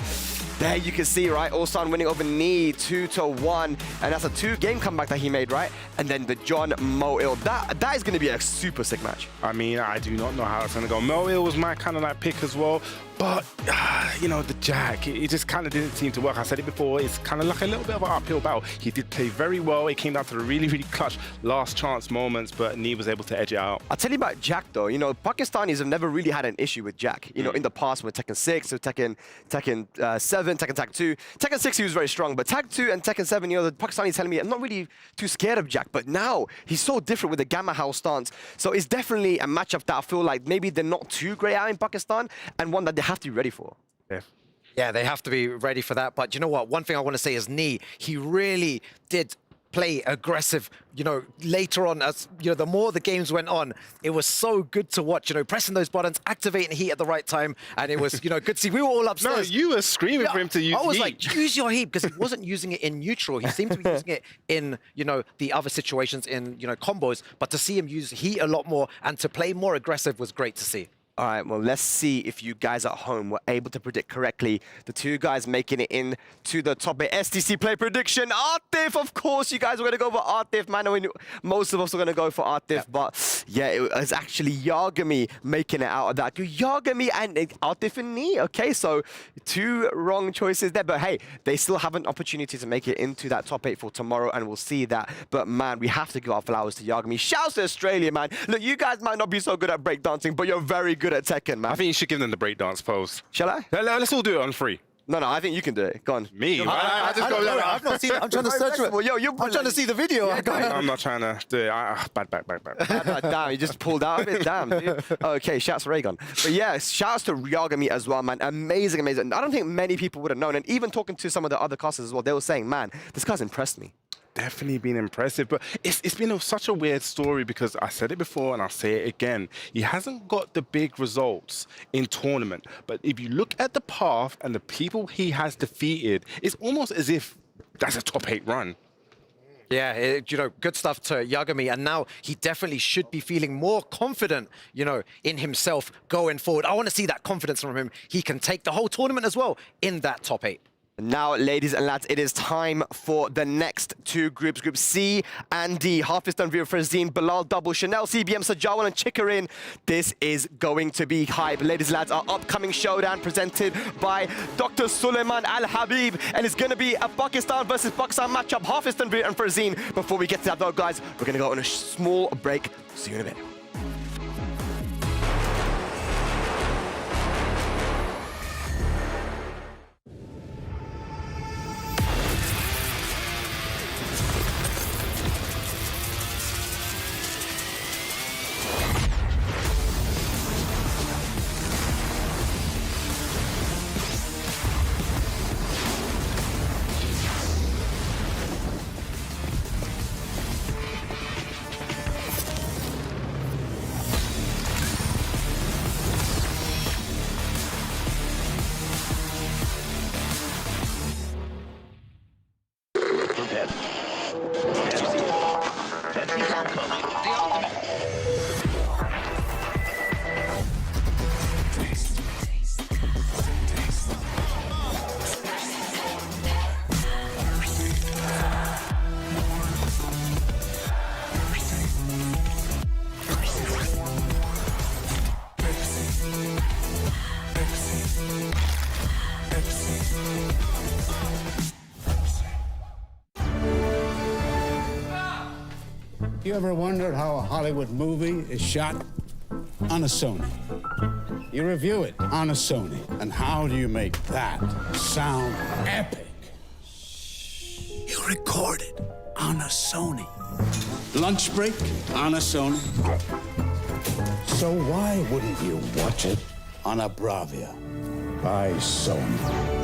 There you can see, right, Ulsan winning over Knee 2-1, and that's a 2-game comeback that he made, right? And then the John Moil. That is going to be a super sick match. I mean, I do not know how it's going to go. Moil was my kind of pick as well, but the Jack, it just kind of didn't seem to work. I said it before, it's kind of like a little bit of an uphill battle. He did play very well. It came down to the really clutch last chance moments, but Knee was able to edge it out. I'll tell you about Jack though. Pakistanis have never really had an issue with Jack. In the past with Tekken 6, with Tekken 7, Tekken Tag 2. Tekken 6 he was very strong, but Tag 2 and Tekken 7, the Pakistanis telling me I'm not really too scared of Jack, but now he's so different with the Gamma House stance. So it's definitely a matchup that I feel like maybe they're not too great at in Pakistan, and one that they have to be ready for. Yeah, they have to be ready for that. But you know what? One thing I want to say is Knee, he really did play aggressive, you know, later on as, you know, the more the games went on, it was so good to watch, you know, pressing those buttons, activating heat at the right time, and it was, you know, good to see. We were all upstairs. No, you were screaming for him to use I was heat. like, use your heat, because he wasn't using it in neutral. He seemed to be using it in, you know, the other situations in, you know, combos, but to see him use heat a lot more and to play more aggressive was great to see. All right, well, let's see if you guys at home were able to predict correctly. The two guys making it in to the top 8 STC play prediction. Atif, of course, you guys were going to go for Atif. Man, we knew most of us were going to go for Atif, but yeah, it was actually Yagami making it out of that. Yagami and Atif and Ni. Okay, so 2 wrong choices there, but hey, they still have an opportunity to make it into that top 8 for tomorrow, and we'll see that. But man, we have to give our flowers to Yagami. Shouts to Australia, man. Look, you guys might not be so good at breakdancing, but you're very good at Tekken, man. I think you should give them the breakdance pose. Shall I? Let's all do it on 3. No, I think you can do it. Go on. Me? I just go there. I've not seen it. I'm trying to search for it. Yo, I'm trying to see the video. Yeah, I'm not trying to do it. Bad. Damn, you just pulled out of it. Damn, dude. Okay, shouts to Raygon. But yeah, shouts to Yagami as well, man. Amazing, amazing. I don't think many people would have known. And even talking to some of the other casters as well, they were saying, man, this guy's impressed me. Definitely been impressive, but it's been such a weird story because I said it before and I'll say it again. He hasn't got the big results in tournament, but if you look at the path and the people he has defeated, it's almost as if that's a top 8 run. Yeah, you know, good stuff to Yagami, and now he definitely should be feeling more confident, you know, in himself going forward. I want to see that confidence from him. He can take the whole tournament as well in that top 8. Now, ladies and lads, it is time for the next 2 groups. Group C and D. Hafizdan via Farzeen, Bilal double, Chanel, CBM, Sajawal and Chikarin. This is going to be hype. Ladies and lads, our upcoming showdown presented by Dr. Suleiman Al Habib. And it's going to be a Pakistan versus Pakistan matchup. Hafizdan via and Farzeen. Before we get to that though, guys, we're going to go on a small break. See you in a bit. You ever wondered how a Hollywood movie is shot? On a Sony. You review it on a Sony. And how do you make that sound epic? You record it on a Sony. Lunch break on a Sony. So why wouldn't you watch it on a Bravia by Sony?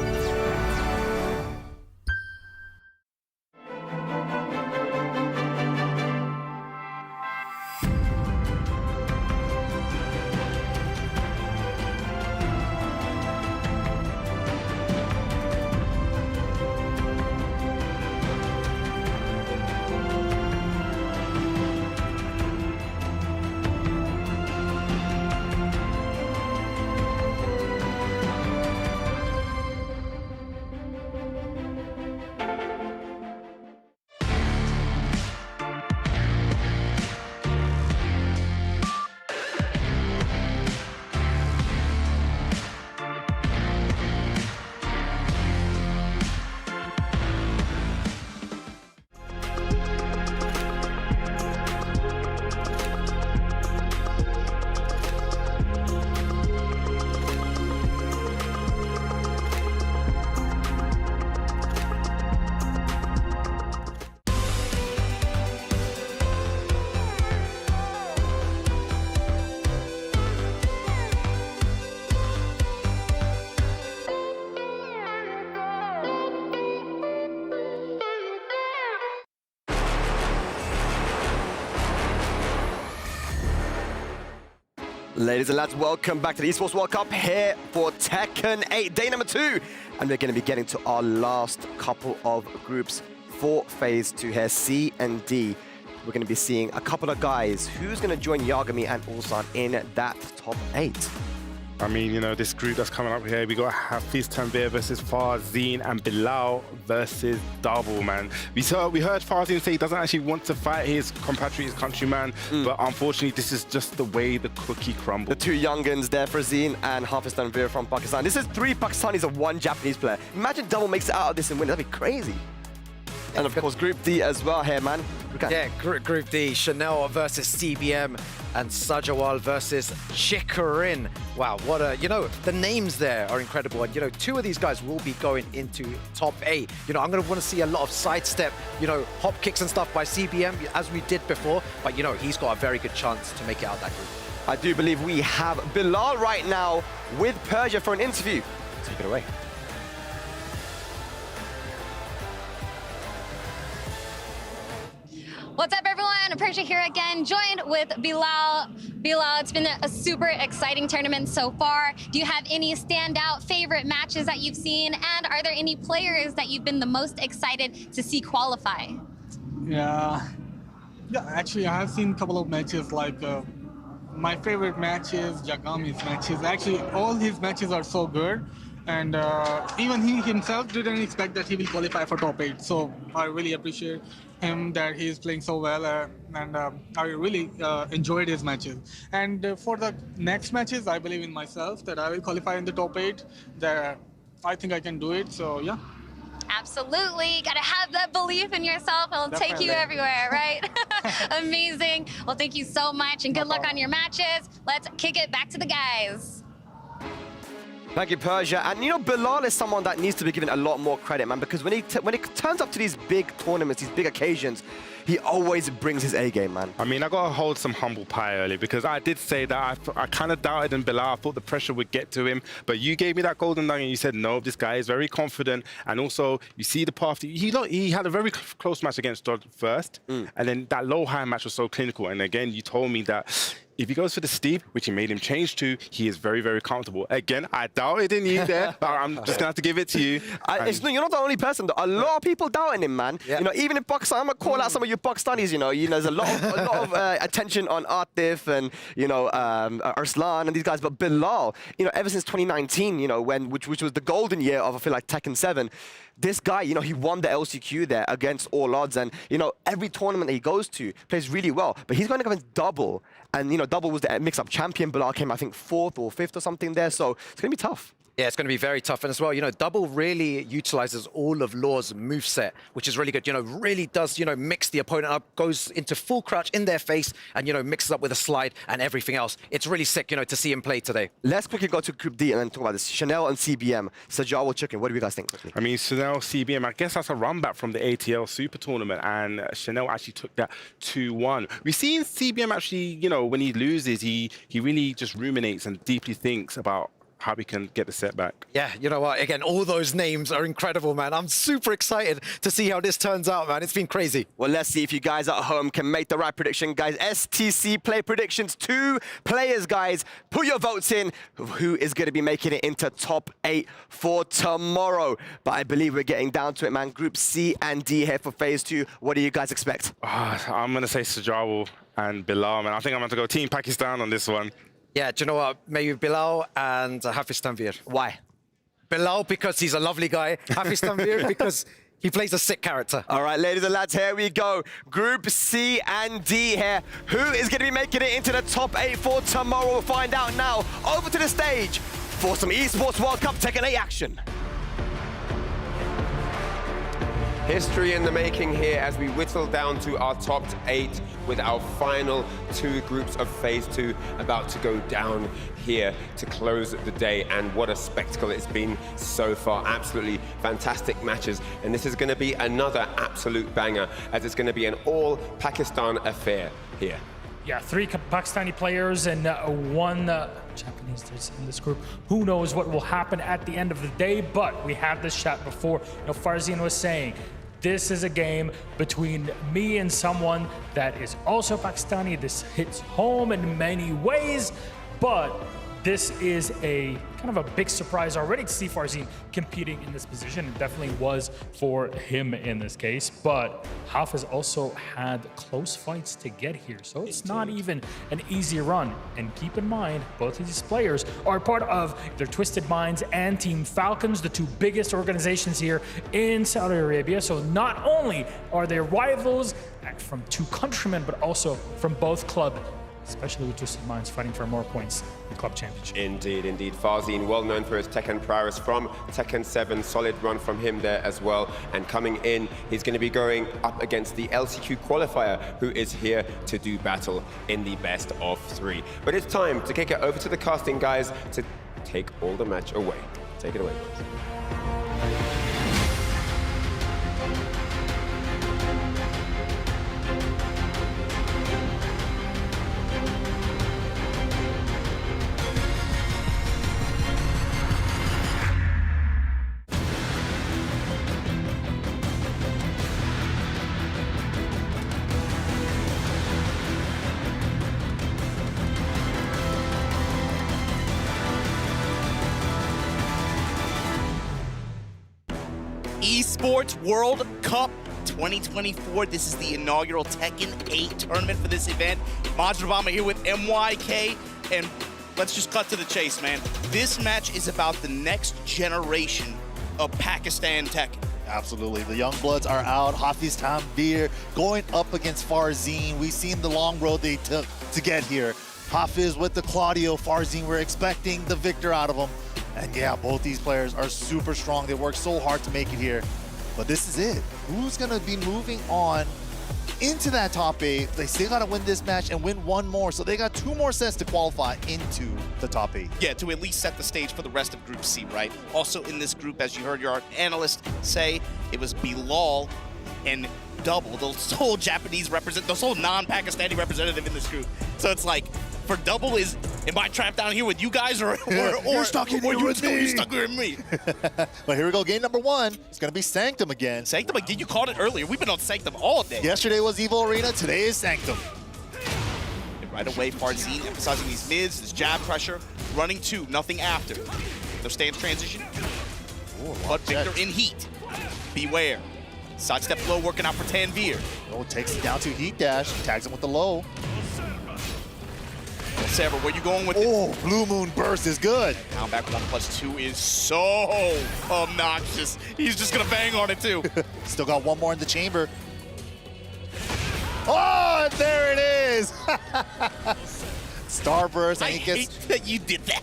Ladies and lads, welcome back to the Esports World Cup here for Tekken 8, day number 2. And we're going to be getting to our last couple of groups for Phase 2 here, C and D. We're going to be seeing a couple of guys. Who's going to join Yagami and Ulsan in that top 8? I mean, you know, this group that's coming up here, we got Hafiz Tanvir versus Farzeen and Bilal versus Double, man. We heard Farzeen say he doesn't actually want to fight his compatriot, his countryman, but unfortunately, this is just the way the cookie crumbles. The 2 youngins there, Farzeen and Hafiz Tanvir from Pakistan. This is 3 Pakistanis and 1 Japanese player. Imagine Double makes it out of this and wins. That'd be crazy. And of course, Group D as well here, man. Yeah, Group D, Chanel versus CBM and Sajawal versus Chikarin. Wow, what a, you know, the names there are incredible. And, you know, 2 of these guys will be going into top 8. You know, I'm going to want to see a lot of sidestep, you know, hop kicks and stuff by CBM as we did before. But, you know, he's got a very good chance to make it out of that group. I do believe we have Bilal right now with Persia for an interview. Take it away. What's up, everyone? Persia here again, joined with Bilal. Bilal, it's been a super exciting tournament so far. Do you have any standout favorite matches that you've seen? And are there any players that you've been the most excited to see qualify? Yeah, actually, I have seen a couple of matches. Like, my favorite matches, Yagami's matches. Actually, all his matches are so good. And even he himself didn't expect that he will qualify for top 8. So I really appreciate him that he's playing so well, and I really enjoyed his matches. And for the next matches, I believe in myself that I will qualify in the top 8. That I think I can do it. So yeah. Absolutely. Got to have that belief in yourself. It'll take you everywhere, right? Amazing. Well, thank you so much, and good luck on your matches. Let's kick it back to the guys. Thank you, Persia. And you know, Bilal is someone that needs to be given a lot more credit, man, because when he turns up to these big tournaments, these big occasions, he always brings his A game, man. I mean, I got to hold some humble pie early because I did say that I kind of doubted in Bilal. I thought the pressure would get to him, but you gave me that golden nugget and you said, no, this guy is very confident. And also, you see the path. He had a very close match against Dodd first, and then that low-high match was so clinical. And again, you told me that if he goes for the steep, which he made him change to, he is very, very comfortable. Again, I doubted in you there, but I'm just going to have to give it to you. You're not the only person, though. A lot of people doubting him, man. Yeah. You know, even in Pakistan, I'm going to call out some of you Pakistanis, you know, there's a lot of attention on Atif and, you know, Arslan and these guys, but Bilal, you know, ever since 2019, you know, which was the golden year of, I feel like, Tekken 7, this guy, you know, he won the LCQ there against all odds, and, you know, every tournament that he goes to plays really well, but he's going to go against Double, and, you know, Double was the mix-up champion. Bilal came, I think, 4th or 5th or something there, so it's going to be tough. Yeah, it's going to be very tough. And as well, you know, Double really utilizes all of Law's moveset, which is really good. You know, really does, you know, mix the opponent up, goes into full crouch in their face and, you know, mixes up with a slide and everything else. It's really sick, you know, to see him play today. Let's quickly go to Group D and then talk about this. Chanel and CBM, Sajawal Chicken. What do you guys think quickly? I mean, Chanel, CBM, I guess that's a run back from the ATL Super Tournament, and Chanel actually took that 2-1. We've seen CBM actually, you know, when he loses, he really just ruminates and deeply thinks about how we can get the set back. Yeah, you know what? Again, all those names are incredible, man. I'm super excited to see how this turns out, man. It's been crazy. Well, let's see if you guys at home can make the right prediction, guys. STC Play Predictions, 2 players, guys. Put your votes in. Who is going to be making it into top 8 for tomorrow? But I believe we're getting down to it, man. Group C and D here for Phase 2. What do you guys expect? I'm going to say Sajawal and Bilal, man. I think I'm going to go Team Pakistan on this one. Yeah, do you know what? Maybe Bilal and Hafiz Tanvir. Why? Bilal, because he's a lovely guy. Hafiz Tanvir, because he plays a sick character. All right, ladies and lads, here we go. Group C and D here. Who is going to be making it into the top 8 for tomorrow? We'll find out now. Over to the stage for some Esports World Cup Tekken 8 action. History in the making here as we whittle down to our top 8 with our final 2 groups of Phase 2 about to go down here to close the day. And what a spectacle it's been so far. Absolutely fantastic matches. And this is going to be another absolute banger as it's going to be an all-Pakistan affair here. Yeah, 3 Pakistani players and 1 Japanese in this group. Who knows what will happen at the end of the day, but we had this chat before. You know, Farzeen was saying, this is a game between me and someone that is also Pakistani. This hits home in many ways, but this is a kind of a big surprise already to see Farzeen competing in this position. It definitely was for him in this case, but Haf has also had close fights to get here, so it's not even an easy run. And keep in mind, both of these players are part of their Twisted Minds and Team Falcons, the two biggest organizations here in Saudi Arabia. So not only are they rivals from two countrymen, but also from both clubs, especially with Twisted Minds fighting for more points in Club Championship. Indeed, indeed. Farzeen, well known for his Tekken prowess from Tekken 7. Solid run from him there as well. And coming in, he's going to be going up against the LCQ qualifier, who is here to do battle in the best of 3. But it's time to kick it over to the casting guys to take all the match away. Take it away, boys. Esports World Cup 2024. This is the inaugural Tekken 8 tournament for this event. Majravama here with MYK, and let's just cut to the chase, man. This match is about the next generation of Pakistan Tekken. Absolutely. The young bloods are out. Hafiz Tanvir going up against Farzeen. We've seen the long road they took to get here. Hafiz with the Claudio. Farzeen, we're expecting the victor out of him. And yeah, both these players are super strong. They work so hard to make it here. But this is it. Who's going to be moving on into that top 8? They still got to win this match and win one more. So they got 2 more sets to qualify into the top 8. Yeah, to at least set the stage for the rest of Group C, right? Also in this group, as you heard your analyst say, it was Bilal and Double, the sole Japanese the sole non-Pakistani representative in this group. So it's like, for Double is, am I trapped down here with you guys, or you're stuck in here with me. You're stuck here with me. But here we go, game number 1. It's going to be Sanctum again. Sanctum again? You called it earlier. We've been on Sanctum all day. Yesterday was Evo Arena. Today is Sanctum. And right away, Farzeen emphasizing these mids, this jab pressure, running 2, nothing after. No stance transition. Ooh, but Victor in heat. Beware. Sidestep low working out for Tanvir. Oh, takes it down to heat dash. Tags him with the low. Sever, where you going with it? Blue Moon Burst is good. Down back 1+2 is so obnoxious. He's just gonna bang on it too. Still got one more in the chamber. Oh, there it is. Starburst. I hate that you did that.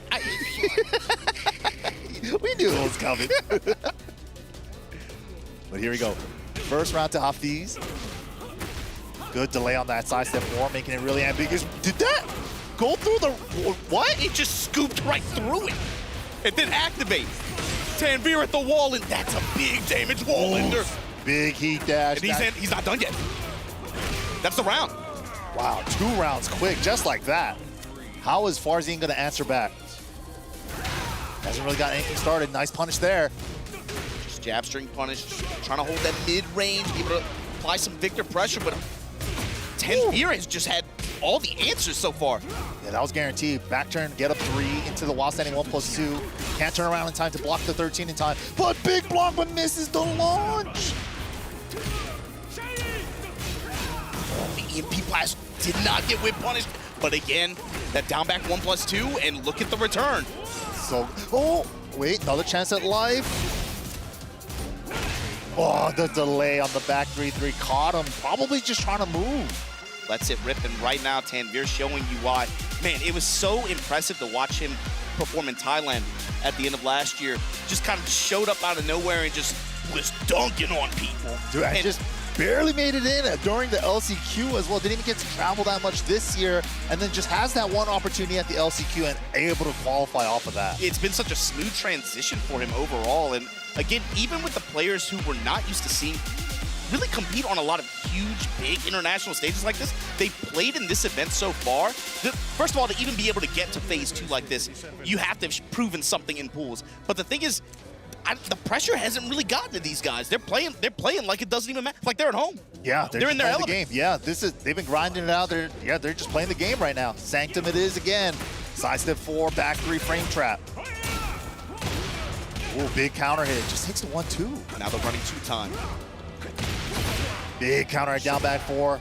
We knew it was coming. But here we go. First round to Hafiz. Good delay on that sidestep 4, making it really ambiguous. Did that go through the, what? It just scooped right through it. It didn't activate. Tanvir at the wall, and that's a big damage wall ender. Big heat dash. And he's not done yet. That's the round. Wow, 2 rounds quick, just like that. How is Farzeen gonna answer back? Hasn't really got anything started. Nice punish there. Just jab string punish, trying to hold that mid-range, able to apply some Victor pressure, but Tanvir has just had all the answers so far. Yeah, that was guaranteed. Back turn, get up 3 into the while standing 1+2. Can't turn around in time to block the 13 in time, but big block, but misses the launch. The EMP blast did not get whip punished, but again, that down back 1+2, and look at the return. So, oh, wait, another chance at life. Oh, the delay on the back 3-3 caught him. Probably just trying to move. Lets it rip, and right now Tanvir showing you why. Man, it was so impressive to watch him perform in Thailand at the end of last year. Just kind of showed up out of nowhere and just was dunking on people. Dude, I just barely made it in during the LCQ as well. Didn't even get to travel that much this year, and then just has that one opportunity at the LCQ and able to qualify off of that. It's been such a smooth transition for him overall, and again, even with the players who we're not used to seeing really compete on a lot of huge, big international stages like this, they played in this event so far. First of all, to even be able to get to phase 2 like this, you have to have proven something in pools. But the thing is, the pressure hasn't really gotten to these guys. They're playing like it doesn't even matter. Like they're at home. Yeah, they're in their element. The game. Yeah, they've been grinding it out. They're just playing the game right now. Sanctum it is again. Sidestep 4, back 3 frame trap. Ooh, big counter hit. Just takes the 1-2. Now they're running 2-time. Big counter hit down back 4.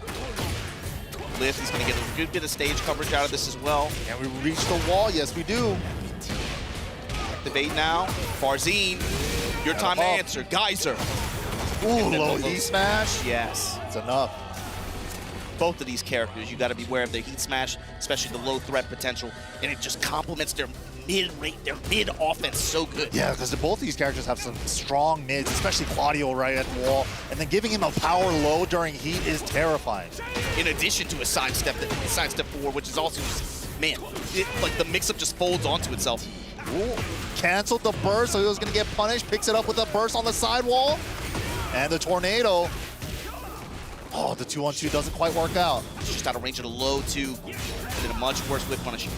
Lift, he's going to get a good bit of stage coverage out of this as well. And we reach the wall. Yes, we do. Activate now. Farzeen, your time to answer. Geyser. Ooh, low heat smash. Yes. It's enough. Both of these characters, you got to be aware of their heat smash, especially the low threat potential, and it just complements their mid offense so good. Yeah, because both of these characters have some strong mids, especially Claudio right at the wall, and then giving him a power low during heat is terrifying. In addition to a sidestep 4, which is also just, man, like the mix-up just folds onto itself. Ooh, canceled the burst, so he was going to get punished, picks it up with a burst on the sidewall, and the tornado. Oh, the 2-on-2 doesn't quite work out. Just out of range of the low, too. Did a much worse whip punish.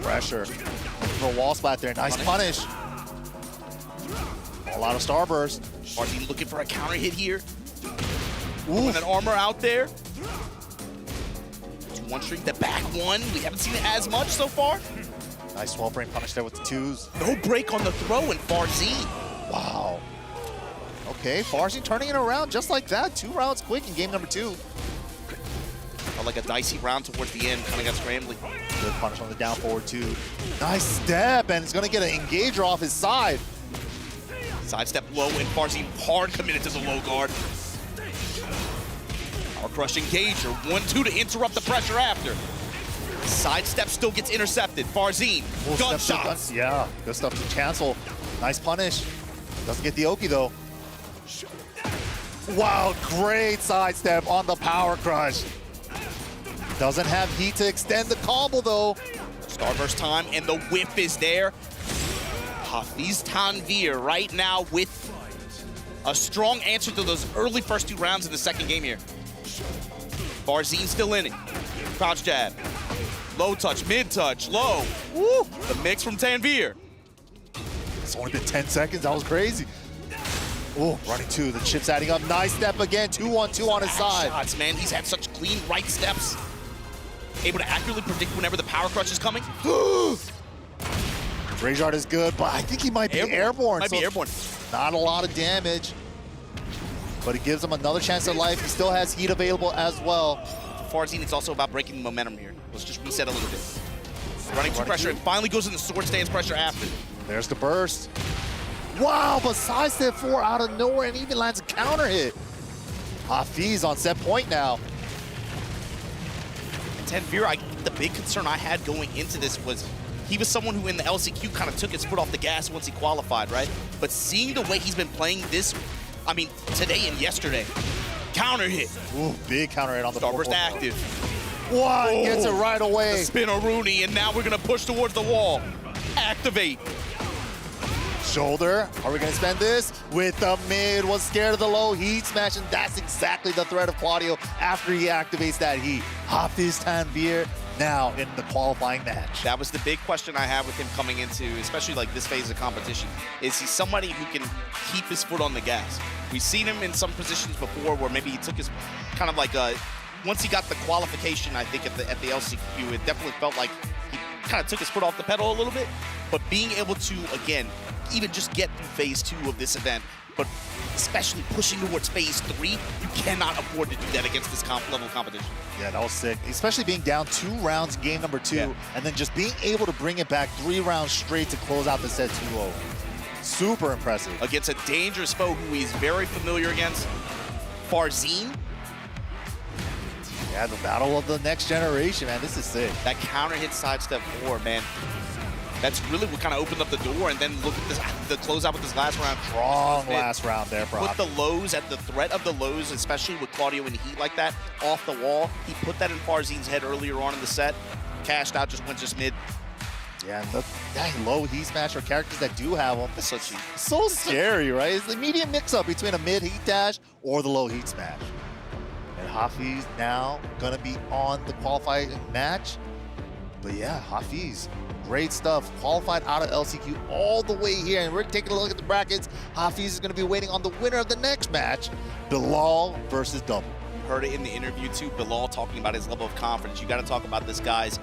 Pressure. For a wall splat there. Nice punish. A lot of starburst. Farzeen looking for a counter hit here. Ooh, an armor out there. 2-1 string, the back one. We haven't seen it as much so far. Nice wall frame punish there with the 2s. No break on the throw in Farzeen. Wow. Okay, Farzeen turning it around just like that. 2 rounds quick in game number 2. Like a dicey round towards the end, kind of got scrambling. Good punish on the down forward too. Nice step, and it's gonna get an engager off his side. Sidestep low, and Farzeen hard committed to the low guard. Power crush engager, 1-2 to interrupt the pressure after. Sidestep still gets intercepted. Farzeen, gunshots. Yeah, good stuff to cancel. Nice punish. Doesn't get the Oki though. Wow, great sidestep on the power crush. Doesn't have heat to extend the combo though. Starburst time, and the whip is there. Hafiz Tanvir right now with a strong answer to those early first 2 rounds in the second game here. Farzeen still in it. Crouch jab. Low touch, mid touch, low. Woo! The mix from Tanvir. It's only been 10 seconds, that was crazy. Oh, running 2, the chip's adding up. Nice step again, 2-on-2 on his side. Shots, man, he's had such clean right steps. Able to accurately predict whenever the power crush is coming. Rayjard is good, but I think he might be airborne. Might be airborne. Not a lot of damage, but it gives him another chance at life. He still has heat available as well. For Farzeen, it's also about breaking the momentum here. Let's just reset a little bit. Running to pressure, and finally goes into sword stance pressure after. There's the burst. Wow, but sidestep 4 out of nowhere and even lands a counter hit. Hafiz on set point now. Tanvir, the big concern I had going into this was he was someone who in the LCQ kind of took his foot off the gas once he qualified, right? But seeing the way he's been playing this, I mean, today and yesterday, counter hit. Ooh, big counter hit on the Starburst active. Wow, gets it right away. The spin of Rooney, and now we're gonna push towards the wall. Activate. Shoulder, are we gonna spend this? With the mid, was scared of the low heat smash, and that's exactly the threat of Claudio after he activates that heat. Hafiz Tanvir now in the qualifying match. That was the big question I had with him coming into, especially like this phase of competition. Is he somebody who can keep his foot on the gas? We've seen him in some positions before where maybe he took his kind of like once he got the qualification, I think at the LCQ, it definitely felt like he kind of took his foot off the pedal a little bit. But being able to, again, even just get through phase 2 of this event, but especially pushing towards phase 3, you cannot afford to do that against this level of competition. Yeah, that was sick. Especially being down 2 rounds in game number 2, and then just being able to bring it back 3 rounds straight to close out the set 2-0. Super impressive. Against a dangerous foe who he's very familiar against, Farzeen. Yeah, the battle of the next generation, man. This is sick. That counter hit sidestep 4, man. That's really what kind of opened up the door, and then look at this, the closeout with this last round. Strong last round there, bro. Put the lows at the threat of the lows, especially with Claudio in heat like that, off the wall. He put that in Farzeen's head earlier on in the set. Cashed out, just went just mid. Yeah, and that low heat smash for characters that do have them. That's so scary, right? It's the immediate mix-up between a mid heat dash or the low heat smash. And Hafiz now gonna be on the qualifying match. But yeah, Hafiz, great stuff. Qualified out of LCQ all the way here. And we're taking a look at the brackets. Hafiz is gonna be waiting on the winner of the next match, Bilal versus Double. heard it in the interview too, Bilal talking about his level of confidence. You got to talk about this guy's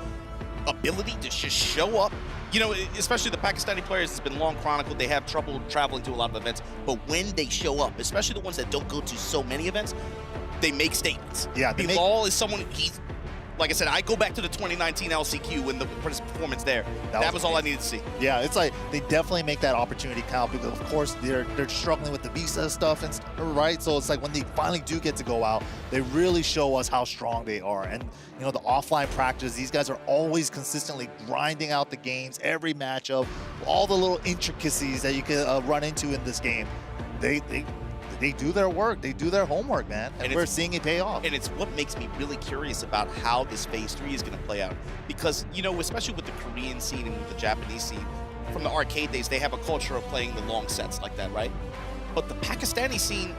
ability to just show up. You know, especially the Pakistani players, it's been long chronicled. They have trouble traveling to a lot of events, but when they show up, especially the ones that don't go to so many events, they make statements. Yeah, Bilal is someone, he's, like I said, I go back to the 2019 LCQ when his performance there. That was all I needed to see. Yeah, it's like they definitely make that opportunity count because, of course, they're struggling with the visa stuff and right. So it's like when they finally do get to go out, they really show us how strong they are. And you know, the offline practice, these guys are always consistently grinding out the games, every matchup, all the little intricacies that you can run into in this game. They do their work. They do their homework, man. And we're seeing it pay off. And it's what makes me really curious about how this Phase 3 is going to play out. Because, you know, especially with the Korean scene and with the Japanese scene, from the arcade days, they have a culture of playing the long sets like that, right? But the Pakistani scene,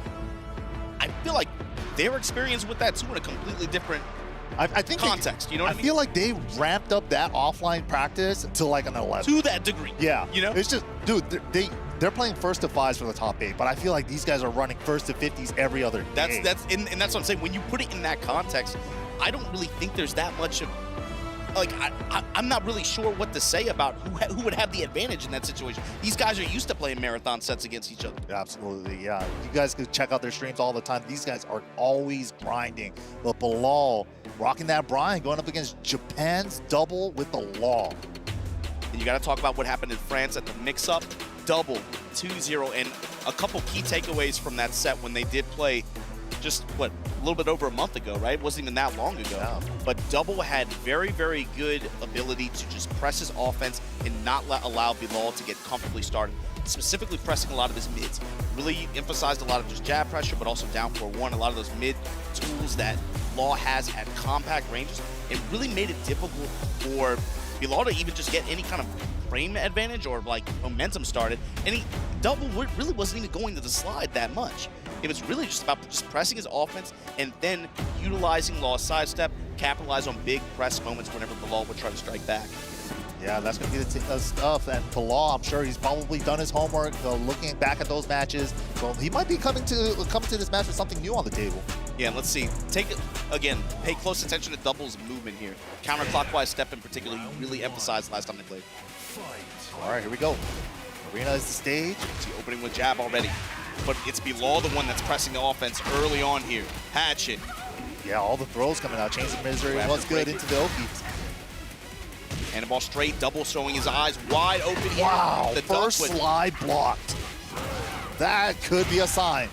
I feel like their experience with that too in a completely different I think context. You know what I mean? I feel like they ramped up that offline practice to like an 11. To that degree. Yeah. You know? It's just, dude, they're playing first to 5s for the top 8, but I feel like these guys are running first to 50s every other day. And that's what I'm saying. When you put it in that context, I don't really think there's that much of, like, I'm not really sure what to say about who would have the advantage in that situation. These guys are used to playing marathon sets against each other. Absolutely, yeah. You guys could check out their streams all the time. These guys are always grinding. But Bilal rocking that Brian, going up against Japan's double with the law. And you got to talk about what happened in France at the mix-up. Double 2-0, and a couple key takeaways from that set when they did play just, what, a little bit over a month ago, right? It wasn't even that long ago. Yeah. But Double had very, very good ability to just press his offense and not allow Bilal to get comfortably started, specifically pressing a lot of his mids. Really emphasized a lot of just jab pressure, but also down 4-1, a lot of those mid tools that Law has at compact ranges. It really made it difficult for Bilal to even just get any kind of frame advantage or like momentum started, and Double really wasn't even going to the slide that much. It was really just about just pressing his offense and then utilizing Law's sidestep, capitalize on big press moments whenever Bilal would try to strike back. Yeah, that's going to be the stuff. And Bilal, I'm sure he's probably done his homework, looking back at those matches. So he might be coming to this match with something new on the table. Yeah, let's see. Again, pay close attention to Double's movement here. Counterclockwise step in particular, you really emphasized last time they played. All right, here we go. Arena is the stage. See, opening with jab already. But it's Bilal the one that's pressing the offense early on here. Hatchet. Yeah, all the throws coming out. Chains of Misery was good into the Oki. Cannonball straight, Double showing his eyes wide open here. Wow, the first slide blocked. That could be a sign.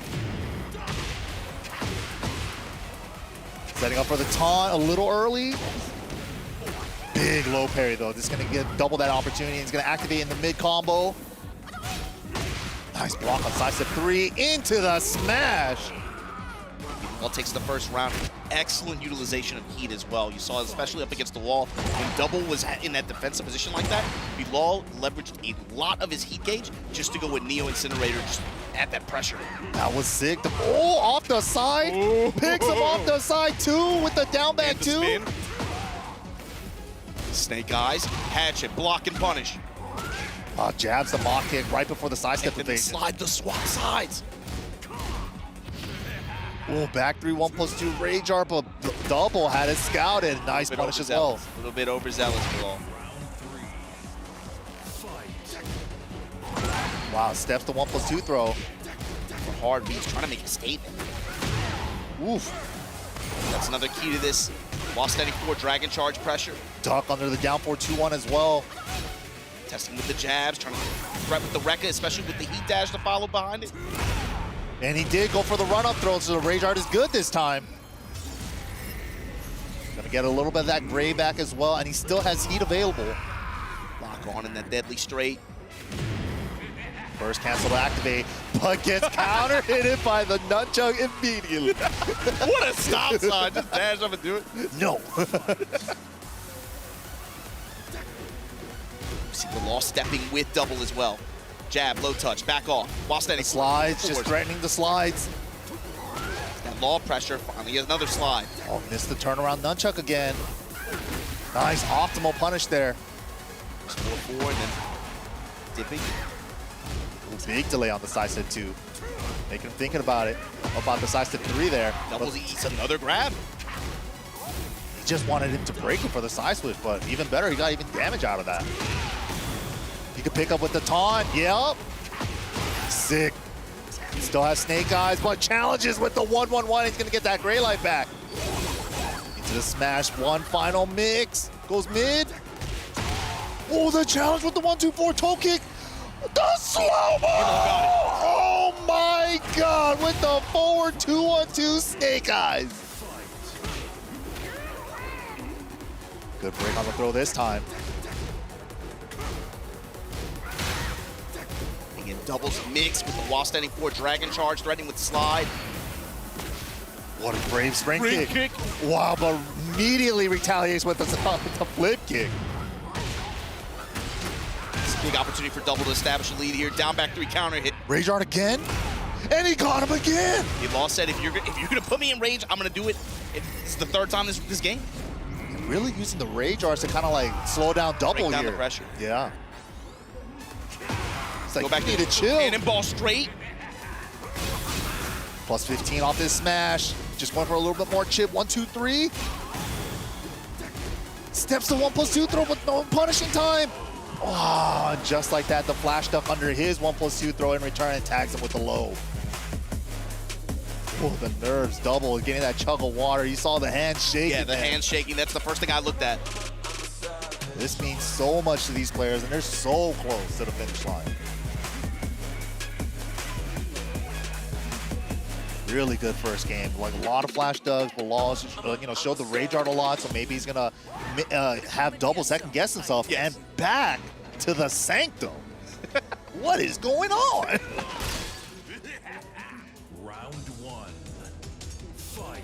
Setting up for the taunt a little early. Big low parry though. This is gonna get double that opportunity. He's gonna activate in the mid combo. Nice block on sidestep 3 into the smash. Bilal takes the first round. Excellent utilization of heat as well. You saw it especially up against the wall. When Double was in that defensive position like that, Bilal leveraged a lot of his heat gauge just to go with Neo Incinerator, just add that pressure. That was sick. Off the side. Ooh. Picks him off the side too with the down back too. Spin. Snake Eyes, Hatchet, block and punish. Jabs the mock kick right before the sidestep evasion. Slide the swap sides. Oh, back 3, 1+2 Rage Art, but Double had it scouted. Nice punish as well. A little bit overzealous, Bilal. Wow, steps the 1+2 throw. For hard beats, trying to make a statement. Oof. That's another key to this. While standing for Dragon Charge pressure. Duck under the down 4-2-1 as well. Testing with the jabs, trying to threat with the Rekka, especially with the heat dash to follow behind it. And he did go for the run-up throw, so the Rage Art is good this time. Gonna get a little bit of that gray back as well, and he still has heat available. Lock on in that deadly straight. First cancel to activate, but gets counter hit by the nunchuck immediately. What a stop sign, just dash up and do it. No. See Bilal stepping with Double as well. Jab, low touch, back off. While standing slides, just threatening the slides. That law pressure, finally gets another slide. Oh, missed the turnaround nunchuck again. Nice optimal punish there. 4-4 and then dipping. Big delay on the side step 2. Making him thinking about it, about the side step 3 there. Doubles eats another grab. He just wanted him to break it for the side switch, but even better, he got even damage out of that. He could pick up with the taunt. Yep. Sick. He still has Snake Eyes, but challenges with the 1-1-1. He's going to get that gray light back. Into the smash. One final mix. Goes mid. Oh, the challenge with the 1-2-4 toe kick. The slow-mo! Oh my god! With the forward 2-1-2 Snake Eyes. Good break on the throw this time. Again, doubles mix with the while standing forward dragon charge, threatening with the slide. What a brave spring kick. Wow, but immediately retaliates with the flip kick. Big opportunity for Double to establish a lead here. Down back 3 counter hit. Rage Art again? And he got him again! Law said, if you're gonna put me in rage, I'm gonna do it. It's the 3rd time this game. Really using the Rage Arts to kind of like slow down Double Break down here. the pressure. Yeah. It's like, go back you need to chill. Cannonball straight. Plus 15 off this smash. Just going for a little bit more chip. 1, 2, 3. Steps to 1+2 throw, but no punishing time. Oh, just like that, the flash duck under his 1+2 throw in return and tags him with the low. Oh, the nerves, Double getting that chug of water. You saw the hand shaking. Yeah, the hand shaking. That's the first thing I looked at. This means so much to these players, and they're so close to the finish line. Really good first game. Like a lot of flash ducks. Bilal, showed the Rage Art a lot, so maybe he's gonna have Double second guess himself and back to the Sanctum. What is going on? Round 1. Fight.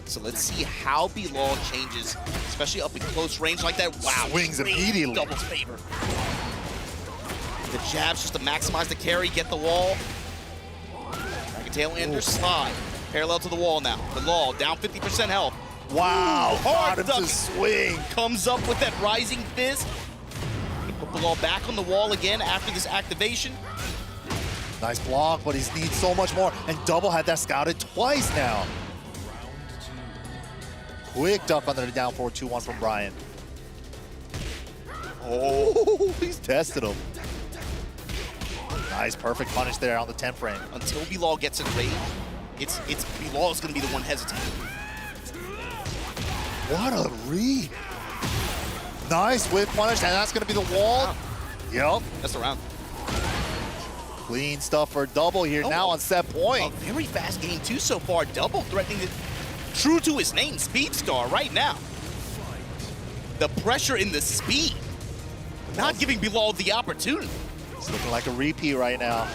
So let's see how Bilal changes, especially up in close range like that. Wow, Swings immediately. Double's favor. The jabs just to maximize the carry, get the wall. Tail ender slide. Parallel to the wall now. Bilal down 50% health. Wow, Hard got him duck. to swing. Comes up with that rising fist. Put Bilal back on the wall again after this activation. Nice block, but he needs so much more. And Double had that scouted twice now. Quick duck under the down 4-2-1 from Brian. Oh, he's tested him. Nice, perfect punish there on the 10 frame. Until Bilal gets in range, Bilal's gonna be the one hesitating. What a read. Nice whip punish, and that's gonna be the wall. Yep. That's the round. Clean stuff for Double here now on set point. A very fast game too so far. Double threatening it. True to his name, Speed Star right now. The pressure in the speed. Not giving Bilal the opportunity. It's looking like a repeat right now.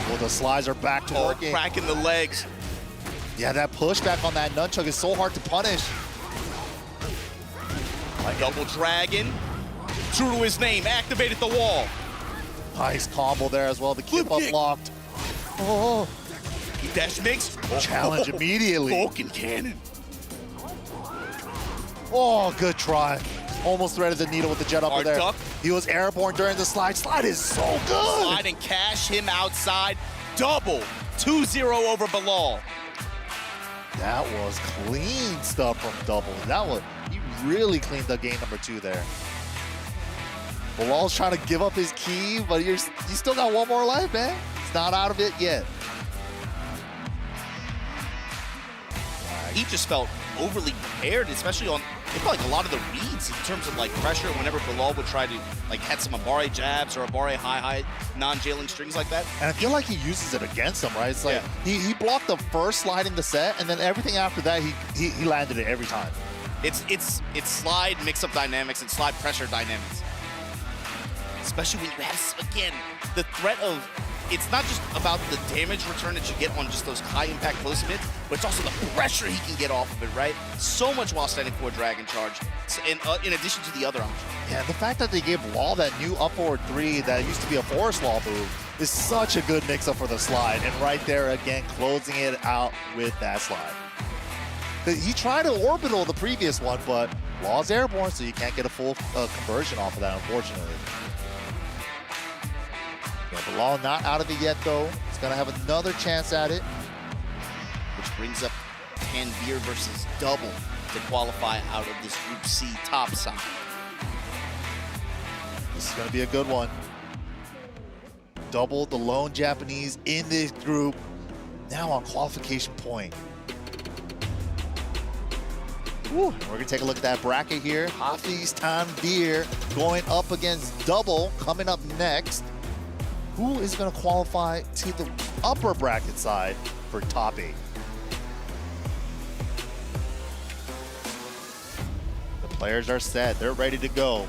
Well, the slides are back to working. Cracking the legs. Yeah, that pushback on that nunchuck is so hard to punish. Double Dragon. True to his name, activated the wall. Nice combo there as well. The keep up locked. Oh. He dash mix. Challenge immediately. Vulcan cannon. Oh, good try. Almost threaded the needle with the jet up there. Duck. He was airborne during the slide. Slide is so good. Slide and cash him outside. Double 2-0 over Bilal. That was clean stuff from Double. He really cleaned up game number 2 there. Bilal's trying to give up his key, but you still got one more life, man. It's not out of it yet. He just felt overly prepared, especially on, it felt like a lot of the reads in terms of like pressure whenever Bilal would try to like had some Abare jabs or Abare high, non-jailing strings like that. And I feel like he uses it against him, right? It's like he blocked the first slide in the set, and then everything after that, he landed it every time. It's slide mix-up dynamics and slide pressure dynamics. Especially when you have, again, the threat of, it's not just about the damage return that you get on just those high impact close hits, but it's also the pressure he can get off of it, right? So much while standing for a dragon charge, in addition to the other options. Yeah, the fact that they gave Law that new up forward 3 that used to be a Forest Law move is such a good mix-up for the slide. And right there, again, closing it out with that slide. He tried to orbital the previous one, but Law's airborne, so you can't get a full conversion off of that, unfortunately. Yeah, Bilal not out of it yet, though. He's going to have another chance at it. Which brings up Tanvir versus Double to qualify out of this Group C top side. This is going to be a good one. Double, the lone Japanese in this group, now on qualification point. Woo. We're going to take a look at that bracket here. Hafiz Tanvir going up against Double coming up next. Who is going to qualify to the upper bracket side for top 8? The players are set. They're ready to go.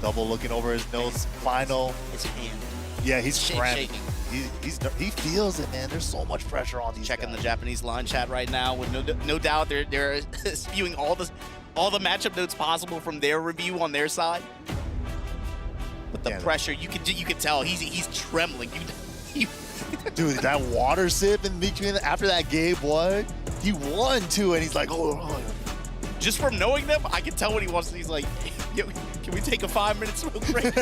Double looking over his nose. Final. His hand. Yeah, he's shaking. He feels it, man. There's so much pressure on these Checking guys. the Japanese line chat right now with no doubt they're spewing all the matchup notes possible from their review on their side. But the pressure, you can tell he's trembling. Dude, that water sip in between after that game, what? He won too, and he's like, oh. Just from knowing them, I can tell what he wants to. He's like, yo, can we take a 5-minute smoke break?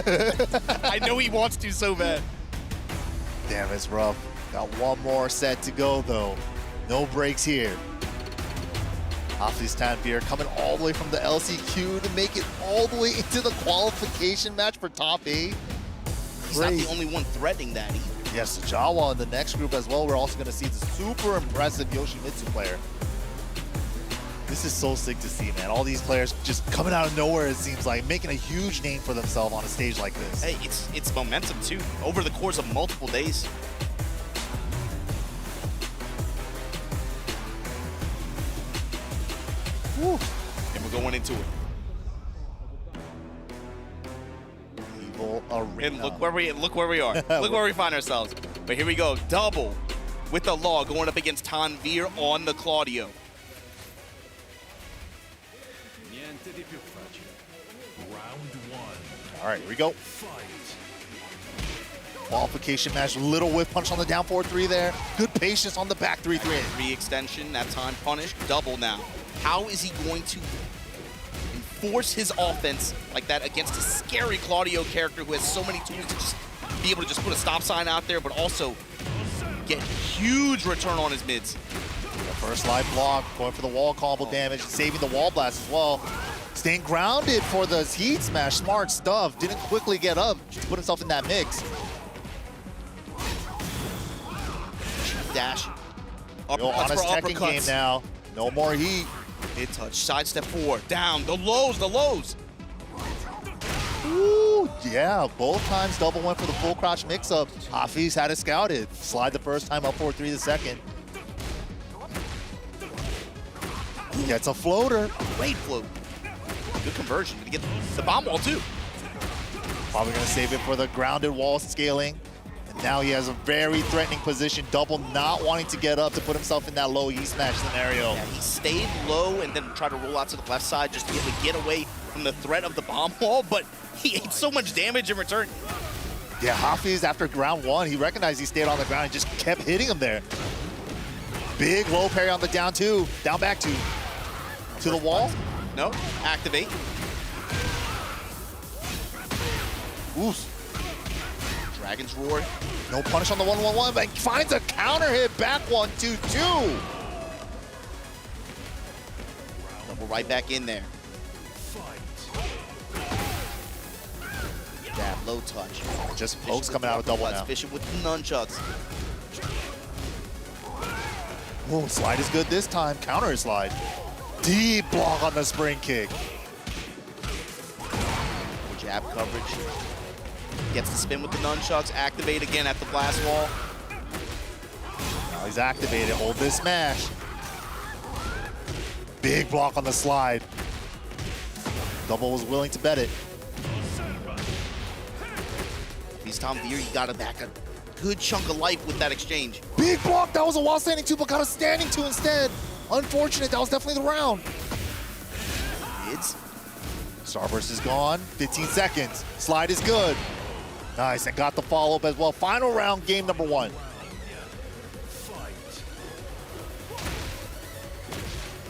I know he wants to so bad. Damn, it's rough. Got one more set to go, though. No breaks here. Hafiz Tanvir coming all the way from the LCQ to make it all the way into the qualification match for top 8. He's not the only one threatening that either. Yes, Sajawal in the next group as well. We're also going to see the super impressive Yoshimitsu player. This is so sick to see, man. All these players just coming out of nowhere, it seems like, making a huge name for themselves on a stage like this. Hey, it's momentum too, over the course of multiple days. Woo. And we're going into it. Evil Arena. And look where we are. Look where we find ourselves. But here we go. Double with the Law going up against Tanvir on the Claudio. All right, here we go. Qualification match, little whip punch on the down 4-3 there. Good patience on the back 3-3. Re-extension, that time punished. Double now. How is he going to enforce his offense like that against a scary Claudio character who has so many tools to just be able to just put a stop sign out there, but also get huge return on his mids? The first live block, going for the wall combo damage, saving the wall blast as well. Staying grounded for the heat smash, smart stuff. Didn't quickly get up to put himself in that mix. Dash. Yo, on his Tekken game now. No more heat. Mid touch, sidestep 4, down, the lows. Ooh, yeah, both times Double went for the full crouch mix-up. Hafiz had it scouted. Slide the first time, up 4-3 the second. Gets a floater. Great float. Good conversion to get the bomb wall too. Probably gonna save it for the grounded wall scaling. And now he has a very threatening position. Double not wanting to get up to put himself in that low E smash scenario. Yeah, he stayed low and then tried to roll out to the left side just to be able to get away from the threat of the bomb wall, but he ate so much damage in return. Yeah, Hafiz, after round 1, he recognized he stayed on the ground and just kept hitting him there. Big low parry on the down 2, down back 2. To the wall. No, activate. Oof. Dragon's Roar. No punish on the 1-1-1, but finds a counter hit back 1-2-2. Double right back in there. Jab, low touch. Just pokes coming out of Double now. Fishing with the nunchucks. Ooh, slide is good this time. Counter slide. Deep block on the spring kick. Jab coverage. Gets the spin with the nunchucks. Activate again at the blast wall. Now he's activated. Hold this smash. Big block on the slide. Double was willing to bet it. He's Tanvir. He got back a good chunk of life with that exchange. Big block. That was a wall standing 2, but got a standing 2 instead. Unfortunate, that was definitely the round. Mids. Starburst is gone, 15 seconds. Slide is good. Nice, and got the follow-up as well. Final round, game number 1.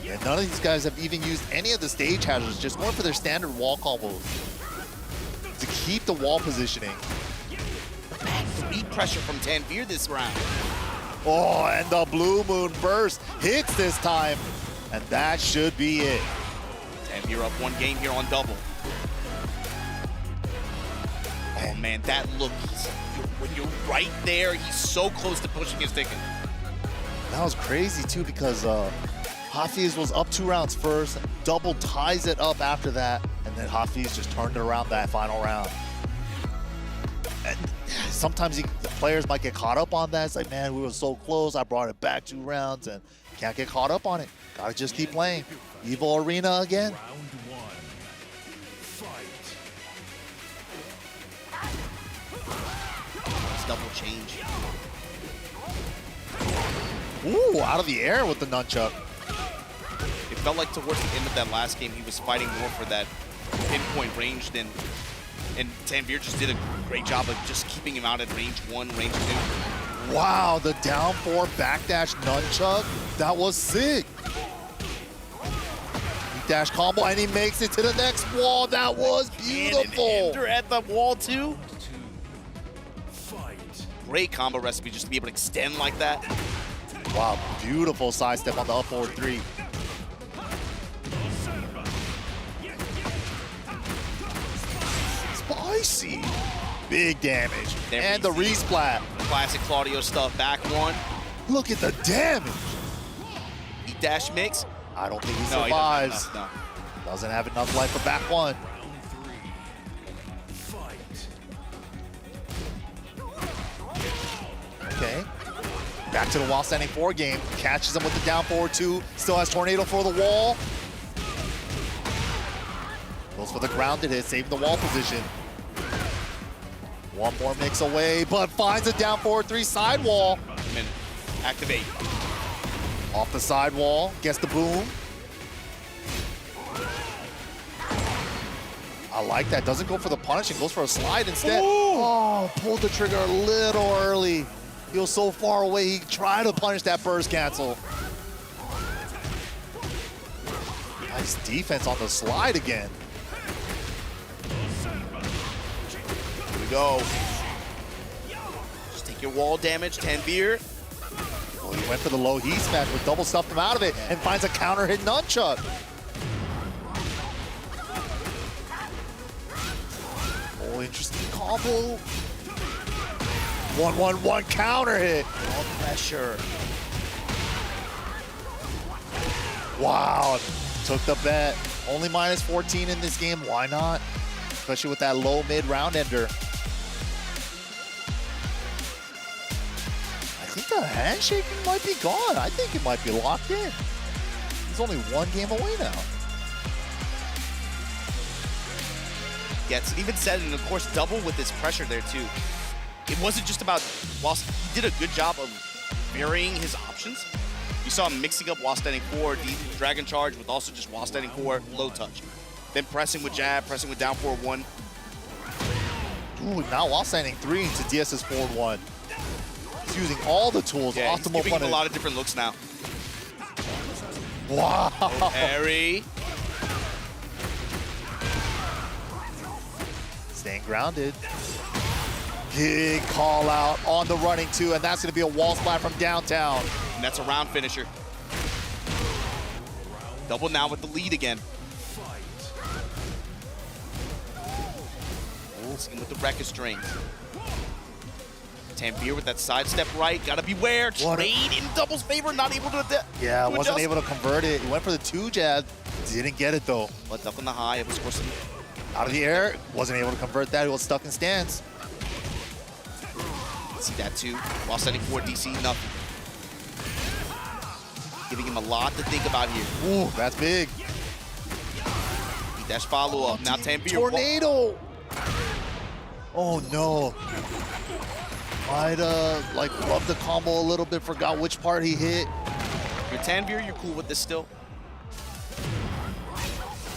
And none of these guys have even used any of the stage hazards, just going for their standard wall combos. to keep the wall positioning. Man, 3 pressure from Tanvir this round. Oh, and the Blue Moon burst hits this time, and that should be it. Tanvir up 1 game here on double. Oh man, that look, when you're right there, he's so close to pushing his ticket. That was crazy too, because Hafiz was up 2 rounds first, double ties it up after that, and then Hafiz just turned it around that final round. And sometimes the players might get caught up on that. It's like, man, we were so close, I brought it back 2 rounds, and can't get caught up on it. Gotta just keep playing. Evo Arena again. Double change. Ooh, out of the air with the nunchuck. It felt like towards the end of that last game, he was fighting more for that pinpoint range than, and Tanvir just did a great job of just keeping him out at range 1, range 2. Wow, the down 4 backdash nunchuck. That was sick. He dash combo and he makes it to the next wall. That was beautiful. And an ender at the wall too. Great combo recipe just to be able to extend like that. Wow, beautiful sidestep on the up forward 3. Spicy. Big damage. There and the resplat. Classic Claudio stuff. Back 1. Look at the damage. He dash mix. I don't think he No, survives. He doesn't have enough life for back 1. Okay. Back to the while standing 4 game. Catches him with the down forward 2. Still has Tornado for the wall. Goes for the grounded hit, saving the wall position. 1 more mix away, but finds a down forward 3 sidewall. Activate. Off the sidewall, gets the boom. I like that. Doesn't go for the punish and goes for a slide instead. Oh, pulled the trigger a little early. He was so far away, he tried to punish that burst cancel. Nice defense on the slide again. Here we go. Just take your wall damage, Tanvir. Well, he went for the low heat smash, but double stuffed him out of it and finds a counter hit nunchuck. Oh, interesting combo. 1-1-1 counter hit. All pressure. Wow, took the bet. Only minus 14 in this game, why not? Especially with that low mid round ender. I think the handshaking might be gone. I think it might be locked in. He's only 1 game away now. Gets it. Even said, and of course, double with his pressure there too. It wasn't just about, whilst he did a good job of varying his options, you saw him mixing up while standing 4, Dragon Charge with also just while standing 4, low touch. Then pressing with jab, pressing with down forward 1. Ooh, now while standing 3 into DS's forward 1. He's using all the tools, Yeah, optimal he's giving him punish. a lot of different looks now. Wow. Harry. Staying grounded. Big call out on the running 2, and that's going to be a wall splat from downtown. And that's a round finisher. Double now with the lead again. Ulsan with the wreck of strings. Tanvir with that sidestep right. Gotta beware. Trade in double's favor. Not able to Yeah, to wasn't adjust. able to convert it. He went for the 2 jab. Didn't get it though. But up in the high. It was, of course, out of the air. Wasn't able to convert that. He was stuck in stance. See that too. While setting 4 DC, nothing. Giving him a lot to think about here. Ooh, that's big. He dash follow up. Now Tanvir. Tornado. Oh no. Might like rub the combo a little bit. Forgot which part he hit. You're Tanvir. You're cool with this still.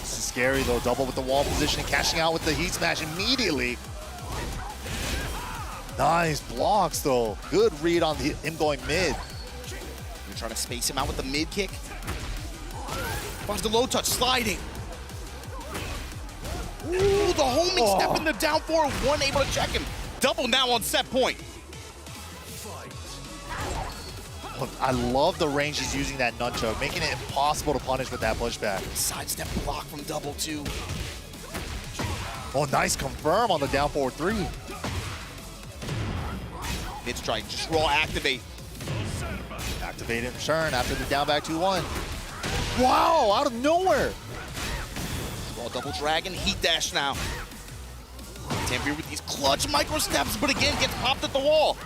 This is scary though. Double with the wall position and cashing out with the heat smash immediately. Nice blocks though. Good read on him going mid. You're trying to space him out with the mid kick. Watch the low touch sliding. Ooh, the homing step in the down four, one able to check him. Double now on set point. I love the range he's using that nunchuck, making it impossible to punish with that pushback. Sidestep block from double two. Oh, nice confirm on the down forward three. Mid strike, just raw activate. Activate and turn after the down back 2-1. Wow, out of nowhere. Raw double dragon, heat dash now. Tanvir with these clutch micro steps, but again gets popped at the wall.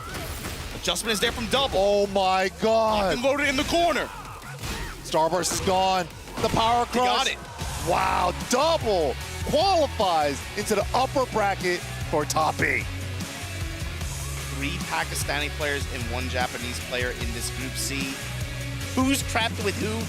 Adjustment is there from double. Oh my God. And loaded in the corner. Starburst is gone. The power crush. He got it. Wow, double qualifies into the upper bracket for top 8. 3 Pakistani players and 1 Japanese player in this Group C. Who's trapped with who?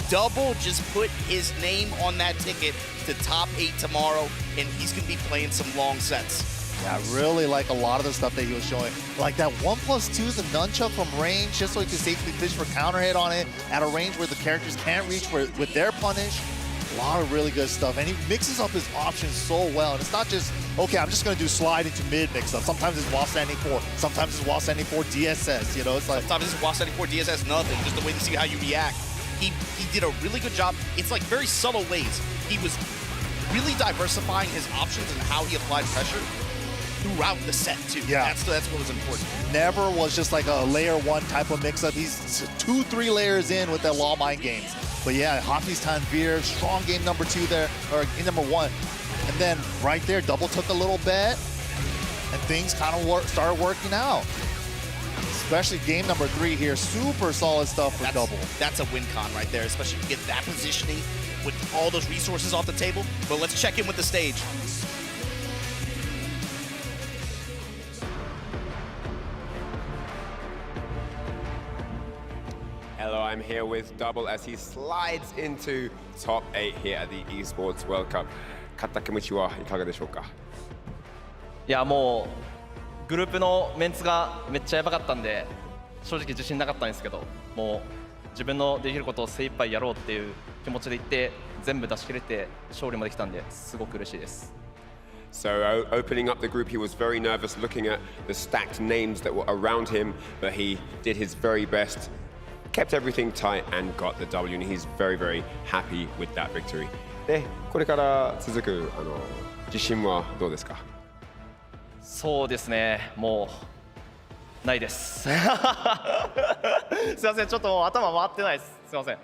Double just put his name on that ticket to top 8 tomorrow, and he's going to be playing some long sets. Yeah, I really like a lot of the stuff that he was showing. Like that 1+2 is a nunchuck from range, just so he can safely fish for counter hit on it at a range where the characters can't reach with their punish. A lot of really good stuff, and he mixes up his options so well. And it's not just, okay, I'm just gonna do slide into mid mix-up. Sometimes it's while standing for, sometimes it's while standing for DSS, you know? It's like sometimes it's while standing for DSS, nothing, just a way to see how you react. He did a really good job. It's like very subtle ways. He was really diversifying his options and how he applied pressure throughout the set too. Yeah. That's what was important. Never was just like a layer 1 type of mix-up. He's 2-3 layers in with the law mind games. But yeah, Hafiz Tanvir, strong game number 2 there, or in number 1. And then right there, double took a little bet, and things kind of started working out. Especially game number 3 here, super solid stuff for double. That's a win con right there, especially if you get that positioning with all those resources off the table. But let's check in with the stage. Hello, I'm here with Double as he slides into top 8 here at the Esports World Cup. 勝った気持ちはいかがでしょうか？いやもうグループのメンツがめっちゃやばかったんで正直自信なかったんですけど、もう自分のできることを精一杯やろうっていう気持ちでいって全部出し切れて勝利もできたんですごく嬉しいです。So opening up the group, he was very nervous looking at the stacked names that were around him, but he did his very best, kept everything tight and got the W, and he's very, very happy with that victory. で、これから続く自信はどうですか？そうですね、もうないです。すいません、ちょっともう頭回ってないです。すいません。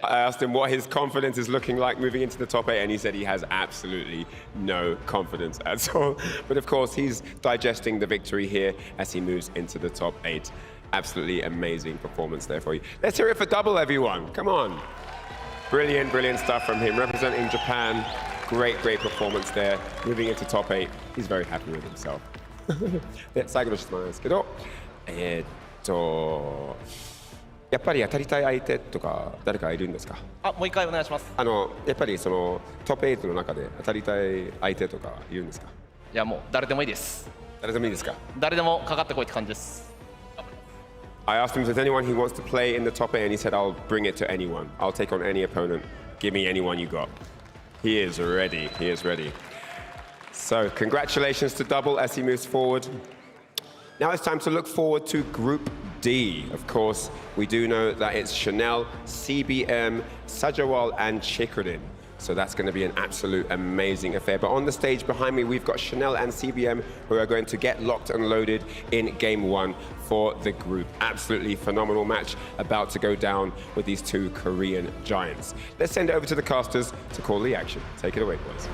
I asked him what his confidence is looking like moving into the top 8, and he said he has absolutely no confidence at all. But of course, he's digesting the victory here as he moves into the top 8. Absolutely amazing performance there for you. Let's hear it for Double, everyone. Come on. Brilliant, brilliant stuff from him. Representing Japan. Great, great performance there. Moving into top 8. He's very happy with himself. で、最後の質問なんですけど、やっぱり当たりたい相手とか誰かいるんですか？あ、もう一回お願いします。やっぱりそのトップ8の中で当たりたい相手とかいるんですか？いやもう誰でもいいです。誰でもいいですか？誰でもかかってこいって感じです。I asked him if there's anyone he wants to play in the top 8, and he said, I'll bring it to anyone. I'll take on any opponent. Give me anyone you got. He is ready. He is ready. So congratulations to Double as he moves forward. Now it's time to look forward to Group D. Of course, we do know that it's Chanel, CBM, Sajawal, and Chikradin. So that's going to be an absolute amazing affair. But on the stage behind me, we've got Chanel and CBM who are going to get locked and loaded in Game 1 for the group. Absolutely phenomenal match about to go down with these two Korean giants. Let's send it over to the casters to call the action. Take it away, boys.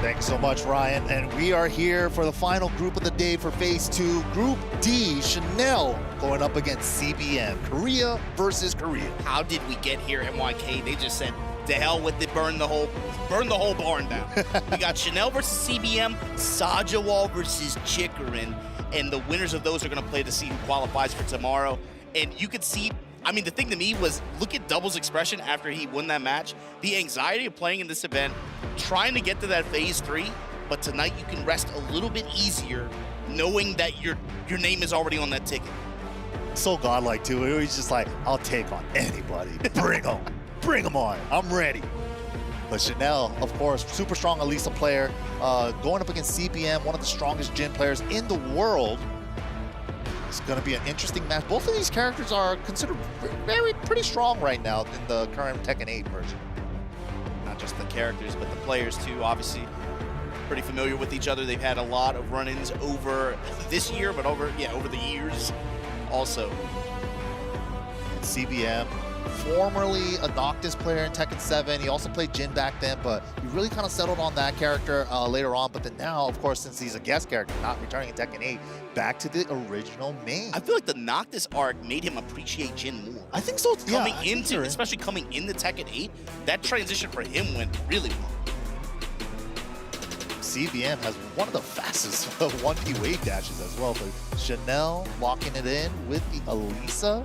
Thanks so much, Ryan. And we are here for the final group of the day for Phase 2. Group D, Chanel going up against CBM. Korea versus Korea. How did we get here, NYK? They just said, to hell with it, burn the whole barn down. We got Chanel versus CBM, Sajawal versus Chikradin, and the winners of those are going to play to see who qualifies for tomorrow. And you could see, I mean, the thing to me was, look at Double's expression after he won that match. The anxiety of playing in this event, trying to get to that Phase 3, but tonight you can rest a little bit easier knowing that your name is already on that ticket. So godlike, too. He's just like, I'll take on anybody. Bring them. Bring them on. I'm ready. But Chanel, of course, super strong Elisa player, going up against CBM, one of the strongest Jin players in the world. It's going to be an interesting match. Both of these characters are considered pretty strong right now in the current Tekken 8 version. Not just the characters, but the players too. Obviously, pretty familiar with each other. They've had a lot of run-ins over this year, but over the years also. And CBM, formerly a Noctis player in Tekken 7. He also played Jin back then, but he really kind of settled on that character later on. But then now, of course, since he's a guest character, not returning in Tekken 8, back to the original main. I feel like the Noctis arc made him appreciate Jin more. I think so. Especially coming into Tekken 8, that transition for him went really well. CBM has one of the fastest 1P wave dashes as well, but Chanel locking it in with the Elisa.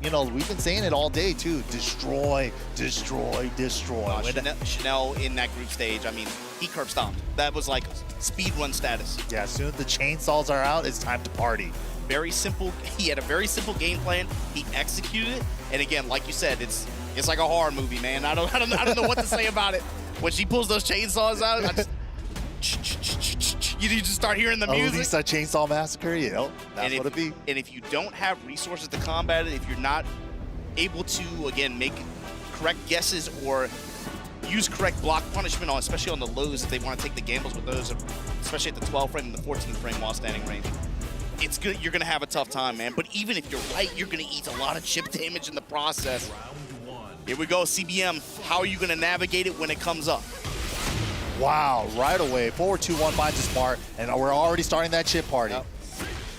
You know, we've been saying it all day too. Destroy, destroy, destroy. Chanel in that group stage, I mean, he curb stomped. That was like speed run status. Yeah, as soon as the chainsaws are out, it's time to party. Very simple. He had a very simple game plan. He executed it, and again, like you said, it's like a horror movie, man. I don't know what to say about it. When she pulls those chainsaws out, I just you just start hearing the music. Elisa Chainsaw Massacre, you know, that's what it be. And if you don't have resources to combat it, if you're not able to, again, make correct guesses or use correct block punishment, on, especially on the lows, if they want to take the gambles with those, especially at the 12 frame and the 14 frame while standing range, it's good. You're going to have a tough time, man. But even if you're right, you're going to eat a lot of chip damage in the process. Here we go, CBM. How are you going to navigate it when it comes up? Wow, right away. Forward 2-1 finds a smart, and we're already starting that chip party. Yep.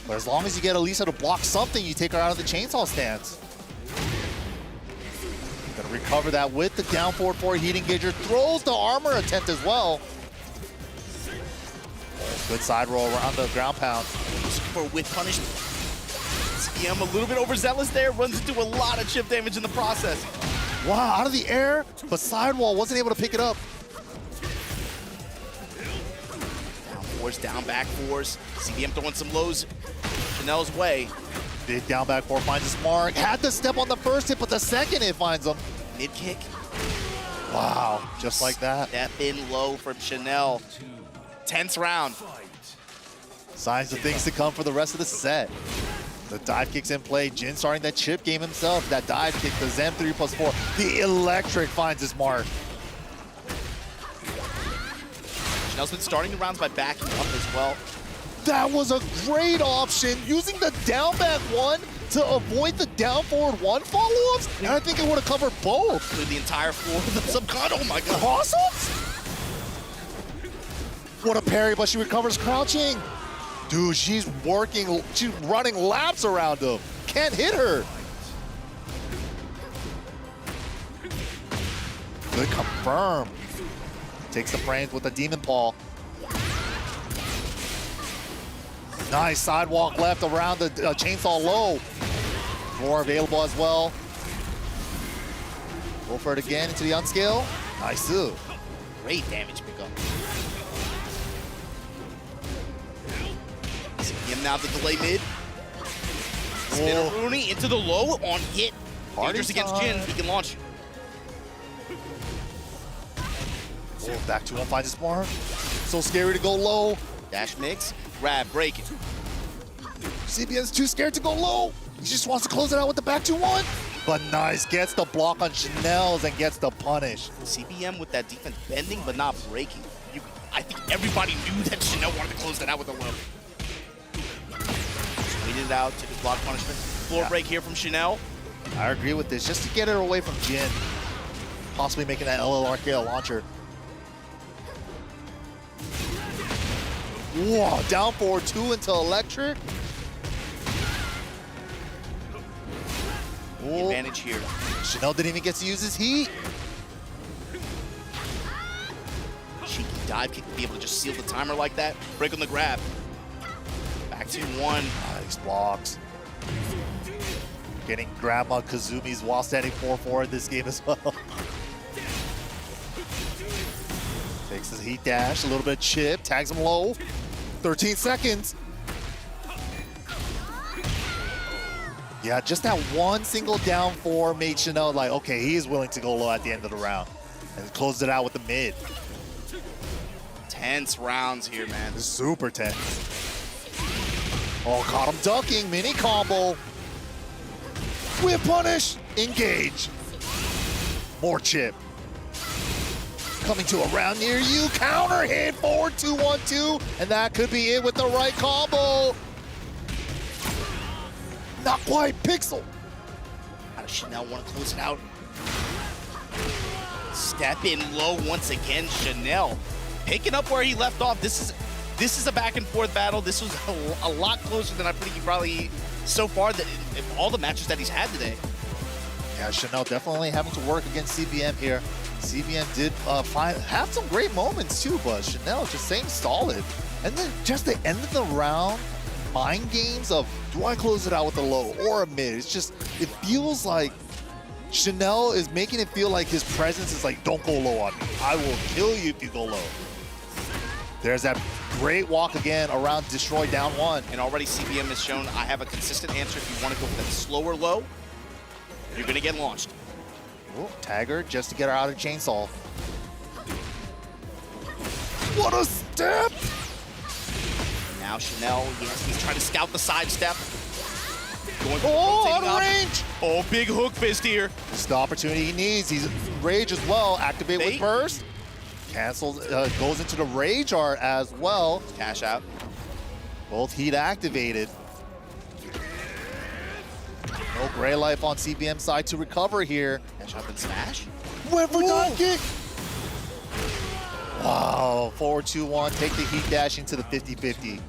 But as long as you get Elisa to block something, you take her out of the chainsaw stance. Gonna recover that with the down forward 4 heat engager. Throws the armor attempt as well. Good side roll around the ground pound. For with punishment. CBM a little bit overzealous there, runs into a lot of chip damage in the process. Wow, out of the air, but sidewall wasn't able to pick it up. Down back fours. CBM throwing some lows Chanel's way. Big down back four finds his mark. Had to step on the first hit, but the second hit finds him. Mid kick. Wow, just like that. Step in low from Chanel. Tense round. Signs of things to come for the rest of the set. The dive kick's in play. Jin starting that chip game himself. That dive kick, the Zen 3+4. The electric finds his mark. Chanel's been starting the rounds by backing up as well. That was a great option, using the down back one to avoid the down forward one follow-ups, and I think it would have covered both. Through the entire floor of the subcon, oh my god. Awesome! What a parry, but she recovers crouching. Dude, she's running laps around him. Can't hit her. Good confirm. Takes the frames with the Demon Paw. Nice sidewalk left around the chainsaw low. Floor available as well. Go for it again into the unscale. Nice. Great damage pickup. CBM now the delay mid. Spinner Rooney into the low on hit. Dangerous against Jin. He can launch. Oh, back to one finds his mark. So scary to go low. Dash mix. Grab, break it. CBM's too scared to go low. He just wants to close it out with the back 2-1. But nice, gets the block on Chanel's and gets the punish. CBM with that defense bending but not breaking. I think everybody knew that Chanel wanted to close that out with a low. Just waited it out, took his block punishment. Floor break here from Chanel. I agree with this, just to get her away from Jin. Possibly making that LLRK a launcher. Whoa, down forward 2 into electric. The advantage here. Chanel didn't even get to use his heat. Cheeky dive kick to be able to just seal the timer like that. Break on the grab. Back to 1. Nice blocks. Getting Grandma Kazumi's while standing 4-4 in this game as well. Takes his heat dash, a little bit of chip, tags him low. 13 seconds. Yeah, just that one single down 4 made Chanel like, okay, he is willing to go low at the end of the round. And closed it out with the mid. Tense rounds here, man. Super tense. Oh, caught him ducking. Mini combo. Whip punish. Engage. More chip. Coming to a round near you. Counter hit. Forward 2-1-2. And that could be it with the right combo. Not quite. Pixel. How does Chanel want to close it out? Step in low once again, Chanel. Picking up where he left off. This is a back and forth battle. This was a lot closer than I think he probably so far in all the matches that he's had today. Yeah, Chanel definitely having to work against CBM here. CBM did have some great moments too, but Chanel just staying solid. And then just the end of the round, mind games of, do I close it out with a low or a mid? It's just, it feels like Chanel is making it feel like his presence is like, don't go low on me. I will kill you if you go low. There's that great walk again around destroy down one. And already CBM has shown I have a consistent answer. If you want to go for that slower low, you're going to get launched. Ooh, tagger just to get her out of chainsaw. What a step! Now Chanel, yes, he's trying to scout the sidestep. Out of range! Oh, big hook fist here. This is the opportunity he needs. He's rage as well. Activate with burst. Cancels, goes into the rage art as well. Cash out. Both heat activated. No gray life on CBM side to recover here. Cash out and smash. Went for dive kick. Wow, forward 2-1. Take the heat dash into the 50-50.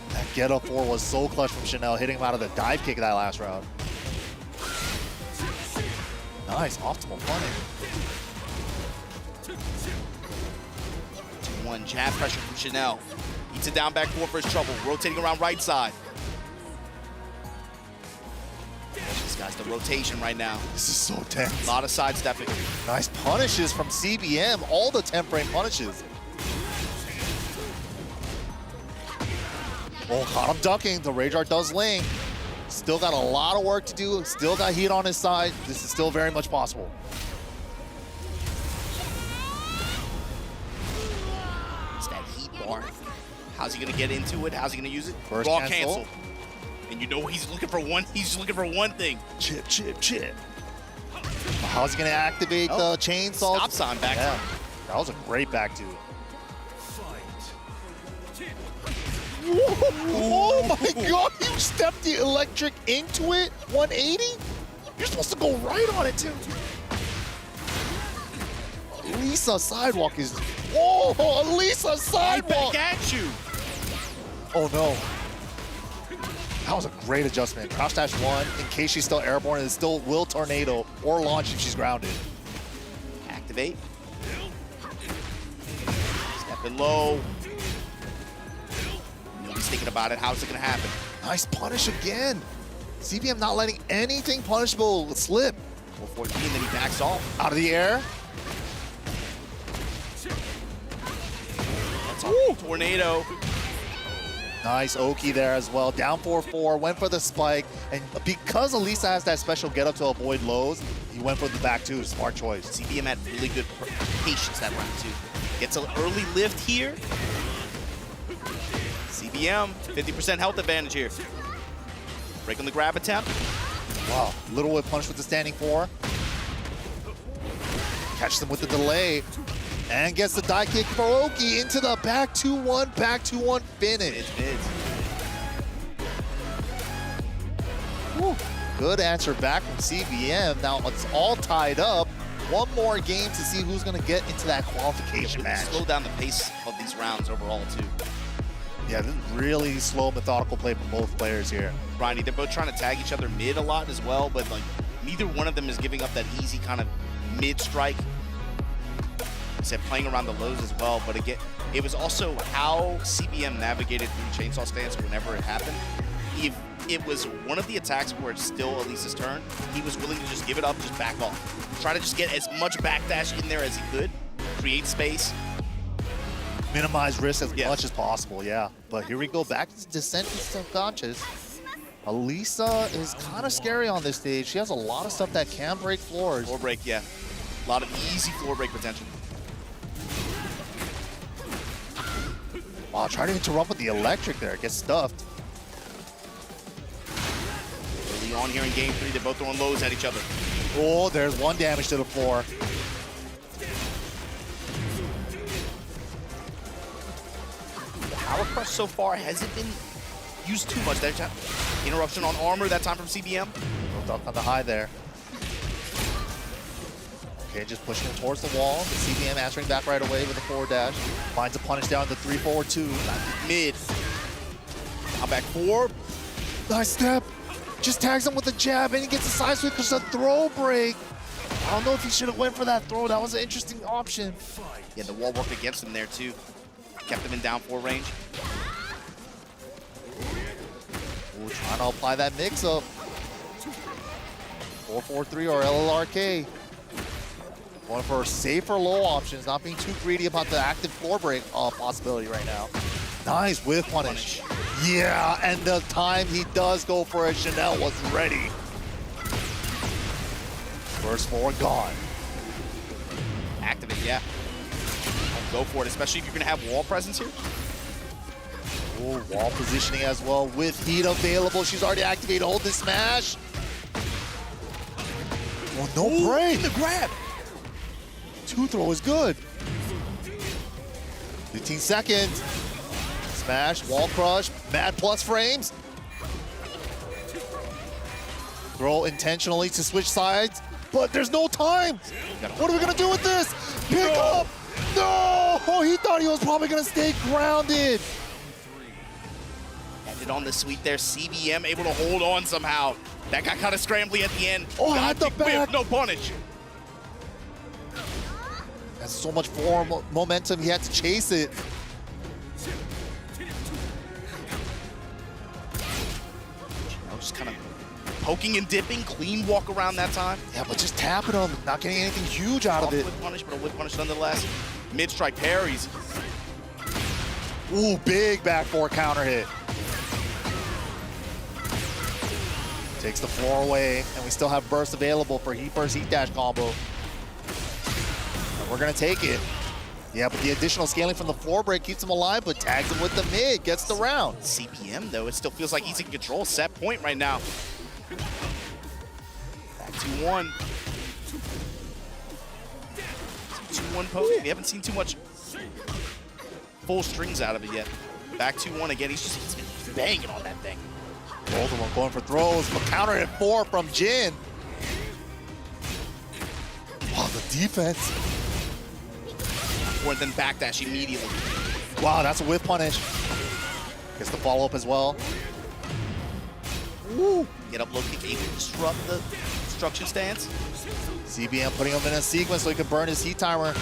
That get up 4 was so clutch from Chanel, hitting him out of the dive kick that last round. Nice, optimal punish. 2-1 jab pressure from Chanel. Eats it down back 4 for his trouble. Rotating around right side. This guy's the rotation right now. This is so tense. A lot of sidestepping. Nice punishes from CBM. All the 10-frame punishes. Oh, caught him ducking. The Rage Art does link. Still got a lot of work to do. Still got heat on his side. This is still very much possible. It's that heat bar. How's he gonna get into it? How's he gonna use it? First Raw cancel. And you know he's looking for one. He's looking for one thing. Chip, chip, chip. How's he gonna activate the chainsaw? Stop sign back. Yeah, that was a great back two. Oh my god, you stepped the electric into it? 180? You're supposed to go right on it too. Lisa sidewalk is, whoa, Lisa sidewalk. Back at you. Oh no. That was a great adjustment. Crouch dash 1, in case she's still airborne, it still will tornado or launch if she's grounded. Activate. Stepping low. Nobody's thinking about it. How's it gonna happen? Nice punish again. CBM not letting anything punishable slip. 414, then he backs off. Out of the air. That's a tornado. Nice Oki there as well. Down 4-4, went for the spike. And because Elisa has that special get up to avoid lows, he went for the back two. Smart choice. CBM had really good patience that round too. Gets an early lift here. CBM, 50% health advantage here. Breaking the grab attempt. Wow, little whip punch with the standing 4. Catch them with the delay. And gets the die kick for Oki into the back 2-1 finish. Woo. Good answer back from CBM. Now it's all tied up. One more game to see who's going to get into that qualification match. Slow down the pace of these rounds overall too. Yeah, this is really slow, methodical play from both players here. Ronnie, they're both trying to tag each other mid a lot as well, but like neither one of them is giving up that easy kind of mid strike. Except playing around the lows as well, but again, it was also how CBM navigated through chainsaw stance whenever it happened. If it was one of the attacks where it's still Elisa's turn, he was willing to just give it up, just back off. Try to just get as much backdash in there as he could, create space. Minimize risk as much as possible, yeah. But here we go, back to Descent and Subconscious. Elisa is kind of scary on this stage. She has a lot of stuff that can break floors. Floor break, yeah. A lot of easy floor break potential. Wow, trying to interrupt with the electric there. Gets stuffed. Early on here in game 3, they're both throwing lows at each other. Oh, there's 1 damage to the floor. Power Crush so far hasn't been used too much. That interruption on armor, that time from CBM. No duck on the high there. Okay, just pushing him towards the wall. The CBM answering back right away with a forward dash. Finds a punish down to 3-4-2. Mid. Now back 4. Nice step. Just tags him with a jab and he gets a side sweep because of the throw break. I don't know if he should have went for that throw. That was an interesting option. Yeah, the wall worked against him there too. Kept him in down 4 range. Ooh, trying to apply that mix-up. 4-4-3 or LLRK. Going for safer low options, not being too greedy about the active floor break possibility right now. Nice whiff punish. Yeah, and the time he does go for it, Chanel was ready. First floor gone. Activate, yeah. Go for it, especially if you're going to have wall presence here. Ooh, wall positioning as well with heat available. She's already activated. Hold this smash. Oh, no break. The grab. 2 throw is good. 15 seconds. Smash, wall crush, mad plus frames. Throw intentionally to switch sides, but there's no time. What are we gonna do with this? Pick up. No! Oh, he thought he was probably gonna stay grounded. Ended on the sweep there. CBM able to hold on somehow. That got kind of scrambly at the end. Oh, had the back. No punish. Has so much form momentum, he had to chase it. Just kind of poking and dipping, clean walk around that time. Yeah, but just tapping him, not getting anything huge out of it. Whip punish, but a whip punish nonetheless. Mid-strike parries. Ooh, big back 4 counter hit. Takes the floor away, and we still have burst available for heat burst, heat dash combo. And we're gonna take it. Yeah, but the additional scaling from the floor break keeps him alive, but tags him with the mid, gets the round. CBM, though, it still feels like he's in control. Set point right now. Back 2-1. 2-1 poke. We haven't seen too much full strings out of it yet. Back 2-1 again. He's been banging on that thing. Both of them going for throws, but counter hit 4 from Jin. Wow, the defense. Or then backdash immediately. Wow, that's a whiff punish. Gets the follow-up as well. Woo! Get up low kick, able to disrupt the destruction stance. CBM putting him in a sequence so he can burn his heat timer.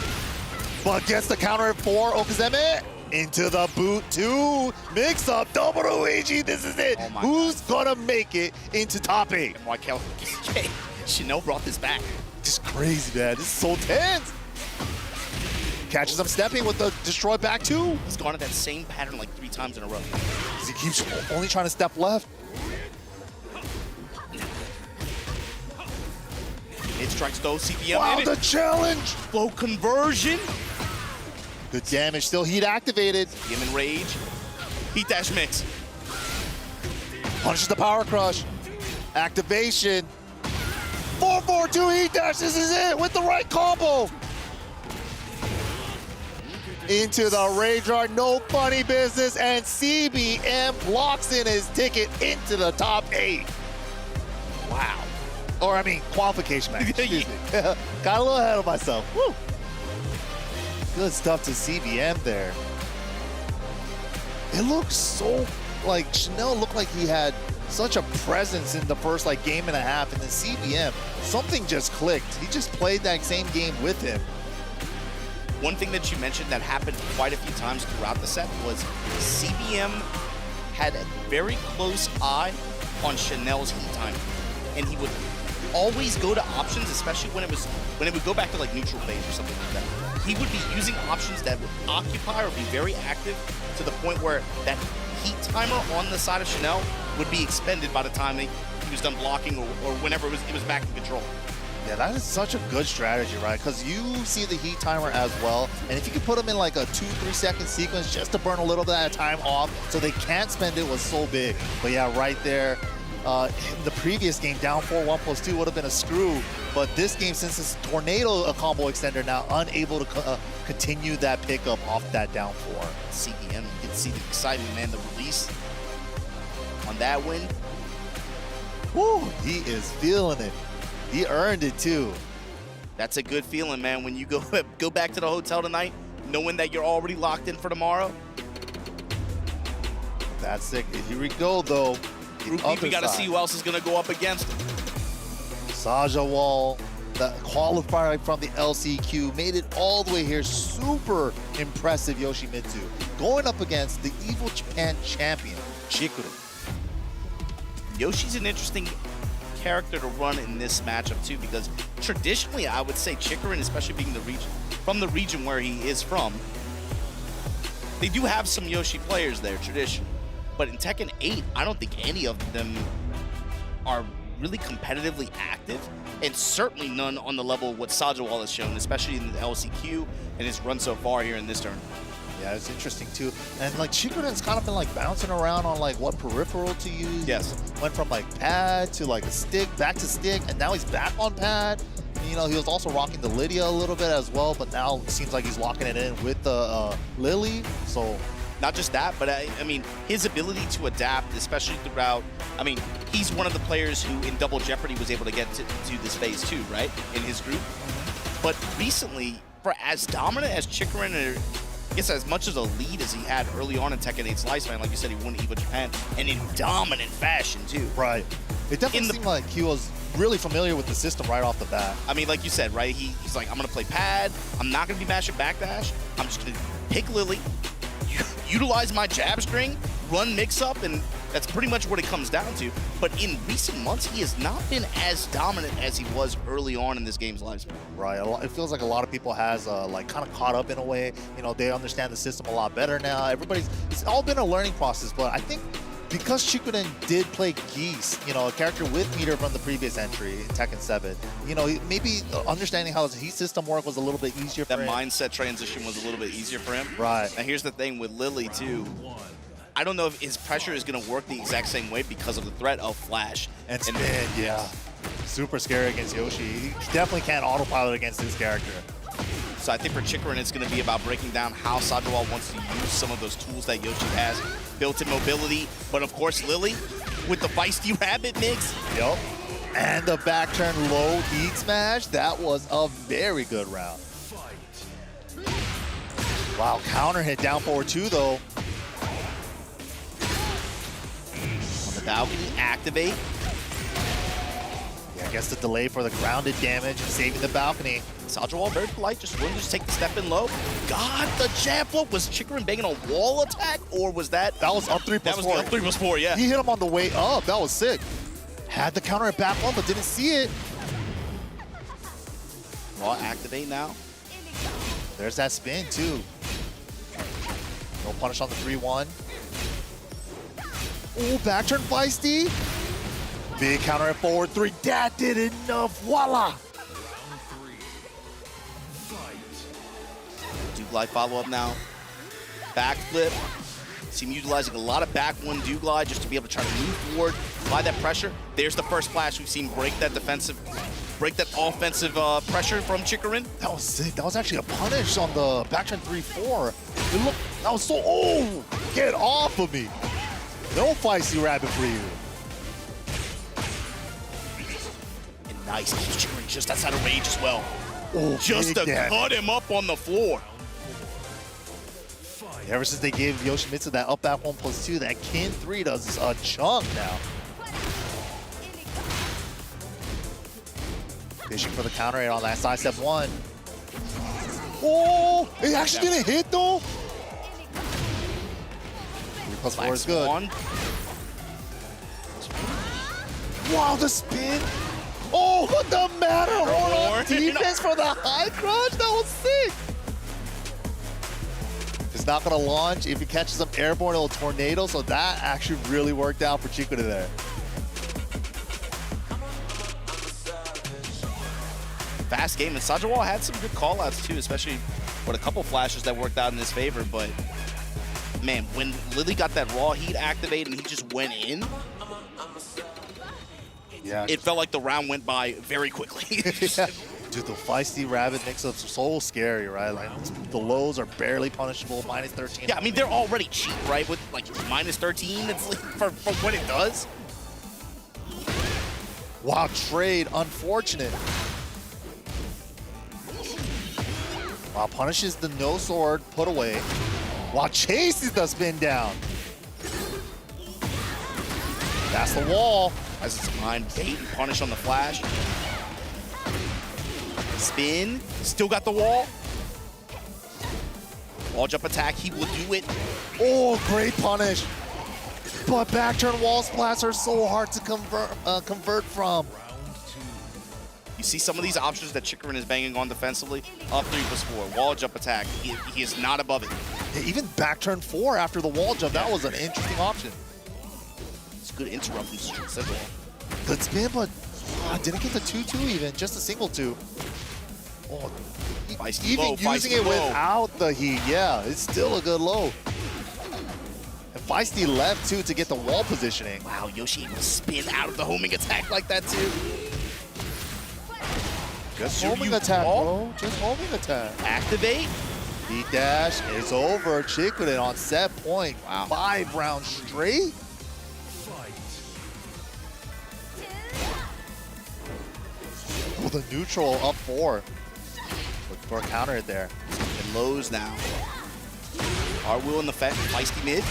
But gets the counter at 4, Okazeme. Into the boot 2. Mix up, double Luigi, this is it. Oh Who's gonna make it into top 8? And why Chanel brought this back. Just crazy, man. This is so tense. Catches him stepping with the destroy back 2. He's gone to that same pattern like 3 times in a row. He keeps only trying to step left. Mid strikes though, CBM. Wow, the challenge! Flow conversion. Good damage, still heat activated. Him in rage. Heat dash mix. Punishes the power crush. Activation. 4-4-2 heat dash, this is it with the right combo. Into the rage art, no funny business, and CBM locks in his ticket into the top 8. Wow. Or I mean, qualification match, excuse me. Got a little ahead of myself. Woo. Good stuff to CBM there. It looks so, like, Chanel looked like he had such a presence in the first, like, game and a half, and then CBM, something just clicked. He just played that same game with him. One thing that you mentioned that happened quite a few times throughout the set was CBM had a very close eye on Chanel's heat time, and he would always go to options, especially when it would go back to like neutral phase or something like that. He would be using options that would occupy or be very active to the point where that heat timer on the side of Chanel would be expended by the time he was done blocking or whenever it was back in control. Yeah, that is such a good strategy, right? Because you see the heat timer as well, and if you can put them in like a 2-3 second sequence just to burn a little bit of time off so they can't spend it was so big. But yeah, right there, in the previous game, down 4-1+2 would have been a screw, but this game, since it's Tornado a combo extender now, unable to continue that pickup off that down 4. CEM, you can see the excitement, man, the release on that win. Woo, he is feeling it. He earned it too. That's a good feeling, man, when you go back to the hotel tonight, knowing that you're already locked in for tomorrow. That's sick. Here we go, though. Group B, we got to see who else is going to go up against him. Sajawal, the qualifier from the LCQ, made it all the way here. Super impressive Yoshimitsu. Going up against the Evil Japan champion, Chikurin. Yoshi's an interesting character to run in this matchup too, because traditionally I would say Chikurin, especially being from the region where he is from, they do have some Yoshi players there traditionally. But in Tekken 8, I don't think any of them are really competitively active, and certainly none on the level of what Sajawal has shown, especially in the LCQ and his run so far here in this tournament. Yeah, it's interesting too. And like Chikurin's kind of been like bouncing around on like what peripheral to use. Yes. Went from like pad to like a stick, back to stick, and now he's back on pad. And, you know, he was also rocking the Lydia a little bit as well, but now it seems like he's locking it in with the Lily. So not just that, but I mean, his ability to adapt, especially throughout, I mean, he's one of the players who in Double Jeopardy was able to get to this phase 2, right, in his group. But recently, for as dominant as Chikurin, or I guess as much as a lead as he had early on in Tekken 8's lifespan, like you said, he won EVO Japan, and in dominant fashion, too. Right. It definitely seemed like he was really familiar with the system right off the bat. I mean, like you said, right, he's like, I'm going to play pad, I'm not going to be mashing backdash, I'm just going to pick Lily, utilize my jab string, run mix-up, and that's pretty much what it comes down to. But in recent months, he has not been as dominant as he was early on in this game's lifespan. Right, it feels like a lot of people has like kind of caught up in a way. You know, they understand the system a lot better now. It's all been a learning process, but I think because Chikurin did play Geese, you know, a character with meter from the previous entry in Tekken 7, you know, maybe understanding how his heat system worked was a little bit easier for him. That mindset transition was a little bit easier for him. Right. Now here's the thing with Lily too. I don't know if his pressure is going to work the exact same way because of the threat of Flash. And spin, yeah. Super scary against Yoshi. He definitely can't autopilot against this character. So I think for Chikurin, it's going to be about breaking down how Sajawal wants to use some of those tools that Yoshi has. Built-in mobility, but of course Lily with the feisty rabbit mix. Yep. And the back turn low heat smash. That was a very good round. Wow, counter hit down forward 2 though. On the balcony, activate. Yeah, I guess the delay for the grounded damage and saving the balcony. Sajawal very polite, just willing to just take the step in low. God, the jab flip. Was Chikurin banging a wall attack, or was that? That was up 3+4. That was the up 3+4, yeah. He hit him on the way up. That was sick. Had the counter at back one, but didn't see it. Raw activate now. There's that spin, too. No punish on the 3-1. Ooh, back turn feisty. Big counter at forward 3. That did enough. Voila. Glide follow-up now. Backflip. See him utilizing a lot of back one do glide just to be able to try to move forward, apply that pressure. There's the first flash. We've seen break that offensive pressure from Chikurin. That was sick. That was actually a punish on the back turn 3-4. It looked, that was so, oh, get off of me. No feisty rabbit for you. And nice, Chikurin just outside of range as well. Oh, just to cut him up on the floor. Ever since they gave Yoshimitsu that up back 1+2, that Kin 3 does a chunk now. Fishing for the counter on that side step 1. Oh, it actually didn't hit though. 3+4 is good. Wow, the spin. Oh, the Matterhorn on defense for the high crunch. That was sick. His not gonna launch. If he catches him airborne, it'll tornado. So that actually really worked out for Chikurin there. Fast game, and Sajawal had some good call-outs too, especially with a couple flashes that worked out in his favor, but man, when Lily got that raw heat activated and he just went in, yeah, it felt like the round went by very quickly. Yeah. Dude, the feisty rabbit mix-ups are so scary, right? Like, the lows are barely punishable, minus 13. Yeah, I mean, they're already cheap, right? With like minus 13, it's like for what it does. Wow, trade, unfortunate. Wow, punishes the no sword, put away. Wow, chases the spin down. That's the wall. As it's behind bait and punish on the flash. Spin, still got the wall. Wall jump attack, he will do it. Oh, great punish. But back turn wall splats are so hard to convert from. You see some of these options that Chikurin is banging on defensively. Up 3+4, wall jump attack. He is not above it. Yeah, even back turn 4 after the wall jump, that was an interesting option. It's good interrupt from Sajawal. Good spin, but didn't get the 2-2 even, just a single 2. Oh, even using it without the heat, yeah, it's still a good low. And feisty left too to get the wall positioning. Wow, Yoshi able to spin out of the homing attack like that too. Just homing attack, bro. Just homing attack. Activate. Heat dash is over. Chikurin on set point. Wow. 5 rounds straight. Oh, the neutral up 4. Look for a counter it there. It lows now. R-Will in the feisty mid.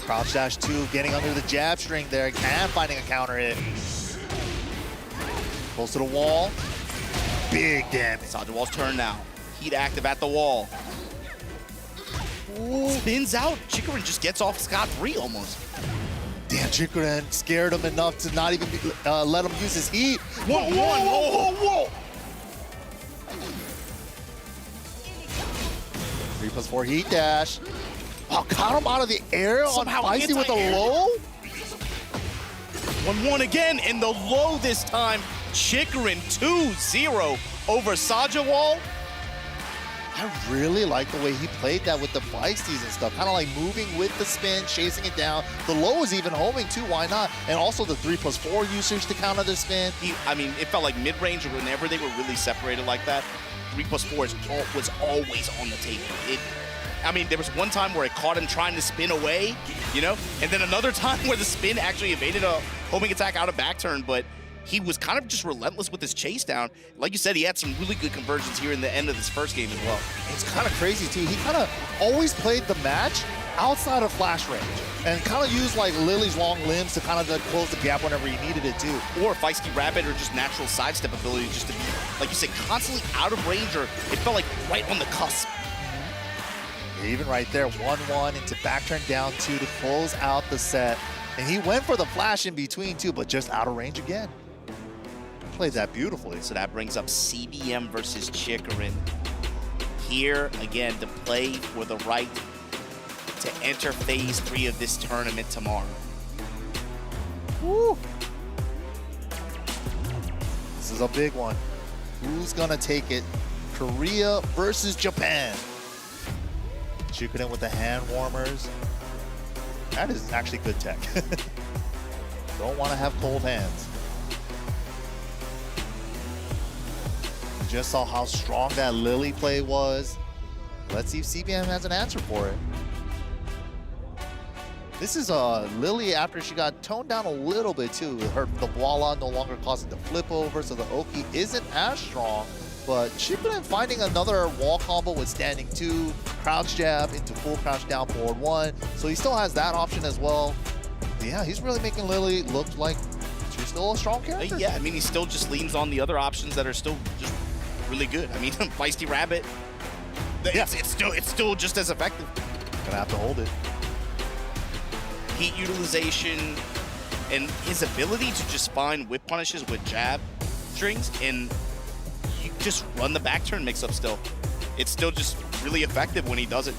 Crouch dash 2 getting under the jab string there. Can finding a counter hit. Close to the wall. Big damage. Sajawal's turn now. Heat active at the wall. Ooh. Spins out. Chikurin just gets off scot-free almost. Damn, Chikurin scared him enough to not even let him use his heat. Whoa, whoa, whoa, whoa. 3+4 heat dash. Oh, caught him out of the air somehow on feisty with a low. 1-1 again, and the low this time. Chikurin 2-0 over Sajawal. I really like the way he played that with the feisties and stuff. Kind of like moving with the spin, chasing it down. The low is even homing too, why not? And also the 3+4 usage to counter the spin. I mean, it felt like mid-range or whenever they were really separated like that, 3+4 was always on the table. I mean, there was one time where it caught him trying to spin away, you know? And then another time where the spin actually evaded a homing attack out of back turn, but he was kind of just relentless with his chase down. Like you said, he had some really good conversions here in the end of this first game as well. It's kind of crazy too. He kind of always played the match outside of flash range and kind of used like Lily's long limbs to kind of close the gap whenever he needed it too. Or feisty rabbit or just natural sidestep ability just to be, like you said, constantly out of range, or it felt like right on the cusp. Even right there, 1-1 into back turn down 2 to close out the set. And he went for the flash in between too, but just out of range again. Played that beautifully. So that brings up CBM versus Chikurin. Here, again, to play for the right to enter phase 3 of this tournament tomorrow. Woo! This is a big one. Who's gonna take it? Korea versus Japan. Chikurin with the hand warmers. That is actually good tech. Don't want to have cold hands. Just saw how strong that Lily play was. Let's see if CBM has an answer for it. This is Lily after she got toned down a little bit too. The voila no longer causing the flip over, so the Oki isn't as strong. But Chikurin finding another wall combo with standing 2, crouch jab into full crouch down forward 1. So he still has that option as well. But yeah, he's really making Lily look like she's still a strong character. Yeah, I mean, he still just leans on the other options that are still just really good. I mean, feisty rabbit, it's still just as effective. Gonna have to hold it. Heat utilization and his ability to just find whip punishes with jab strings, and you just run the back turn mix up still. It's still just really effective when he does it.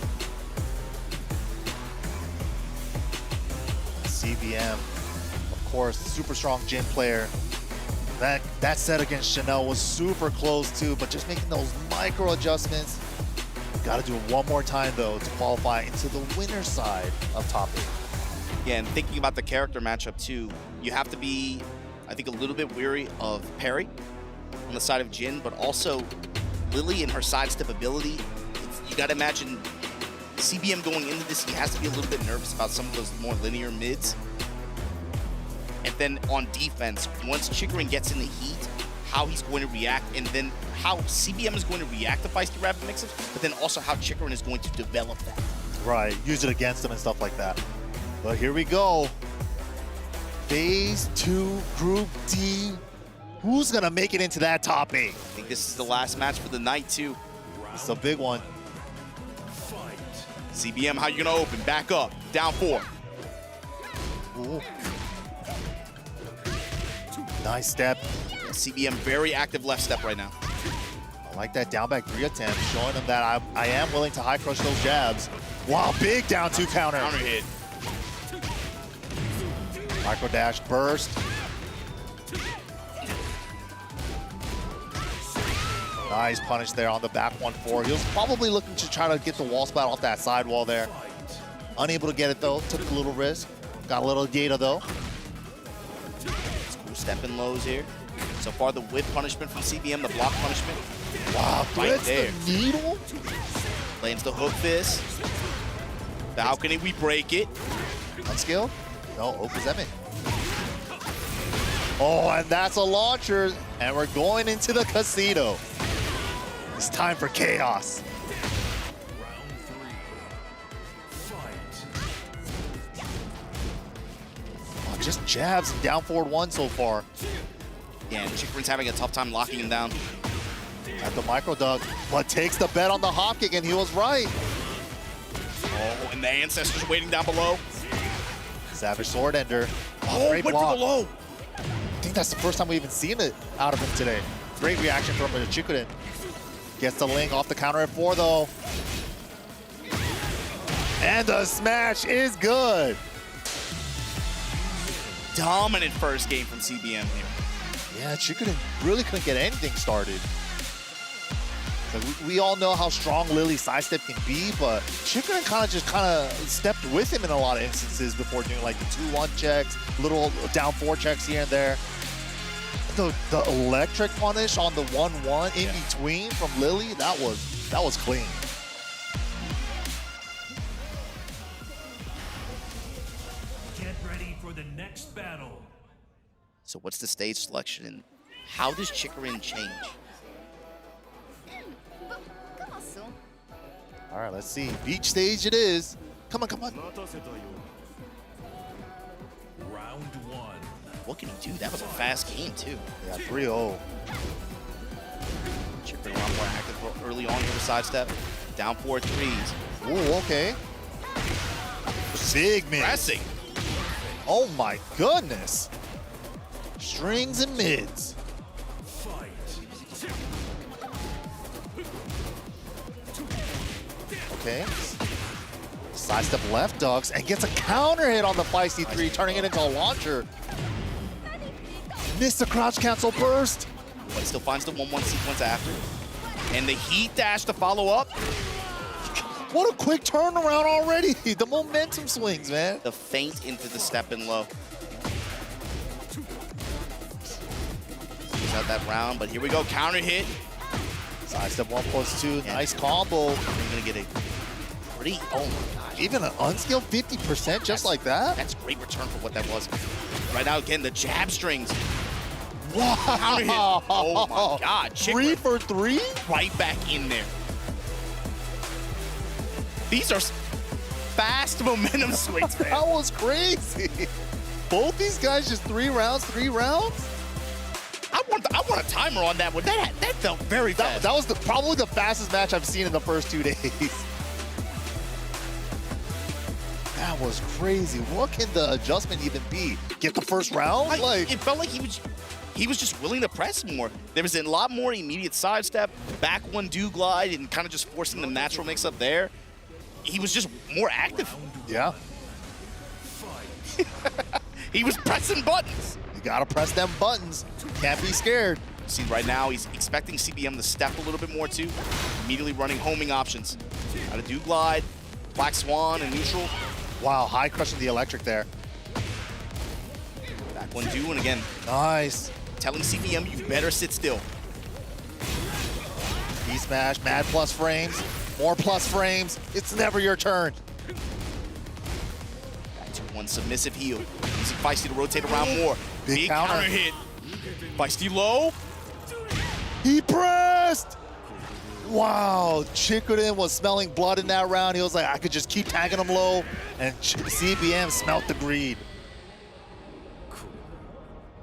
CBM, of course, super strong Jin player. That set against Chanel was super close too, but just making those micro adjustments. Got to do it one more time though to qualify into the winner's side of top 8. Yeah, and thinking about the character matchup too, you have to be, I think, a little bit weary of Perry on the side of Jin, but also Lily and her sidestep ability. You got to imagine CBM going into this, he has to be a little bit nervous about some of those more linear mids. And then on defense, once Chikrin gets in the heat, how he's going to react, and then how CBM is going to react to feisty rapid mixes, but then also how Chikrin is going to develop that. Right, use it against him and stuff like that. But here we go. Phase 2, Group D. Who's gonna make it into that top 8? I think this is the last match for the night too. It's a big one. CBM, how you gonna open? Back up, down 4. Ooh. Nice step. CBM very active left step right now. I like that down back 3 attempt, showing him that I am willing to high crush those jabs. Wow, big down 2 counter. Counter hit. Micro dash burst. Nice punish there on the back 1-4. He was probably looking to try to get the wall spot off that sidewall there. Unable to get it though, took a little risk. Got a little data though. Stepping lows here. So far, the whip punishment from CBM, the block punishment. Wow, right there. The needle? Lands the hook fist. Balcony, we break it. Unskilled? No, Okuzeme. Oh, and that's a launcher. And we're going into the casino. It's time for chaos. Just jabs and down forward 1 so far. Yeah, and Chikrin's having a tough time locking him down. At the micro dug, but takes the bet on the hop kick, and he was right. Oh, and the ancestors waiting down below. Savage sword ender. Oh, great went block. for the low. I think that's the first time we've even seen it out of him today. Great reaction from Chikurin. Gets the link off the counter at 4 though. And the smash is good. Dominant first game from CBM here. Yeah, Chikurin really couldn't get anything started. So we all know how strong Lily's sidestep can be, but Chikurin kind of stepped with him in a lot of instances before doing like the 2-1 checks, little down 4 checks here and there. The electric punish on the 1-1 in between from Lily, that was clean. Get ready for the next battle. So what's the stage selection, and how does Chikrin change? All right, let's see. Beach stage it is. Come on, come on. Round 1. What can he do? That was a fast game too. Yeah, 3-0. Chikrin a lot more active early on here with sidestep. Down 4 threes. Ooh, okay. Sig mid. Pressing. Oh my goodness. Strings and mids. Okay. Sidestep left ducks and gets a counter hit on the feisty 3, turning it into a launcher. Missed the crouch cancel burst. But he still finds the 1-1 sequence after. And the heat dash to follow up. What a quick turnaround already. The momentum swings, man. The feint into the step and low. He's out that round, but here we go. Counter hit. Sidestep 1+2. Nice combo. You're gonna get a pretty, oh my gosh. Even an unskilled 50% just like that? That's great return for what that was. Right now, again, the jab strings. Wow. Counter hit. Oh my God. 3 for 3? Right back in there. These are fast momentum swings, man. That was crazy. Both these guys just 3 rounds, 3 rounds? I want a timer on that one. That felt very fast. That was probably the fastest match I've seen in the first 2 days. That was crazy. What can the adjustment even be? Get the first round? It felt like he was just willing to press more. There was a lot more immediate sidestep, back 1 do glide, and kind of just forcing the natural mix up there. He was just more active. Yeah. He was pressing buttons. You gotta press them buttons. Can't be scared. See, right now, he's expecting CBM to step a little bit more, too. Immediately running homing options. Got a do glide, Black Swan, and neutral. Wow, high crushing the electric there. Back one, do, and again. Nice. Telling CBM, you better sit still. E-smash, mad plus frames, more plus frames. It's never your turn. Back to one submissive heal. Using Feisty to rotate around more. Big counter hit. Feisty low. He pressed! Wow, Chikurin was smelling blood in that round. He was like, I could just keep tagging him low, and CBM smelt the greed.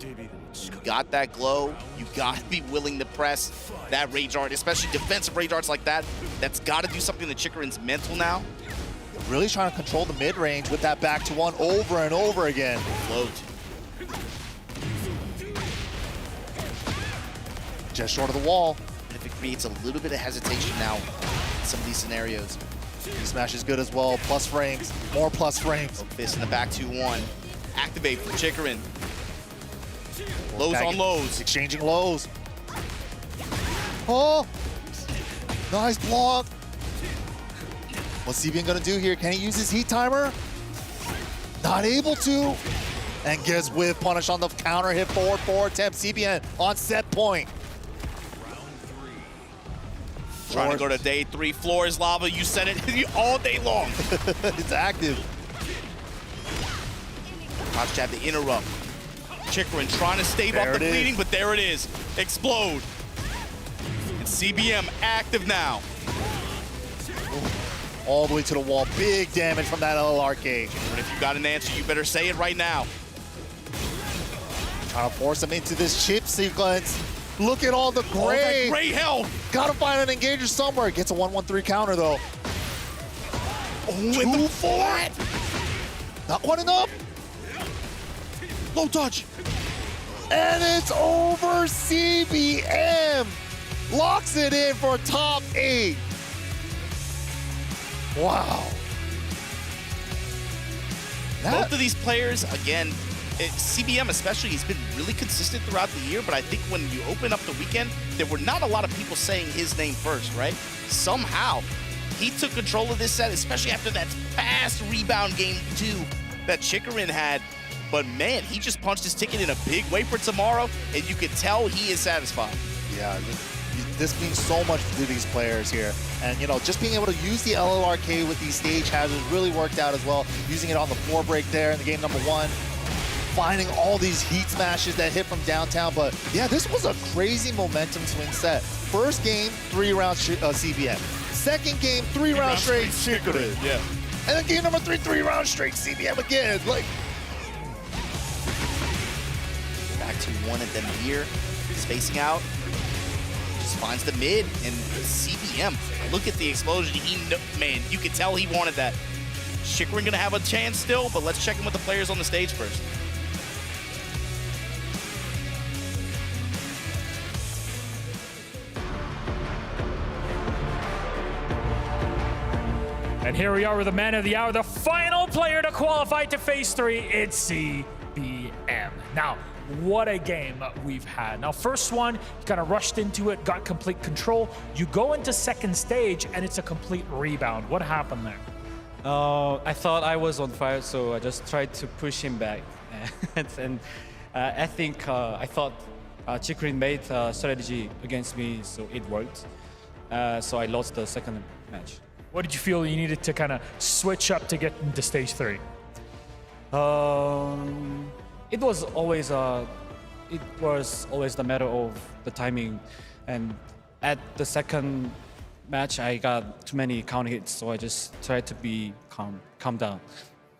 You got that glow. You gotta be willing to press that rage art, especially defensive rage arts like that. That's gotta do something to Chikurin's mental now. Really trying to control the mid-range with that back to one over and over again. Float. Just short of the wall. And if it creates a little bit of hesitation now in some of these scenarios. Smash is good as well. Plus frames. More plus frames. Fist in the back 2-1. Activate for Chikurin. Lows on lows. Exchanging lows. Oh! Nice block. What's CBN gonna do here? Can he use his heat timer? Not able to. And gets whiff punish on the counter hit forward attempt. CBN on set point. Trying to go to day 3. Floor is lava. You said it all day long. It's active. Watch jab to interrupt. Chikurin trying to stave off the bleeding, but there it is. Explode. And CBM active now. All the way to the wall. Big damage from that LLRK. And if you got an answer, you better say it right now. Trying to force him into this chip sequence. Look at all the gray. All that gray health. Gotta find an engager somewhere. Gets a 1-1-3 counter though. Oh, with the fort. Not quite enough. Low touch. And it's over. CBM locks it in for top 8. Wow. Both of these players, again, CBM especially, he's been really consistent throughout the year, but I think when you open up the weekend, there were not a lot of people saying his name first, right? Somehow, he took control of this set, especially after that fast rebound game 2 that Chikurin had. But man, he just punched his ticket in a big way for tomorrow, and you could tell he is satisfied. Yeah, this means so much to these players here. And, you know, just being able to use the LLRK with these stage hazards really worked out as well. Using it on the floor break there in the game number 1. Finding all these heat smashes that hit from downtown. But yeah, this was a crazy momentum swing set. First game, 3 rounds CBM. Second game, 3 rounds straight Chikurin. Yeah. And then game number 3, 3 rounds straight CBM again. Like, back to 1 at them here, spacing out. Just finds the mid, and CBM, look at the explosion. Man, you could tell he wanted that. Chikurin gonna have a chance still, but let's check in with the players on the stage first. And here we are with the man of the hour, the final player to qualify to phase 3. It's CBM. Now, what a game we've had. Now, first one, you kind of rushed into it, got complete control. You go into second stage, and it's a complete rebound. What happened there? I thought I was on fire, so I just tried to push him back. and I think I thought Chikurin made a strategy against me, so it worked. So I lost the second match. What did you feel you needed to kind of switch up to get into stage 3? It was always the matter of the timing, and at the second match I got too many counter hits, so I just tried to be calm down.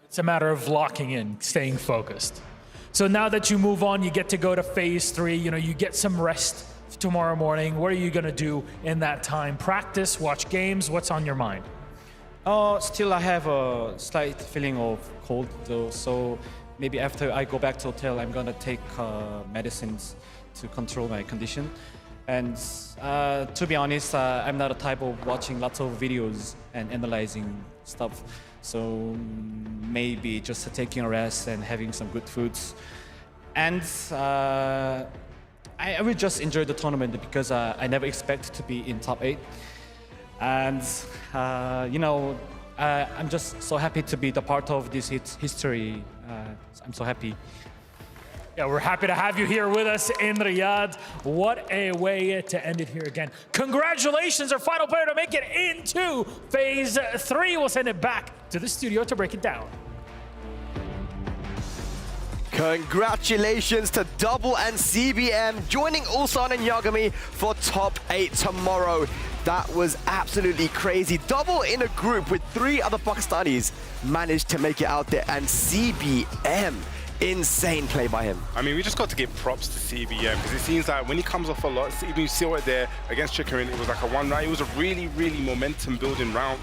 It's a matter of locking in, staying focused. So now that you move on, you get to go to phase 3. You know, you get some rest tomorrow morning. What are you gonna do in that time? Practice, watch games. What's on your mind? Still, I have a slight feeling of cold though, so maybe after I go back to hotel, I'm gonna take medicines to control my condition. And to be honest, I'm not a type of watching lots of videos and analyzing stuff. So maybe just taking a rest and having some good foods. And I will just enjoy the tournament because I never expected to be in top 8. And, you know, I'm just so happy to be the part of this history. I'm so happy. Yeah, we're happy to have you here with us in Riyadh. What a way to end it here again. Congratulations, our final player to make it into phase 3. We'll send it back to the studio to break it down. Congratulations to Double and CBM joining Ulsan and Yagami for top 8 tomorrow. That was absolutely crazy. Double in a group with 3 other Pakistanis managed to make it out there, and CBM, insane play by him. I mean, we just got to give props to CBM because it seems like when he comes off a lot, even you saw it there against Chikrin, it was like a one round. It was a really, really momentum building round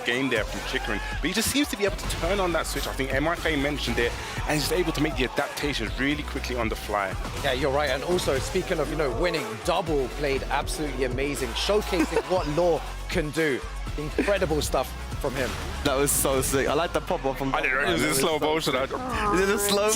game there from Chikrin. But he just seems to be able to turn on that switch. I think MIK mentioned it, and he's able to make the adaptations really quickly on the fly. Yeah, you're right. And also, speaking of, you know, winning, Double played absolutely amazing, showcasing what Law can do. Incredible stuff from him. That was so sick. I like the pop-up from... I didn't know it was in slow motion. Is it the slow...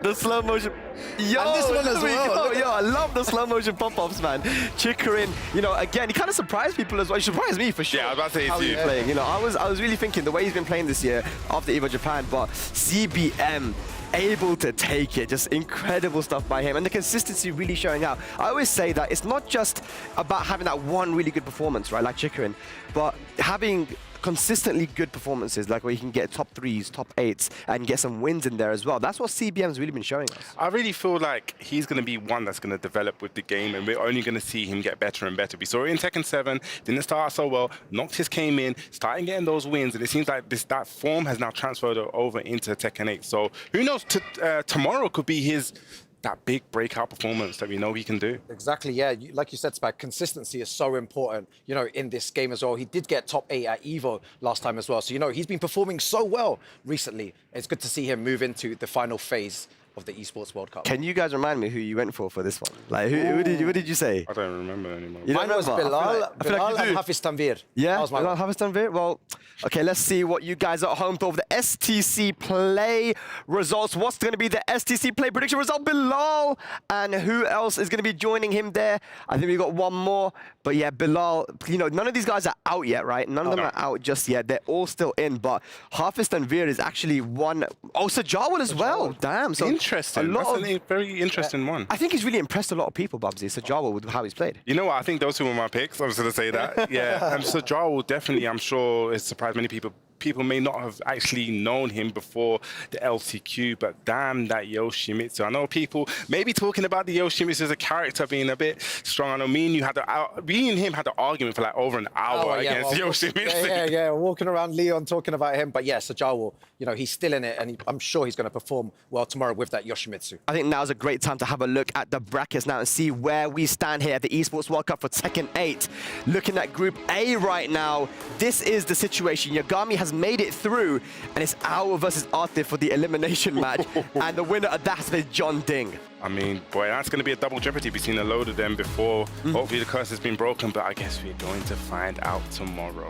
the slow motion... Yo, and this one as well. Yo, I love the slow motion pop-ups, man. Chikrin, you know, again, he kind of surprised people as well. He surprised me for sure. Yeah, I was about to say how he's playing. You know, I was really thinking the way he's been playing this year after EVO Japan, but CBM able to take it, just incredible stuff by him, and the consistency really showing out. I always say that it's not just about having that one really good performance, right, like Chikrin, but having consistently good performances, like where you can get top 3s, top 8s, and get some wins in there as well. That's what CBM's really been showing us. I really feel like he's going to be one that's going to develop with the game, and we're only going to see him get better and better. We saw it in Tekken 7, didn't start out so well, Noctis came in, starting getting those wins, and it seems like that form has now transferred over into Tekken 8. So who knows, tomorrow could be that big breakout performance that we know he can do. Exactly, yeah. Like you said, Spag, consistency is so important, you know, in this game as well. He did get top 8 at EVO last time as well. So, you know, he's been performing so well recently. It's good to see him move into the final phase of the Esports World Cup. Can you guys remind me who you went for this one? Like, what did you say? I don't remember anymore. Mine was Bilal, Bilal and Hafiz Tanvir. Yeah, Bilal, Hafiz Tanvir. Well, okay, let's see what you guys at home thought of the STC play results. What's going to be the STC play prediction result? Bilal, and who else is going to be joining him there? I think we got one more. But yeah, Bilal, you know, none of these guys are out yet, right? None of them are out just yet. They're all still in, but Hafiz Tanvir is actually one. Oh, Sajawal as well. Damn. So interesting. That's a very interesting one. I think he's really impressed a lot of people, Babsy, Sajawal, with how he's played. You know what? I think those two were my picks. I was going to say that. Yeah. And Sajawal definitely, I'm sure, has surprised many people. People may not have actually known him before the LCQ, but damn that Yoshimitsu. I know people may be talking about the Yoshimitsu as a character being a bit strong. I know me and him had an argument for like over an hour against Yoshimitsu. Yeah, walking around Leon talking about him. But yeah, Sajawal, you know, he's still in it, and I'm sure he's going to perform well tomorrow with that Yoshimitsu. I think now's a great time to have a look at the brackets now and see where we stand here at the Esports World Cup for Tekken 8. Looking at Group A right now, this is the situation. Yagami has made it through, and it's Owl versus Atif for the elimination match, and the winner of that has been Jeondding. I mean, boy, that's going to be a double jeopardy. We've seen a load of them before. Hopefully the curse has been broken, but I guess we're going to find out tomorrow.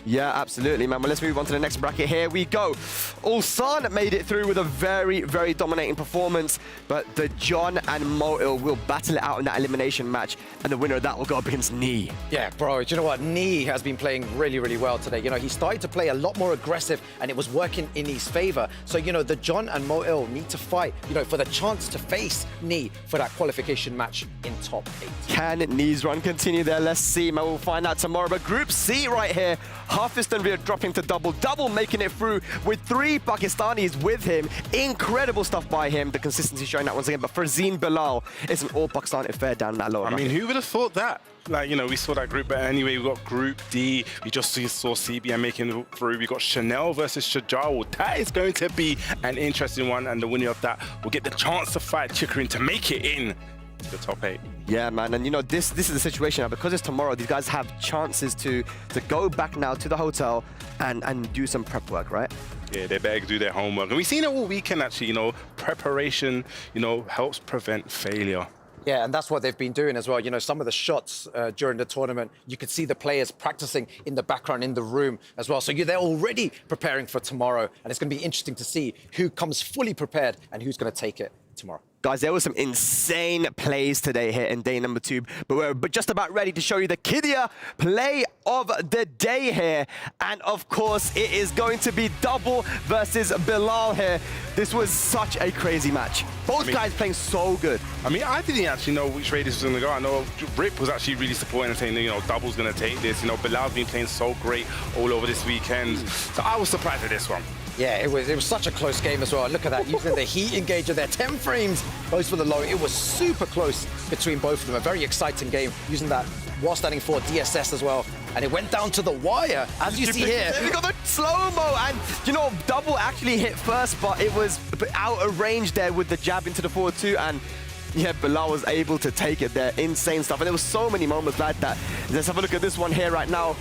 Yeah, absolutely, man. Well, let's move on to the next bracket. Here we go. Ulsan made it through with a very, very dominating performance, but the John and Moil will battle it out in that elimination match, and the winner of that will go up against Knee. Yeah, bro, do you know what? Knee has been playing really, really well today. You know, he started to play a lot more aggressive, and it was working in his favor. So, you know, the John and Moil need to fight, you know, for the chance to face Knee for that qualification match in top 8. Can Knee's run continue there? Let's see, man. We'll find out tomorrow. But Group C right here, Hafiz Tanvir dropping to double making it through with 3 Pakistanis with him. Incredible stuff by him. The consistency showing that once again. But Farzeen Bilal, it's an all-Pakistani affair down that lower. I mean, who would have thought that? Like, you know, we saw that group, but anyway, we got Group D. We just saw CBM making it through. We got Chanel versus Sajawal. That is going to be an interesting one, and the winner of that will get the chance to fight Chikrin to make it in the top 8. Yeah, man, and you know, this is the situation now. Because it's tomorrow, these guys have chances to go back now to the hotel and do some prep work, right? Yeah, they better do their homework. And we've seen it all weekend, actually, you know, preparation, you know, helps prevent failure. Yeah, and that's what they've been doing as well. You know, some of the shots during the tournament, you could see the players practicing in the background in the room as well. So they're already preparing for tomorrow, and it's going to be interesting to see who comes fully prepared and who's going to take it tomorrow. Guys, there were some insane plays today here in day number 2, but we're just about ready to show you the Kidia play of the day here. And of course, it is going to be Double versus Bilal here. This was such a crazy match. Both guys playing so good. I mean, I didn't actually know which way this was going to go. I know Riif was actually really supporting and saying, you know, Double's going to take this. You know, Bilal's been playing so great all over this weekend. So I was surprised at this one. Yeah, it was such a close game as well. Look at that, using the heat engager there. 10 frames goes for the low. It was super close between both of them. A very exciting game, using that while standing for DSS as well. And it went down to the wire, as you see here. We got the slow-mo, and you know, Double actually hit first, but it was out of range there with the jab into the forward 2, and yeah, Bilal was able to take it there. Insane stuff, and there was so many moments like that. Let's have a look at this one here right now.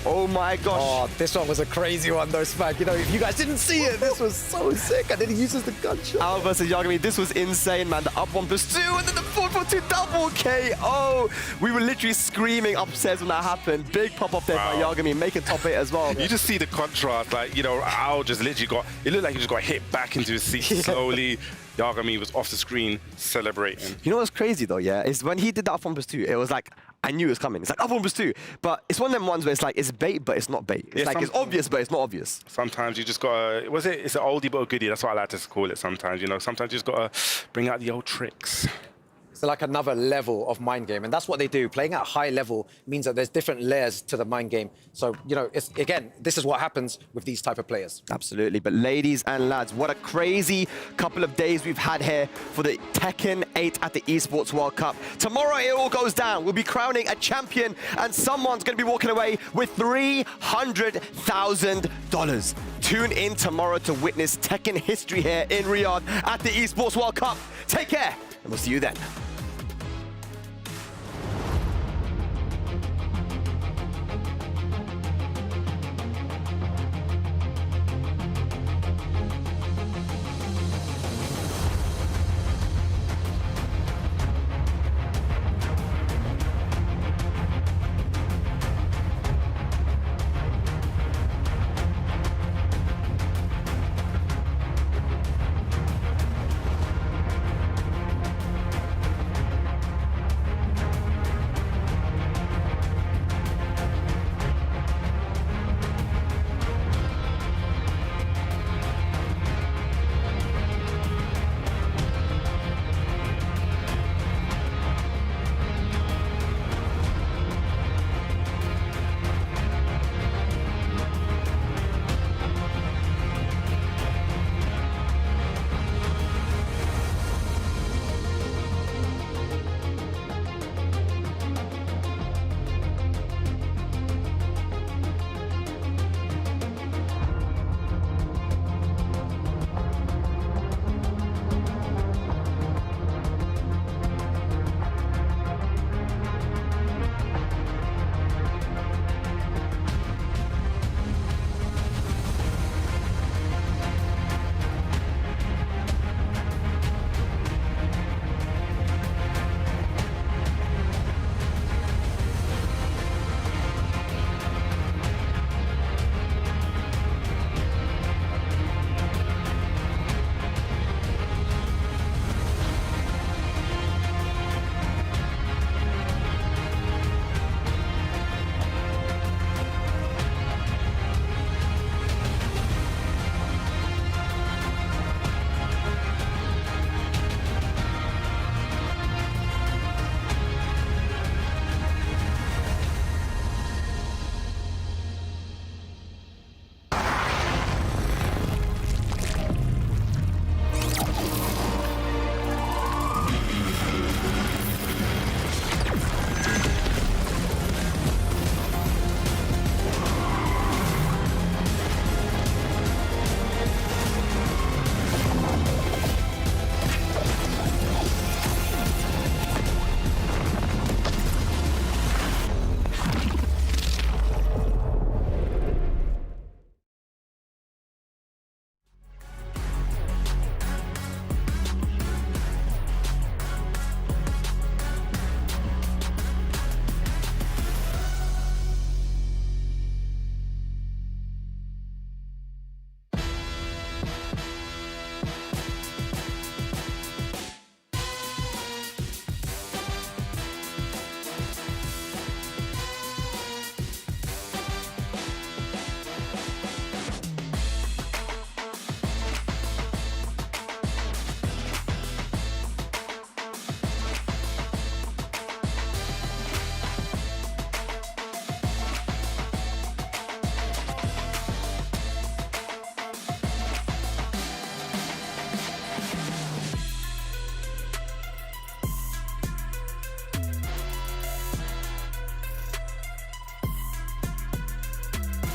Oh my gosh. Oh, this one was a crazy one though, Spag. You know, if you guys didn't see it, this was so sick. And then he uses the gunshot. Al versus Yagami, this was insane, man. The up 1+2 and then the 4+2 double KO. We were literally screaming upstairs when that happened. Big pop up there by Yagami, making top 8 as well. You just see the contrast, like, you know, Al just literally it looked like he just got hit back into his seat slowly. Yagami was off the screen celebrating. You know what's crazy though, yeah, is when he did that up 1+2, it was like, I knew it was coming. It's like up 1+2, but it's one of them ones where it's like, it's bait, but it's not bait. It's like, it's obvious, but it's not obvious. Sometimes you just gotta, it's an oldie but a goodie. That's what I like to call it sometimes, you know. Sometimes you just gotta bring out the old tricks. It's like another level of mind game, and that's what they do. Playing at a high level means that there's different layers to the mind game. So, you know, it's, again, this is what happens with these type of players. Absolutely, but ladies and lads, what a crazy couple of days we've had here for the Tekken 8 at the Esports World Cup. Tomorrow it all goes down. We'll be crowning a champion, and someone's going to be walking away with $300,000. Tune in tomorrow to witness Tekken history here in Riyadh at the Esports World Cup. Take care, and we'll see you then.